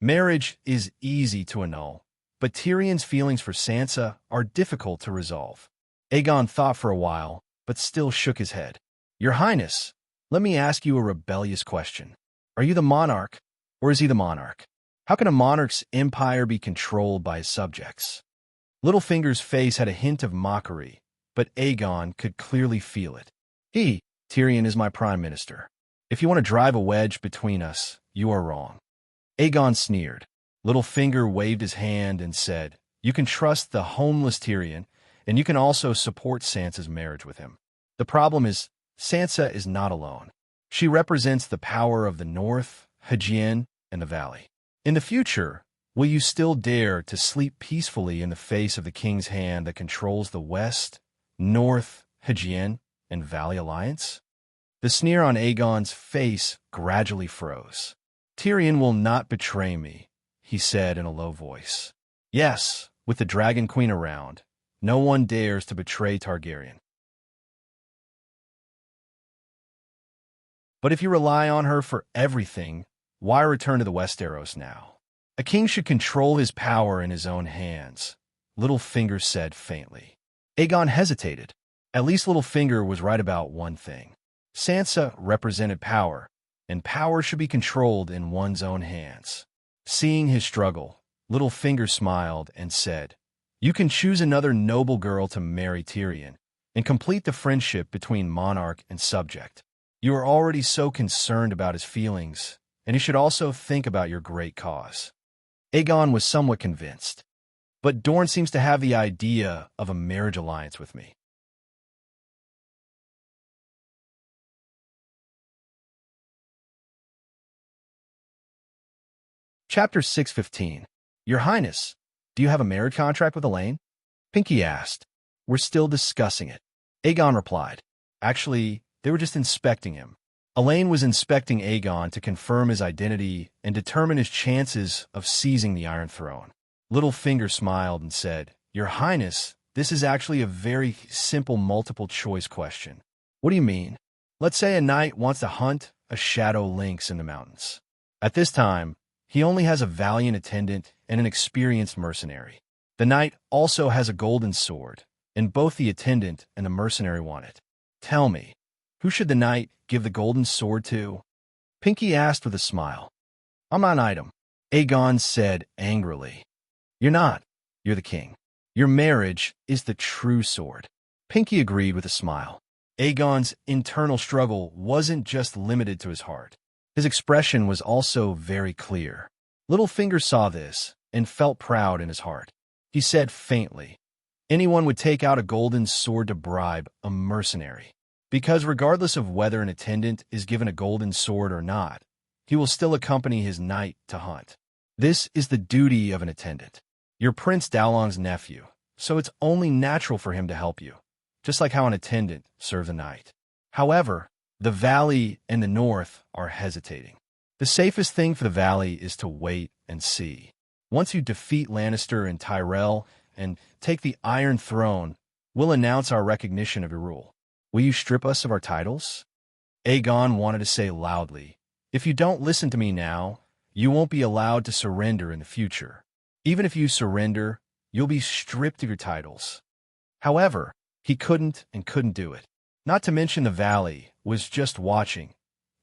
Marriage is easy to annul, but Tyrion's feelings for Sansa are difficult to resolve. Aegon thought for a while, but still shook his head. Your Highness, let me ask you a rebellious question. Are you the monarch, or is he the monarch? How can a monarch's empire be controlled by his subjects? Littlefinger's face had a hint of mockery, but Aegon could clearly feel it. Tyrion is my prime minister. If you want to drive a wedge between us, you are wrong. Aegon sneered. Littlefinger waved his hand and said, you can trust the homeless Tyrion, and you can also support Sansa's marriage with him. The problem is, Sansa is not alone. She represents the power of the North, Hygien, and the Valley. In the future, will you still dare to sleep peacefully in the face of the king's hand that controls the West, North, Hygien, and Valley Alliance? The sneer on Aegon's face gradually froze. Tyrion will not betray me, he said in a low voice. Yes, with the Dragon Queen around, no one dares to betray Targaryen. But if you rely on her for everything, why return to the Westeros now? A king should control his power in his own hands, Littlefinger said faintly. Aegon hesitated. At least Littlefinger was right about one thing. Sansa represented power, and power should be controlled in one's own hands. Seeing his struggle, Littlefinger smiled and said, "You can choose another noble girl to marry Tyrion, and complete the friendship between monarch and subject. You are already so concerned about his feelings, and you should also think about your great cause." Aegon was somewhat convinced. But Dorne seems to have the idea of a marriage alliance with me. Chapter 615. Your Highness, do you have a marriage contract with Elaine? Pinky asked. We're still discussing it. Aegon replied. Actually, they were just inspecting him. Elaine was inspecting Aegon to confirm his identity and determine his chances of seizing the Iron Throne. Littlefinger smiled and said, Your Highness, this is actually a very simple multiple-choice question. What do you mean? Let's say a knight wants to hunt a shadow lynx in the mountains. At this time, he only has a valiant attendant and an experienced mercenary. The knight also has a golden sword, and both the attendant and the mercenary want it. Tell me, who should the knight give the golden sword to? Pinky asked with a smile. I'm not an item, Aegon said angrily. You're not. You're the king. Your marriage is the true sword. Pinky agreed with a smile. Aegon's internal struggle wasn't just limited to his heart. His expression was also very clear. Littlefinger saw this and felt proud in his heart. He said faintly, anyone would take out a golden sword to bribe a mercenary. Because regardless of whether an attendant is given a golden sword or not, he will still accompany his knight to hunt. This is the duty of an attendant. You're Prince Dowlong's nephew, so it's only natural for him to help you, just like how an attendant serves a knight. However, the Valley and the North are hesitating. The safest thing for the Valley is to wait and see. Once you defeat Lannister and Tyrell and take the Iron Throne, we'll announce our recognition of your rule. Will you strip us of our titles? Aegon wanted to say loudly, if you don't listen to me now, you won't be allowed to surrender in the future. Even if you surrender, you'll be stripped of your titles. However, he couldn't do it. Not to mention the Valley was just watching.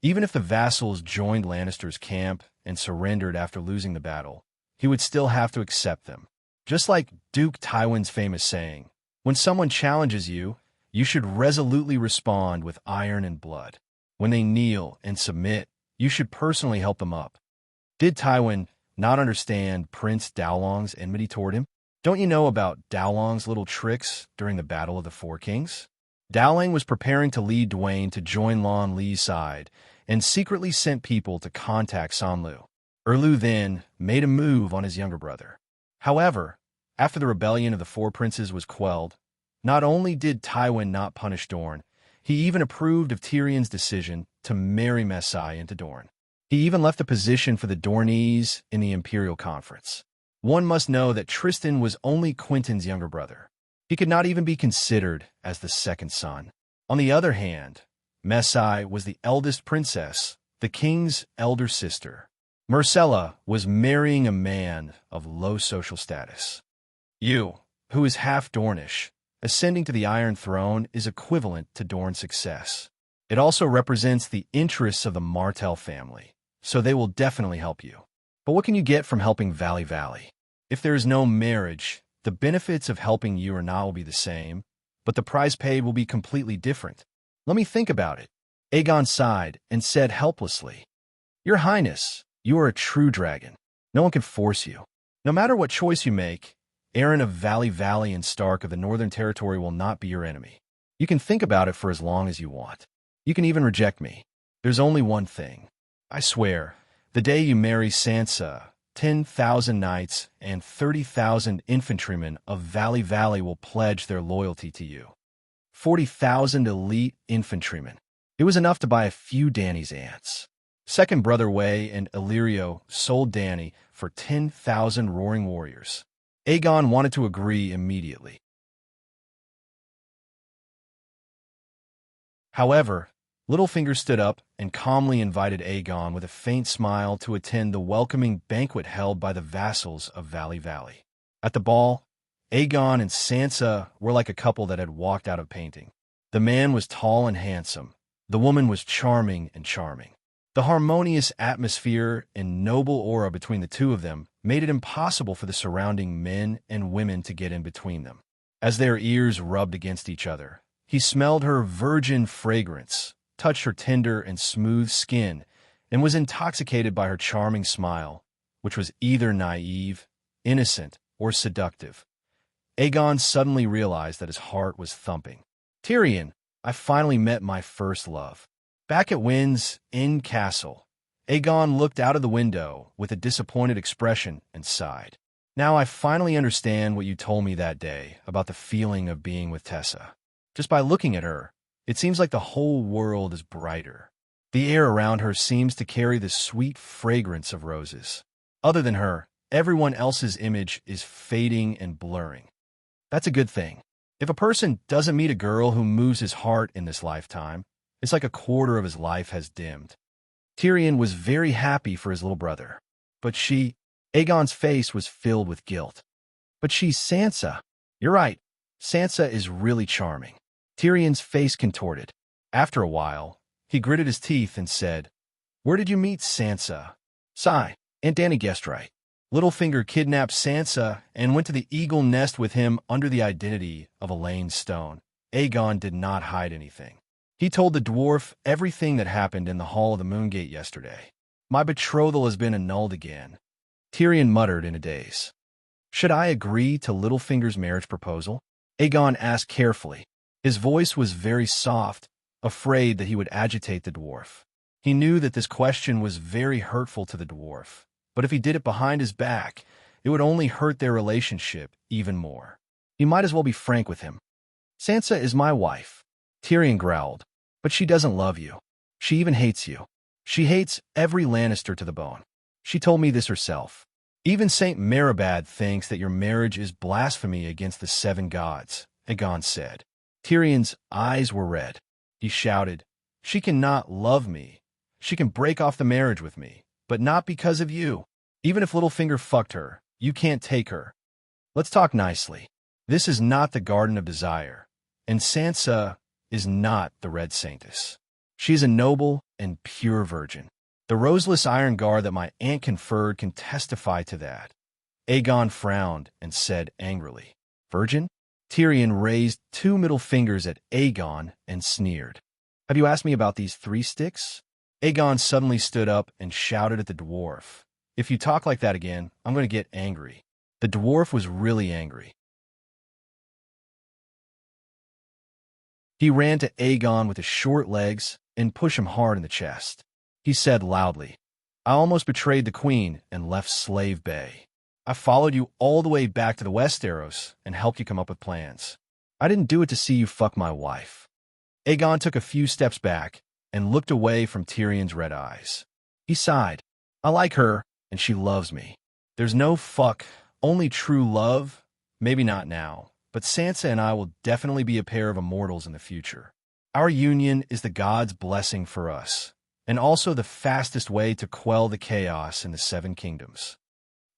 Even if the vassals joined Lannister's camp and surrendered after losing the battle, he would still have to accept them. Just like Duke Tywin's famous saying, when someone challenges you, you should resolutely respond with iron and blood. When they kneel and submit, you should personally help them up. Did Tywin not understand Prince Dowlong's enmity toward him? Don't you know about Dowlong's little tricks during the Battle of the Four Kings? Dowling was preparing to lead Dwayne to join Lon Lee's side and secretly sent people to contact Sonlu. Erlu then made a move on his younger brother. However, after the rebellion of the Four Princes was quelled, not only did Tywin not punish Dorne, he even approved of Tyrion's decision to marry Messai into Dorne. He even left a position for the Dornese in the Imperial Conference. One must know that Tristan was only Quentyn's younger brother. He could not even be considered as the second son. On the other hand, Messai was the eldest princess, the king's elder sister. Myrcella was marrying a man of low social status. You, who is half Dornish, ascending to the Iron Throne is equivalent to Dorne's success. It also represents the interests of the Martell family, so they will definitely help you. But what can you get from helping Valley? If there is no marriage, the benefits of helping you or not will be the same, but the price paid will be completely different. Let me think about it. Aegon sighed and said helplessly, Your Highness, you are a true dragon. No one can force you. No matter what choice you make, Aaron of Valley and Stark of the Northern Territory will not be your enemy. You can think about it for as long as you want. You can even reject me. There's only one thing. I swear, the day you marry Sansa, 10,000 knights and 30,000 infantrymen of Valley will pledge their loyalty to you. 40,000 elite infantrymen. It was enough to buy a few Dany's ants. Second Brother Way and Illyrio sold Dany for 10,000 roaring warriors. Aegon wanted to agree immediately. However, Littlefinger stood up and calmly invited Aegon with a faint smile to attend the welcoming banquet held by the vassals of Valley Valley. At the ball, Aegon and Sansa were like a couple that had walked out of painting. The man was tall and handsome. The woman was charming and charming. The harmonious atmosphere and noble aura between the two of them made it impossible for the surrounding men and women to get in between them. As their ears rubbed against each other, he smelled her virgin fragrance, touched her tender and smooth skin, and was intoxicated by her charming smile, which was either naive, innocent, or seductive. Aegon suddenly realized that his heart was thumping. Tyrion, I finally met my first love. Back at Wind's End Castle, Aegon looked out of the window with a disappointed expression and sighed. Now I finally understand what you told me that day about the feeling of being with Tessa. Just by looking at her, it seems like the whole world is brighter. The air around her seems to carry the sweet fragrance of roses. Other than her, everyone else's image is fading and blurring. That's a good thing. If a person doesn't meet a girl who moves his heart in this lifetime, it's like a quarter of his life has dimmed. Tyrion was very happy for his little brother. But Aegon's face was filled with guilt. But she's Sansa. You're right. Sansa is really charming. Tyrion's face contorted. After a while, he gritted his teeth and said, Where did you meet Sansa? Sigh, Aunt Dany guessed right. Littlefinger kidnapped Sansa and went to the Eagle Nest with him under the identity of Elaine Stone. Aegon did not hide anything. He told the dwarf everything that happened in the Hall of the Moongate yesterday. My betrothal has been annulled again. Tyrion muttered in a daze. Should I agree to Littlefinger's marriage proposal? Aegon asked carefully. His voice was very soft, afraid that he would agitate the dwarf. He knew that this question was very hurtful to the dwarf, but if he did it behind his back, it would only hurt their relationship even more. He might as well be frank with him. Sansa is my wife, Tyrion growled, but she doesn't love you. She even hates you. She hates every Lannister to the bone. She told me this herself. Even Saint Meribad thinks that your marriage is blasphemy against the seven gods, Aegon said. Tyrion's eyes were red. He shouted, She cannot love me. She can break off the marriage with me, but not because of you. Even if Littlefinger fucked her, you can't take her. Let's talk nicely. This is not the Garden of Desire, and Sansa is not the Red Saintess. She is a noble and pure virgin. The roseless iron guard that my aunt conferred can testify to that. Aegon frowned and said angrily, Virgin? Tyrion raised two middle fingers at Aegon and sneered. Have you asked me about these 3 sticks? Aegon suddenly stood up and shouted at the dwarf. If you talk like that again, I'm going to get angry. The dwarf was really angry. He ran to Aegon with his short legs and pushed him hard in the chest. He said loudly, I almost betrayed the queen and left Slave Bay. I followed you all the way back to the Westeros and helped you come up with plans. I didn't do it to see you fuck my wife. Aegon took a few steps back and looked away from Tyrion's red eyes. He sighed. I like her, and she loves me. There's no fuck, only true love. Maybe not now, but Sansa and I will definitely be a pair of immortals in the future. Our union is the gods' blessing for us, and also the fastest way to quell the chaos in the Seven Kingdoms.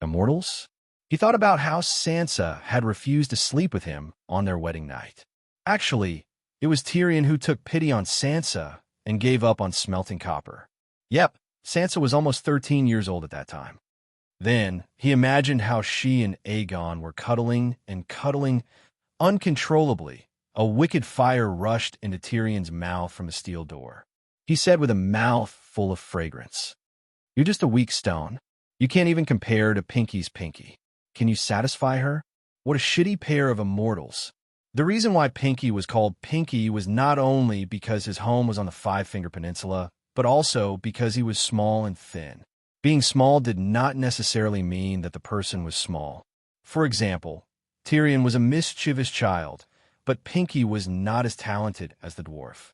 Immortals? He thought about how Sansa had refused to sleep with him on their wedding night. Actually, it was Tyrion who took pity on Sansa and gave up on smelting copper. Yep, Sansa was almost 13 years old at that time. Then, he imagined how she and Aegon were cuddling and cuddling uncontrollably. A wicked fire rushed into Tyrion's mouth from the steel door. He said with a mouth full of fragrance, You're just a weak stone. You can't even compare to Pinky's Pinky. Can you satisfy her? What a shitty pair of immortals. The reason why Pinky was called Pinky was not only because his home was on the Five-Finger Peninsula, but also because he was small and thin. Being small did not necessarily mean that the person was small. For example, Tyrion was a mischievous child, but Pinky was not as talented as the dwarf.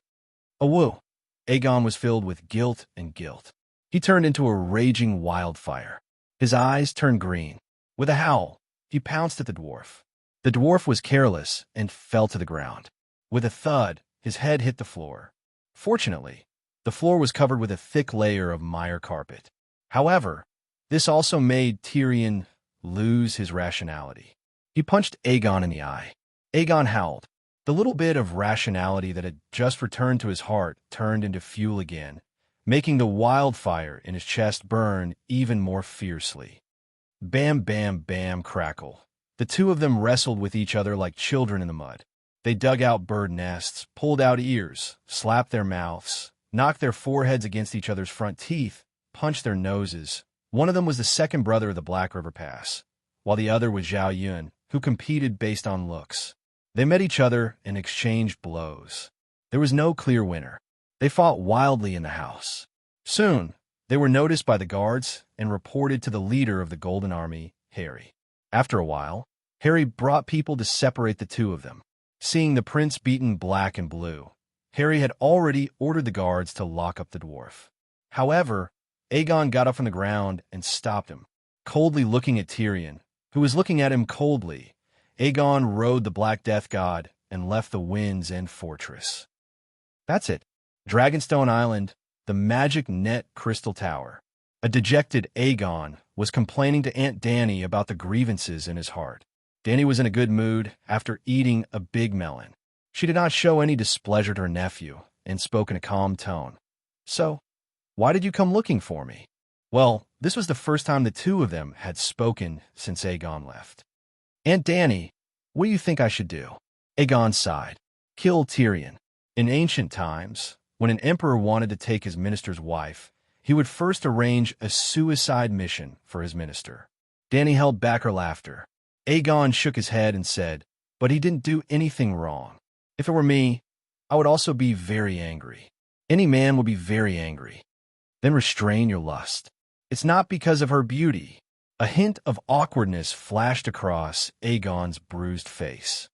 Awoo! Aegon was filled with guilt and guilt. He turned into a raging wildfire. His eyes turned green. With a howl, He pounced at the dwarf. The dwarf was careless and fell to the ground. With a thud, his head hit the floor. Fortunately, the floor was covered with a thick layer of mire carpet. However, this also made Tyrion lose his rationality. He punched Aegon in the eye. Aegon howled. The little bit of rationality that had just returned to his heart turned into fuel again, making the wildfire in his chest burn even more fiercely. Bam, bam, bam, crackle. The two of them wrestled with each other like children in the mud. They dug out bird nests, pulled out ears, slapped their mouths, knocked their foreheads against each other's front teeth, punched their noses. One of them was the second brother of the Black River Pass, while the other was Zhao Yun, who competed based on looks. They met each other and exchanged blows. There was no clear winner. They fought wildly in the house. Soon, they were noticed by the guards and reported to the leader of the Golden Army, Harry. After a while, Harry brought people to separate the two of them. Seeing the prince beaten black and blue, Harry had already ordered the guards to lock up the dwarf. However, Aegon got up from the ground and stopped him, coldly looking at Tyrion, who was looking at him coldly. Aegon rode the Black Death God and left the Wind's End Fortress. That's it. Dragonstone Island, the magic net crystal tower. A dejected Aegon was complaining to Aunt Dany about the grievances in his heart. Dany was in a good mood after eating a big melon. She did not show any displeasure to her nephew and spoke in a calm tone. So, why did you come looking for me? Well, this was the first time the two of them had spoken since Aegon left. Aunt Dany, what do you think I should do? Aegon sighed. Kill Tyrion. In ancient times, when an emperor wanted to take his minister's wife, he would first arrange a suicide mission for his minister. Dany held back her laughter. Aegon shook his head and said, but he didn't do anything wrong. If it were me, I would also be very angry. Any man would be very angry. Then restrain your lust. It's not because of her beauty. A hint of awkwardness flashed across Aegon's bruised face.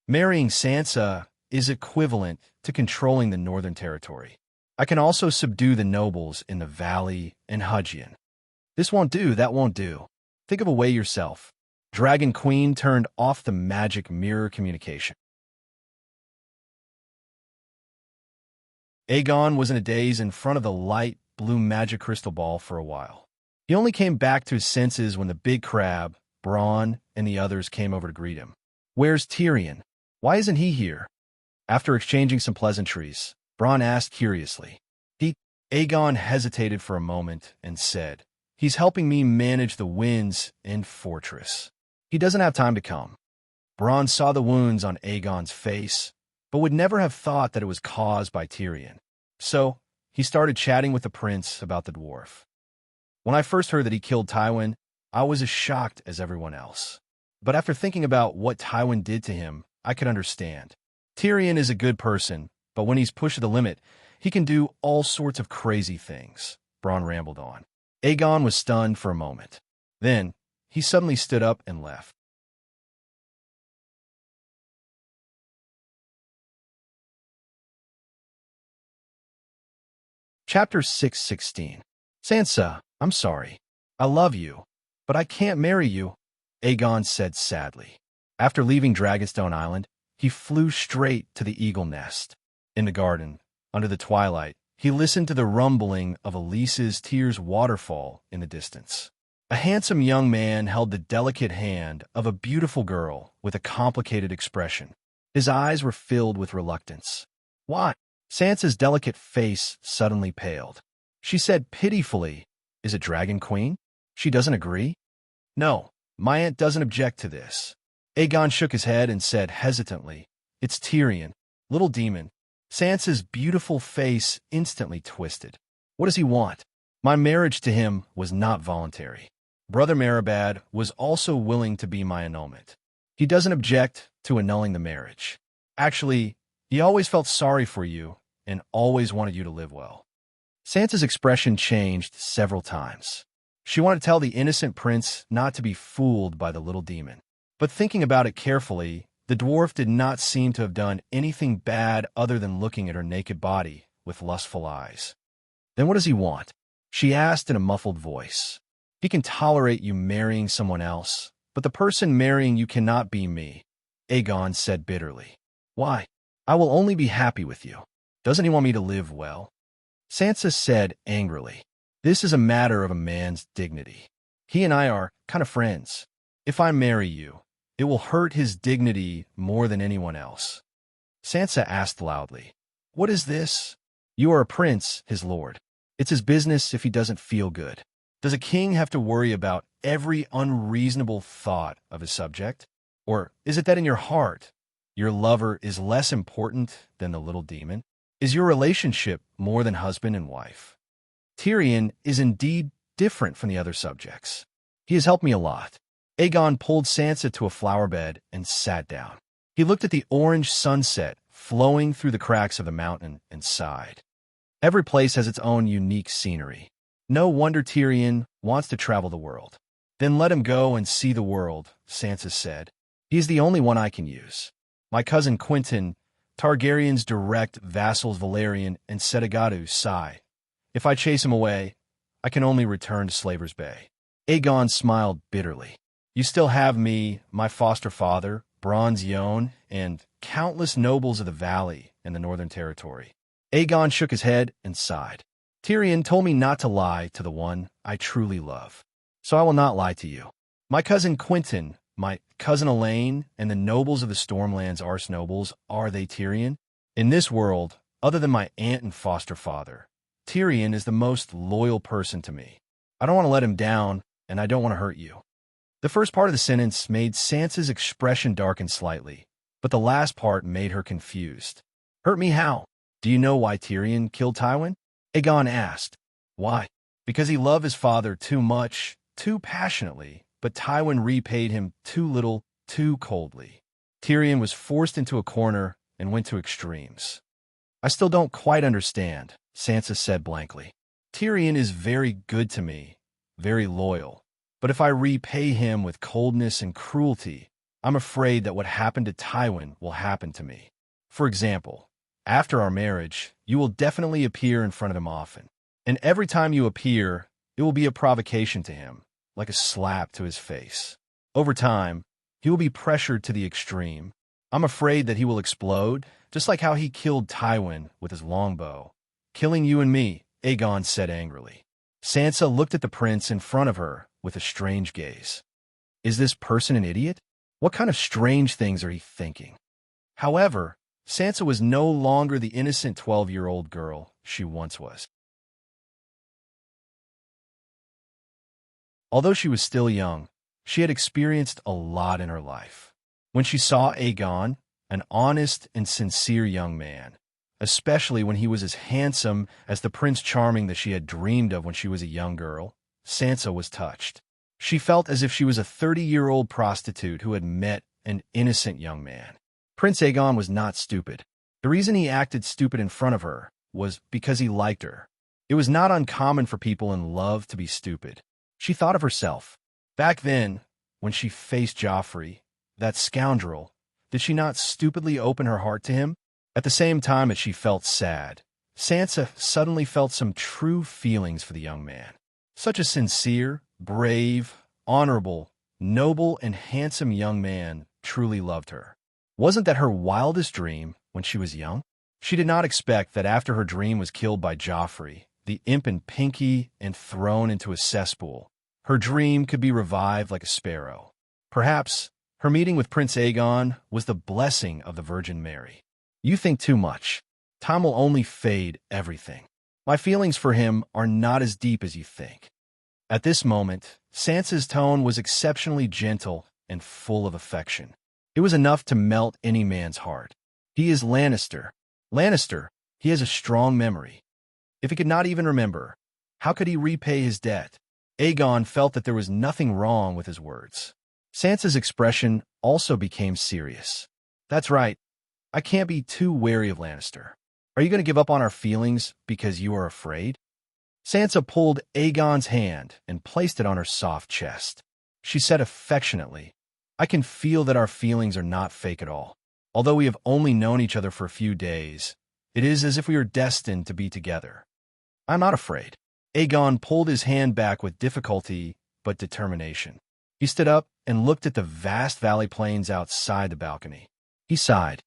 Marrying Sansa is equivalent to controlling the Northern Territory. I can also subdue the nobles in the Valley and Hudgian. This won't do, that won't do. Think of a way yourself. Dragon Queen turned off the magic mirror communication. Aegon was in a daze in front of the light blue magic crystal ball for a while. He only came back to his senses when the big crab, Bronn, and the others came over to greet him. Where's Tyrion? Why isn't he here? After exchanging some pleasantries, Bronn asked curiously. Aegon hesitated for a moment and said, he's helping me manage the Wind's End Fortress. He doesn't have time to come. Bronn saw the wounds on Aegon's face, but would never have thought that it was caused by Tyrion. So, he started chatting with the prince about the dwarf. When I first heard that he killed Tywin, I was as shocked as everyone else. But after thinking about what Tywin did to him, I could understand. Tyrion is a good person, but when he's pushed to the limit, he can do all sorts of crazy things, Bronn rambled on. Aegon was stunned for a moment. Then, he suddenly stood up and left. Chapter 616. Sansa, I'm sorry. I love you, but I can't marry you, Aegon said sadly. After leaving Dragonstone Island, he flew straight to the eagle nest. In the garden, under the twilight, he listened to the rumbling of Elise's tears waterfall in the distance. A handsome young man held the delicate hand of a beautiful girl with a complicated expression. His eyes were filled with reluctance. Why? Sansa's delicate face suddenly paled. She said pitifully, is it Dragon Queen? She doesn't agree? No, my aunt doesn't object to this. Aegon shook his head and said hesitantly, it's Tyrion, little demon. Sansa's beautiful face instantly twisted. What does he want? My marriage to him was not voluntary. Brother Marabad was also willing to be my annulment. He doesn't object to annulling the marriage. Actually, he always felt sorry for you and always wanted you to live well. Sansa's expression changed several times. She wanted to tell the innocent prince not to be fooled by the little demon. But thinking about it carefully, the dwarf did not seem to have done anything bad other than looking at her naked body with lustful eyes. Then what does he want? She asked in a muffled voice. He can tolerate you marrying someone else, But the person marrying you cannot be me, Aegon said bitterly. Why? I will only be happy with you. Doesn't he want me to live well? Sansa said angrily. This is a matter of a man's dignity. He and I are kind of friends. If I marry you, it will hurt his dignity more than anyone else. Sansa asked loudly, What is this? You are a prince, his lord. It's his business if he doesn't feel good. Does a king have to worry about every unreasonable thought of his subject? Or is it that in your heart, your lover is less important than the little demon? Is your relationship more than husband and wife? Tyrion is indeed different from the other subjects. He has helped me a lot. Aegon pulled Sansa to a flower bed and sat down. He looked at the orange sunset flowing through the cracks of the mountain and sighed. Every place has its own unique scenery. No wonder Tyrion wants to travel the world. Then let him go and see the world, Sansa said. He is the only one I can use. My cousin Quentyn, Targaryen's direct vassals Valerian and Setagadu sigh. If I chase him away, I can only return to Slaver's Bay. Aegon smiled bitterly. You still have me, my foster father, Bronze Yohn, and countless nobles of the valley and the Northern Territory. Aegon shook his head and sighed. Tyrion told me not to lie to the one I truly love. So I will not lie to you. My cousin Quentyn, my cousin Elaine, and the nobles of the Stormlands arch nobles, are they Tyrion? In this world, other than my aunt and foster father, Tyrion is the most loyal person to me. I don't want to let him down, and I don't want to hurt you. The first part of the sentence made Sansa's expression darken slightly, but the last part made her confused. Hurt me how? Do you know why Tyrion killed Tywin? Aegon asked. Why? Because he loved his father too much, too passionately, but Tywin repaid him too little, too coldly. Tyrion was forced into a corner and went to extremes. I still don't quite understand, Sansa said blankly. Tyrion is very good to me, very loyal. But if I repay him with coldness and cruelty, I'm afraid that what happened to Tywin will happen to me. For example, after our marriage, you will definitely appear in front of him often. And every time you appear, it will be a provocation to him, like a slap to his face. Over time, he will be pressured to the extreme. I'm afraid that he will explode, just like how he killed Tywin with his longbow. Killing you and me, Aegon said angrily. Sansa looked at the prince in front of her with a strange gaze. Is this person an idiot? What kind of strange things are he thinking? However, Sansa was no longer the innocent 12-year-old girl she once was. Although she was still young, she had experienced a lot in her life. When she saw Aegon, an honest and sincere young man, especially when he was as handsome as the Prince Charming that she had dreamed of when she was a young girl, Sansa was touched. She felt as if she was a 30-year-old prostitute who had met an innocent young man. Prince Aegon was not stupid. The reason he acted stupid in front of her was because he liked her. It was not uncommon for people in love to be stupid. She thought of herself. Back then, when she faced Joffrey, that scoundrel, did she not stupidly open her heart to him? At the same time as she felt sad, Sansa suddenly felt some true feelings for the young man. Such a sincere, brave, honorable, noble, and handsome young man truly loved her. Wasn't that her wildest dream when she was young? She did not expect that after her dream was killed by Joffrey, the imp and Pinky, and thrown into a cesspool, her dream could be revived like a sparrow. Perhaps her meeting with Prince Aegon was the blessing of the Virgin Mary. You think too much. Time will only fade everything. My feelings for him are not as deep as you think. At this moment, Sansa's tone was exceptionally gentle and full of affection. It was enough to melt any man's heart. He is Lannister. Lannister, he has a strong memory. If he could not even remember, how could he repay his debt? Aegon felt that there was nothing wrong with his words. Sansa's expression also became serious. That's right. I can't be too wary of Lannister. Are you going to give up on our feelings because you are afraid? Sansa pulled Aegon's hand and placed it on her soft chest. She said affectionately, I can feel that our feelings are not fake at all. Although we have only known each other for a few days, it is as if we are destined to be together. I'm not afraid. Aegon pulled his hand back with difficulty but determination. He stood up and looked at the vast valley plains outside the balcony. He sighed.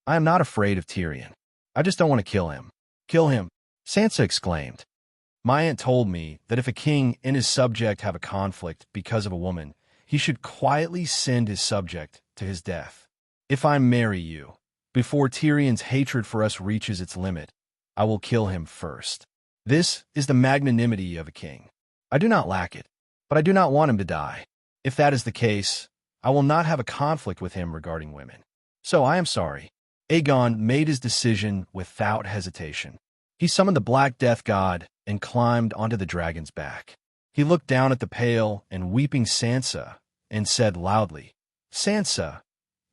I am not afraid of Tyrion. I just don't want to kill him. Kill him, Sansa exclaimed. My aunt told me that if a king and his subject have a conflict because of a woman, he should quietly send his subject to his death. If I marry you, before Tyrion's hatred for us reaches its limit, I will kill him first. This is the magnanimity of a king. I do not lack it, but I do not want him to die. If that is the case, I will not have a conflict with him regarding women. So I am sorry. Aegon made his decision without hesitation. He summoned the Black Death God and climbed onto the dragon's back. He looked down at the pale and weeping Sansa and said loudly, Sansa,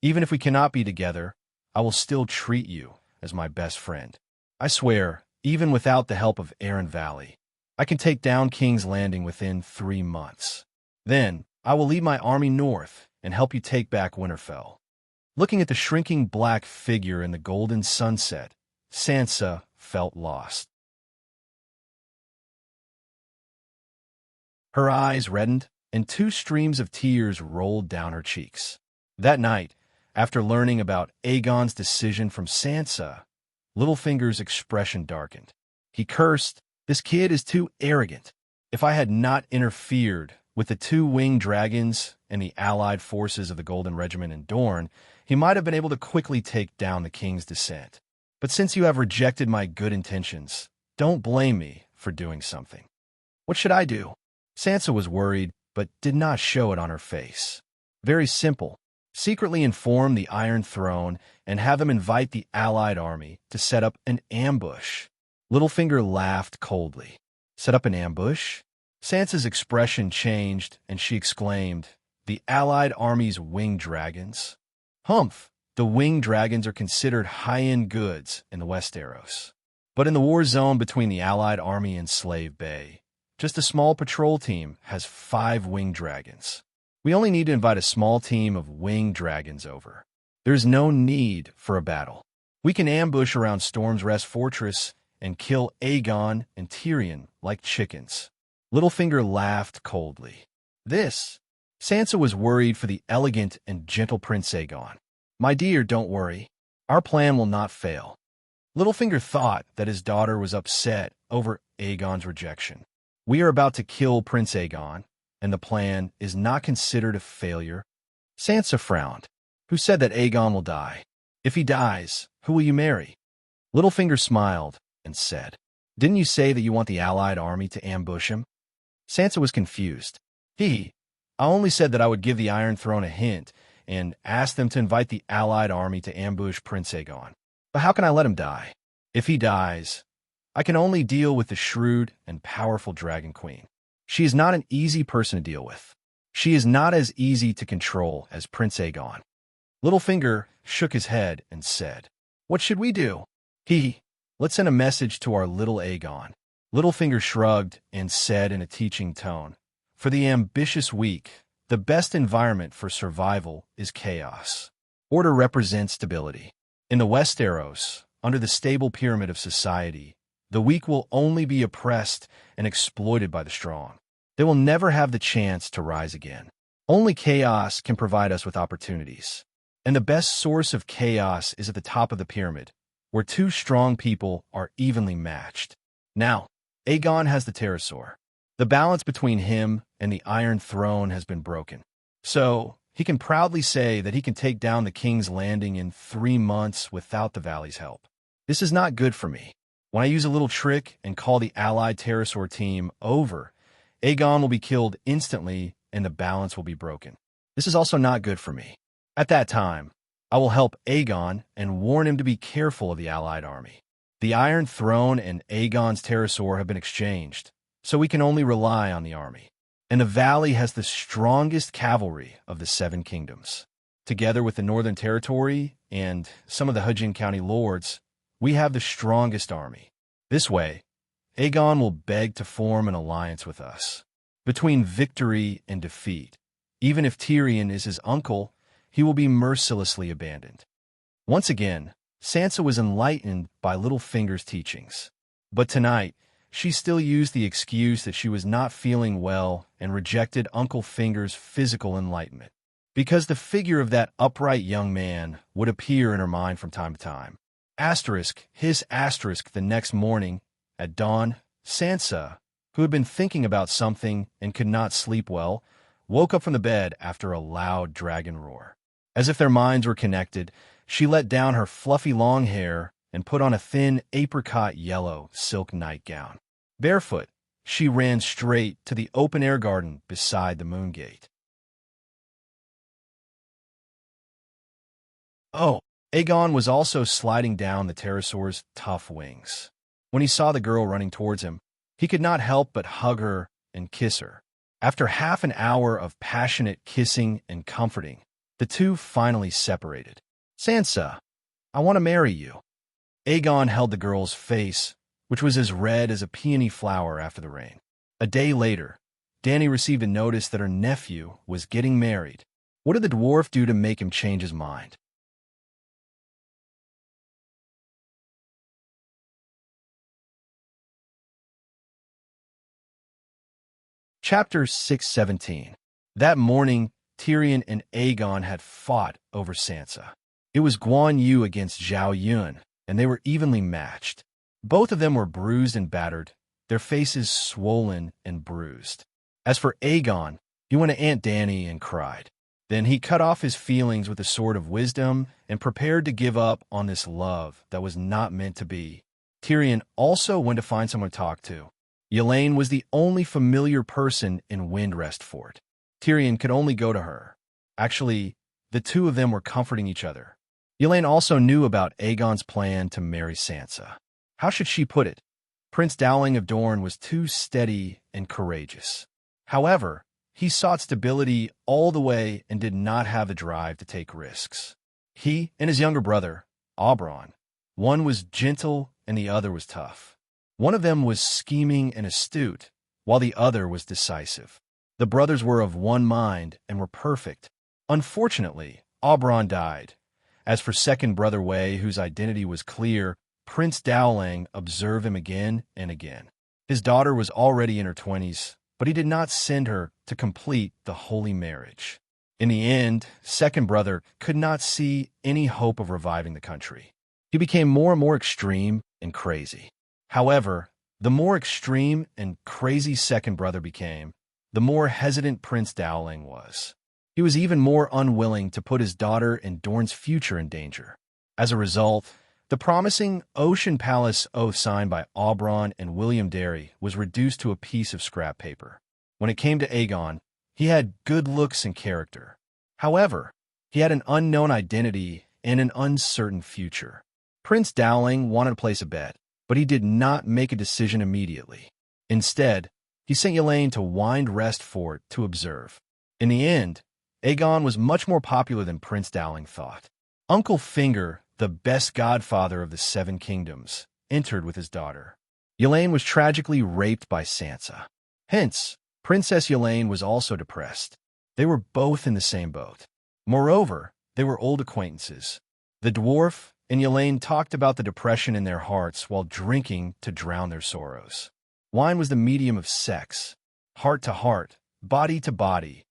even if we cannot be together, I will still treat you as my best friend. I swear, even without the help of Aaron Valley, I can take down King's Landing within 3 months. Then I will lead my army north and help you take back Winterfell. Looking at the shrinking black figure in the golden sunset, Sansa felt lost. Her eyes reddened, and 2 streams of tears rolled down her cheeks. That night, after learning about Aegon's decision from Sansa, Littlefinger's expression darkened. He cursed, This kid is too arrogant. If I had not interfered with the 2 winged dragons and the allied forces of the Golden Regiment in Dorne, he might have been able to quickly take down the king's descent. But since you have rejected my good intentions, don't blame me for doing something. What should I do? Sansa was worried, but did not show it on her face. Very simple. Secretly inform the Iron Throne and have them invite the allied army to set up an ambush. Littlefinger laughed coldly. Set up an ambush? Sansa's expression changed, and she exclaimed, The allied army's winged dragons? Humph! The winged dragons are considered high-end goods in the Westeros. But in the war zone between the allied army and Slave Bay, just a small patrol team has 5 winged dragons. We only need to invite a small team of winged dragons over. There's no need for a battle. We can ambush around Storm's Rest Fortress and kill Aegon and Tyrion like chickens. Littlefinger laughed coldly. Sansa was worried for the elegant and gentle Prince Aegon. My dear, don't worry. Our plan will not fail. Littlefinger thought that his daughter was upset over Aegon's rejection. We are about to kill Prince Aegon, and the plan is not considered a failure. Sansa frowned. Who said that Aegon will die? If he dies, who will you marry? Littlefinger smiled and said, Didn't you say that you want the allied army to ambush him? Sansa was confused. I only said that I would give the Iron Throne a hint and ask them to invite the allied army to ambush Prince Aegon. But how can I let him die? If he dies, I can only deal with the shrewd and powerful Dragon Queen. She is not an easy person to deal with. She is not as easy to control as Prince Aegon. Littlefinger shook his head and said, What should we do? Let's send a message to our little Aegon. Littlefinger shrugged and said in a teaching tone, For the ambitious weak, the best environment for survival is chaos. Order represents stability. In the Westeros, under the stable pyramid of society, the weak will only be oppressed and exploited by the strong. They will never have the chance to rise again. Only chaos can provide us with opportunities. And the best source of chaos is at the top of the pyramid, where 2 strong people are evenly matched. Now, Aegon has the pterosaur. The balance between him and the Iron Throne has been broken. So, he can proudly say that he can take down the King's Landing in 3 months without the Valley's help. This is not good for me. When I use a little trick and call the allied pterosaur team over, Aegon will be killed instantly and the balance will be broken. This is also not good for me. At that time, I will help Aegon and warn him to be careful of the allied army. The Iron Throne and Aegon's pterosaur have been exchanged, so we can only rely on the army. And the Valley has the strongest cavalry of the 7 kingdoms. Together with the Northern Territory and some of the Hudson County lords, we have the strongest army. This way, Aegon will beg to form an alliance with us. Between victory and defeat, even if Tyrion is his uncle, he will be mercilessly abandoned. Once again, Sansa was enlightened by Littlefinger's teachings. But tonight, she still used the excuse that she was not feeling well and rejected Uncle Finger's physical enlightenment, because the figure of that upright young man would appear in her mind from time to time. His asterisk the next morning, at dawn, Sansa, who had been thinking about something and could not sleep well, woke up from the bed after a loud dragon roar. As if their minds were connected, she let down her fluffy long hair and put on a thin apricot yellow silk nightgown. Barefoot, she ran straight to the open-air garden beside the moon gate. Oh, Aegon was also sliding down the pterosaur's tough wings. When he saw the girl running towards him, he could not help but hug her and kiss her. After half an hour of passionate kissing and comforting, the two finally separated. "Sansa, I want to marry you." Aegon held the girl's face, which was as red as a peony flower after the rain. A day later, Dany received a notice that her nephew was getting married. What did the dwarf do to make him change his mind? Chapter 617. That morning, Tyrion and Aegon had fought over Sansa. It was Guan Yu against Zhao Yun, and they were evenly matched. Both of them were bruised and battered, their faces swollen and bruised. As for Aegon, he went to Aunt Dany and cried. Then he cut off his feelings with the sword of wisdom and prepared to give up on this love that was not meant to be. Tyrion also went to find someone to talk to. Elaine was the only familiar person in Windrest Fort. Tyrion could only go to her. Actually, the two of them were comforting each other. Elaine also knew about Aegon's plan to marry Sansa. How should she put it? Prince Dowling of Dorne was too steady and courageous. However, he sought stability all the way and did not have the drive to take risks. He and his younger brother, Oberyn, one was gentle and the other was tough. One of them was scheming and astute, while the other was decisive. The brothers were of one mind and were perfect. Unfortunately, Oberyn died. As for second brother Way, whose identity was clear, Prince Dowling observed him again and again. His daughter was already in her 20s, but he did not send her to complete the holy marriage. In the end, second brother could not see any hope of reviving the country. He became more and more extreme and crazy. However, the more extreme and crazy second brother became, the more hesitant Prince Dowling was. He was even more unwilling to put his daughter and Dorne's future in danger. As a result, the promising Ocean Palace oath signed by Oberyn and William Darry was reduced to a piece of scrap paper. When it came to Aegon, he had good looks and character. However, he had an unknown identity and an uncertain future. Prince Dowling wanted to place a bet, but he did not make a decision immediately. Instead, he sent Elaine to Windrest Fort to observe. In the end, Aegon was much more popular than Prince Dowling thought. Uncle Finger, the best godfather of the Seven Kingdoms, entered with his daughter. Elaine was tragically raped by Sansa. Hence, Princess Elaine was also depressed. They were both in the same boat. Moreover, they were old acquaintances. The dwarf and Elaine talked about the depression in their hearts while drinking to drown their sorrows. Wine was the medium of sex. Heart to heart, body to body,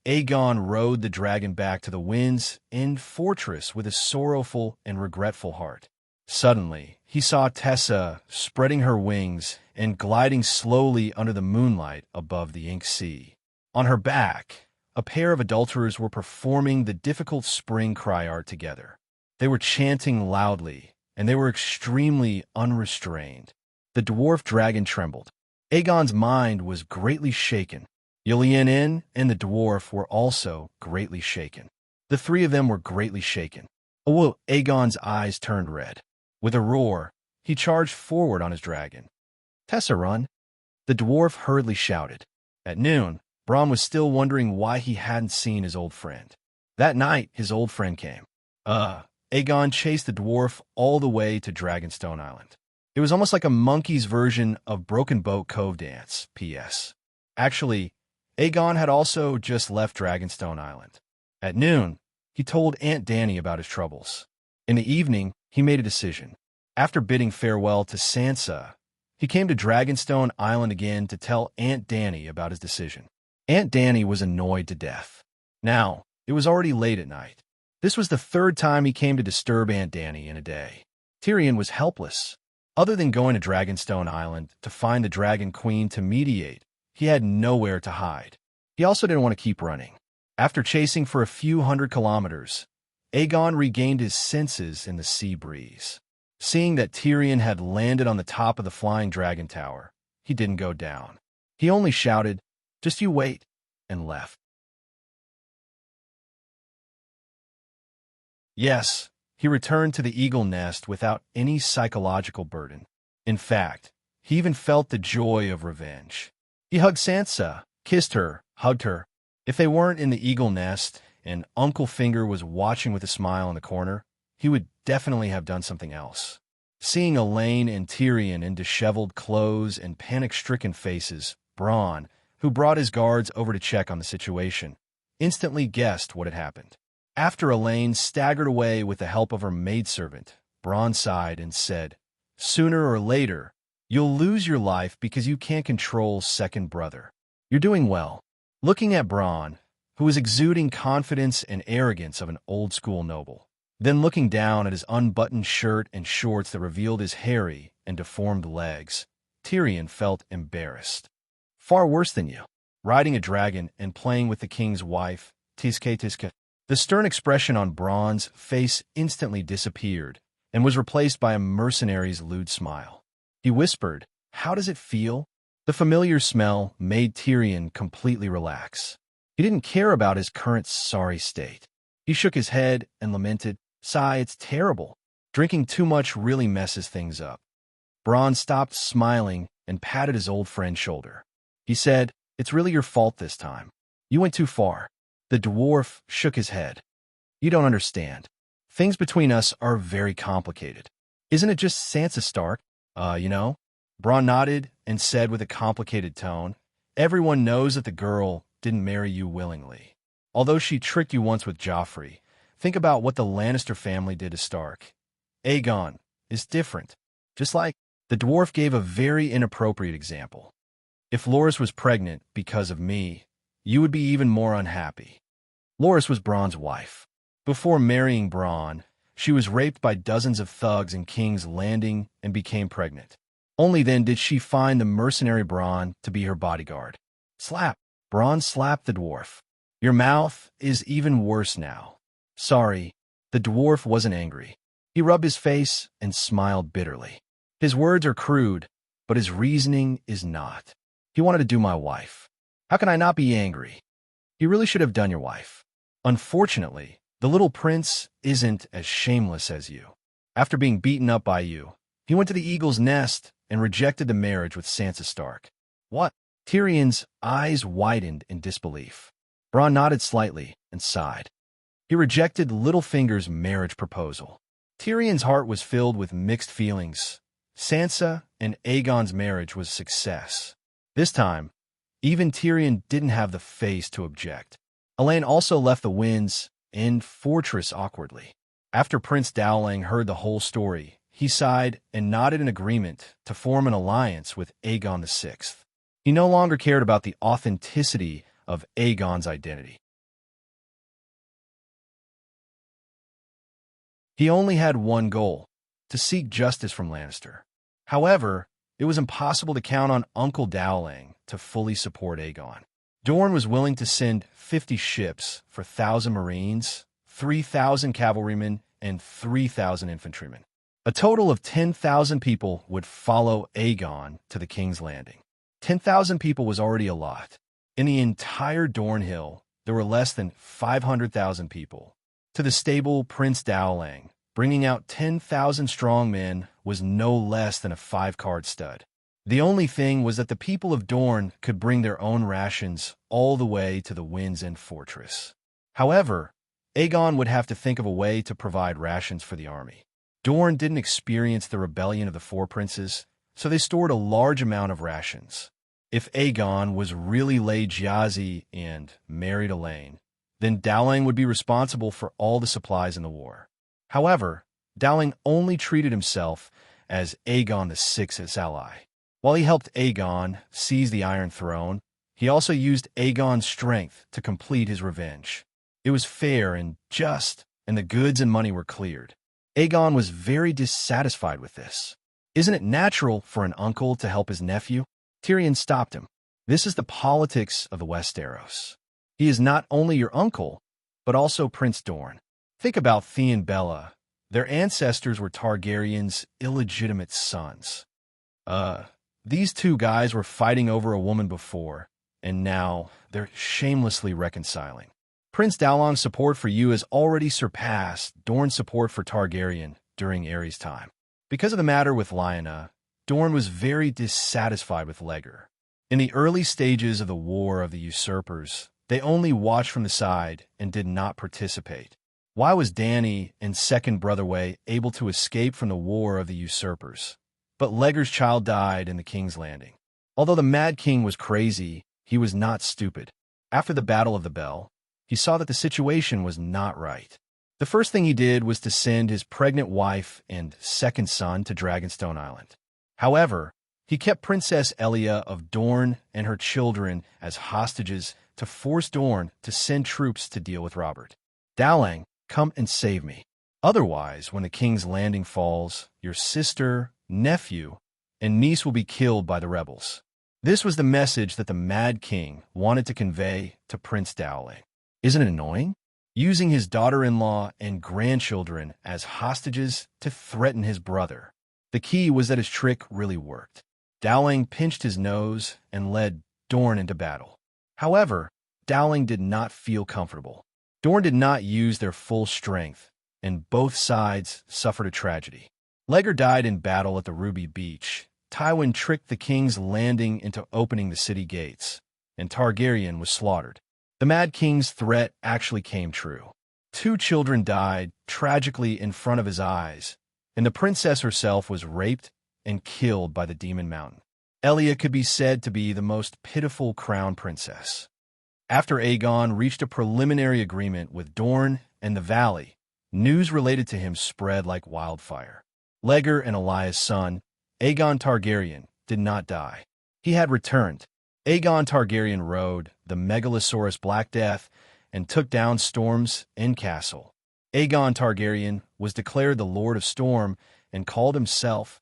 Aegon rode the dragon back to the Wind's End fortress with a sorrowful and regretful heart. Suddenly, he saw Tessa spreading her wings and gliding slowly under the moonlight above the ink sea. On her back, a pair of adulterers were performing the difficult spring cry art together. They were chanting loudly, and they were extremely unrestrained. The dwarf dragon trembled. Aegon's mind was greatly shaken. Yllian and the dwarf were also greatly shaken. The three of them were greatly shaken. Oh, Aegon's eyes turned red. With a roar, he charged forward on his dragon. "Tessa, run!" The dwarf hurriedly shouted. At noon, Bronn was still wondering why he hadn't seen his old friend. That night, his old friend came. Aegon chased the dwarf all the way to Dragonstone Island. It was almost like a monkey's version of Broken Boat Cove Dance, P.S. Actually, Aegon had also just left Dragonstone Island. At noon, he told Aunt Dany about his troubles. In the evening, he made a decision. After bidding farewell to Sansa, He came to Dragonstone Island again to tell Aunt Dani about his decision. Aunt Dani was annoyed to death. Now, it was already late at night. This was the third time he came to disturb Aunt Dani in a day. Tyrion was helpless. Other than going to Dragonstone Island to find the Dragon Queen to mediate, he had nowhere to hide. He also didn't want to keep running. After chasing for a few hundred kilometers, Aegon regained his senses in the sea breeze. Seeing that Tyrion had landed on the top of the flying dragon tower, he didn't go down. He only shouted, "Just you wait," and left. Yes, he returned to the eagle nest without any psychological burden. In fact, he even felt the joy of revenge. He hugged Sansa, kissed her, hugged her. If they weren't in the eagle nest and Uncle Finger was watching with a smile in the corner, he would definitely have done something else. Seeing Elaine and Tyrion in disheveled clothes and panic-stricken faces, Bronn, who brought his guards over to check on the situation, instantly guessed what had happened. After Elaine staggered away with the help of her maidservant, Bronn sighed and said, "Sooner or later, you'll lose your life because you can't control second brother. You're doing well." Looking at Bronn, who was exuding confidence and arrogance of an old-school noble, then looking down at his unbuttoned shirt and shorts that revealed his hairy and deformed legs, Tyrion felt embarrassed. "Far worse than you. Riding a dragon and playing with the king's wife, tiske tiske." The stern expression on Bronn's face instantly disappeared and was replaced by a mercenary's lewd smile. He whispered, "How does it feel?" The familiar smell made Tyrion completely relax. He didn't care about his current sorry state. He shook his head and lamented, "Sigh, it's terrible. Drinking too much really messes things up." Bronn stopped smiling and patted his old friend's shoulder. He said, "It's really your fault this time. You went too far." The dwarf shook his head. "You don't understand. Things between us are very complicated. Isn't it just Sansa Stark? You know?" Bronn nodded and said with a complicated tone, "Everyone knows that the girl didn't marry you willingly. Although she tricked you once with Joffrey, think about what the Lannister family did to Stark. Aegon is different. Just like..." The dwarf gave a very inappropriate example. "If Loras was pregnant because of me, you would be even more unhappy." Loras was Bronn's wife. Before marrying Bronn, she was raped by dozens of thugs in King's Landing and became pregnant. Only then did she find the mercenary Bronn to be her bodyguard. Slap! Bronn slapped the dwarf. "Your mouth is even worse now." "Sorry." The dwarf wasn't angry. He rubbed his face and smiled bitterly. His words are crude, but his reasoning is not. "He wanted to do my wife. How can I not be angry? He really should have done your wife. Unfortunately, the little prince isn't as shameless as you. After being beaten up by you, he went to the eagle's nest and rejected the marriage with Sansa Stark." "What?" Tyrion's eyes widened in disbelief. Bronn nodded slightly and sighed. He rejected Littlefinger's marriage proposal. Tyrion's heart was filled with mixed feelings. Sansa and Aegon's marriage was a success. This time, even Tyrion didn't have the face to object. Elaine also left the Winds End fortress awkwardly. After Prince Dowling heard the whole story, he sighed and nodded in agreement to form an alliance with Aegon VI. He no longer cared about the authenticity of Aegon's identity. He only had one goal, to seek justice from Lannister. However, it was impossible to count on Uncle Dowling to fully support Aegon. Dorne was willing to send 50 ships for 1,000 marines, 3,000 cavalrymen, and 3,000 infantrymen. A total of 10,000 people would follow Aegon to the King's Landing. 10,000 people was already a lot. In the entire Dornhill, there were less than 500,000 people. To the stable Prince Dowling, bringing out 10,000 strong men was no less than a 5-card stud. The only thing was that the people of Dorne could bring their own rations all the way to the Winds End fortress. However, Aegon would have to think of a way to provide rations for the army. Dorne didn't experience the rebellion of the Four Princes, so they stored a large amount of rations. If Aegon was really laid Jazzy and married Elaine, then Dowling would be responsible for all the supplies in the war. However, Dowling only treated himself as Aegon VI's ally. While he helped Aegon seize the Iron Throne, he also used Aegon's strength to complete his revenge. It was fair and just, and the goods and money were cleared. Aegon was very dissatisfied with this. Isn't it natural for an uncle to help his nephew? Tyrion stopped him. This is the politics of the Westeros. He is not only your uncle, but also Prince Dorne. Think about Theon and Bella. Their ancestors were Targaryen's illegitimate sons. These two guys were fighting over a woman before, and now they're shamelessly reconciling. Prince Daelon's support for you has already surpassed Dorne's support for Targaryen during Aerys' time. Because of the matter with Lyanna, Dorne was very dissatisfied with Legger. In the early stages of the War of the Usurpers, they only watched from the side and did not participate. Why was Dany and Second Brotherway able to escape from the War of the Usurpers? But Legger's child died in the King's Landing. Although the Mad King was crazy, he was not stupid. After the Battle of the Bell, he saw that the situation was not right. The first thing he did was to send his pregnant wife and second son to Dragonstone Island. However, he kept Princess Elia of Dorne and her children as hostages to force Dorne to send troops to deal with Robert. Dowling, come and save me. Otherwise, when the King's Landing falls, your sister, nephew, and niece will be killed by the rebels. This was the message that the Mad King wanted to convey to Prince Dowling. Isn't it annoying? Using his daughter-in-law and grandchildren as hostages to threaten his brother. The key was that his trick really worked. Dowling pinched his nose and led Dorne into battle. However, Dowling did not feel comfortable. Dorne did not use their full strength, and both sides suffered a tragedy. Legger died in battle at the Ruby Beach. Tywin tricked the King's Landing into opening the city gates, and Targaryen was slaughtered. The Mad King's threat actually came true. 2 children died tragically in front of his eyes, and the princess herself was raped and killed by the Demon Mountain. Elia could be said to be the most pitiful crown princess. After Aegon reached a preliminary agreement with Dorne and the Valley, news related to him spread like wildfire. Legger and Elias' son, Aegon Targaryen, did not die. He had returned. Aegon Targaryen rode the Megalosaurus Black Death and took down Storm's End Castle. Aegon Targaryen was declared the Lord of Storm and called himself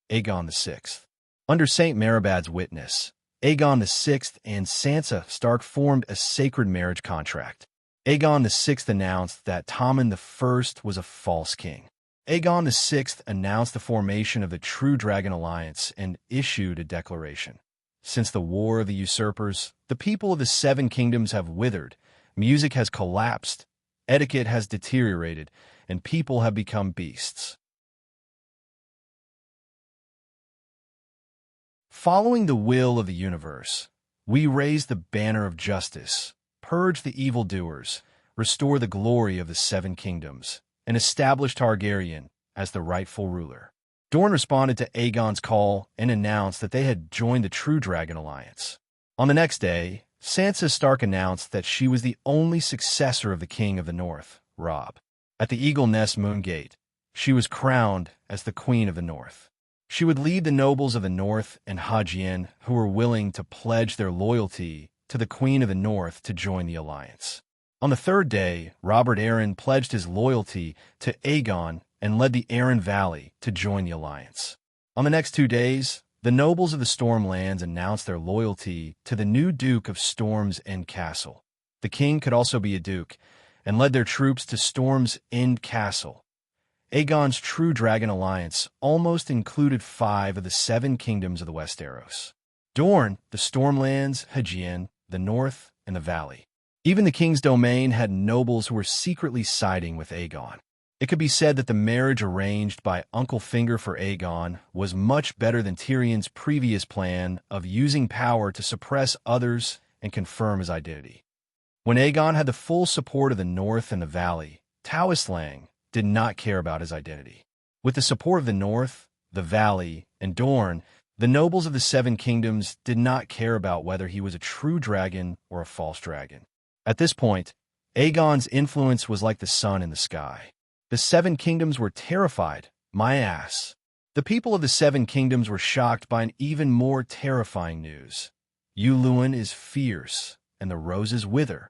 Aegon VI. Under St. Maribad's witness, Aegon VI and Sansa Stark formed a sacred marriage contract. Aegon VI announced that Tommen I was a false king. Aegon VI announced the formation of the True Dragon Alliance and issued a declaration. Since the War of the Usurpers, the people of the Seven Kingdoms have withered, music has collapsed, etiquette has deteriorated, and people have become beasts. Following the will of the universe, we raise the banner of justice, purge the evildoers, restore the glory of the Seven Kingdoms, and establish Targaryen as the rightful ruler. Dorne responded to Aegon's call and announced that they had joined the True Dragon Alliance. On the next day, Sansa Stark announced that she was the only successor of the King of the North, Robb. At the Eagle Nest Moongate, she was crowned as the Queen of the North. She would lead the nobles of the North and Hajien who were willing to pledge their loyalty to the Queen of the North to join the alliance. On the third day, Robert Arryn pledged his loyalty to Aegon and led the Arryn Valley to join the alliance. On the next 2 days, the nobles of the Stormlands announced their loyalty to the new Duke of Storm's End Castle. The king could also be a duke, and led their troops to Storm's End Castle. Aegon's True Dragon Alliance almost included 5 of the 7 kingdoms of the Westeros. Dorne, the Stormlands, Hajien, the North, and the Valley. Even the king's domain had nobles who were secretly siding with Aegon. It could be said that the marriage arranged by Uncle Finger for Aegon was much better than Tyrion's previous plan of using power to suppress others and confirm his identity. When Aegon had the full support of the North and the Valley, Taoist Lang did not care about his identity. With the support of the North, the Valley, and Dorne, the nobles of the 7 kingdoms did not care about whether he was a true dragon or a false dragon. At this point, Aegon's influence was like the sun in the sky. The 7 kingdoms were terrified, my ass. The people of the Seven Kingdoms were shocked by an even more terrifying news. Yulun is fierce, and the roses wither.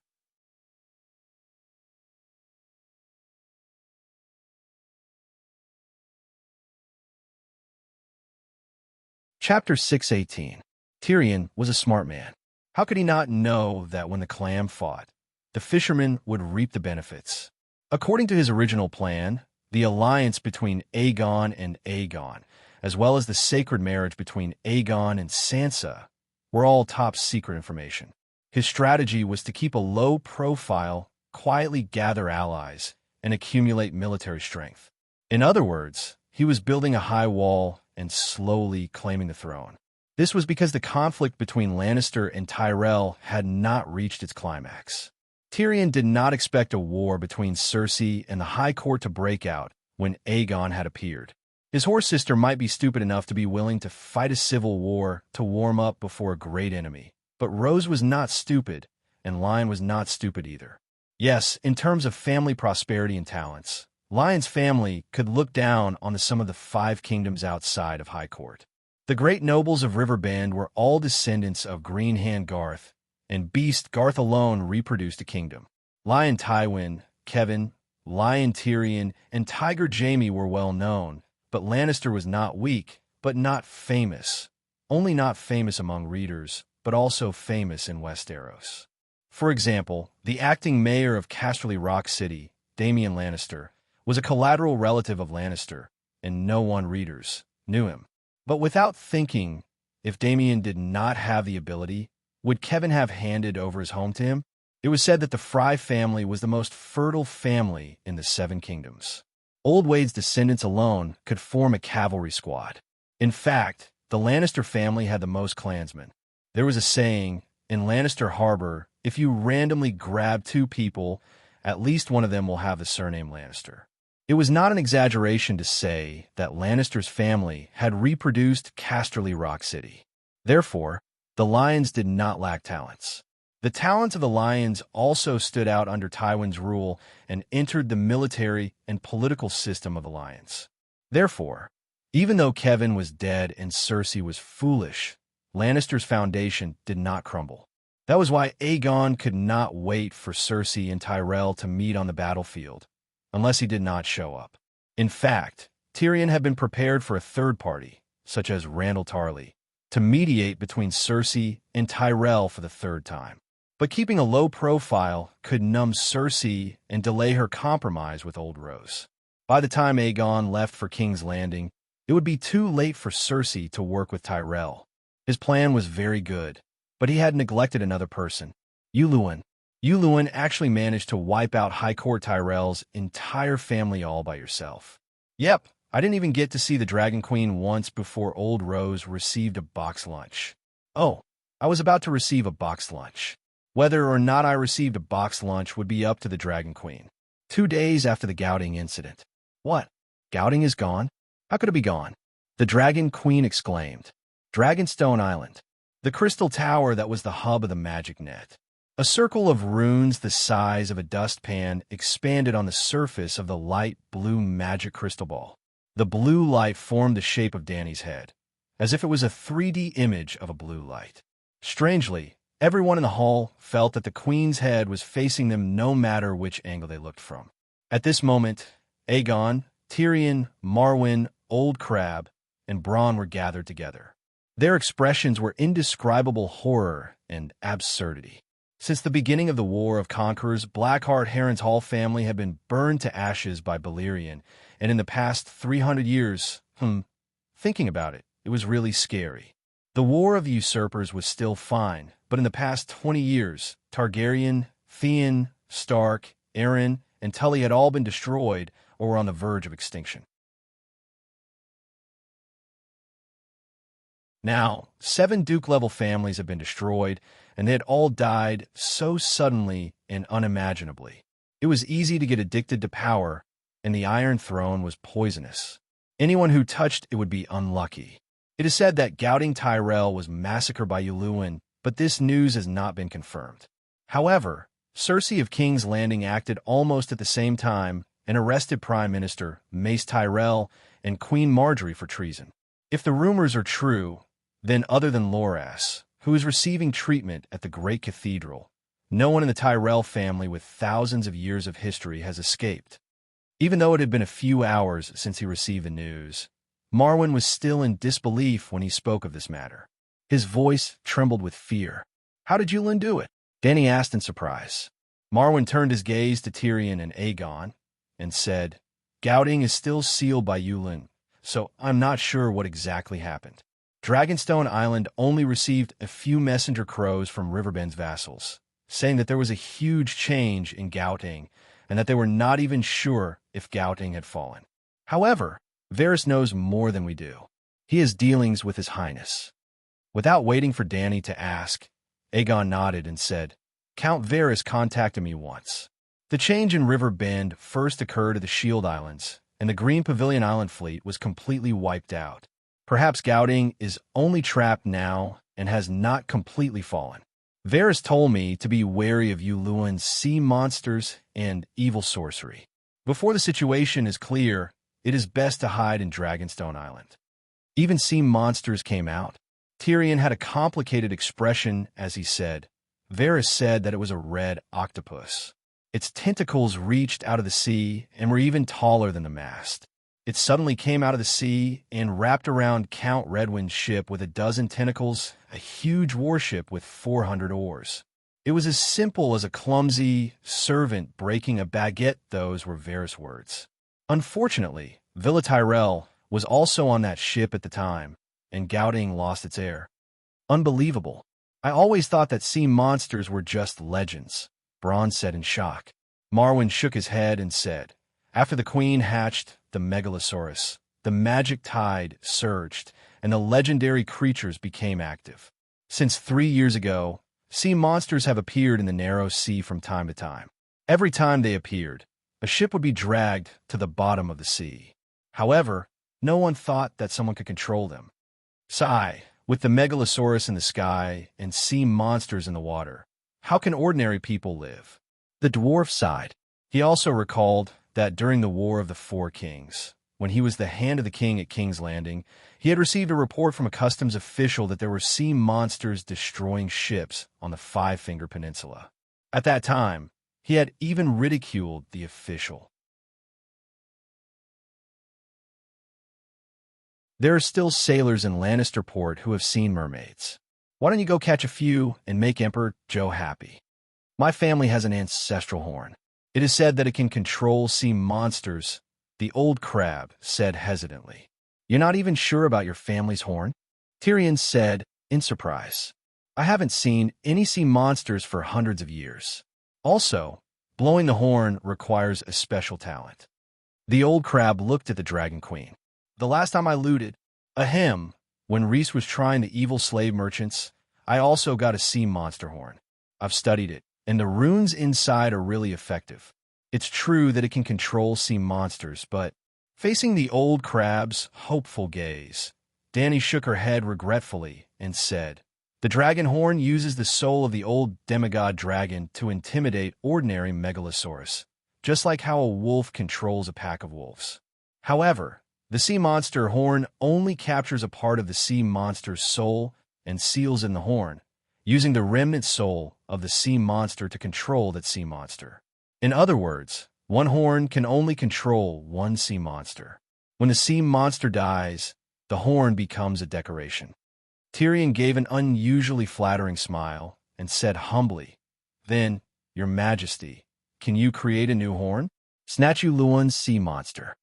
Chapter 618. Tyrion was a smart man. How could he not know that when the clan fought, the fishermen would reap the benefits? According to his original plan, the alliance between Aegon and Aegon, as well as the sacred marriage between Aegon and Sansa, were all top-secret information. His strategy was to keep a low profile, quietly gather allies, and accumulate military strength. In other words, he was building a high wall and slowly claiming the throne. This was because the conflict between Lannister and Tyrell had not reached its climax. Tyrion did not expect a war between Cersei and the High Court to break out when Aegon had appeared. His horse sister might be stupid enough to be willing to fight a civil war to warm up before a great enemy, but Rose was not stupid, and Lion was not stupid either. Yes, in terms of family prosperity and talents, Lion's family could look down on some of the five kingdoms outside of High Court. The great nobles of Riverbend were all descendants of Greenhand Garth, and Beast Garth alone reproduced a kingdom. Lion Tywin, Kevin, Lion Tyrion, and Tiger Jaime were well known, but Lannister was not weak, but not famous. Only not famous among readers, but also famous in Westeros. For example, the acting mayor of Casterly Rock City, Damian Lannister, was a collateral relative of Lannister, and no one readers knew him. But without thinking, if Damian did not have the ability, would Kevin have handed over his home to him? It was said that the Frey family was the most fertile family in the Seven Kingdoms. Old Wade's descendants alone could form a cavalry squad. In fact, the Lannister family had the most clansmen. There was a saying, in Lannister Harbor, if you randomly grab two people, at least one of them will have the surname Lannister. It was not an exaggeration to say that Lannister's family had reproduced Casterly Rock City. Therefore, the Lions did not lack talents. The talents of the Lions also stood out under Tywin's rule and entered the military and political system of the Lions. Therefore, even though Kevin was dead and Cersei was foolish, Lannister's foundation did not crumble. That was why Aegon could not wait for Cersei and Tyrell to meet on the battlefield, unless he did not show up. In fact, Tyrion had been prepared for a third party, such as Randall Tarley, to mediate between Cersei and Tyrell for the third time. But keeping a low profile could numb Cersei and delay her compromise with Old Rose. By the time Aegon left for King's Landing, it would be too late for Cersei to work with Tyrell. His plan was very good, but he had neglected another person, Yulun. Yulun actually managed to wipe out High Court Tyrell's entire family all by yourself. Yep, I didn't even get to see the Dragon Queen once before Old Rose received a box lunch. Oh, I was about to receive a box lunch. Whether or not I received a box lunch would be up to the Dragon Queen. 2 days after the Gouting incident. What? Gouting is gone? How could it be gone? The Dragon Queen exclaimed. Dragonstone Island. The crystal tower that was the hub of the magic net. A circle of runes the size of a dustpan expanded on the surface of the light blue magic crystal ball. The blue light formed the shape of Dany's head, as if it was a 3D image of a blue light. Strangely, everyone in the hall felt that the queen's head was facing them no matter which angle they looked from. At this moment, Aegon, Tyrion, Marwyn, Old Crab, and Bronn were gathered together. Their expressions were indescribable horror and absurdity. Since the beginning of the War of Conquerors, Blackheart Harrenhal family had been burned to ashes by Balerion, and in the past 300 years, thinking about it, it was really scary. The War of the Usurpers was still fine, but in the past 20 years, Targaryen, Theon, Stark, Arryn, and Tully had all been destroyed or were on the verge of extinction. Now, 7 Duke-level families have been destroyed, and they had all died so suddenly and unimaginably. It was easy to get addicted to power, and the Iron Throne was poisonous. Anyone who touched it would be unlucky. It is said that Gouting Tyrell was massacred by Yulun, but this news has not been confirmed. However, Cersei of King's Landing acted almost at the same time and arrested Prime Minister Mace Tyrell and Queen Marjorie for treason. If the rumors are true, then other than Loras, who is receiving treatment at the Great Cathedral, no one in the Tyrell family with thousands of years of history has escaped. Even though it had been a few hours since he received the news, Marwyn was still in disbelief when he spoke of this matter. His voice trembled with fear. "How did Yulin do it?" Dany asked in surprise. Marwyn turned his gaze to Tyrion and Aegon and said, "Gouting is still sealed by Yulin, so I'm not sure what exactly happened. Dragonstone Island only received a few messenger crows from Riverbend's vassals, saying that there was a huge change in Gouting and that they were not even sure if Gouting had fallen. However, Varys knows more than we do. He has dealings with His Highness." Without waiting for Dany to ask, Aegon nodded and said, "Count Varys contacted me once. The change in River Bend first occurred at the Shield Islands, and the Green Pavilion Island fleet was completely wiped out. Perhaps Gouting is only trapped now and has not completely fallen. Varys told me to be wary of Yuluin's sea monsters and evil sorcery. Before the situation is clear, it is best to hide in Dragonstone Island." Even sea monsters came out. Tyrion had a complicated expression as he said, "Varys said that it was a red octopus. Its tentacles reached out of the sea and were even taller than the mast. It suddenly came out of the sea and wrapped around Count Redwind's ship with a dozen tentacles, a huge warship with 400 oars. It was as simple as a clumsy servant breaking a baguette. Those were Varys' words. Unfortunately, Villa Tyrell was also on that ship at the time, and Gouting lost its heir." "Unbelievable. I always thought that sea monsters were just legends," Bronn said in shock. Marwyn shook his head and said, "After the queen hatched the Megalosaurus, the magic tide surged, and the legendary creatures became active. Since 3 years ago, sea monsters have appeared in the narrow sea from time to time. Every time they appeared, a ship would be dragged to the bottom of the sea. However, no one thought that someone could control them. Sigh, with the Megalosaurus in the sky and sea monsters in the water, how can ordinary people live?" The dwarf sighed. He also recalled that during the War of the Four Kings, when he was the hand of the king at King's Landing, he had received a report from a customs official that there were sea monsters destroying ships on the Five-Finger Peninsula. At that time, he had even ridiculed the official. There are still sailors in Lannisterport who have seen mermaids. Why don't you go catch a few and make Emperor Joe happy? My family has an ancestral horn. It is said that it can control sea monsters, the old crab said hesitantly. You're not even sure about your family's horn? Tyrion said in surprise. I haven't seen any sea monsters for hundreds of years. Also, blowing the horn requires a special talent. The old crab looked at the Dragon Queen. The last time I looted, ahem, when Rhys was trying the evil slave merchants, I also got a sea monster horn. I've studied it, and the runes inside are really effective. It's true that it can control sea monsters, but facing the old crab's hopeful gaze, Dany shook her head regretfully and said, the dragon horn uses the soul of the old demigod dragon to intimidate ordinary megalosaurus, just like how a wolf controls a pack of wolves. However, the sea monster horn only captures a part of the sea monster's soul and seals in the horn, using the remnant soul of the sea monster to control that sea monster. In other words, one horn can only control one sea monster. When the sea monster dies, the horn becomes a decoration. Tyrion gave an unusually flattering smile and said humbly, Then, Your Majesty, can you create a new horn? Snatchu Luan's sea monster.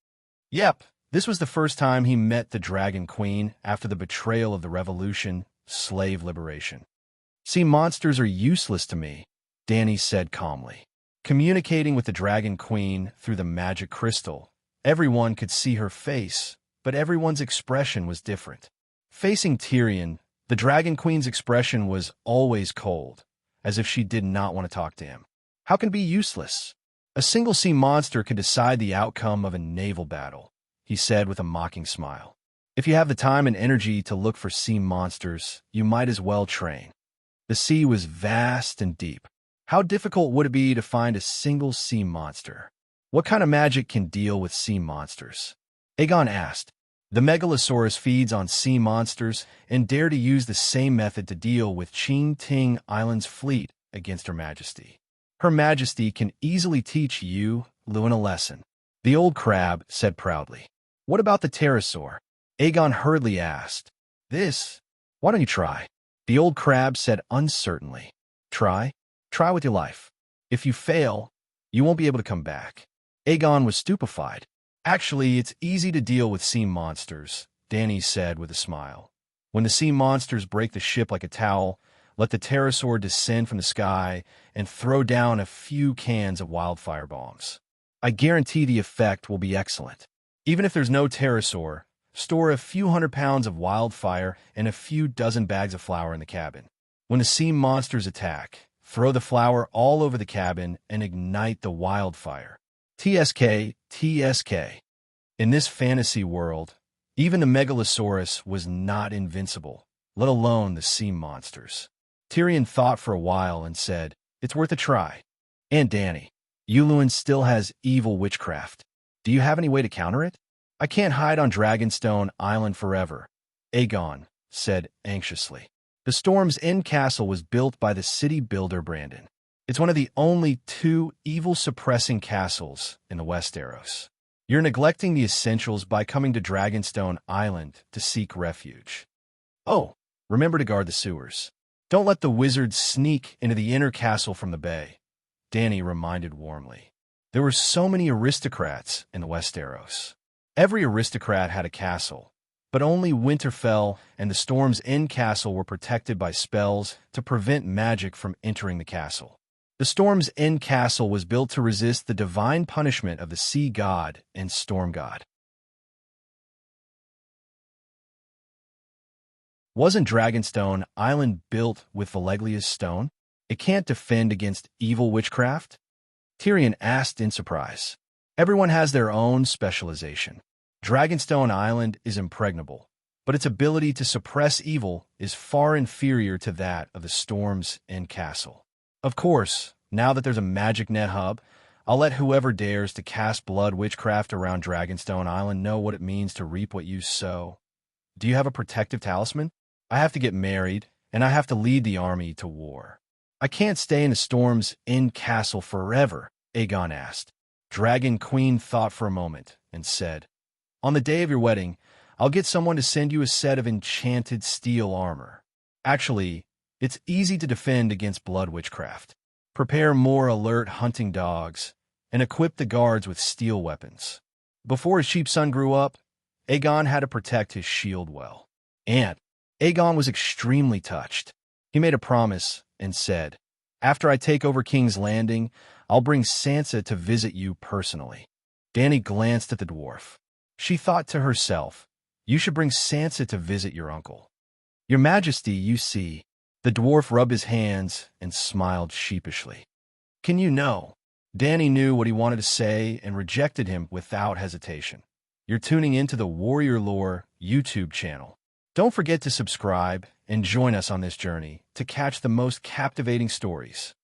Yep, this was the first time he met the Dragon Queen after the betrayal of the Revolution, slave liberation. Sea monsters are useless to me, Dany said calmly. Communicating with the Dragon Queen through the magic crystal, everyone could see her face, but everyone's expression was different. Facing Tyrion, the Dragon Queen's expression was always cold, as if she did not want to talk to him. How can it be useless? A single sea monster could decide the outcome of a naval battle, he said with a mocking smile. If you have the time and energy to look for sea monsters, you might as well train. The sea was vast and deep. How difficult would it be to find a single sea monster? What kind of magic can deal with sea monsters? Aegon asked. The Megalosaurus feeds on sea monsters and dare to use the same method to deal with Qing Ting Island's fleet against Her Majesty. Her Majesty can easily teach you, Lewin, a lesson. The old crab said proudly. What about the pterosaur? Aegon hurriedly asked. This? Why don't you try? The old crab said uncertainly. Try? Try with your life. If you fail, you won't be able to come back. Aegon was stupefied. Actually, it's easy to deal with sea monsters, Dany said with a smile. When the sea monsters break the ship like a towel, let the pterosaur descend from the sky and throw down a few cans of wildfire bombs. I guarantee the effect will be excellent. Even if there's no pterosaur, store a few 100 pounds of wildfire and a few dozen bags of flour in the cabin. When the sea monsters attack, throw the flour all over the cabin and ignite the wildfire. TSK, TSK. In this fantasy world, even the Megalosaurus was not invincible, let alone the sea monsters. Tyrion thought for a while and said, It's worth a try. And Dany, Lewin still has evil witchcraft. Do you have any way to counter it? I can't hide on Dragonstone Island forever, Aegon said anxiously. The Storm's End castle was built by the city builder Brandon. It's one of the only 2 evil-suppressing castles in the Westeros. You're neglecting the essentials by coming to Dragonstone Island to seek refuge. Oh, remember to guard the sewers. Don't let the wizards sneak into the inner castle from the bay, Dany reminded warmly. There were so many aristocrats in the Westeros. Every aristocrat had a castle, but only Winterfell and the Storm's End castle were protected by spells to prevent magic from entering the castle. The Storm's End castle was built to resist the divine punishment of the sea god and storm god. Wasn't Dragonstone Island built with Valeglia's stone? It can't defend against evil witchcraft? Tyrion asked in surprise. Everyone has their own specialization. Dragonstone Island is impregnable, but its ability to suppress evil is far inferior to that of the Storm's End castle. Of course, now that there's a magic net hub, I'll let whoever dares to cast blood witchcraft around Dragonstone Island know what it means to reap what you sow. Do you have a protective talisman? I have to get married, and I have to lead the army to war. I can't stay in the Storm's End castle forever, Aegon asked. Dragon Queen thought for a moment and said, On the day of your wedding, I'll get someone to send you a set of enchanted steel armor. Actually, it's easy to defend against blood witchcraft. Prepare more alert hunting dogs and equip the guards with steel weapons. Before his sheep's son grew up, Aegon had to protect his shield well. And Aegon was extremely touched. He made a promise and said, After I take over King's Landing, I'll bring Sansa to visit you personally. Dany glanced at the dwarf. She thought to herself, You should bring Sansa to visit your uncle. Your Majesty, you see. The dwarf rubbed his hands and smiled sheepishly. Can you know? Dany knew what he wanted to say and rejected him without hesitation. You're tuning into the Warrior Lore YouTube channel. Don't forget to subscribe and join us on this journey to catch the most captivating stories.